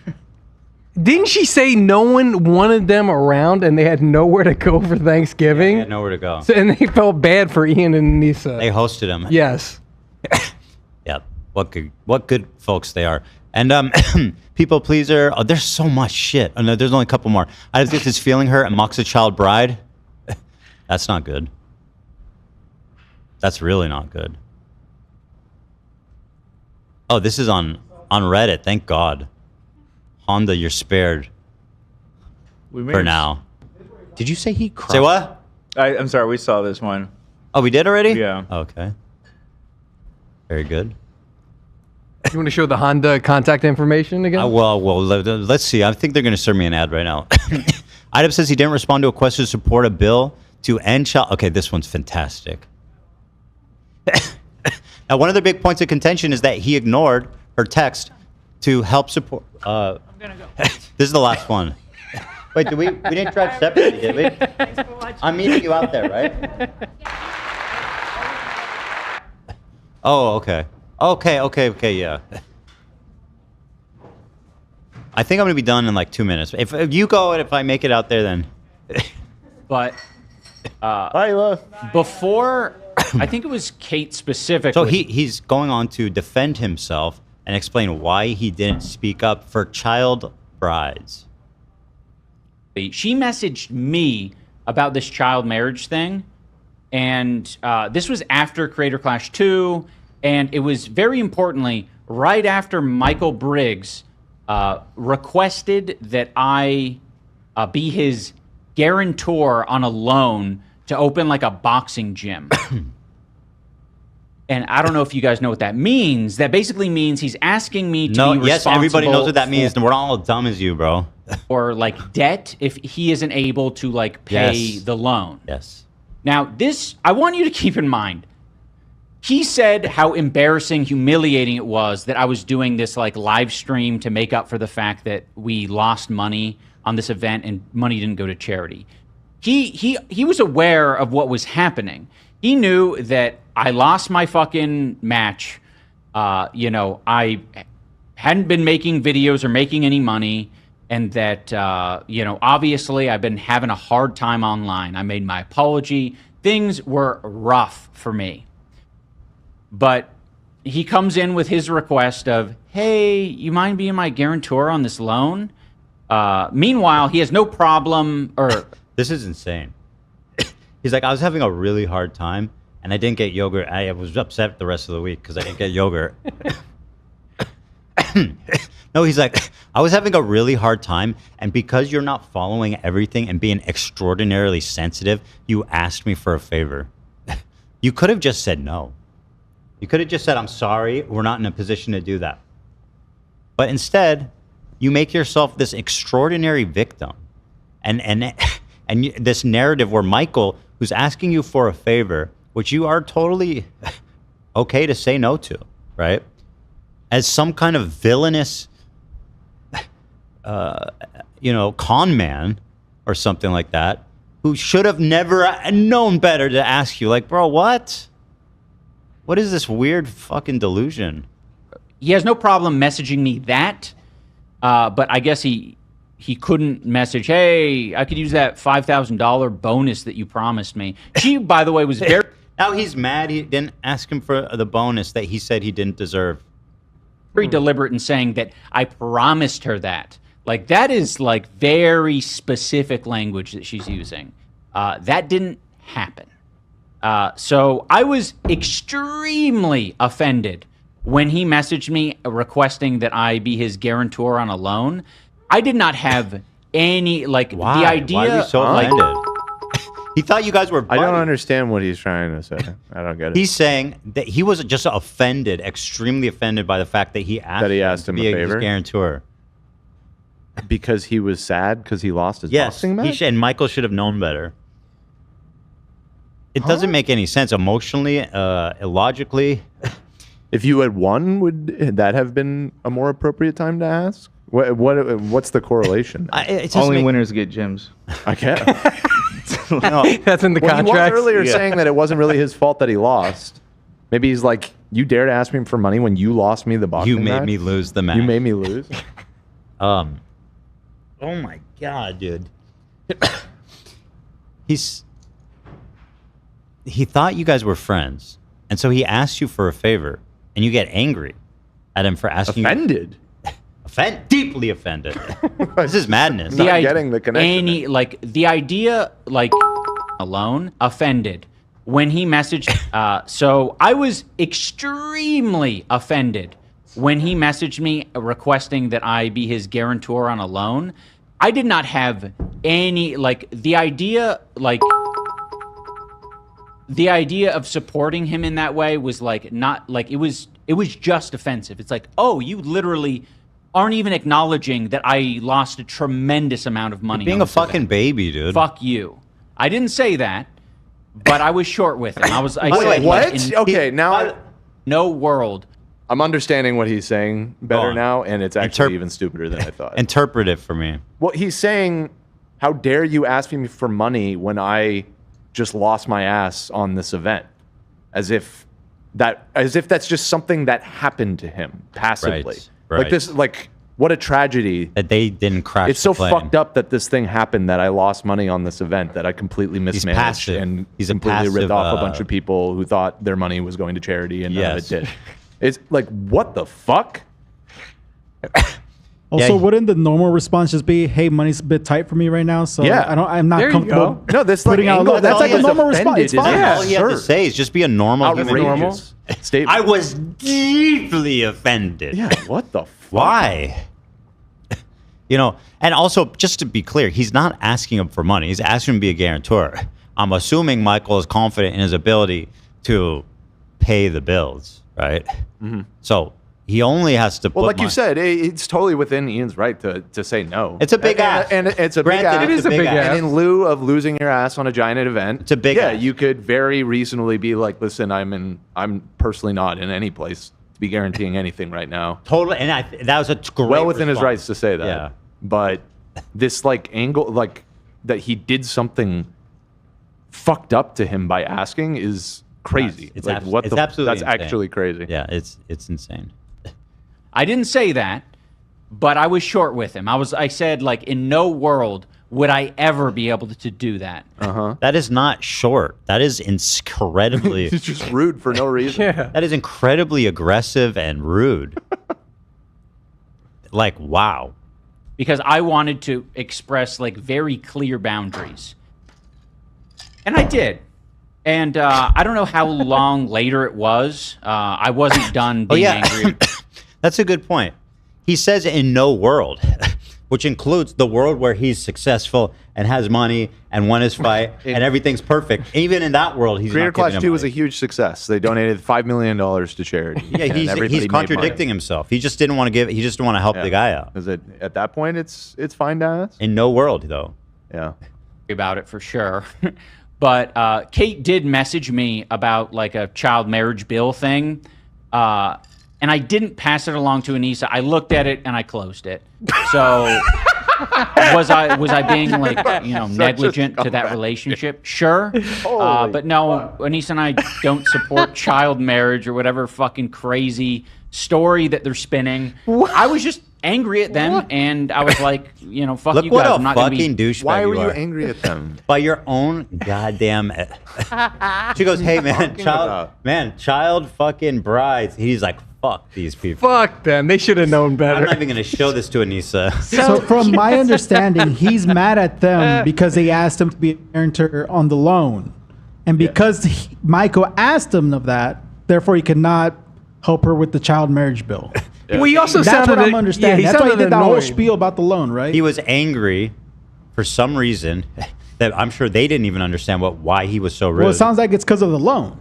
Didn't she say no one wanted them around and they had nowhere to go for Thanksgiving? They had nowhere to go. So, and they felt bad for Ian and Anissa. They hosted him. Yes. Yep. What good folks they are. And people pleaser. Oh, there's so much shit. Oh, no, there's only a couple more. I just get this feeling hurt and mocks a child bride. That's not good. That's really not good. Oh, this is on Reddit. Thank God. Honda, you're spared. for now. Did you say he cried? Say what? I'm sorry, we saw this one. Oh, we did already? Yeah. Okay. Very good. You want to show the Honda contact information again? Well, let's see. I think they're going to serve me an ad right now. Idem says he didn't respond to a question to support a bill to end child. Okay, this one's fantastic. Now, one of the big points of contention is that he ignored her text to help support. I'm gonna go. This is the last one. Wait, we didn't drive separately, did we? I'm meeting you out there, right? Oh, okay. Okay, yeah. I think I'm gonna be done in like 2 minutes. If you go and if I make it out there, then. But before, I think it was Kate specifically. So he's going on to defend himself and explain why he didn't speak up for child brides. She messaged me about this child marriage thing, and this was after Creator Clash 2, and it was very importantly right after Michael Briggs requested that I be his guarantor on a loan to open like a boxing gym. And I don't know if you guys know what that means. That basically means he's asking me to be responsible. Yes, everybody knows what that means. We're all as dumb as you, bro. Or like debt if he isn't able to like pay the loan. Yes. Now this, I want you to keep in mind. He said how embarrassing, humiliating it was that I was doing this like live stream to make up for the fact that we lost money on this event and money didn't go to charity. He was aware of what was happening. He knew that I lost my fucking match. I hadn't been making videos or making any money, and that, obviously I've been having a hard time online. I made my apology. Things were rough for me. But he comes in with his request of, hey, you mind being my guarantor on this loan? Meanwhile, he has no problem, This is insane. He's like, I was having a really hard time, and I didn't get yogurt. I was upset the rest of the week because I didn't get yogurt. No, he's like, I was having a really hard time, and because you're not following everything and being extraordinarily sensitive, you asked me for a favor. You could have just said no. You could have just said, I'm sorry, we're not in a position to do that. But instead, you make yourself this extraordinary victim. And this narrative where Michael, who's asking you for a favor, which you are totally okay to say no to, right? As some kind of villainous, con man or something like that, who should have never known better to ask you, like, bro, what? What is this weird fucking delusion? He has no problem messaging me that, but I guess he couldn't message, hey, I could use that $5,000 bonus that you promised me. She, by the way, was very... Now he's mad he didn't ask him for the bonus that he said he didn't deserve. Very deliberate in saying that I promised her that. Like, that is, like, very specific language that she's using. That didn't happen. So I was extremely offended when he messaged me requesting that I be his guarantor on a loan. I did not have any, like, the idea... Why are you so offended? He thought you guys were buddies. I don't understand what he's trying to say. I don't get it. He's saying that he was just offended, extremely offended by the fact that he asked him to be his guarantor. Because he was sad because he lost his boxing match? And Michael should have known better. It doesn't make any sense emotionally, illogically. If you had won, would that have been a more appropriate time to ask? What's the correlation? Only winners get gyms. I can't. No. That's in the contract. He was earlier saying that it wasn't really his fault that he lost. Maybe he's like, you dare to ask me for money when you lost me the boxing match? You made me lose the match. You made me lose? Oh my God, dude. He thought you guys were friends, and so he asked you for a favor, and you get angry at him for asking Offended? Deeply offended. This is madness. Not getting the connection. The idea, alone, offended. When he messaged, so I was extremely offended when he messaged me requesting that I be his guarantor on a loan. I did not have any like the idea of supporting him in that way was like not like it was just offensive. It's like, oh, you literally aren't even acknowledging that I lost a tremendous amount of money. You're being a fucking baby, dude. Fuck you. I didn't say that, but I was short with him. I said, what? Like, Okay, now no world. I'm understanding what he's saying better now, and it's actually even stupider than I thought. Interpret it for me. Well, he's saying, how dare you ask me for money when I just lost my ass on this event? As if that's just something that happened to him passively. Right. Like this, like what a tragedy that they didn't crash. It's so the plane. fucked up that this thing happened, that I lost money on this event, that I completely mismanaged passive. and He's a completely ripped passive, off a bunch of people who thought their money was going to charity and none of it Yes. did. It's like, what the fuck? Also, wouldn't the normal response just be, "Hey, money's a bit tight for me right now, so Yeah. I'm not There you comfortable." go. No, this, like, putting out. angle- That's like a that's normal offended, response. It's isn't fine. it? All he had to say is just be a normal human being. Outrageous statement. I was deeply offended. Yeah, what the fuck? Why? You know, and also, just to be clear, he's not asking him for money. He's asking him to be a guarantor. I'm assuming Michael is confident in his ability to pay the bills, right? Mm-hmm. So he only has to put Well, like you money- said, it's totally within Ian's right to say no. It's a big ask. And it's a Granted, big ask. it is a big ask. And in lieu of losing your ass on a giant event, It's a big yeah, ask. you could very reasonably be like, listen, I'm personally not in any place to be guaranteeing anything right now. Totally, and that was a great Well within his response. rights to say that. Yeah. But this like angle, like that he did something fucked up to him by asking is crazy. It's like, what it's the? absolutely That's insane. actually crazy. Yeah, it's insane. I didn't say that, but I was short with him. I said, like, in no world would I ever be able to do that. That is not short. That is incredibly. It's just rude for no reason. Yeah. That is incredibly aggressive and rude. Like, wow. Because I wanted to express, like, very clear boundaries. And I did. And I don't know how long later it was. I wasn't done being angry. That's a good point. He says in no world, which includes the world where he's successful and has money and won his fight and everything's perfect. Even in that world, he's Creator not giving Clash him 2 was a money. huge success. They donated $5 million to charity. Yeah, and everybody he's made contradicting money. himself. He just didn't want to give. He just didn't want to help the guy out. Is it at that point? It's fine to ask. In no world, though. Yeah. About it for sure. But Kate did message me about like a child marriage bill thing. And I didn't pass it along to Anissa. I looked at it and I closed it. So was I being like, you know, negligent to that relationship? Sure. But no, Anissa and I don't support child marriage or whatever fucking crazy story that they're spinning. I was just angry at them, and I was like, you know, fuck Look you what guys. a I'm not gonna be. fucking douchebag Why were you are. angry at them? By your own goddamn. She goes, "Hey man, child fucking brides." He's like, "Fuck these people." Fuck them. They should have known I'm better. not even gonna show this to Anissa. So, from my understanding, he's mad at them because they asked him to be a guarantor on the loan, and because Michael asked him of that, therefore he could not help her with the child marriage bill. Well, he also That's sounded. what I'm understanding. Yeah, he That's why he sounded did that whole annoyed. spiel about the loan, right? He was angry for some reason that I'm sure they didn't even understand why he was so rude. Well, it sounds like it's because of the loan.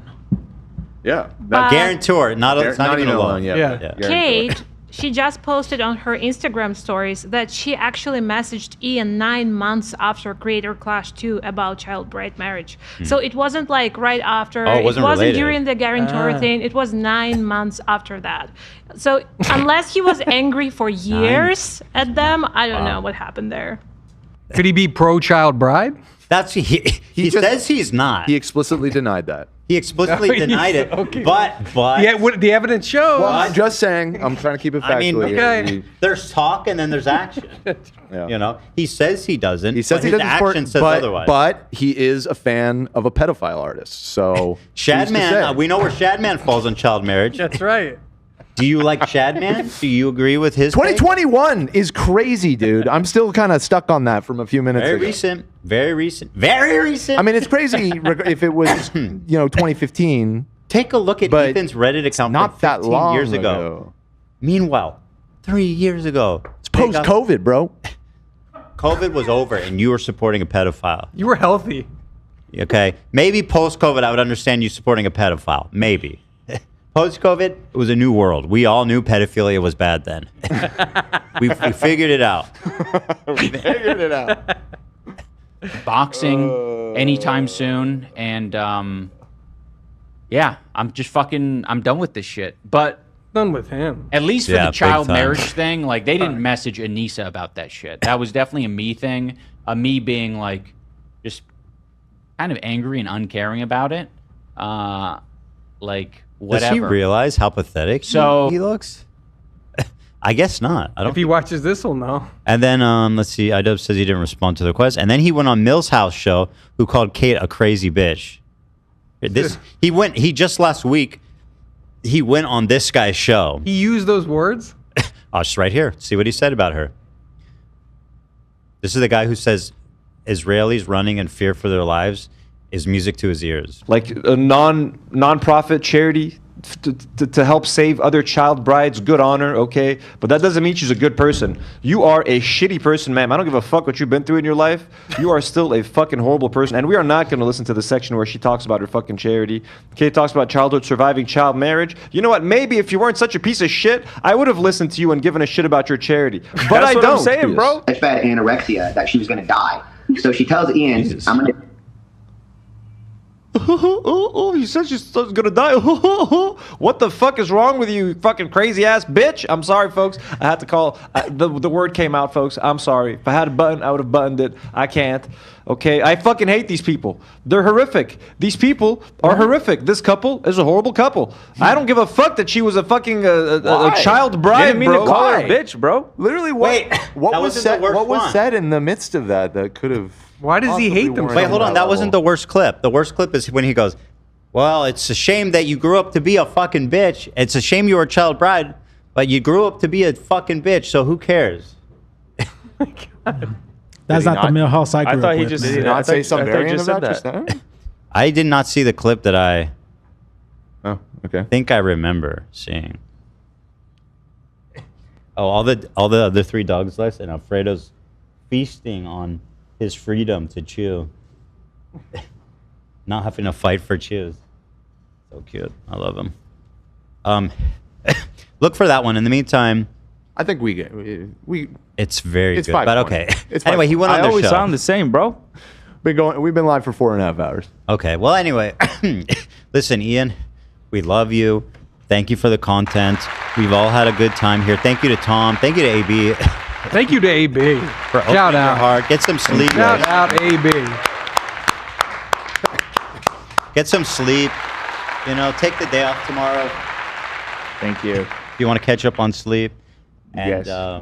Yeah. Guarantor, not even a loan. Yeah. Kate, she just posted on her Instagram stories that she actually messaged Ian 9 months after Creator Clash 2 about child bride marriage. So it wasn't like right after. Oh, it wasn't related. during the guarantor thing. It was 9 months after that. So unless he was angry for years at them, I don't know what happened there. Could he be pro child bride? That's he says he's not. He explicitly denied that. He explicitly denied it. Okay. But Yeah, what the evidence shows. Well, I'm just saying. I'm trying to keep it factually. I mean, Okay. there's talk and then there's action. Yeah. You know, he says he doesn't. He says but he his doesn't action support, says otherwise. but he is a fan of a pedophile artist. So Shadman, we know where Shadman falls on child marriage. That's right. Do you like Shadman? Do you agree with his? 2021 is crazy, dude. I'm still kind of stuck on that from a few minutes Very ago. recent. Very recent. Very recent. I mean, it's crazy if it was, 2015. Take a look at but Ethan's Reddit account not from that 15 long years ago. Meanwhile, 3 years ago. It's post-COVID, bro. COVID was over and you were supporting a pedophile. You were healthy. Okay, maybe post-COVID, I would understand you supporting a pedophile. Maybe. Post-COVID, it was a new world. We all knew pedophilia was bad then. we figured it out. We figured it out. Boxing anytime soon, and yeah, I'm done with this shit. But done with him. At least for Yeah, the child big time. marriage thing, like they didn't message Anissa about that shit. That was definitely a me thing. A me being like just kind of angry and uncaring about it. Like whatever. Does he realize how pathetic he looks? I guess not. I don't. If he watches this, he'll know. And then let's see. IDub says he didn't respond to the request, and then he went on Mill's house show, who called Kate a crazy bitch. He just last week. He went on this guy's show. He used those words? Oh, it's right here. See what he said about her. This is the guy who says Israelis running in fear for their lives is music to his ears. Like a non-profit charity to help save other child brides, good honor, okay? But that doesn't mean she's a good person. You are a shitty person, ma'am. I don't give a fuck what you've been through in your life. You are still a fucking horrible person. And we are not going to listen to the section where she talks about her fucking charity. Kate talks about childhood surviving child marriage. You know what? Maybe if you weren't such a piece of shit, I would have listened to you and given a shit about your charity. But I don't. I'm saying, bro. Such bad anorexia that she was going to die. So she tells Ian, I'm going to... You said she's gonna die. What the fuck is wrong with you, fucking crazy ass bitch? I'm sorry, folks. I had to call. The word came out, folks. I'm sorry. If I had a button, I would have buttoned it. I can't. Okay, I fucking hate these people. They're horrific. These people are horrific. This couple is a horrible couple. I don't give a fuck that she was a fucking a child bride, Didn't mean bro. to call her a bitch, bro. Literally, what was said? What was said in the midst of that could have? Why does he hate them? Wait, hold on. That wasn't the worst clip. The worst clip is when he goes, well, it's a shame that you grew up to be a fucking bitch. It's a shame you were a child bride, but you grew up to be a fucking bitch, so who cares? That's not the Millhouse I grew thought up he with. just Did he not say some variant of that just now? I did not see the clip that I okay. think I remember seeing. Oh, all the other three dogs left, and Alfredo's feasting on his freedom to chew. Not having to fight for chews. So cute. I love him. Look for that one. In the meantime, I think we it's very It's good. But 5:20. okay. It's Anyway, he went on I the always show. sound the same, bro. We've been live for 4.5 hours. Okay. Well, anyway, listen, Ian, we love you. Thank you for the content. We've all had a good time here. Thank you to Tom. Thank you to AB. Thank you to AB. For opening Shout your out. heart. Get some sleep. Shout guys. out AB. Get some sleep. You know, take the day off tomorrow. Thank you. If you want to catch up on sleep. And, Yes.